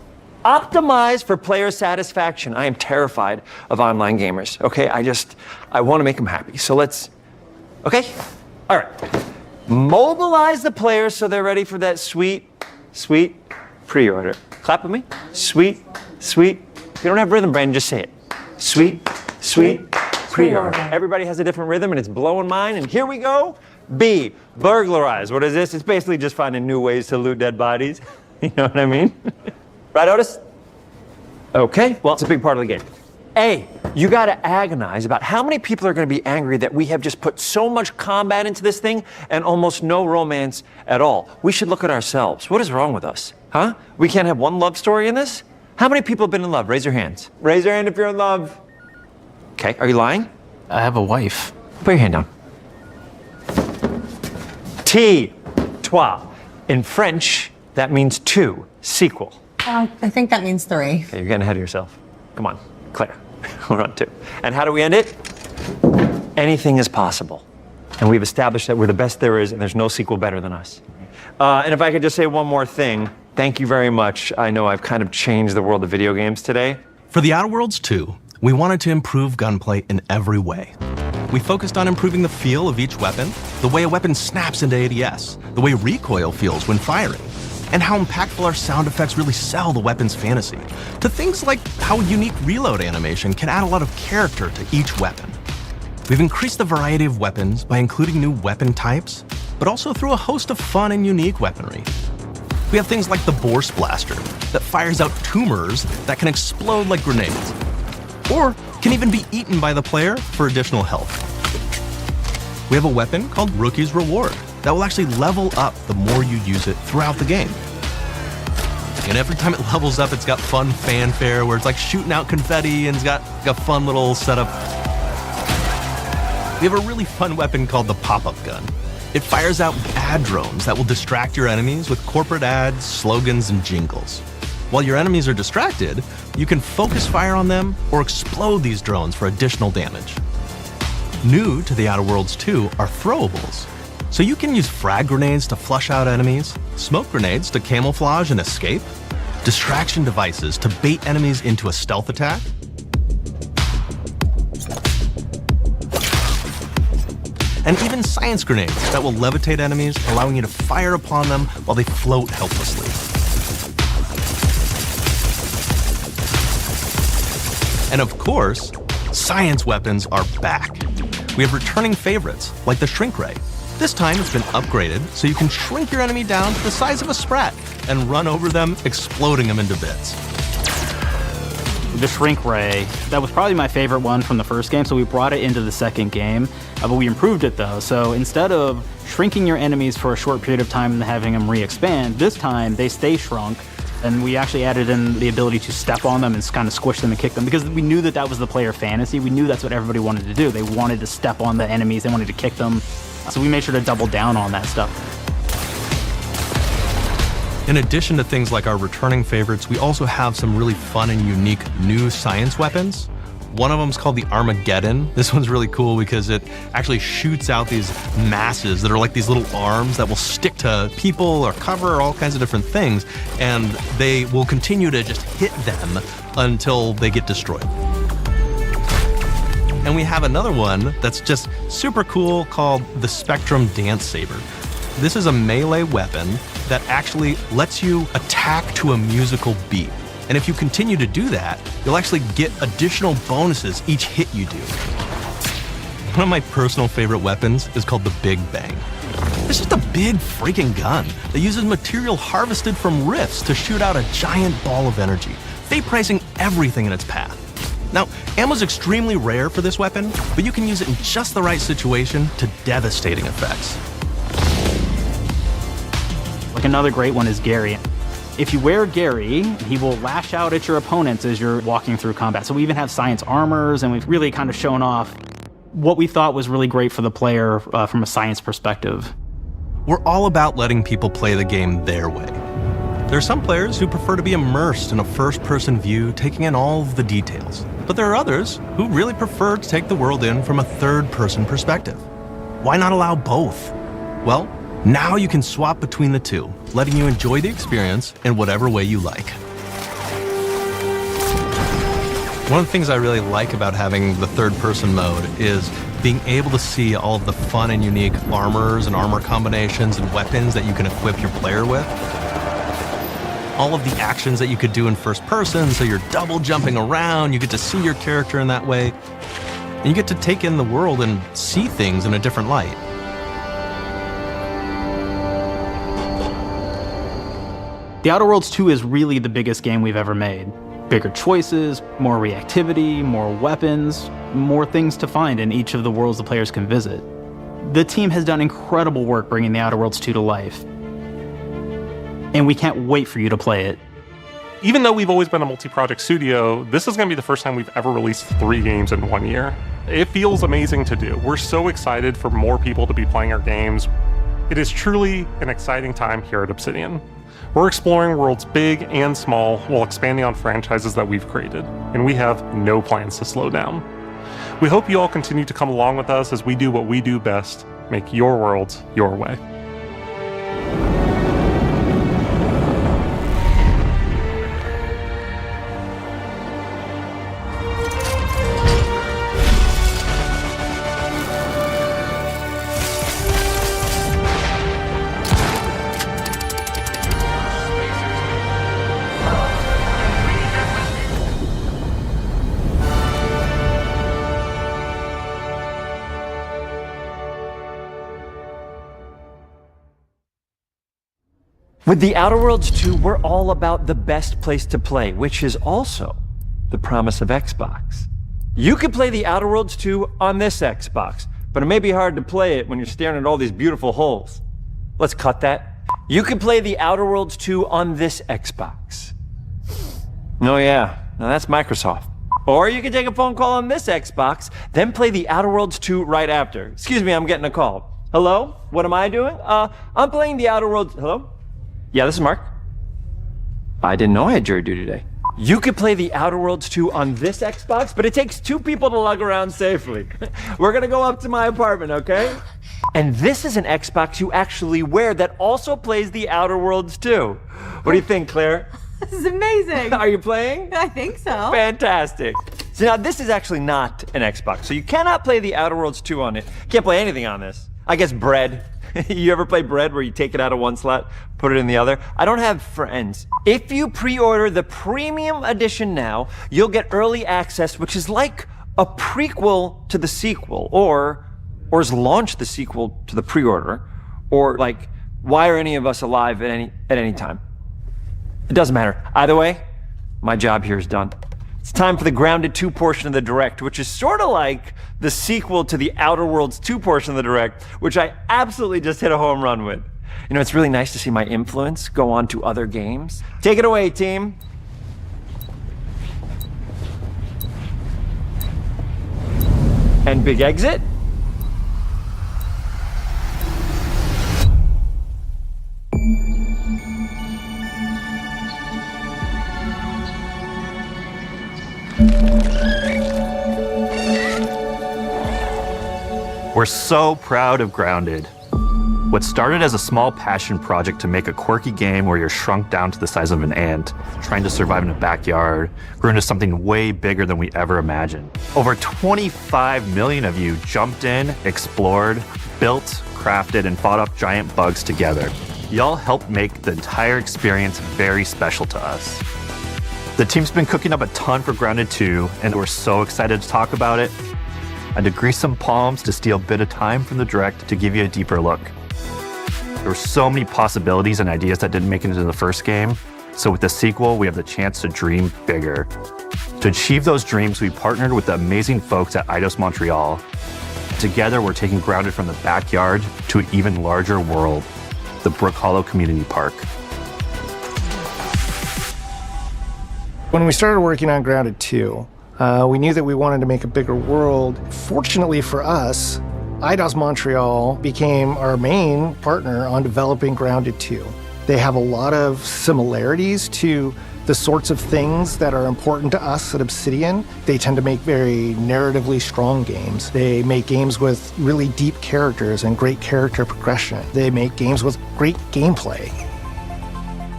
Optimize for player satisfaction. I am terrified of online gamers, okay? I wanna make them happy. So let's, okay? All right. Mobilize the players so they're ready for that sweet pre-order. Clap with me. Sweet. If you don't have rhythm, Brandon, just say it. Sweet pre-order. Everybody has a different rhythm, and it's blowing mine, and here we go. B, burglarize. What is this? It's basically just finding new ways to loot dead bodies. You know what I mean? Right, Otis? Okay, well, it's a big part of the game. A, you gotta agonize about how many people are gonna be angry that we have just put so much combat into this thing and almost no romance at all. We should look at ourselves. What is wrong with us? Huh? We can't have one love story in this? How many people have been in love? Raise your hands. Raise your hand if you're in love. Okay, are you lying?
I have a wife.
Put your hand down. T, toi. In French, that means two, sequel.
I think that means 3.
Okay, you're getting ahead of yourself. Come on, Claire. We're on 2. And how do we end it? Anything is possible. And we've established that we're the best there is, and there's no sequel better than us. And if I could just say one more thing, thank you very much. I know I've kind of changed the world of video games today.
For the Outer Worlds 2, we wanted to improve gunplay in every way. We focused on improving the feel of each weapon, the way a weapon snaps into ADS, the way recoil feels when firing, and how impactful our sound effects really sell the weapon's fantasy, to things like how a unique reload animation can add a lot of character to each weapon. We've increased the variety of weapons by including new weapon types, but also through a host of fun and unique weaponry. We have things like the Bourse Blaster that fires out tumors that can explode like grenades, or can even be eaten by the player for additional health. We have a weapon called Rookie's Reward that will actually level up the more you use it throughout the game. And every time it levels up, it's got fun fanfare where it's like shooting out confetti and it's got a fun little setup. We have a really fun weapon called the Pop-Up Gun. It fires out ad drones that will distract your enemies with corporate ads, slogans, and jingles. While your enemies are distracted, you can focus fire on them or explode these drones for additional damage. New to the Outer Worlds 2 are throwables. So you can use frag grenades to flush out enemies, smoke grenades to camouflage and escape, distraction devices to bait enemies into a stealth attack, and even science grenades that will levitate enemies, allowing you to fire upon them while they float helplessly. And of course, science weapons are back. We have returning favorites, like the Shrink Ray. This time it's been upgraded so you can shrink your enemy down to the size of a sprat and run over them, exploding them into bits.
The Shrink Ray, that was probably my favorite one from the first game, so we brought it into the second game, but we improved it though. So instead of shrinking your enemies for a short period of time and having them re-expand, this time they stay shrunk, and we actually added in the ability to step on them and kind of squish them and kick them, because we knew that was the player fantasy. We knew that's what everybody wanted to do. They wanted to step on the enemies, they wanted to kick them, so we made sure to double down on that stuff.
In addition to things like our returning favorites, we also have some really fun and unique new science weapons. One of them is called the Armageddon. This one's really cool because it actually shoots out these masses that are like these little arms that will stick to people or cover or all kinds of different things, and they will continue to just hit them until they get destroyed. And we have another one that's just super cool called the Spectrum Dance Saber. This is a melee weapon that actually lets you attack to a musical beat. And if you continue to do that, you'll actually get additional bonuses each hit you do. One of my personal favorite weapons is called the Big Bang. It's just a big freaking gun that uses material harvested from rifts to shoot out a giant ball of energy, vaporizing everything in its path. Now, ammo's extremely rare for this weapon, but you can use it in just the right situation to devastating effects.
Like another great one is Gary. If you wear Gary, he will lash out at your opponents as you're walking through combat. So we even have science armors, and we've really kind of shown off what we thought was really great for the player from a science perspective.
We're all about letting people play the game their way. There are some players who prefer to be immersed in a first-person view, taking in all of the details. But there are others who really prefer to take the world in from a third-person perspective. Why not allow both? Well, now you can swap between the two, letting you enjoy the experience in whatever way you like. One of the things I really like about having the third-person mode is being able to see all of the fun and unique armors and armor combinations and weapons that you can equip your player with. All of the actions that you could do in first person, so you're double jumping around, you get to see your character in that way, and you get to take in the world and see things in a different light.
The Outer Worlds 2 is really the biggest game we've ever made. Bigger choices, more reactivity, more weapons, more things to find in each of the worlds the players can visit. The team has done incredible work bringing the Outer Worlds 2 to life, and we can't wait for you to play it.
Even though we've always been a multi-project studio, this is going to be the first time we've ever released 3 games in 1 year. It feels amazing to do. We're so excited for more people to be playing our games. It is truly an exciting time here at Obsidian. We're exploring worlds big and small while expanding on franchises that we've created, and we have no plans to slow down. We hope you all continue to come along with us as we do what we do best, make your worlds your way.
With the Outer Worlds 2, we're all about the best place to play, which is also the promise of Xbox. You could play the Outer Worlds 2 on this Xbox, but it may be hard to play it when you're staring at all these beautiful holes. Let's cut that. You could play the Outer Worlds 2 on this Xbox. Oh yeah, now that's Microsoft. Or you could take a phone call on this Xbox, then play the Outer Worlds 2 right after. Excuse me, I'm getting a call. Hello? What am I doing? I'm playing the Outer Worlds... Hello? Yeah, this is Mark. I didn't know I had jury duty today. You could play the Outer Worlds 2 on this Xbox, but it takes 2 people to lug around safely. We're gonna go up to my apartment, okay? And this is an Xbox you actually wear that also plays the Outer Worlds 2. What do you think, Claire?
This is amazing.
Are you playing?
I think so.
Fantastic. So now this is actually not an Xbox, so you cannot play the Outer Worlds 2 on it. Can't play anything on this. I guess Bread. You ever play Bread where you take it out of one slot, put it in the other? I don't have friends. If you pre-order the premium edition now, you'll get early access, which is like a prequel to the sequel, or is launch the sequel to the pre-order, or like, why are any of us alive at any time? It doesn't matter. Either way, my job here is done. It's time for the Grounded 2 portion of the Direct, which is sort of like the sequel to the Outer Worlds 2 portion of the Direct, which I absolutely just hit a home run with. You know, it's really nice to see my influence go on to other games. Take it away, team. And big exit. We're so proud of Grounded. What started as a small passion project to make a quirky game where you're shrunk down to the size of an ant, trying to survive in a backyard, grew into something way bigger than we ever imagined. Over 25 million of you jumped in, explored, built, crafted, and fought off giant bugs together. Y'all helped make the entire experience very special to us. The team's been cooking up a ton for Grounded 2, and we're so excited to talk about it. I had to grease some palms to steal a bit of time from the direct to give you a deeper look. There were so many possibilities and ideas that didn't make it into the first game, so with the sequel, we have the chance to dream bigger. To achieve those dreams, we partnered with the amazing folks at Eidos Montreal. Together, we're taking Grounded from the backyard to an even larger world, the Brook Hollow Community Park.
When we started working on Grounded 2, we knew that we wanted to make a bigger world. Fortunately for us, Eidos Montreal became our main partner on developing Grounded 2. They have a lot of similarities to the sorts of things that are important to us at Obsidian. They tend to make very narratively strong games. They make games with really deep characters and great character progression. They make games with great gameplay.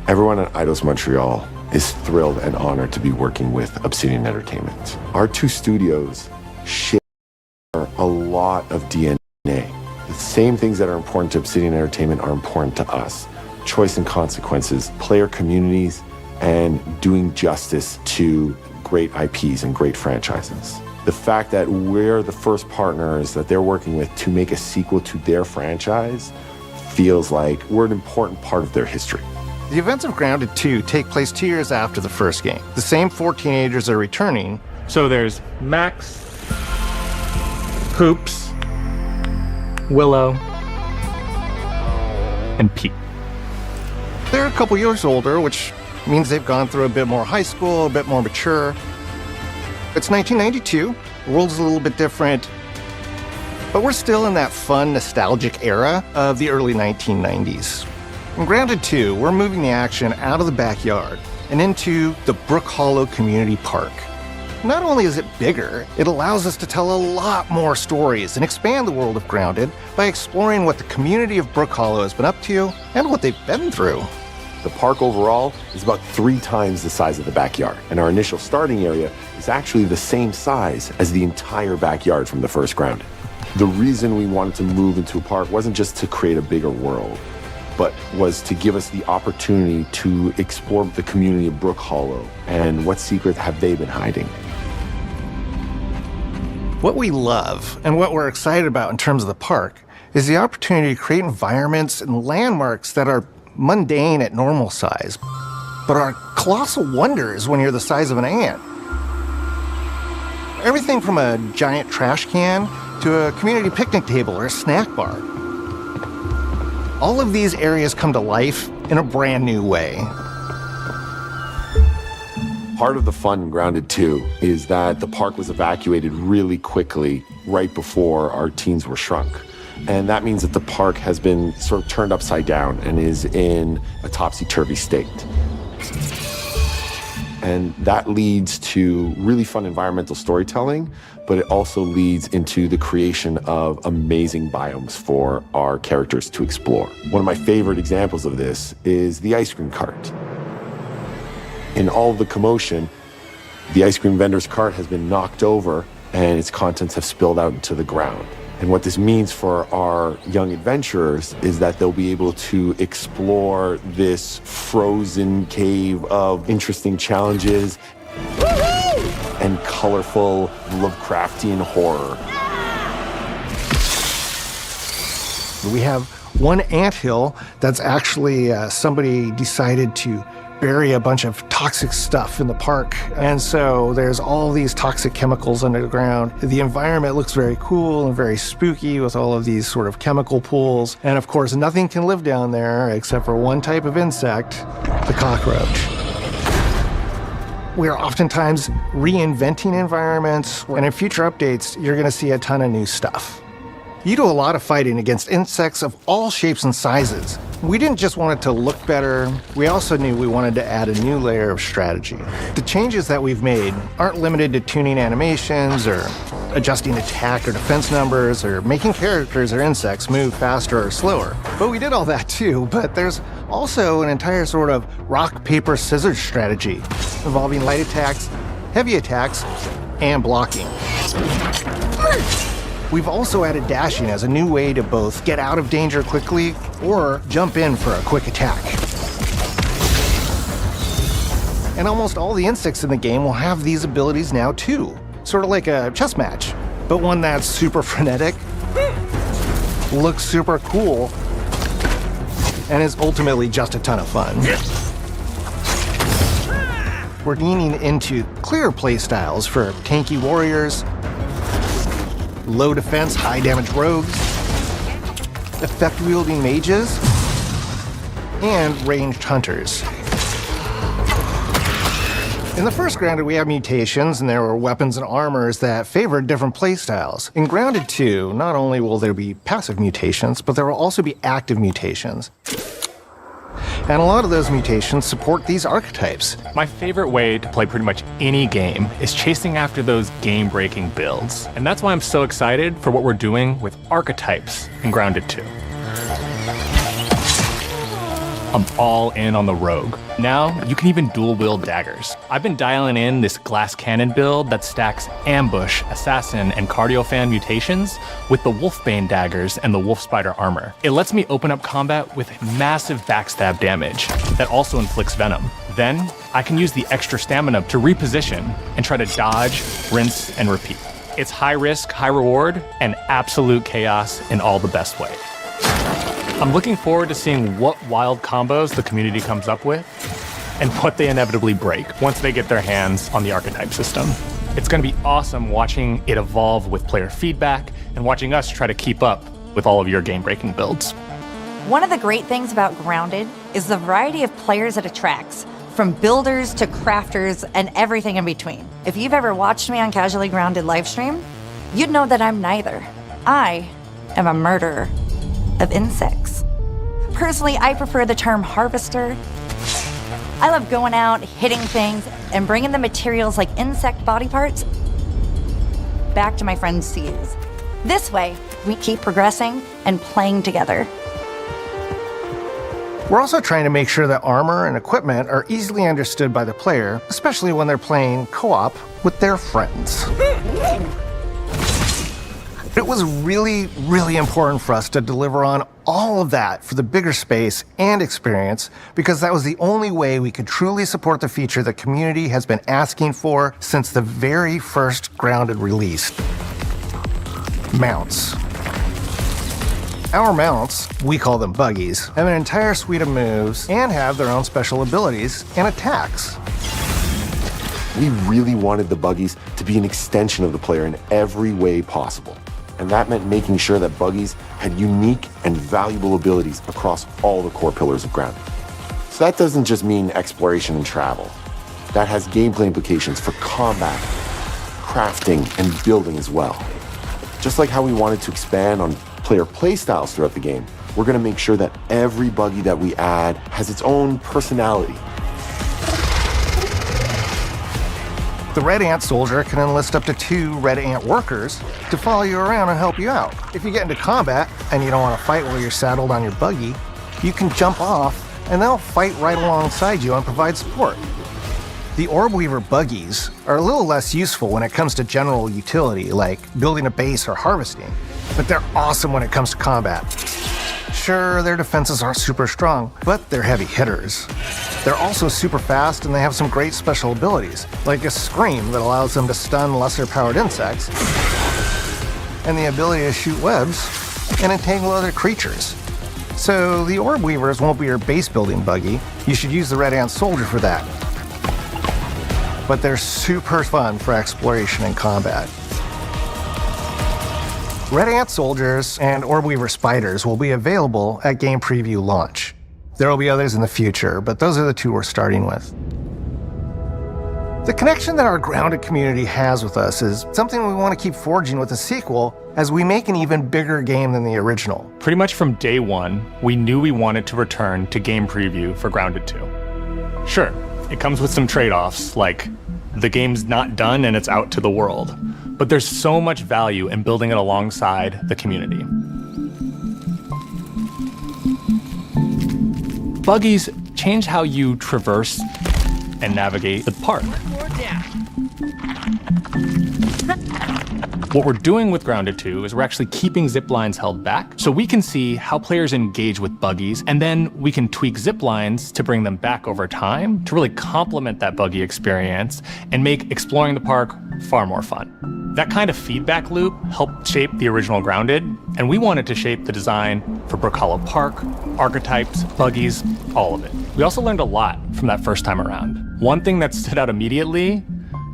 Everyone at Eidos Montreal is thrilled and honored to be working with Obsidian Entertainment. Our two studios share a lot of DNA. The same things that are important to Obsidian Entertainment are important to us. Choice and consequences, player communities, and doing justice to great IPs and great franchises. The fact that we're the first partners that they're working with to make a sequel to their franchise feels like we're an important part of their history.
The events of Grounded 2 take place 2 years after the first game. The same 4 teenagers are returning.
So there's Max, Hoops, Willow,
and Pete.
They're a couple years older, which means they've gone through a bit more high school, a bit more mature. It's 1992. The world's a little bit different, but we're still in that fun, nostalgic era of the early 1990s. In Grounded 2, we're moving the action out of the backyard and into the Brook Hollow Community Park. Not only is it bigger, it allows us to tell a lot more stories and expand the world of Grounded by exploring what the community of Brook Hollow has been up to and what they've been through.
The park overall is about 3 times the size of the backyard, and our initial starting area is actually the same size as the entire backyard from the first Grounded. The reason we wanted to move into a park wasn't just to create a bigger world, but was to give us the opportunity to explore the community of Brook Hollow and what secrets have they been hiding.
What we love and what we're excited about in terms of the park is the opportunity to create environments and landmarks that are mundane at normal size, but are colossal wonders when you're the size of an ant. Everything from a giant trash can to a community picnic table or a snack bar. All of these areas come to life in a brand new way.
Part of the fun in Grounded 2 is that the park was evacuated really quickly right before our teens were shrunk. And that means that the park has been sort of turned upside down and is in a topsy-turvy state. And that leads to really fun environmental storytelling, but it also leads into the creation of amazing biomes for our characters to explore. One of my favorite examples of this is the ice cream cart. In all of the commotion, the ice cream vendor's cart has been knocked over and its contents have spilled out into the ground. And what this means for our young adventurers is that they'll be able to explore this frozen cave of interesting challenges and colorful Lovecraftian horror.
We have one anthill that's actually somebody decided to bury a bunch of toxic stuff in the park. And so there's all these toxic chemicals under the ground. The environment looks very cool and very spooky with all of these sort of chemical pools. And of course, nothing can live down there except for one type of insect, the cockroach. We are oftentimes reinventing environments, and in future updates, you're gonna see a ton of new stuff. You do a lot of fighting against insects of all shapes and sizes, We didn't just want it to look better, we also knew we wanted to add a new layer of strategy. The changes that we've made aren't limited to tuning animations or adjusting attack or defense numbers or making characters or insects move faster or slower. But we did all that too, but there's also an entire sort of rock, paper, scissors strategy involving light attacks, heavy attacks, and blocking. We've also added dashing as a new way to both get out of danger quickly or jump in for a quick attack. And almost all the insects in the game will have these abilities now too. Sort of like a chess match, but one that's super frenetic, looks super cool, and is ultimately just a ton of fun. We're leaning into clear playstyles for tanky warriors, low defense, high damage rogues, effect-wielding mages, and ranged hunters. In the first Grounded, we have mutations, and there were weapons and armors that favored different playstyles. In Grounded 2, not only will there be passive mutations, but there will also be active mutations. And a lot of those mutations support these archetypes.
My favorite way to play pretty much any game is chasing after those game-breaking builds. And that's why I'm so excited for what we're doing with archetypes in Grounded 2. I'm all in on the rogue. Now, you can even dual-wield daggers. I've been dialing in this glass cannon build that stacks ambush, assassin, and cardiofan mutations with the wolfbane daggers and the wolf spider armor. It lets me open up combat with massive backstab damage that also inflicts venom. Then, I can use the extra stamina to reposition and try to dodge, rinse, and repeat. It's high risk, high reward, and absolute chaos in all the best way. I'm looking forward to seeing what wild combos the community comes up with and what they inevitably break once they get their hands on the archetype system. It's going to be awesome watching it evolve with player feedback and watching us try to keep up with all of your game-breaking builds.
One of the great things about Grounded is the variety of players it attracts, from builders to crafters and everything in between. If you've ever watched me on Casually Grounded Livestream, you'd know that I'm neither. I am a murderer of insects. Personally, I prefer the term harvester. I love going out, hitting things, and bringing the materials like insect body parts back to my friends to use. This way, we keep progressing and playing together.
We're also trying to make sure that armor and equipment are easily understood by the player, especially when they're playing co-op with their friends. It was really, really important for us to deliver on all of that for the bigger space and experience, because that was the only way we could truly support the feature the community has been asking for since the very first Grounded release. Mounts. Our mounts, we call them buggies, have an entire suite of moves and have their own special abilities and attacks.
We really wanted the buggies to be an extension of the player in every way possible. And that meant making sure that buggies had unique and valuable abilities across all the core pillars of Grounded. So that doesn't just mean exploration and travel. That has gameplay implications for combat, crafting, and building as well. Just like how we wanted to expand on player playstyles throughout the game, we're going to make sure that every buggy that we add has its own personality.
The Red Ant Soldier can enlist up to 2 Red Ant workers to follow you around and help you out. If you get into combat and you don't want to fight while you're saddled on your buggy, you can jump off and they'll fight right alongside you and provide support. The Orb Weaver buggies are a little less useful when it comes to general utility, like building a base or harvesting, but they're awesome when it comes to combat. Sure, their defenses aren't super strong, but they're heavy hitters. They're also super fast, and they have some great special abilities, like a scream that allows them to stun lesser-powered insects, and the ability to shoot webs and entangle other creatures. So the Orb Weavers won't be your base-building buggy. You should use the Red Ant Soldier for that. But they're super fun for exploration and combat. Red Ant Soldiers and Orb Weaver Spiders will be available at game preview launch. There will be others in the future, but those are the 2 we're starting with. The connection that our Grounded community has with us is something we want to keep forging with the sequel as we make an even bigger game than the original.
Pretty much from day one, we knew we wanted to return to game preview for Grounded 2. Sure, it comes with some trade-offs, like the game's not done and it's out to the world, but there's so much value in building it alongside the community. Buggies change how you traverse and navigate the park. What we're doing with Grounded 2 is we're actually keeping zip lines held back so we can see how players engage with buggies, and then we can tweak zip lines to bring them back over time to really complement that buggy experience and make exploring the park far more fun. That kind of feedback loop helped shape the original Grounded, and we wanted to shape the design for Brook Hollow Park, archetypes, buggies, all of it. We also learned a lot from that first time around. One thing that stood out immediately,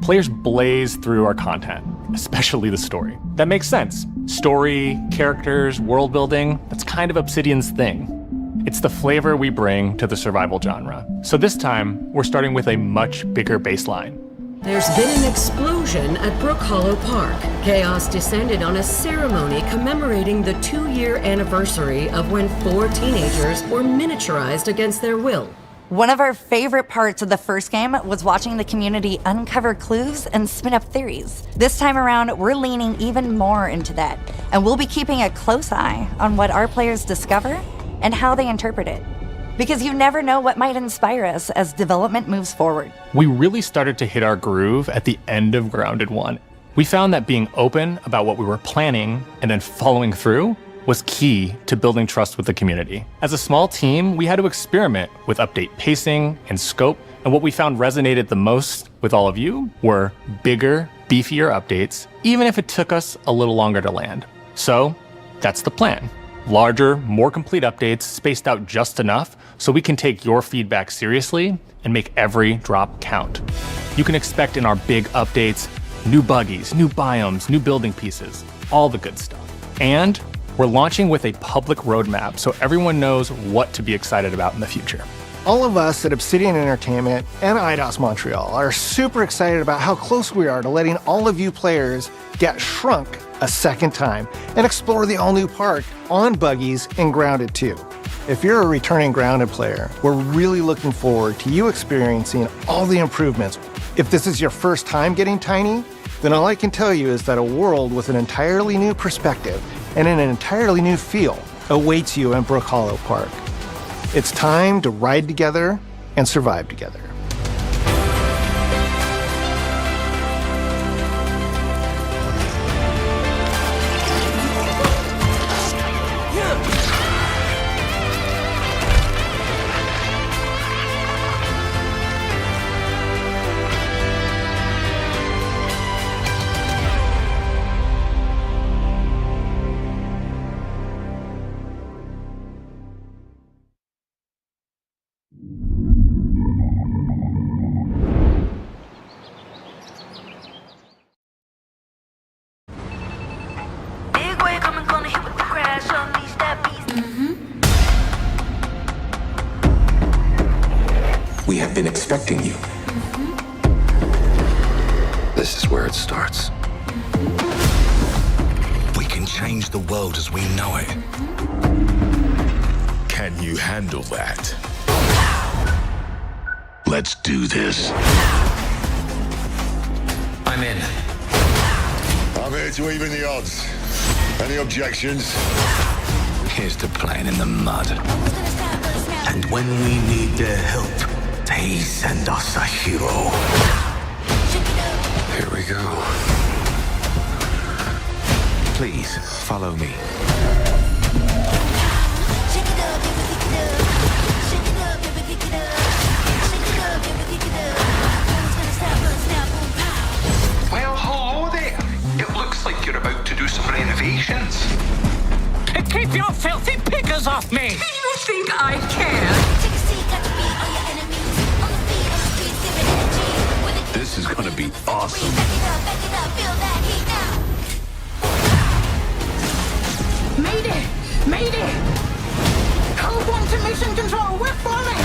players blaze through our content, especially the story. That makes sense. Story, characters, world building, that's kind of Obsidian's thing. It's the flavor we bring to the survival genre. So this time, we're starting with a much bigger baseline.
There's been an explosion at Brook Hollow Park. Chaos descended on a ceremony commemorating the 2-year anniversary of when 4 teenagers were miniaturized against their will.
One of our favorite parts of the first game was watching the community uncover clues and spin up theories. This time around, we're leaning even more into that, and we'll be keeping a close eye on what our players discover and how they interpret it. Because you never know what might inspire us as development moves forward.
We really started to hit our groove at the end of Grounded 1. We found that being open about what we were planning and then following through was key to building trust with the community. As a small team, we had to experiment with update pacing and scope, and what we found resonated the most with all of you were bigger, beefier updates, even if it took us a little longer to land. So that's the plan. Larger, more complete updates spaced out just enough so we can take your feedback seriously and make every drop count. You can expect in our big updates, new buggies, new biomes, new building pieces, all the good stuff. And we're launching with a public roadmap so everyone knows what to be excited about in the future.
All of us at Obsidian Entertainment and IDOS Montreal are super excited about how close we are to letting all of you players get shrunk a second time and explore the all-new park on buggies in Grounded 2. If you're a returning Grounded player, we're really looking forward to you experiencing all the improvements. If this is your first time getting tiny, then all I can tell you is that a world with an entirely new perspective and an entirely new feel awaits you in Brook Hollow Park. It's time to ride together and survive together.
We have been expecting you. This is where it starts. We can change the world as we know it. Can you handle that? Let's do this.
I'm in.
I'm here to even the odds. Any objections?
Here's to playing in the mud. And when we need their help, they send us a hero.
Here we go.
Please, follow me.
Well, hello there. It looks like you're about to do some renovations.
Keep your filthy pickers off me!
You think I care?
This is gonna be awesome.
Mayday! Mayday! Hold on to mission control, we're falling!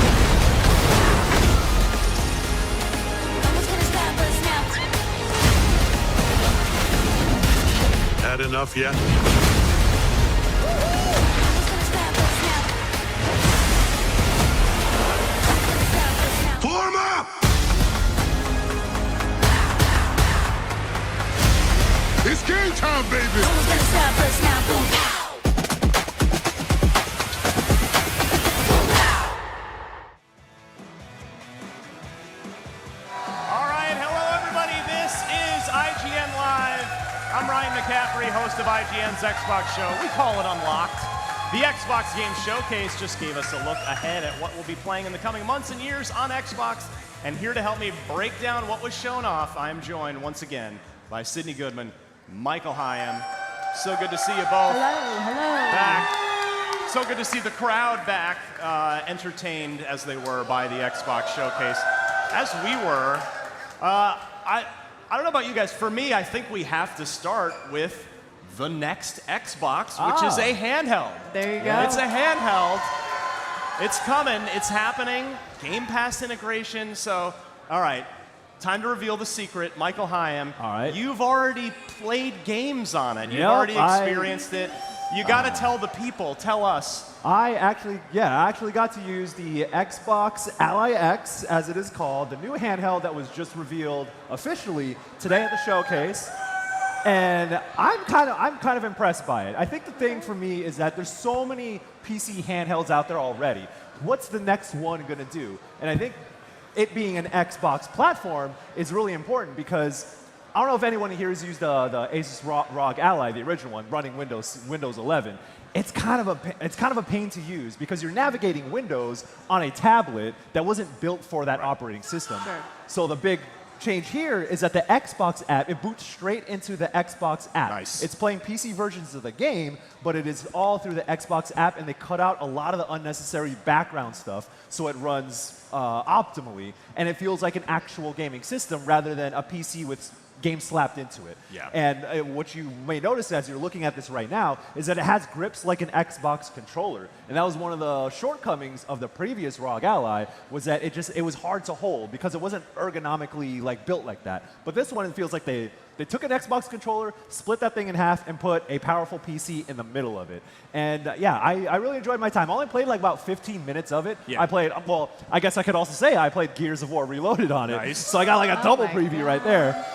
enough yet? Form up! It's game time, baby! Who's gonna stop us now? Boom, pow!
All right, hello everybody. This is IGN Live. I'm Ryan McCaffrey, host of IGN's Xbox show. We call it Unlocked. The Xbox Game Showcase just gave us a look ahead at what we'll be playing in the coming months and years on Xbox. And here to help me break down what was shown off, I am joined once again by Sydney Goodman, Michael Hyam. So good to see you both.
Hello.
Back. So good to see the crowd back, entertained as they were by the Xbox Showcase, as we were. I don't know about you guys. For me, I think we have to start with the next Xbox, which is a handheld.
There you go.
It's a handheld. It's coming. It's happening. Game Pass integration. So, all right. Time to reveal the secret. Michael Hyam.
All right.
You've already played games on it. You've
Yep,
already experienced it. You got to tell the people. Tell us.
I actually got to use the Xbox Ally X, as it is called, the new handheld that was just revealed officially today at the showcase. And I'm kind of impressed by it. I think the thing for me is that there's so many PC handhelds out there already. What's the next one going to do? And I think it being an Xbox platform is really important because I don't know if anyone here has used the Asus ROG Ally, the original one, running Windows 11. It's kind of a pain to use because you're navigating Windows on a tablet that wasn't built for that operating system.
Sure.
So the big change here is that the Xbox app, it boots straight into the Xbox app.
Nice.
It's playing PC versions of the game, but it is all through the Xbox app, and they cut out a lot of the unnecessary background stuff so it runs optimally, and it feels like an actual gaming system rather than a PC with games slapped into it.
Yeah.
And what you may notice as you're looking at this right now is that it has grips like an Xbox controller. And that was one of the shortcomings of the previous ROG Ally, was that it was hard to hold because it wasn't ergonomically built like that. But this one, it feels like they took an Xbox controller, split that thing in half, and put a powerful PC in the middle of it. And yeah, I really enjoyed my time. I only played about 15 minutes of it.
Yeah.
I played, well, I guess I could also say I played Gears of War Reloaded on it.
Nice.
So I got a double preview right there.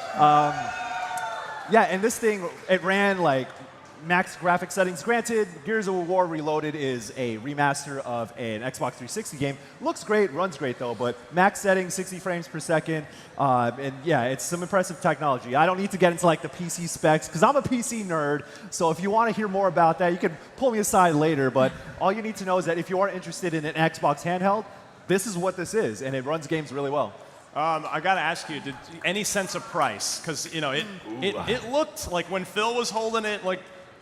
Yeah, and this thing, it ran max graphic settings. Granted, Gears of War Reloaded is a remaster of an Xbox 360 game. Looks great, runs great though, but max settings, 60 frames per second. And yeah, it's some impressive technology. I don't need to get into the PC specs because I'm a PC nerd. So if you want to hear more about that, you can pull me aside later. But all you need to know is that if you are interested in an Xbox handheld, this is what this is, and it runs games really well.
I got to ask you, any sense of price? Because, it looked like when Phil was holding it,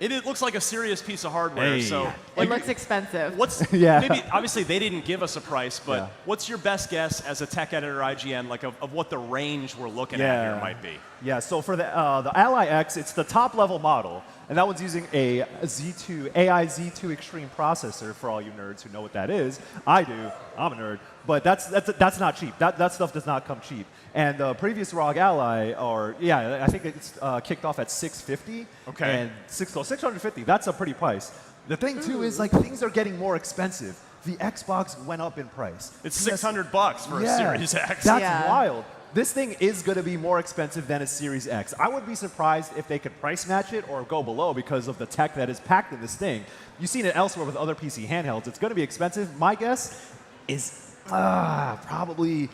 it looks like a serious piece of hardware.
Hey.
So
It looks expensive.
Yeah.
Maybe, obviously, they didn't give us a price, but what's your best guess as a tech editor IGN, of what the range we're looking at here might be?
Yeah, so for the Ally X, it's the top-level model, and that one's using a AI Z2 Extreme processor, for all you nerds who know what that is. I do. I'm a nerd. But that's not cheap. That stuff does not come cheap. And the previous ROG Ally, I think it's kicked off at $650.
Okay.
And $650, that's a pretty price. The thing, too, is things are getting more expensive. The Xbox went up in price.
It's $600 for a Series X.
That's wild. This thing is going to be more expensive than a Series X. I would be surprised if they could price match it or go below because of the tech that is packed in this thing. You've seen it elsewhere with other PC handhelds. It's going to be expensive. My guess is probably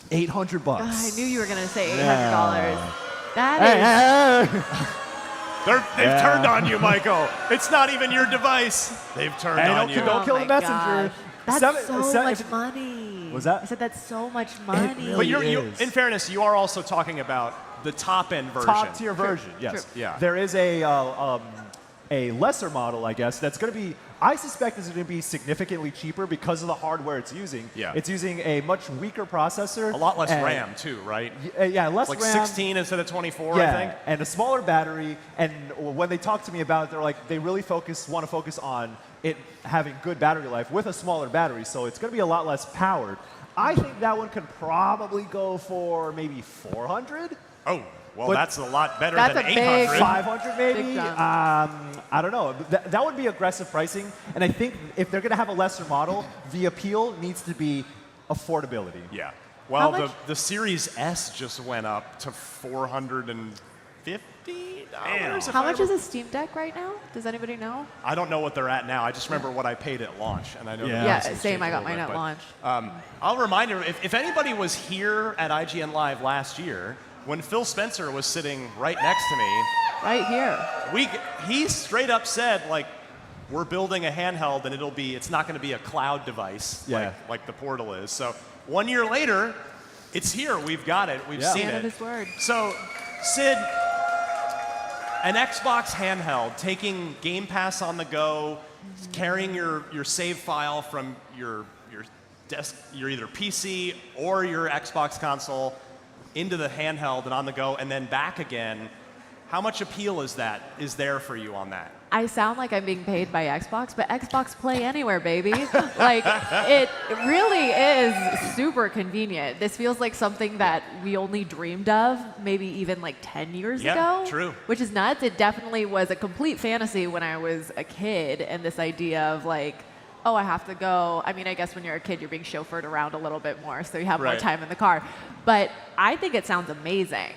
$800.
I knew you were going to say $800.
Yeah.
That is...
They've turned on you, Michael. It's not even your device. They've turned on you.
Don't kill the messenger.
That's so much money.
Was that?
I said that's so much money.
Really
But
is.
in fairness, you are also talking about the top-end version.
Top-tier version, yes.
True. Yeah.
There is a lesser model, I guess, that's going to be, I suspect is going to be significantly cheaper because of the hardware it's using.
Yeah.
It's using a much weaker processor.
A lot less RAM, too, right?
Yeah, less RAM.
16 instead of 24, I think.
And a smaller battery. And when they talk to me about it, they're they really want to focus on it having good battery life with a smaller battery. So it's going to be a lot less powered. I think that one could probably go for maybe $400.
Oh. Well,
But
that's a lot better
That's
than
a big-
800.
500 maybe.
Big jump.
I don't know. That would be aggressive pricing. And I think if they're going to have a lesser model, the appeal needs to be affordability.
Yeah. Well,
much-
the Series S just went up to $450.
How much is a Steam Deck right now? Does anybody know?
I don't know what they're at now. I just remember what I paid at launch, and I know.
Yeah.
the
Yeah,
prices
same.
changed
I
a
got
little
mine
bit,
at
but,
launch.
I'll remind you, if anybody was here at IGN Live last year, when Phil Spencer was sitting right next to me,
Right here.
he straight up said, like, we're building a handheld, and it's not going to be a cloud device like the Portal is. So 1 year later, it's here. We've got it. We've seen
Man
it.
of his word.
So, Sid, an Xbox handheld, taking Game Pass on the go, carrying your save file from your desk, your either PC or your Xbox console into the handheld and on the go, and then back again. How much appeal is there for you on that?
I sound like I'm being paid by Xbox, but Xbox Play Anywhere, baby. Like, it really is super convenient. This feels like something that we only dreamed of maybe even like 10 years ago.
Yeah, true.
Which is nuts. It definitely was a complete fantasy when I was a kid, and this idea of like, oh, I have to go. I mean, I guess when you're a kid, you're being chauffeured around a little bit more, so you have more
Right.
time in the car. But I think it sounds amazing.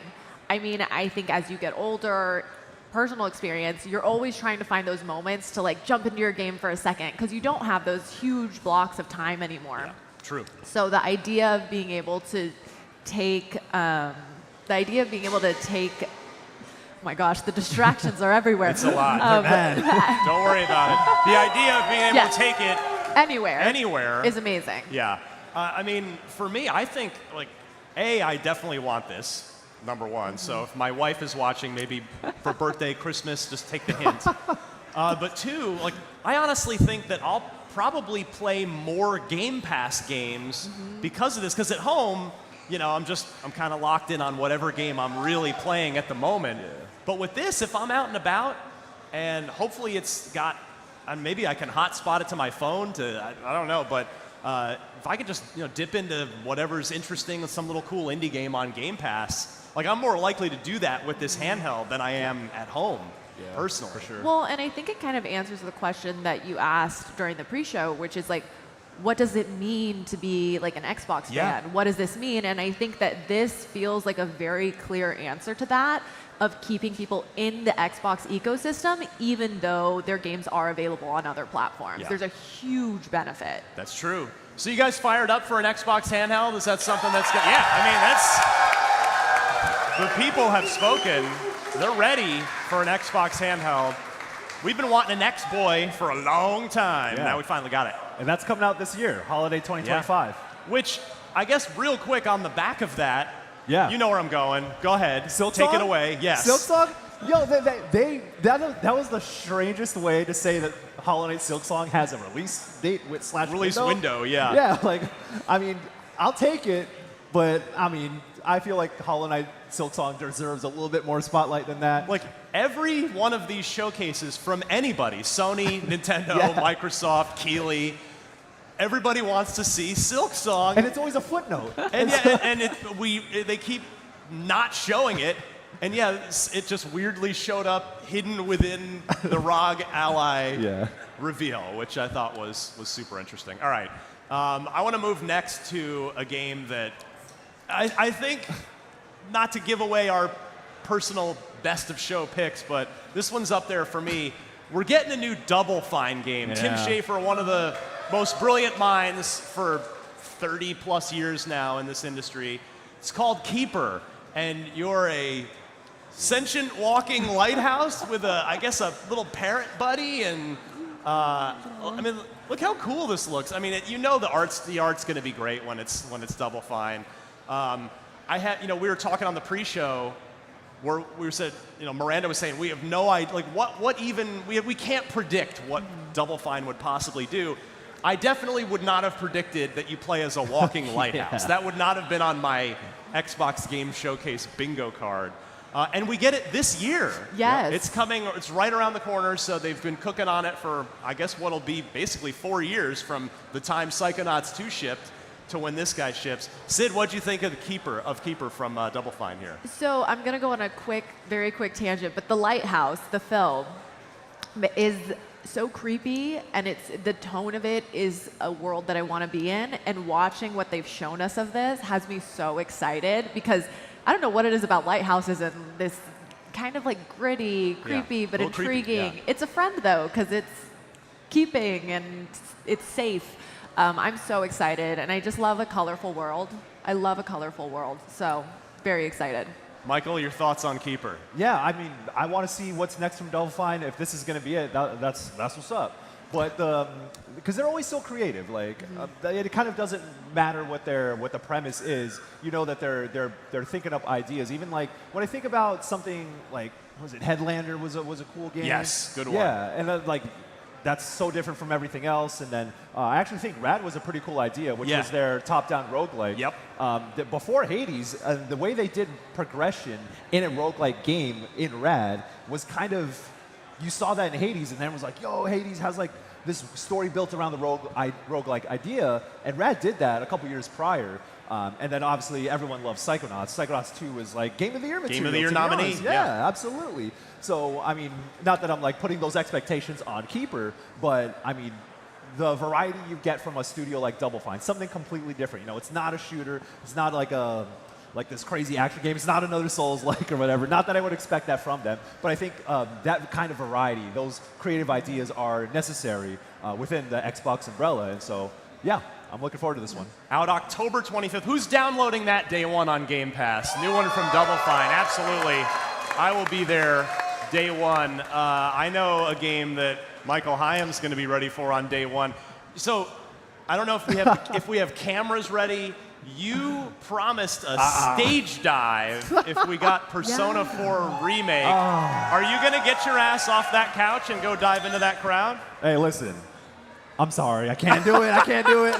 I mean, I think as you get older, personal experience, you're always trying to find those moments to like jump into your game for a second because you don't have those huge blocks of time anymore.
Yeah, true.
So the idea of being able to take, oh my gosh, the distractions are everywhere.
It's a lot. Don't worry about it. The idea of being able to take it
anywhere is amazing.
Yeah. I mean, for me, I think, like, I definitely want this, number one. So if my wife is watching, maybe for birthday, Christmas, just take the hint. But two, like, I honestly think that I'll probably play more Game Pass games because of this. Because at home, you know, I'm kind of locked in on whatever game I'm really playing at the moment. Yeah. But with this, if I'm out and about, and hopefully it's got, maybe I can hotspot it to my phone I don't know, but if I could just dip into whatever's interesting with some little cool indie game on Game Pass, like I'm more likely to do that with this handheld than I am at home, personally. For sure.
Well, and I think it kind of answers the question that you asked during the pre-show, which is like, what does it mean to be like an Xbox fan? What does this mean? And I think that this feels like a very clear answer to that, of keeping people in the Xbox ecosystem, even though their games are available on other platforms.
Yeah.
There's a huge benefit.
That's true. So you guys fired up for an Xbox handheld? Is that something that's good? Yeah, I mean, the people have spoken. They're ready for an Xbox handheld. We've been wanting an X-Boy for a long time. Now we finally got it.
And that's coming out this year, holiday 2025.
Which, I guess, real quick on the back of that,
yeah,
you know where I'm going. Go ahead. Take it away. Yes.
Silksong? Yo, that was the strangest way to say that Hollow Knight Silksong has a release date /
release window. Yeah.
Yeah, like, I mean, I'll take it, but I mean, I feel like Hollow Knight Silksong deserves a little bit more spotlight than that.
Like every one of these showcases from anybody, Sony, Nintendo, Microsoft, Keeley, everybody wants to see Silksong.
And it's always a footnote.
And they keep not showing it. And it just weirdly showed up hidden within the ROG Ally reveal, which I thought was super interesting. All right. I want to move next to a game that I think, not to give away our personal best of show picks, but this one's up there for me. We're getting a new Double Fine game. Tim Schafer, one of the most brilliant minds for 30 plus years now in this industry. It's called Keeper, and you're a sentient walking lighthouse with I guess a little parrot buddy, and I mean, look how cool this looks. I mean, the art's going to be great when it's Double Fine. We were talking on the pre-show where we said, Miranda was saying we have no idea, like what even we can't predict what Double Fine would possibly do. I definitely would not have predicted that you play as a walking lighthouse. That would not have been on my Xbox Game Showcase bingo card. And we get it this year.
Yes.
It's coming, it's right around the corner, so they've been cooking on it for, I guess, what'll be basically 4 years from the time Psychonauts 2 shipped. to when this guy ships. Sid, what'd you think of Keeper from Double Fine here?
So I'm going to go on a very quick tangent, but The Lighthouse, the film, is so creepy, and the tone of it is a world that I want to be in, and watching what they've shown us of this has me so excited, because I don't know what it is about lighthouses and this kind of like gritty, creepy, but intriguing.
Creepy,
It's a friend, though, because it's keeping and it's safe. I'm so excited, and I just love a colorful world. I love a colorful world, so very excited.
Michael, your thoughts on Keeper?
Yeah, I mean, I want to see what's next from Double Fine. If this is going to be it, that's what's up. But because they're always so creative, like it kind of doesn't matter what the premise is. You know that they're thinking up ideas. Even like when I think about something like, was it Headlander was a cool game?
Yes, good one.
Yeah, and like. That's so different from everything else. And then I actually think Rad was a pretty cool idea, which was their top-down roguelike.
Yep.
Before Hades, the way they did progression in a roguelike game in Rad was kind of, you saw that in Hades, and then it was like, yo, Hades has like this story built around the roguelike idea, and Rad did that a couple years prior. And then obviously everyone loves Psychonauts. Psychonauts 2 was like Game of the Year material.
Game of the Year nominee.
Yeah, absolutely. So, I mean, not that I'm like putting those expectations on Keeper, but I mean, the variety you get from a studio like Double Fine, something completely different. You know, it's not a shooter. It's not like this crazy action game. It's not another Souls-like or whatever. Not that I would expect that from them, but I think that kind of variety, those creative ideas are necessary within the Xbox umbrella. And so, yeah. I'm looking forward to this one.
Out October 25th. Who's downloading that day one on Game Pass? New one from Double Fine. Absolutely. I will be there day one. I know a game that Michael Hyam's going to be ready for on day one. So I don't know if we have cameras ready. You promised a stage dive if we got Persona 4 Remake. Are you going to get your ass off that couch and go dive into that crowd?
Hey, listen. I'm sorry. I can't do it. I can't do it.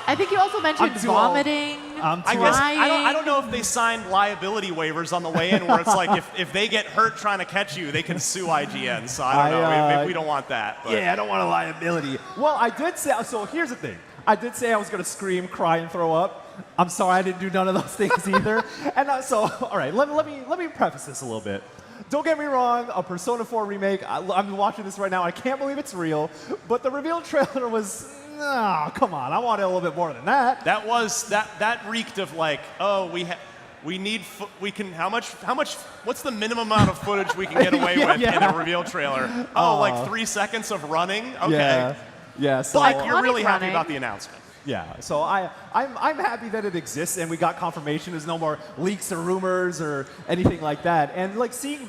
I think you also mentioned vomiting.
I guess I don't know if they signed liability waivers on the way in where it's like if they get hurt trying to catch you, they can sue IGN. So I don't know. We don't want that. But.
Yeah, I don't want a liability. Well, I did say, so here's the thing. I did say I was going to scream, cry, and throw up. I'm sorry I didn't do none of those things either. And so, all right, let me preface this a little bit. Don't get me wrong, a Persona 4 remake, I'm watching this right now, I can't believe it's real, but the reveal trailer was, no, come on, I wanted a little bit more than that.
That reeked of like, oh, what's the minimum amount of footage we can get away with in a reveal trailer? Oh, like 3 seconds of running? Okay.
Yeah, so
like you're really happy about the announcement.
Yeah, so I'm happy that it exists and we got confirmation. There's no more leaks or rumors or anything like that. And like seeing,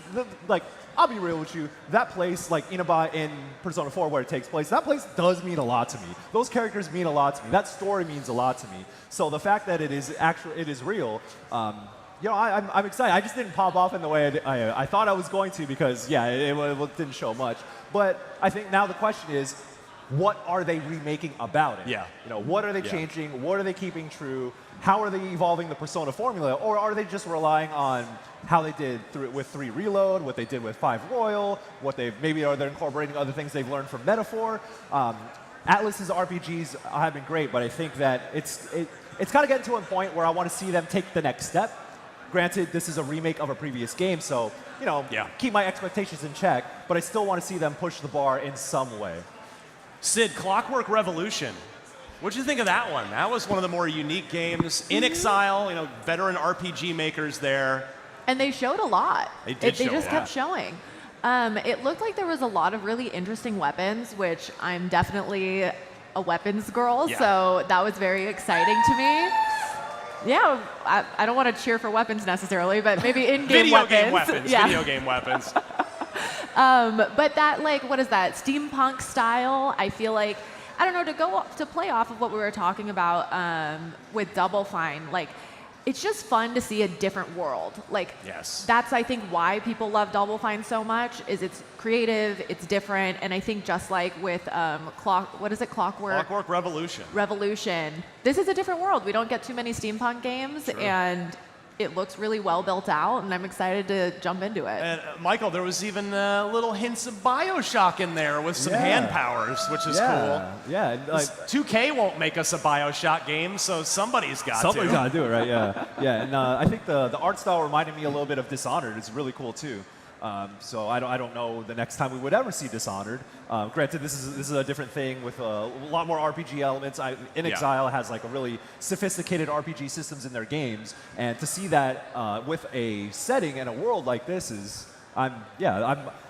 I'll be real with you, that place, like Inaba in Persona 4 where it takes place, that place does mean a lot to me. Those characters mean a lot to me. That story means a lot to me. So the fact that it is real, you know, I'm excited. I just didn't pop off in the way I thought I was going to because, yeah, it didn't show much. But I think now the question is, what are they remaking about it?
Yeah.
You know, what are they changing? What are they keeping true? How are they evolving the Persona formula? Or are they just relying on how they did with 3 Reload, what they did with 5 Royal, maybe are they incorporating other things they've learned from Metaphor? Atlus's RPGs have been great, but I think that it's kind of getting to a point where I want to see them take the next step. Granted, this is a remake of a previous game, so, you know, keep my expectations in check, but I still want to see them push the bar in some way.
Sid, Clockwork Revolution. What did you think of that one? That was one of the more unique games. In Exile, you know, veteran RPG makers there.
And they showed a lot.
They
just kept showing. It looked like there was a lot of really interesting weapons, which I'm definitely a weapons girl, so that was very exciting to me. Yeah, I don't want to cheer for weapons necessarily, but maybe in-game weapons.
Video game weapons.
But that, like, what is that, steampunk style, I feel like, I don't know, to play off of what we were talking about with Double Fine, like, it's just fun to see a different world. Like, that's, I think, why people love Double Fine so much, is it's creative, it's different, and I think just like with Clockwork?
Clockwork Revolution.
This is a different world. We don't get too many steampunk games, and it looks really well built out, and I'm excited to jump into it.
And Michael, there was even little hints of BioShock in there with some hand powers, which is cool.
Yeah, like
2K won't make us a BioShock game, so somebody's got to.
Somebody's got to do it, right? Yeah. And I think the art style reminded me a little bit of Dishonored. It's really cool too. So I don't know the next time we would ever see Dishonored. Granted, this is a different thing with a lot more RPG elements. inXile has like a really sophisticated RPG systems in their games, and to see that with a setting and a world like this is, I'm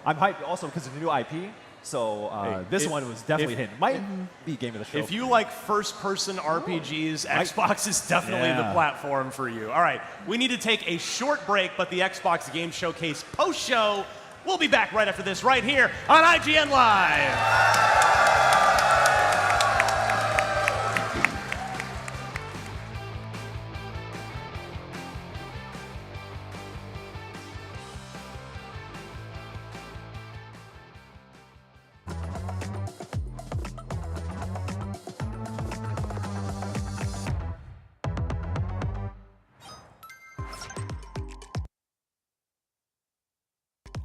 hyped also because of the new IP. So this one was definitely a hit. Might be game of the show.
If you like first-person RPGs, Xbox is definitely the platform for you. All right, we need to take a short break, but the Xbox Game Showcase post-show, we'll be back right after this, right here on IGN Live.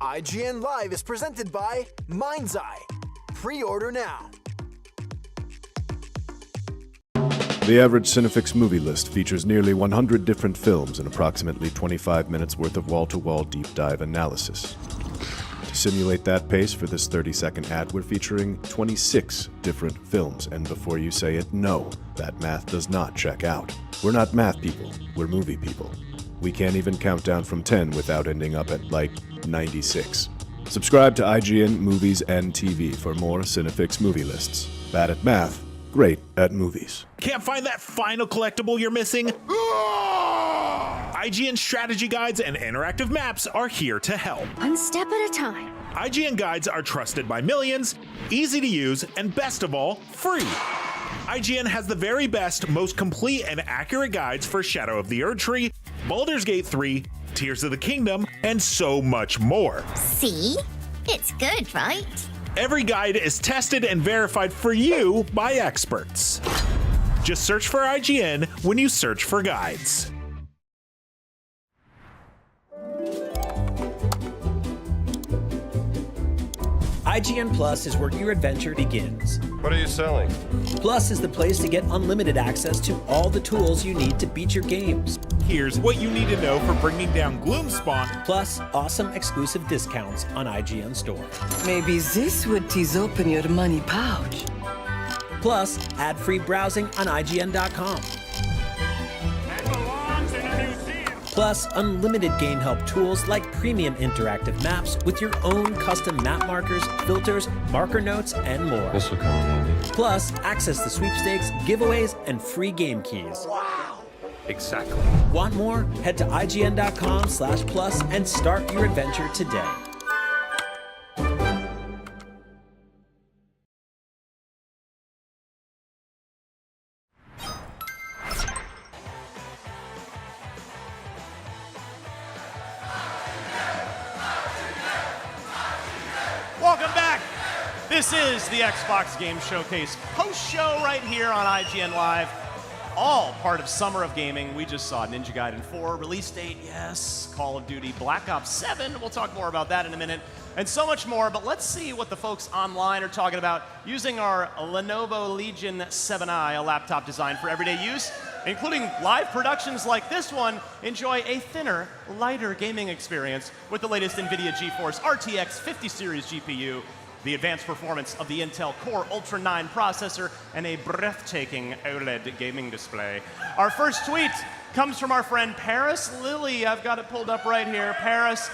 IGN Live is presented by Mind's Eye. Pre-order now.
The average Cinefix movie list features nearly 100 different films and approximately 25 minutes worth of wall-to-wall deep dive analysis. To simulate that pace for this 30-second ad, we're featuring 26 different films, and before you say it, no, that math does not check out. We're not math people, we're movie people. We can't even count down from 10 without ending up at, like, 96. Subscribe to IGN Movies and TV for more Cinefix movie lists. Bad at math, great at movies.
Can't find that final collectible you're missing? IGN strategy guides and interactive maps are here to help.
One step at a time.
IGN guides are trusted by millions, easy to use, and best of all, free. IGN has the very best, most complete and accurate guides for Shadow of the Erdtree, Baldur's Gate 3, Tears of the Kingdom, and so much more.
See? It's good, right?
Every guide is tested and verified for you by experts. Just search for IGN when you search for guides.
IGN Plus is where your adventure begins.
What are you selling?
Plus is the place to get unlimited access to all the tools you need to beat your games.
Here's what you need to know for bringing down Gloomspawn.
Plus awesome exclusive discounts on IGN Store.
Maybe this would tease open your money pouch.
Plus ad-free browsing on IGN.com. Plus, unlimited game help tools like premium interactive maps with your own custom map markers, filters, marker notes, and more.
This will come in handy.
Plus, access to sweepstakes, giveaways, and free game keys.
Wow! Exactly.
Want more? Head to IGN.com/plus and start your adventure today.
Welcome back. This is the Xbox Game Showcase post-show right here on IGN Live. All part of Summer of Gaming. We just saw Ninja Gaiden 4 release date, yes. Call of Duty Black Ops 7. We'll talk more about that in a minute. And so much more, but let's see what the folks online are talking about using our Lenovo Legion 7i, a laptop designed for everyday use, including live productions like this one. Enjoy a thinner, lighter gaming experience with the latest NVIDIA GeForce RTX 50 series GPU, the advanced performance of the Intel Core Ultra 9 processor, and a breathtaking OLED gaming display. Our first tweet comes from our friend Paris Lilly. I've got it pulled up right here. Paris,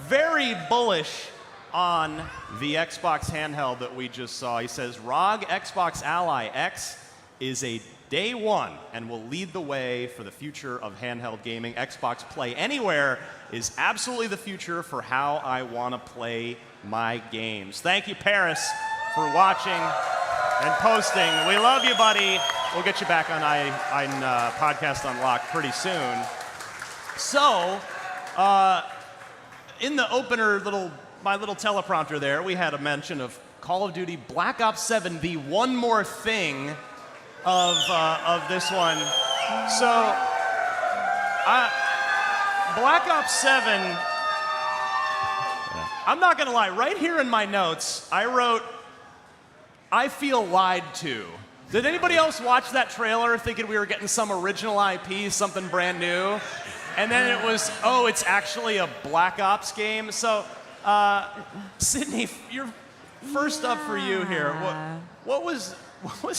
very bullish on the Xbox handheld that we just saw. He says, ROG Xbox Ally X is a day one and will lead the way for the future of handheld gaming. Xbox Play Anywhere is absolutely the future for how I want to play my games. Thank you, Paris, for watching and posting. We love you, buddy. We'll get you back on Podcast Unlocked pretty soon. So, in the opener, my little teleprompter there, we had a mention of Call of Duty Black Ops 7, the one more thing of this one. So, Black Ops 7. I'm not gonna lie. Right here in my notes, I wrote, "I feel lied to." Did anybody else watch that trailer thinking we were getting some original IP, something brand new? And then it was, oh, it's actually a Black Ops game. So, Sydney, you're first up for you here. What was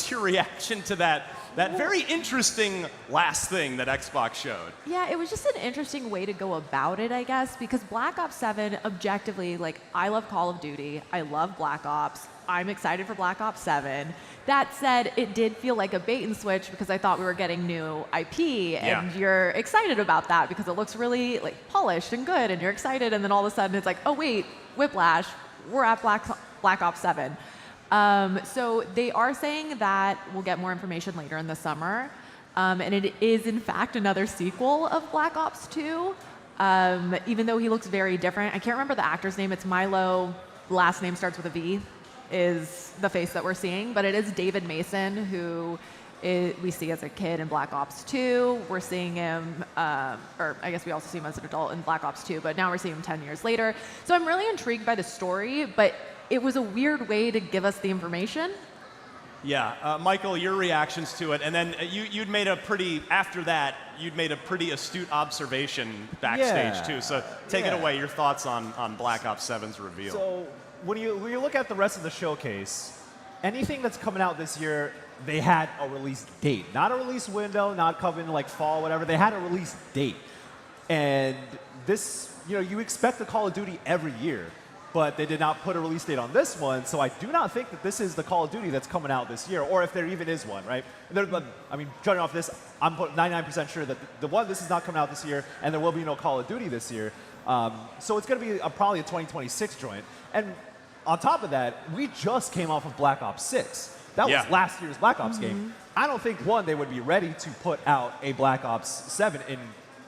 your reaction to that very interesting last thing that Xbox showed?
Yeah, it was just an interesting way to go about it, I guess, because Black Ops 7, objectively, like, I love Call of Duty. I love Black Ops. I'm excited for Black Ops 7. That said, it did feel like a bait and switch because I thought we were getting new IP, and you're excited about that because it looks really like polished and good, and you're excited, and then all of a sudden it's like, oh wait, Whiplash, we're at Black Ops 7. So they are saying that we'll get more information later in the summer, and it is in fact another sequel of Black Ops 2, even though he looks very different. I can't remember the actor's name. It's Milo, last name starts with a V, is the face that we're seeing, but it is David Mason, who we see as a kid in Black Ops 2. We're seeing him, or I guess we also see him as an adult in Black Ops 2, but now we're seeing him 10 years later. So I'm really intrigued by the story, but it was a weird way to give us the information.
Yeah, Michael, your reactions to it, and then you'd made a pretty, after that, you'd made a pretty astute observation backstage too. So take it away, your thoughts on Black Ops 7's reveal.
So when you look at the rest of the showcase, anything that's coming out this year, they had a release date. Not a release window, not coming like fall, whatever. They had a release date. And this, you expect the Call of Duty every year, but they did not put a release date on this one, so I do not think that this is the Call of Duty that's coming out this year, or if there even is one, right? I mean, judging off this, I'm 99% sure that this is not coming out this year, and there will be no Call of Duty this year. So it's going to be probably a 2026 joint. And on top of that, we just came off of Black Ops 6. That was last year's Black Ops game. I don't think, one, they would be ready to put out a Black Ops 7 in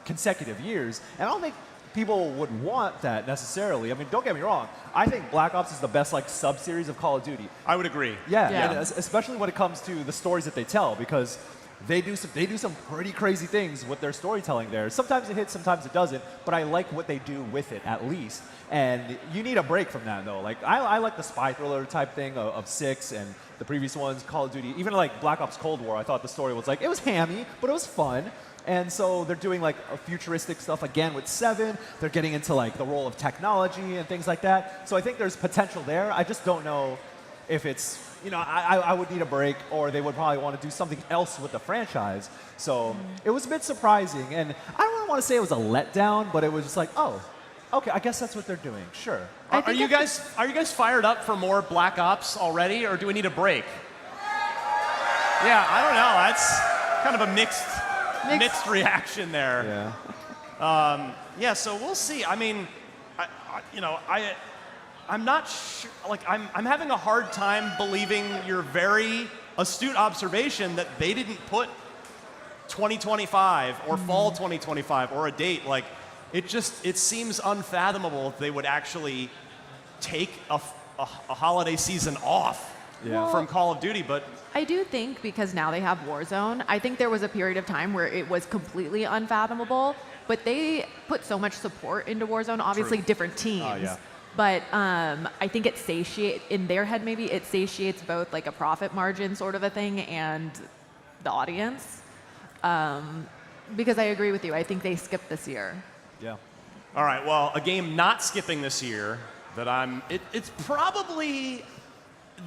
consecutive years, and I don't think people would want that necessarily. I mean, don't get me wrong. I think Black Ops is the best sub-series of Call of Duty.
I would agree.
Yeah. And especially when it comes to the stories that they tell, because they do some pretty crazy things with their storytelling there. Sometimes it hits, sometimes it doesn't, but I like what they do with it at least. And you need a break from that though. Like I like the spy thriller type thing of 6 and the previous ones, Call of Duty. Even like Black Ops Cold War, I thought the story was it was hammy, but it was fun. And so they're doing a futuristic stuff again with 7. They're getting into the role of technology and things like that. So I think there's potential there. I just don't know if it's, I would need a break, or they would probably want to do something else with the franchise. So it was a bit surprising. And I don't really want to say it was a letdown, but it was just oh, okay, I guess that's what they're doing. Sure.
Are you guys fired up for more Black Ops already, or do we need a break? Yeah, I don't know. That's kind of a mixed reaction there. Yeah. So we'll see. I mean, I'm not sure. I'm having a hard time believing your very astute observation that they didn't put 2025 or fall 2025 or a date. It seems unfathomable if they would actually take a holiday season off from Call of Duty, but
I do think because now they have Warzone, I think there was a period of time where it was completely unfathomable, but they put so much support into Warzone, obviously different teams. But I think in their head maybe it satiates both a profit margin sort of a thing and the audience. Because I agree with you, I think they skipped this year.
Yeah.
All right, well, a game not skipping this year that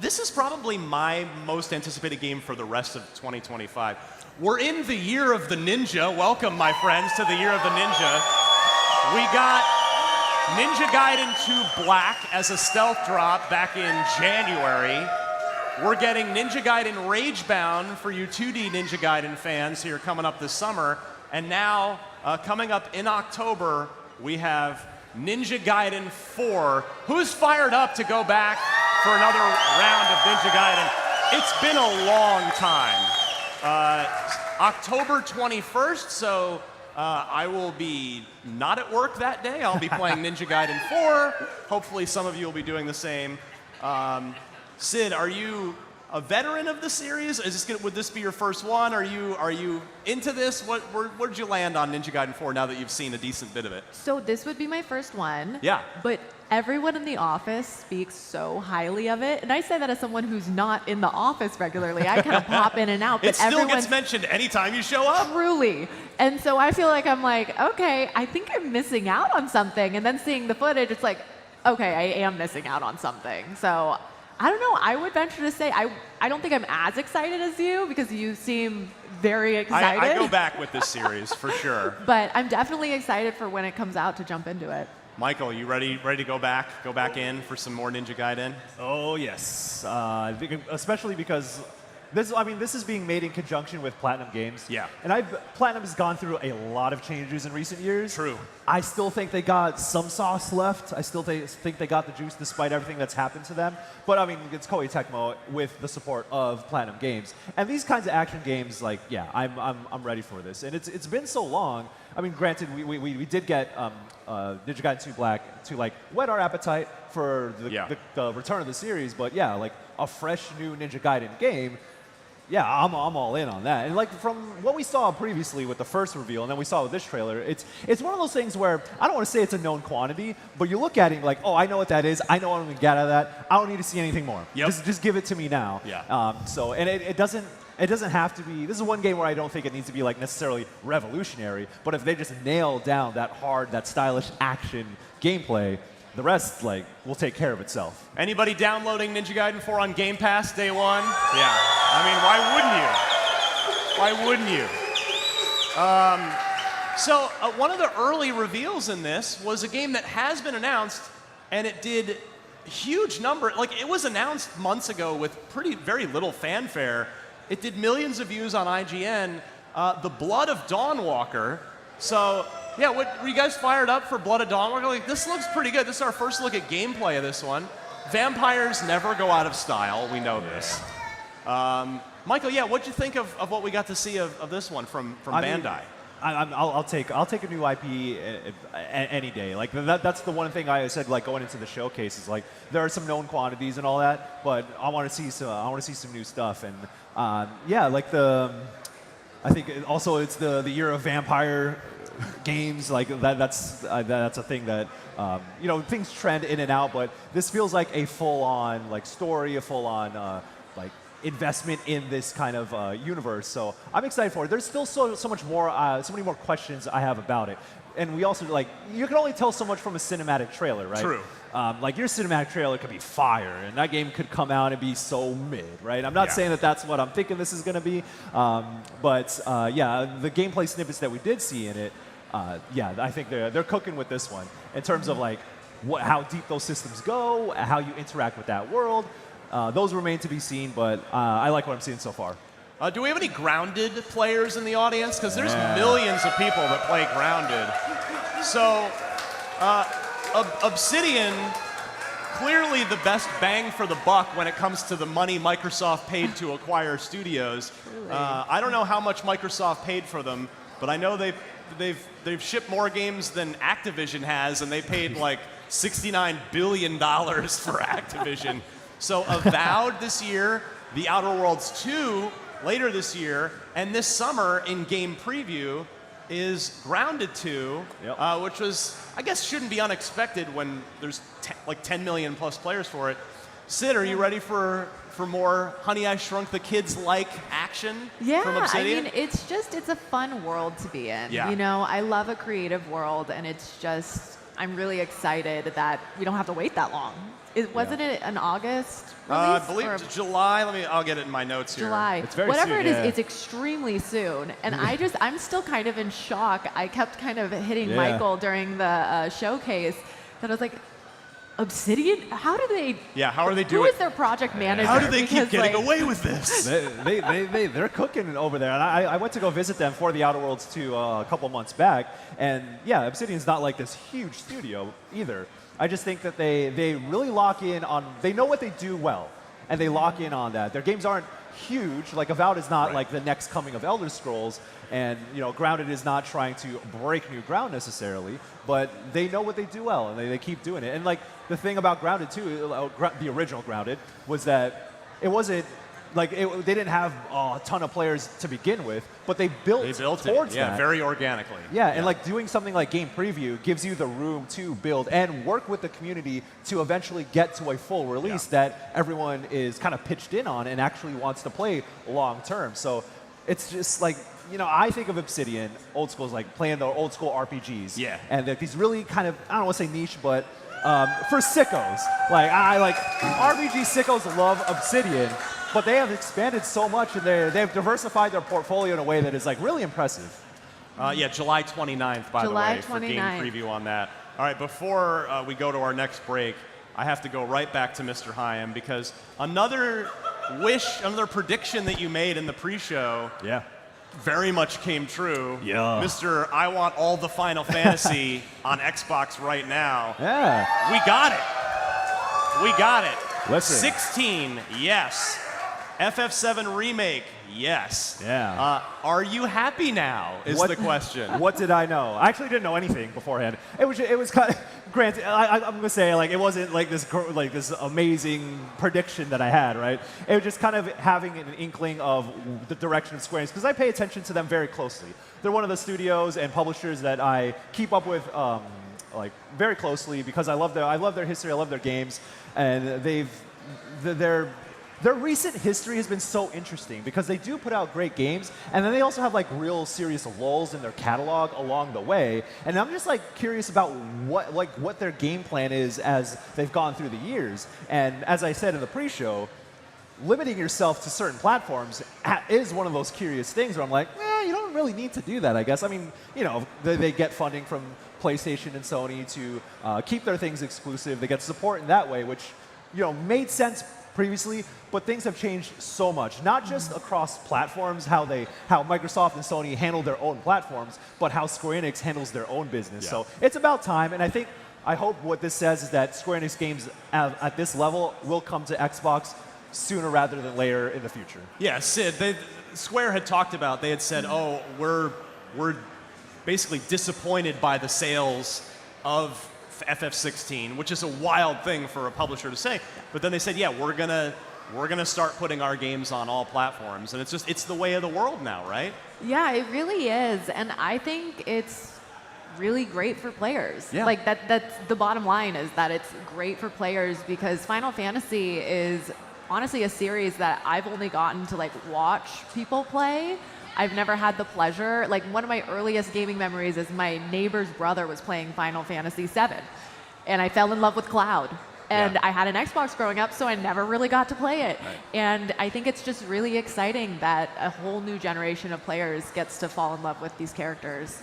this is probably my most anticipated game for the rest of 2025. We're in the year of the ninja. Welcome, my friends, to the year of the ninja. We got Ninja Gaiden 2 Black as a stealth drop back in January. We're getting Ninja Gaiden Ragebound for you 2D Ninja Gaiden fans here coming up this summer. And now, coming up in October, we have Ninja Gaiden 4. Who's fired up to go back for another round of Ninja Gaiden? It's been a long time. October 21st, so I will be not at work that day. I'll be playing Ninja Gaiden 4. Hopefully some of you will be doing the same. Sid, are you a veteran of the series? Would this be your first one? Are you into this? Where did you land on Ninja Gaiden 4 now that you've seen a decent bit of it?
So this would be my first one.
Yeah.
But everyone in the office speaks so highly of it. And I say that as someone who's not in the office regularly. I kind of pop in and out. But
it still gets mentioned anytime you show up.
Truly. And so I feel like I'm like, okay, I think I'm missing out on something. And then seeing the footage, it's like, okay, I am missing out on something. So I don't know. I would venture to say I don't think I'm as excited as you because you seem very excited.
I go back with this series for sure.
But I'm definitely excited for when it comes out to jump into it.
Michael, you ready to go back in for some more Ninja Gaiden?
Oh yes, especially because this is being made in conjunction with Platinum Games.
Yeah.
And Platinum has gone through a lot of changes in recent years.
True.
I still think they got some sauce left. I still think they got the juice despite everything that's happened to them. But I mean, it's Koei Tecmo with the support of Platinum Games. And these kinds of action games, like, yeah, I'm ready for this. And it's been so long. I mean, granted, we did get Ninja Gaiden 2 Black to like whet our appetite for the return of the series. But yeah, like a fresh new Ninja Gaiden game. Yeah, I'm all in on that. And like from what we saw previously with the first reveal, and then we saw with this trailer, it's one of those things where I don't want to say it's a known quantity, but you look at it like, oh, I know what that is. I know what I'm going to get out of that. I don't need to see anything more.
Yep.
Just give it to me now.
Yeah.
And it doesn't have to be. This is one game where I don't think it needs to be like necessarily revolutionary, but if they just nail down that stylish action gameplay, the rest, like, will take care of itself.
Anybody downloading Ninja Gaiden 4 on Game Pass day one? Yeah. I mean, why wouldn't you? So one of the early reveals in this was a game that has been announced, and it did huge number. Like, it was announced months ago with very little fanfare. It did millions of views on IGN. The Blood of Dawnwalker. So, yeah, were you guys fired up for Blood of Dawnwalker? Like, this looks pretty good. This is our first look at gameplay of this one. Vampires never go out of style. We know this. Michael, yeah, what'd you think of what we got to see of this one from Bandai?
I'll take a new IP any day. Like that's the one thing I said. Like going into the showcase is like there are some known quantities and all that, but I want to see some new stuff. And yeah, like I think also it's the year of vampire games. Like that's a thing that things trend in and out, but this feels like a full-on like story, a full-on like investment in this kind of universe. So I'm excited for it. There's still so much more, so many more questions I have about it. And we also, like, you can only tell so much from a cinematic trailer, right?
True.
Like, your cinematic trailer could be fire, and that game could come out and be so mid, right? I'm not saying that that's what I'm thinking this is going to be, but yeah, the gameplay snippets that we did see in it, yeah, I think they're cooking with this one in terms of, like, how deep those systems go, how you interact with that world. Those remain to be seen, but I like what I'm seeing so far.
Do we have any Grounded players in the audience? Because there's millions of people that play Grounded. So, Obsidian, clearly the best bang for the buck when it comes to the money Microsoft paid to acquire studios. I don't know how much Microsoft paid for them, but I know they've shipped more games than Activision has, and they paid like $69 billion for Activision. So Avowed this year, The Outer Worlds 2 later this year, and this summer in game preview is Grounded 2, which was, I guess, shouldn't be unexpected when there's like 10 million plus players for it. Sid, are you ready for more Honey, I Shrunk the Kids-like action from Obsidian?
I mean, it's a fun world to be in.
Yeah.
You know, I love a creative world, and it's just, I'm really excited that we don't have to wait that long. Wasn't it an August release?
I believe it's July. I'll get it in my notes here.
July.
It's very
Whatever
soon,
it is, it's extremely soon. And I'm still kind of in shock. I kept kind of hitting Michael during the showcase that I was like, Obsidian? How do they?
Yeah, how are they doing?
Who is their project manager?
How do they keep getting away with this?
They're cooking over there. And I went to go visit them for the Outer Worlds 2 a couple months back. And yeah, Obsidian's not like this huge studio either. I just think that they really lock in on, they know what they do well, and they lock in on that. Their games aren't huge. Like Avowed is not like the next coming of Elder Scrolls, and Grounded is not trying to break new ground necessarily, but they know what they do well, and they keep doing it. And like the thing about Grounded too, the original Grounded, was that it wasn't Like, they didn't have a ton of players to begin with, but they built towards
it. Yeah,
that.
very organically.
Yeah, and like doing something like game preview gives you the room to build and work with the community to eventually get to a full release that everyone is kind of pitched in on and actually wants to play long term. So it's just like, you know, I think of Obsidian, old school, is like playing the old school RPGs.
Yeah.
And these really kind of, I don't want to say niche, but for sickos. Like, I like RPG sickos love Obsidian, but they have expanded so much and they've diversified their portfolio in a way that is like really impressive.
Yeah, July 29th, by
July
the way, for game
29th.
preview on that. All right, before we go to our next break, I have to go right back to Mr. Hyam because another prediction that you made in the pre-show very much came true.
Yeah.
Mr. I want all the Final Fantasy on Xbox right now.
Yeah.
We got it. We got it.
Listen.
16, yes. FF7 Remake, yes.
Yeah.
Are you happy now, is the question.
What did I know? I actually didn't know anything beforehand. It was kind of, granted, I'm going to say, like, it wasn't like this amazing prediction that I had, right? It was just kind of having an inkling of the direction of Square Enix, because I pay attention to them very closely. They're one of the studios and publishers that I keep up with like very closely because I love their history, I love their games, and their recent history has been so interesting because they do put out great games, and then they also have like real serious lulls in their catalog along the way. And I'm just like curious about what their game plan is as they've gone through the years. And as I said in the pre-show, limiting yourself to certain platforms is one of those curious things where I'm like, you don't really need to do that, I guess. I mean, you know, they get funding from PlayStation and Sony to keep their things exclusive. They get support in that way, which, you know, made sense previously, but things have changed so much. Not just across platforms, how Microsoft and Sony handle their own platforms, but how Square Enix handles their own business.
Yeah.
So it's about time, and I hope what this says is that Square Enix games at this level will come to Xbox sooner rather than later in the future.
Yeah, Sid, Square had talked about, they had said, oh, we're basically disappointed by the sales of FF16, which is a wild thing for a publisher to say. But then they said, yeah, we're gonna start putting our games on all platforms, and it's the way of the world now, right?
Yeah, it really is, and I think it's really great for players.
Yeah.
Like that's the bottom line, is that it's great for players because Final Fantasy is honestly a series that I've only gotten to like watch people play. I've never had the pleasure. Like, one of my earliest gaming memories is my neighbor's brother was playing Final Fantasy VII, and I fell in love with Cloud. And I had an Xbox growing up, so I never really got to play it.
Right.
And I think it's just really exciting that a whole new generation of players gets to fall in love with these characters.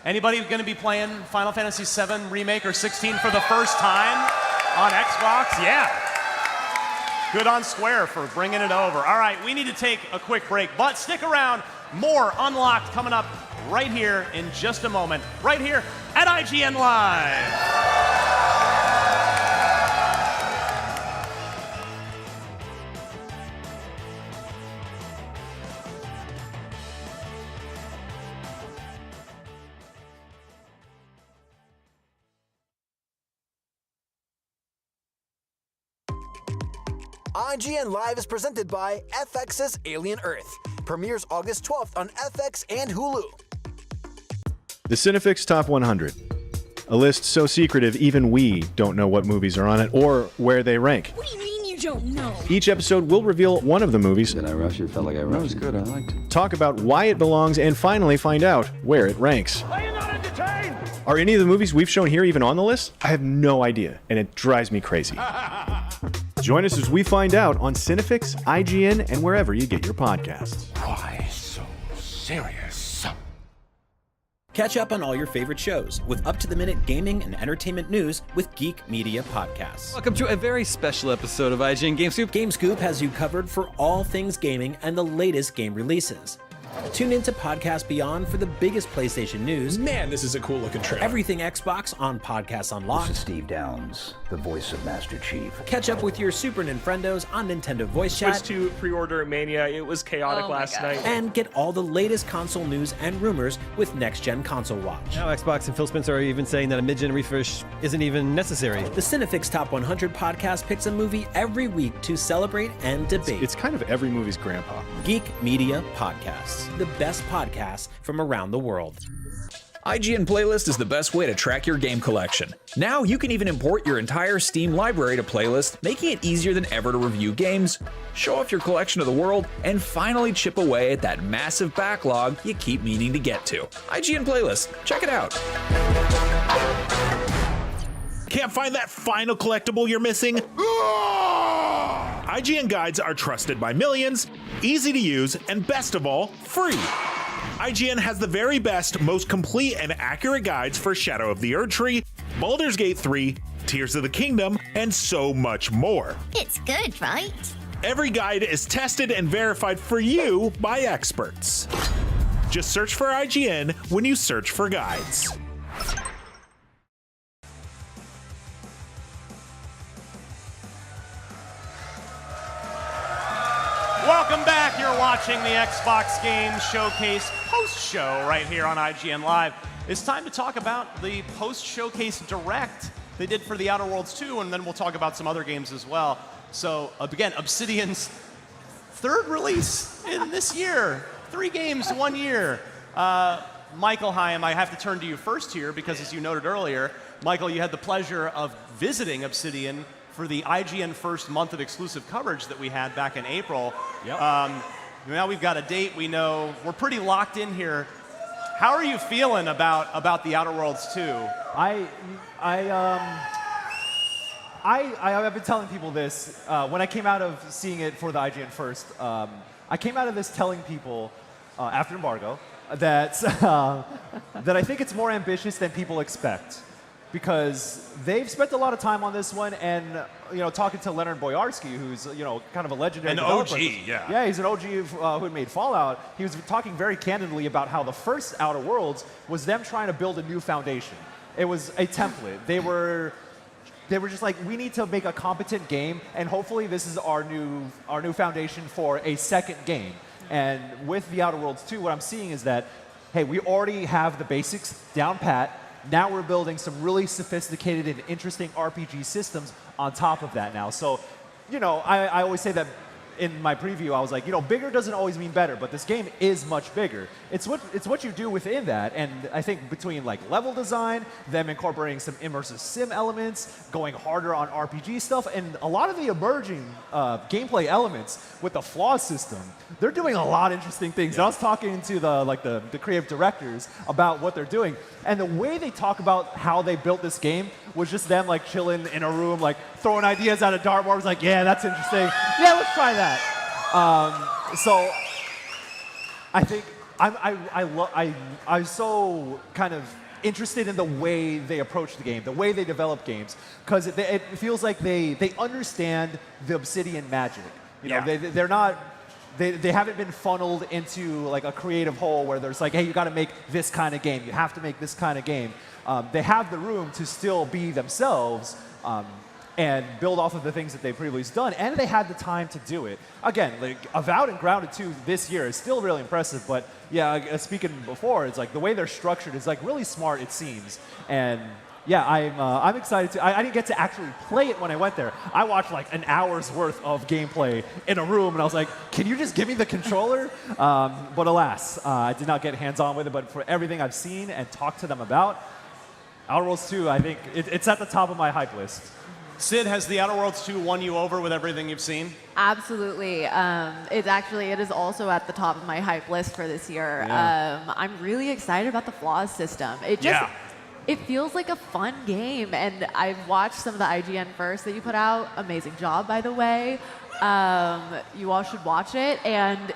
Anybody going to be playing Final Fantasy VII Remake or 16 for the first time on Xbox? Yeah. Good on Square for bringing it over. All right, we need to take a quick break, but stick around. More Unlocked coming up right here in just a moment, right here at IGN Live.
IGN Live is presented by FX's Alien Earth. Premieres August 12th on FX and Hulu.
The Cinefix Top 100. A list so secretive even we don't know what movies are on it or where they rank.
What do you mean you don't know?
Each episode will reveal one of the movies.
Did I rush it? Felt like I rushed it. That was good. I liked it.
Talk about why it belongs and finally find out where it ranks.
Are you not entertained?
Are any of the movies we've shown here even on the list? I have no idea, and it drives me crazy. Join us as we find out on Cinefix, IGN, and wherever you get your podcasts.
Why so serious?
Catch up on all your favorite shows with up-to-the-minute gaming and entertainment news with Geek Media Podcasts.
Welcome to a very special episode of IGN Game Scoop.
Game Scoop has you covered for all things gaming and the latest game releases. Tune into Podcast Beyond for the biggest PlayStation news.
Man, this is a cool looking trailer.
Everything Xbox on Podcasts Unlocked.
This is Steve Downs, the voice of Master Chief.
Catch up with your Super Nintendos on Nintendo Voice Chat.
Switched to pre-order Mania. It was chaotic last night.
And get all the latest console news and rumors with Next Gen Console Watch.
Now Xbox and Phil Spencer are even saying that a mid-gen refresh isn't even necessary.
The Cinefix Top 100 podcast picks a movie every week to celebrate and debate.
It's kind of every movie's grandpa.
Geek Media Podcasts, the best podcasts from around the world.
IGN Playlist is the best way to track your game collection. Now you can even import your entire Steam library to Playlist, making it easier than ever to review games, show off your collection to the world, and finally chip away at that massive backlog you keep meaning to get to. IGN Playlist, check it out.
Can't find that final collectible you're missing? IGN guides are trusted by millions, easy to use, and best of all, free. IGN has the very best, most complete and accurate guides for Shadow of the Erdtree, Baldur's Gate 3, Tears of the Kingdom, and so much more.
It's good, right?
Every guide is tested and verified for you by experts. Just search for IGN when you search for guides.
Welcome back. You're watching the Xbox Game Showcase post-show right here on IGN Live. It's time to talk about the post-showcase direct they did for the Outer Worlds 2, and then we'll talk about some other games as well. So, again, Obsidian's third release in this year. 3 games, 1 year. Michael Hyam, I have to turn to you first here because, as you noted earlier, Michael, you had the pleasure of visiting Obsidian for the IGN first month of exclusive coverage that we had back in April.
Yep.
Now we've got a date. We know we're pretty locked in here. How are you feeling about the Outer Worlds 2?
I've been telling people this when I came out of seeing it for the IGN first. I came out of this telling people after embargo that that I think it's more ambitious than people expect, because they've spent a lot of time on this one, and talking to Leonard Boyarsky, who's kind of a legendary developer.
OG, yeah.
Yeah, he's an OG who had made Fallout. He was talking very candidly about how the first Outer Worlds was them trying to build a new foundation. It was a template. They were just like, we need to make a competent game, and hopefully this is our new foundation for a second game. And with the Outer Worlds 2, what I'm seeing is that, hey, we already have the basics down pat. Now we're building some really sophisticated and interesting RPG systems on top of that now. So, I always say that in my preview, I was like, bigger doesn't always mean better, but this game is much bigger. It's what you do within that, and I think between like level design, them incorporating some immersive sim elements, going harder on RPG stuff, and a lot of the emerging gameplay elements with the flaw system, they're doing a lot of interesting things. Yeah. I was talking to the creative directors about what they're doing, and the way they talk about how they built this game was just them like chilling in a room, like throwing ideas out of dartboard. Was like, yeah, that's interesting. Yeah, let's try that. So I think I'm so kind of interested in the way they approach the game, the way they develop games, because it feels like they understand the Obsidian magic. They're not. They haven't been funneled into like a creative hole where there's like, hey, you got to make this kind of game. You have to make this kind of game. They have the room to still be themselves and build off of the things that they've previously done, and they had the time to do it. Again, like Avowed and Grounded 2 this year is still really impressive, but yeah, speaking before, it's like the way they're structured is like really smart, it seems. And yeah, I'm excited to. I didn't get to actually play it when I went there. I watched like an hour's worth of gameplay in a room, and I was like, can you just give me the controller? But alas, I did not get hands-on with it, but for everything I've seen and talked to them about, Outer Worlds 2, I think it's at the top of my hype list.
Sid, has the Outer Worlds 2 won you over with everything you've seen?
Absolutely. It is also at the top of my hype list for this year. Yeah. I'm really excited about the flaws system. It feels like a fun game, and I've watched some of the IGN first that you put out. Amazing job, by the way. You all should watch it, and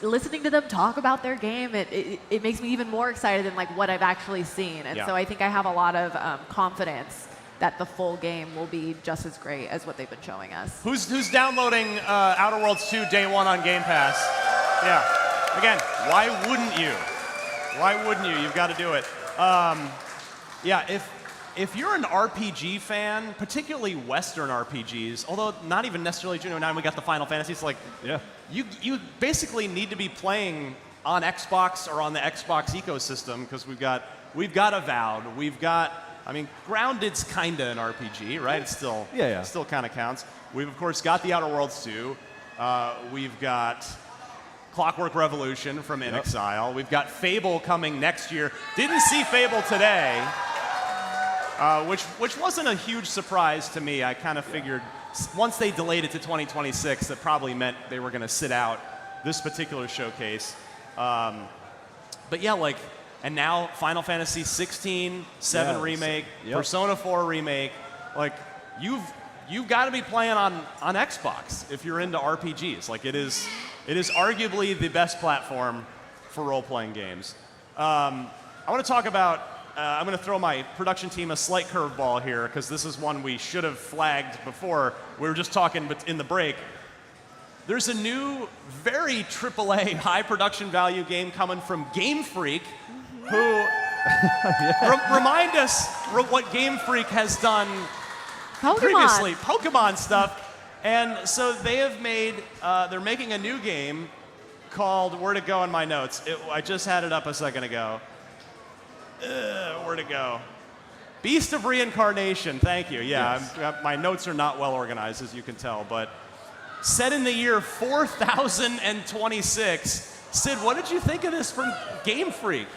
listening to them talk about their game, it makes me even more excited than like what I've actually seen. And so I think I have a lot of confidence that the full game will be just as great as what they've been showing us.
Who's downloading Outer Worlds 2 day one on Game Pass? Yeah. Again, why wouldn't you? Why wouldn't you? You've got to do it. Yeah, if you're an RPG fan, particularly Western RPGs, although not even necessarily, now we got the Final Fantasy, it's like, you basically need to be playing on Xbox or on the Xbox ecosystem, because we've got Avowed, we've got, I mean, Grounded's kind of an RPG, right? It's still, still kind of counts. We've, of course, got The Outer Worlds 2. We've got Clockwork Revolution from In Exile. We've got Fable coming next year. Didn't see Fable today, which wasn't a huge surprise to me. I kind of figured once they delayed it to 2026, that probably meant they were going to sit out this particular showcase. But yeah, like, and now Final Fantasy 16, 7 remake, Persona 4 remake. Like, you've got to be playing on Xbox if you're into RPGs. Like, it is arguably the best platform for role-playing games. I want to talk about, I'm going to throw my production team a slight curveball here, because this is one we should have flagged before. We were just talking in the break. There's a new, very AAA, high production value game coming from Game Freak, who remind us what Game Freak has done previously, Pokemon stuff. And so they have made, they're making a new game called, where'd it go in my notes? I just had it up a second ago. Where'd it go? Beast of Reincarnation, thank you. Yeah, my notes are not well organized, as you can tell, but set in the year 4026. Sid, what did you think of this from Game Freak?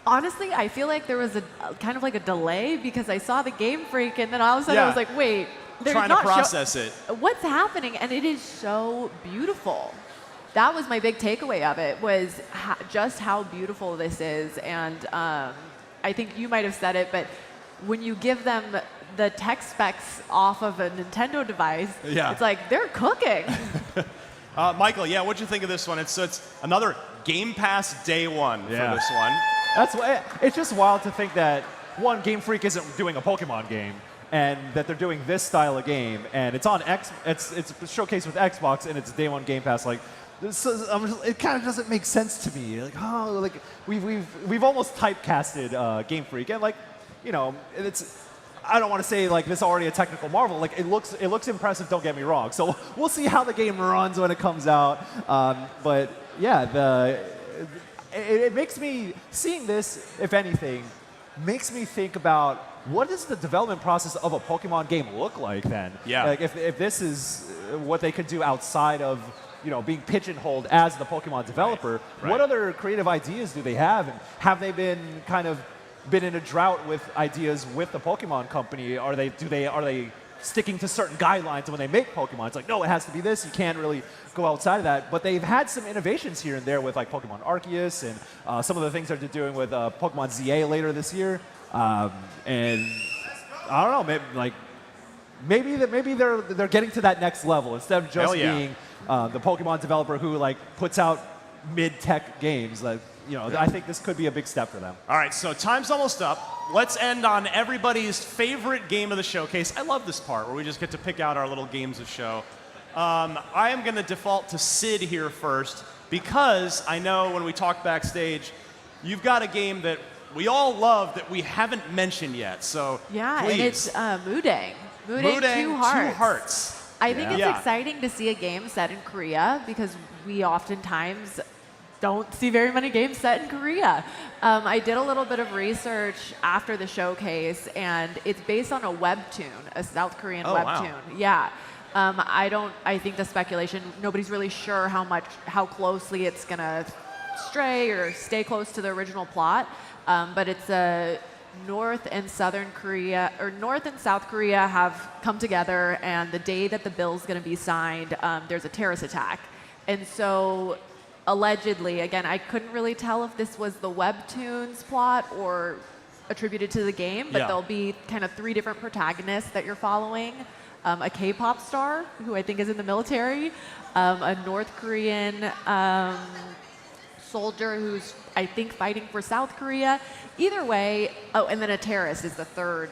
Honestly, I feel like there was a kind of like a delay, because I saw the Game Freak and then all of a sudden I was like, wait, they're
trying to process it.
What's happening? And it is so beautiful. That was my big takeaway of it, was just how beautiful this is. And I think you might have said it, but when you give them the tech specs off of a Nintendo device, it's like they're cooking.
Michael, what'd you think of this one? It's another Game Pass day one for this one.
That's why it's just wild to think that Game Freak isn't doing a Pokemon game, and that they're doing this style of game, and it's on it's showcased with Xbox, and it's day one Game Pass. Like, it kind of doesn't make sense to me. Like, we've almost typecasted Game Freak, and like, it's. I don't want to say like this is already a technical marvel. Like, it looks impressive. Don't get me wrong. So we'll see how the game runs when it comes out. But yeah, it makes me, seeing this, if anything, makes me think about what does the development process of a Pokemon game look like then? Yeah. Like, if this is what they could do outside of being pigeonholed as the Pokemon developer, what other creative ideas do they have? And have they been in a drought with ideas with the Pokemon company? Are they sticking to certain guidelines when they make Pokemon? It's like, no, it has to be this. You can't really go outside of that. But they've had some innovations here and there with like Pokemon Arceus and some of the things that they're doing with Pokemon ZA later this year. And I don't know, maybe they're getting to that next level instead of just being the Pokemon developer who like puts out mid-tech games. Like, I think this could be a big step for them.
All right, so time's almost up. Let's end on everybody's favorite game of the showcase. I love this part where we just get to pick out our little games of show. I am going to default to Sid here first, because I know when we talk backstage, you've got a game that we all love that we haven't mentioned yet. So please.
And it's Mudang. Mudang 2 Hearts. I think it's exciting to see a game set in Korea, because we oftentimes don't see very many games set in Korea. I did a little bit of research after the showcase, and it's based on a webtoon, a South Korean webtoon. Wow. Yeah. I think the speculation, nobody's really sure how closely it's gonna stray or stay close to the original plot, but it's a North and South Korea have come together, and the day that the bill's gonna be signed, there's a terrorist attack. And so, allegedly, again, I couldn't really tell if this was the webtoon's plot or attributed to the game, but there'll be kind of 3 different protagonists that you're following. A K-pop star, who I think is in the military, a North Korean soldier who's, I think, fighting for South Korea. Either way, and then a terrorist is the third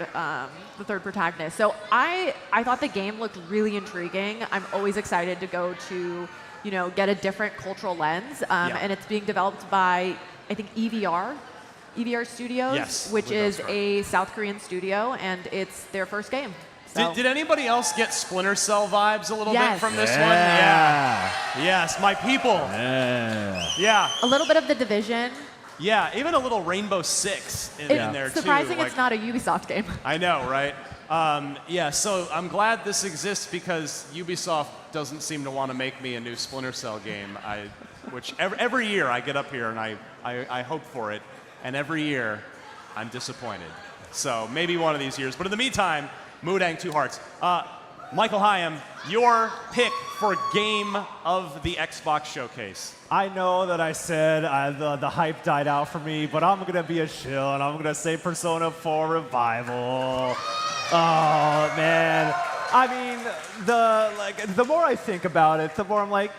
protagonist. So I thought the game looked really intriguing. I'm always excited to go to get a different cultural lens. And it's being developed by, I think, EVR Studios, which is a South Korean studio, and it's their first game. So.
Did anybody else get Splinter Cell vibes a little bit from this one? Yeah. Yes, my people. Yeah.
A little bit of The Division.
Yeah, even a little Rainbow Six in there too.
Surprising it's not a Ubisoft game.
I know, right? Yeah, so I'm glad this exists because Ubisoft doesn't seem to want to make me a new Splinter Cell game. Which every year I get up here and I hope for it, and every year I'm disappointed. So maybe one of these years. But in the meantime, Moodang 2 Hearts. Michael Hyam, your pick for Game of the Xbox Showcase.
I know that I said the hype died out for me, but I'm going to be a shill, and I'm going to say Persona 4 Revival. Oh, man. I mean, the more I think about it, the more I'm like,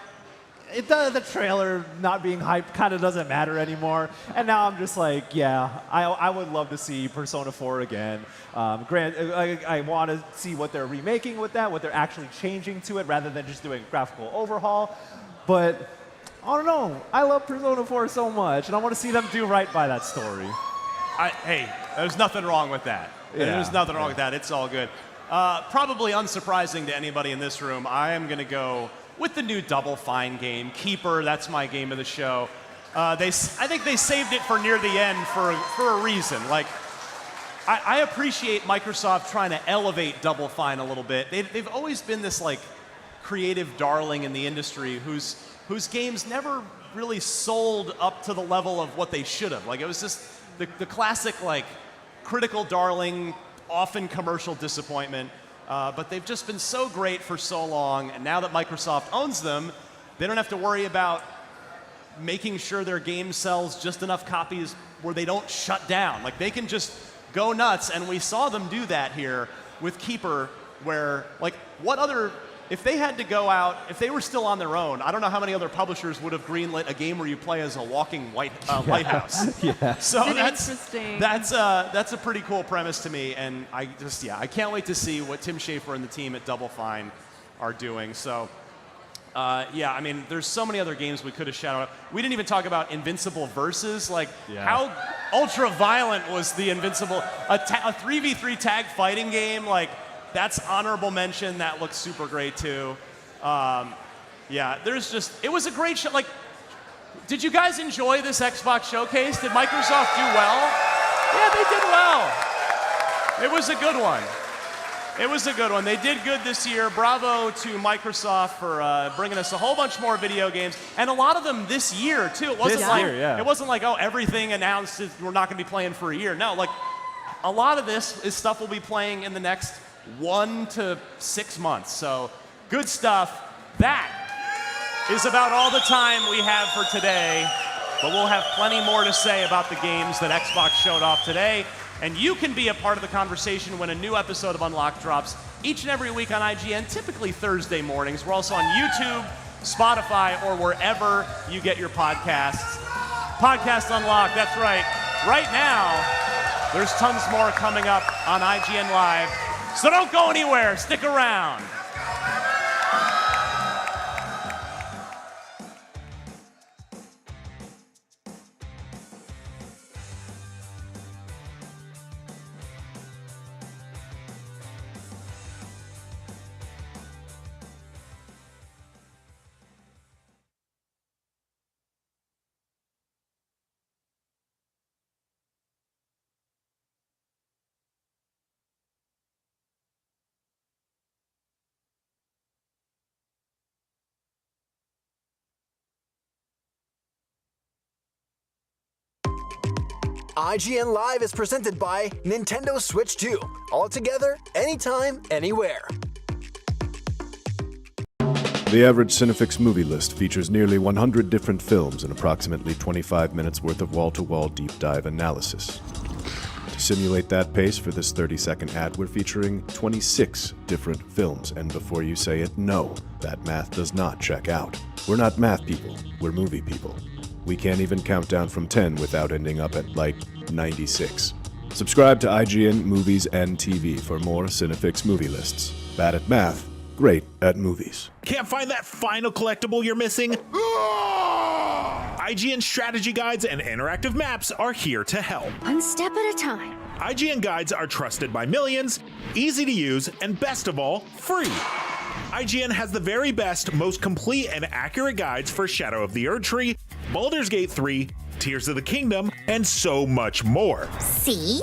the trailer not being hyped kind of doesn't matter anymore. And now I'm just like, yeah, I would love to see Persona 4 again. I want to see what they're remaking with that, what they're actually changing to it, rather than just doing a graphical overhaul. But I don't know. I love Persona 4 so much, and I want to see them do right by that story.
Hey, there's nothing wrong with that.
Yeah,
there's nothing wrong with that. It's all good. Probably unsurprising to anybody in this room, I am going to go with the new Double Fine game, Keeper. That's my game of the show. I think they saved it for near the end for a reason. Like, I appreciate Microsoft trying to elevate Double Fine a little bit. They've always been this like creative darling in the industry whose games never really sold up to the level of what they should have. Like, it was just the classic like critical darling, often commercial disappointment. But they've just been so great for so long, and now that Microsoft owns them, they don't have to worry about making sure their game sells just enough copies where they don't shut down. Like, they can just go nuts, and we saw them do that here with Keeper, where, like, if they had to go out, if they were still on their own, I don't know how many other publishers would have greenlit a game where you play as a walking lighthouse.
Yeah.
So
interesting.
That's a pretty cool premise to me, and I can't wait to see what Tim Schafer and the team at Double Fine are doing. So, I mean, there's so many other games we could have shouted out. We didn't even talk about Invincible Versus. Like, how ultra violent was the Invincible? A 3v3 tag fighting game, like. That's honorable mention. That looks super great too. It was a great show. Like, did you guys enjoy this Xbox showcase? Did Microsoft do well? Yeah, they did well. It was a good one. It was a good one. They did good this year. Bravo to Microsoft for bringing us a whole bunch more video games, and a lot of them this year too. It wasn't like everything announced is we're not going to be playing for a year. No, like a lot of this is stuff we'll be playing in the next 1 to 6 months. So good stuff. That is about all the time we have for today, but we'll have plenty more to say about the games that Xbox showed off today. And you can be a part of the conversation when a new episode of Unlocked drops each and every week on IGN, typically Thursday mornings. We're also on YouTube, Spotify, or wherever you get your podcasts. Podcast Unlocked, that's right. Right now, there's tons more coming up on IGN Live. So don't go anywhere. Stick around.
IGN Live is presented by Nintendo Switch 2. All together, anytime, anywhere.
The average Cinefix movie list features nearly 100 different films and approximately 25 minutes worth of wall-to-wall deep dive analysis. To simulate that pace for this 30-second ad, we're featuring 26 different films, and before you say it, no, that math does not check out. We're not math people, we're movie people. We can't even count down from 10 without ending up at, 96. Subscribe to IGN Movies and TV for more Cinefix movie lists. Bad at math, great at movies.
Can't find that final collectible you're missing? IGN strategy guides and interactive maps are here to help.
One step at a time.
IGN guides are trusted by millions, easy to use, and best of all, free. IGN has the very best, most complete and accurate guides for Shadow of the Erdtree, Baldur's Gate 3, Tears of the Kingdom, and so much more.
See?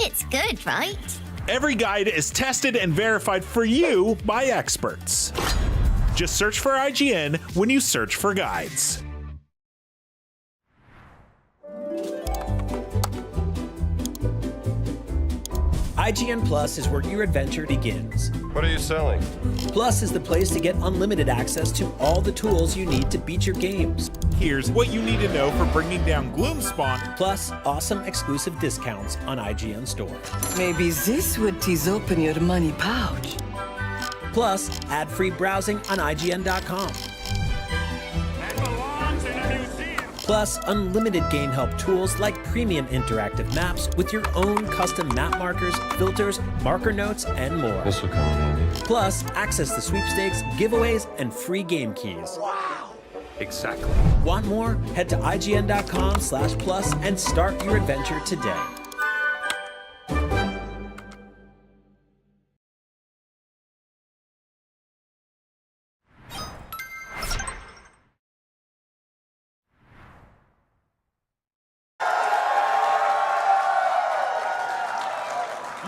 It's good, right?
Every guide is tested and verified for you by experts. Just search for IGN when you search for guides.
IGN Plus is where your adventure begins.
What are you selling?
Plus is the place to get unlimited access to all the tools you need to beat your games.
Here's what you need to know for bringing down Gloomspawn.
Plus, awesome exclusive discounts on IGN Store.
Maybe this would tease open your money pouch.
Plus, ad-free browsing on IGN.com. Plus, unlimited game help tools like premium interactive maps with your own custom map markers, filters, marker notes, and more.
This will come in handy.
Plus, access to sweepstakes, giveaways, and free game keys.
Wow! Exactly.
Want more? Head to IGN.com/plus and start your adventure today.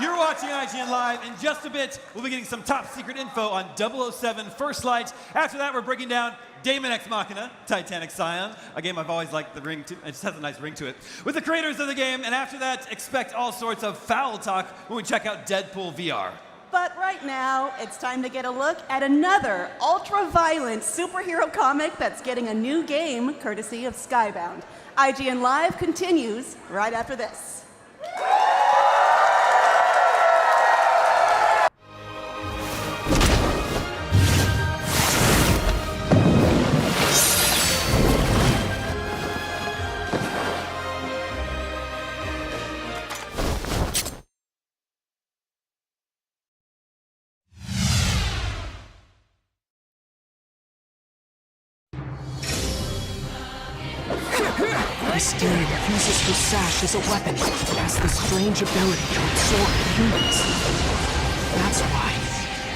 You're watching IGN Live. In just a bit, we'll be getting some top secret info on 007 First Light. After that, we're breaking down Daemon X Machina, Titanic Scion, a game I've always liked the ring to. It just has a nice ring to it. With the creators of the game, and after that, expect all sorts of foul talk when we check out Deadpool VR.
But right now, it's time to get a look at another ultra-violent superhero comic that's getting a new game courtesy of Skybound. IGN Live continues right after this.
Mysterio uses her sash as a weapon. It has the strange ability to absorb humans. That's why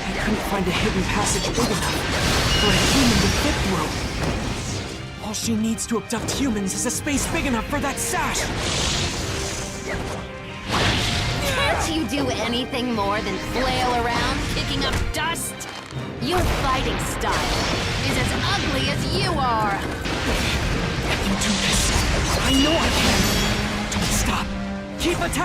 I couldn't find a hidden passage big enough for a human to fit through. All she needs to abduct humans is a space big enough for that sash.
Can't you do anything more than flail around, kicking up dust? Your fighting style is as ugly as you are.
I can do this. I know I can. Don't stop. Keep attacking.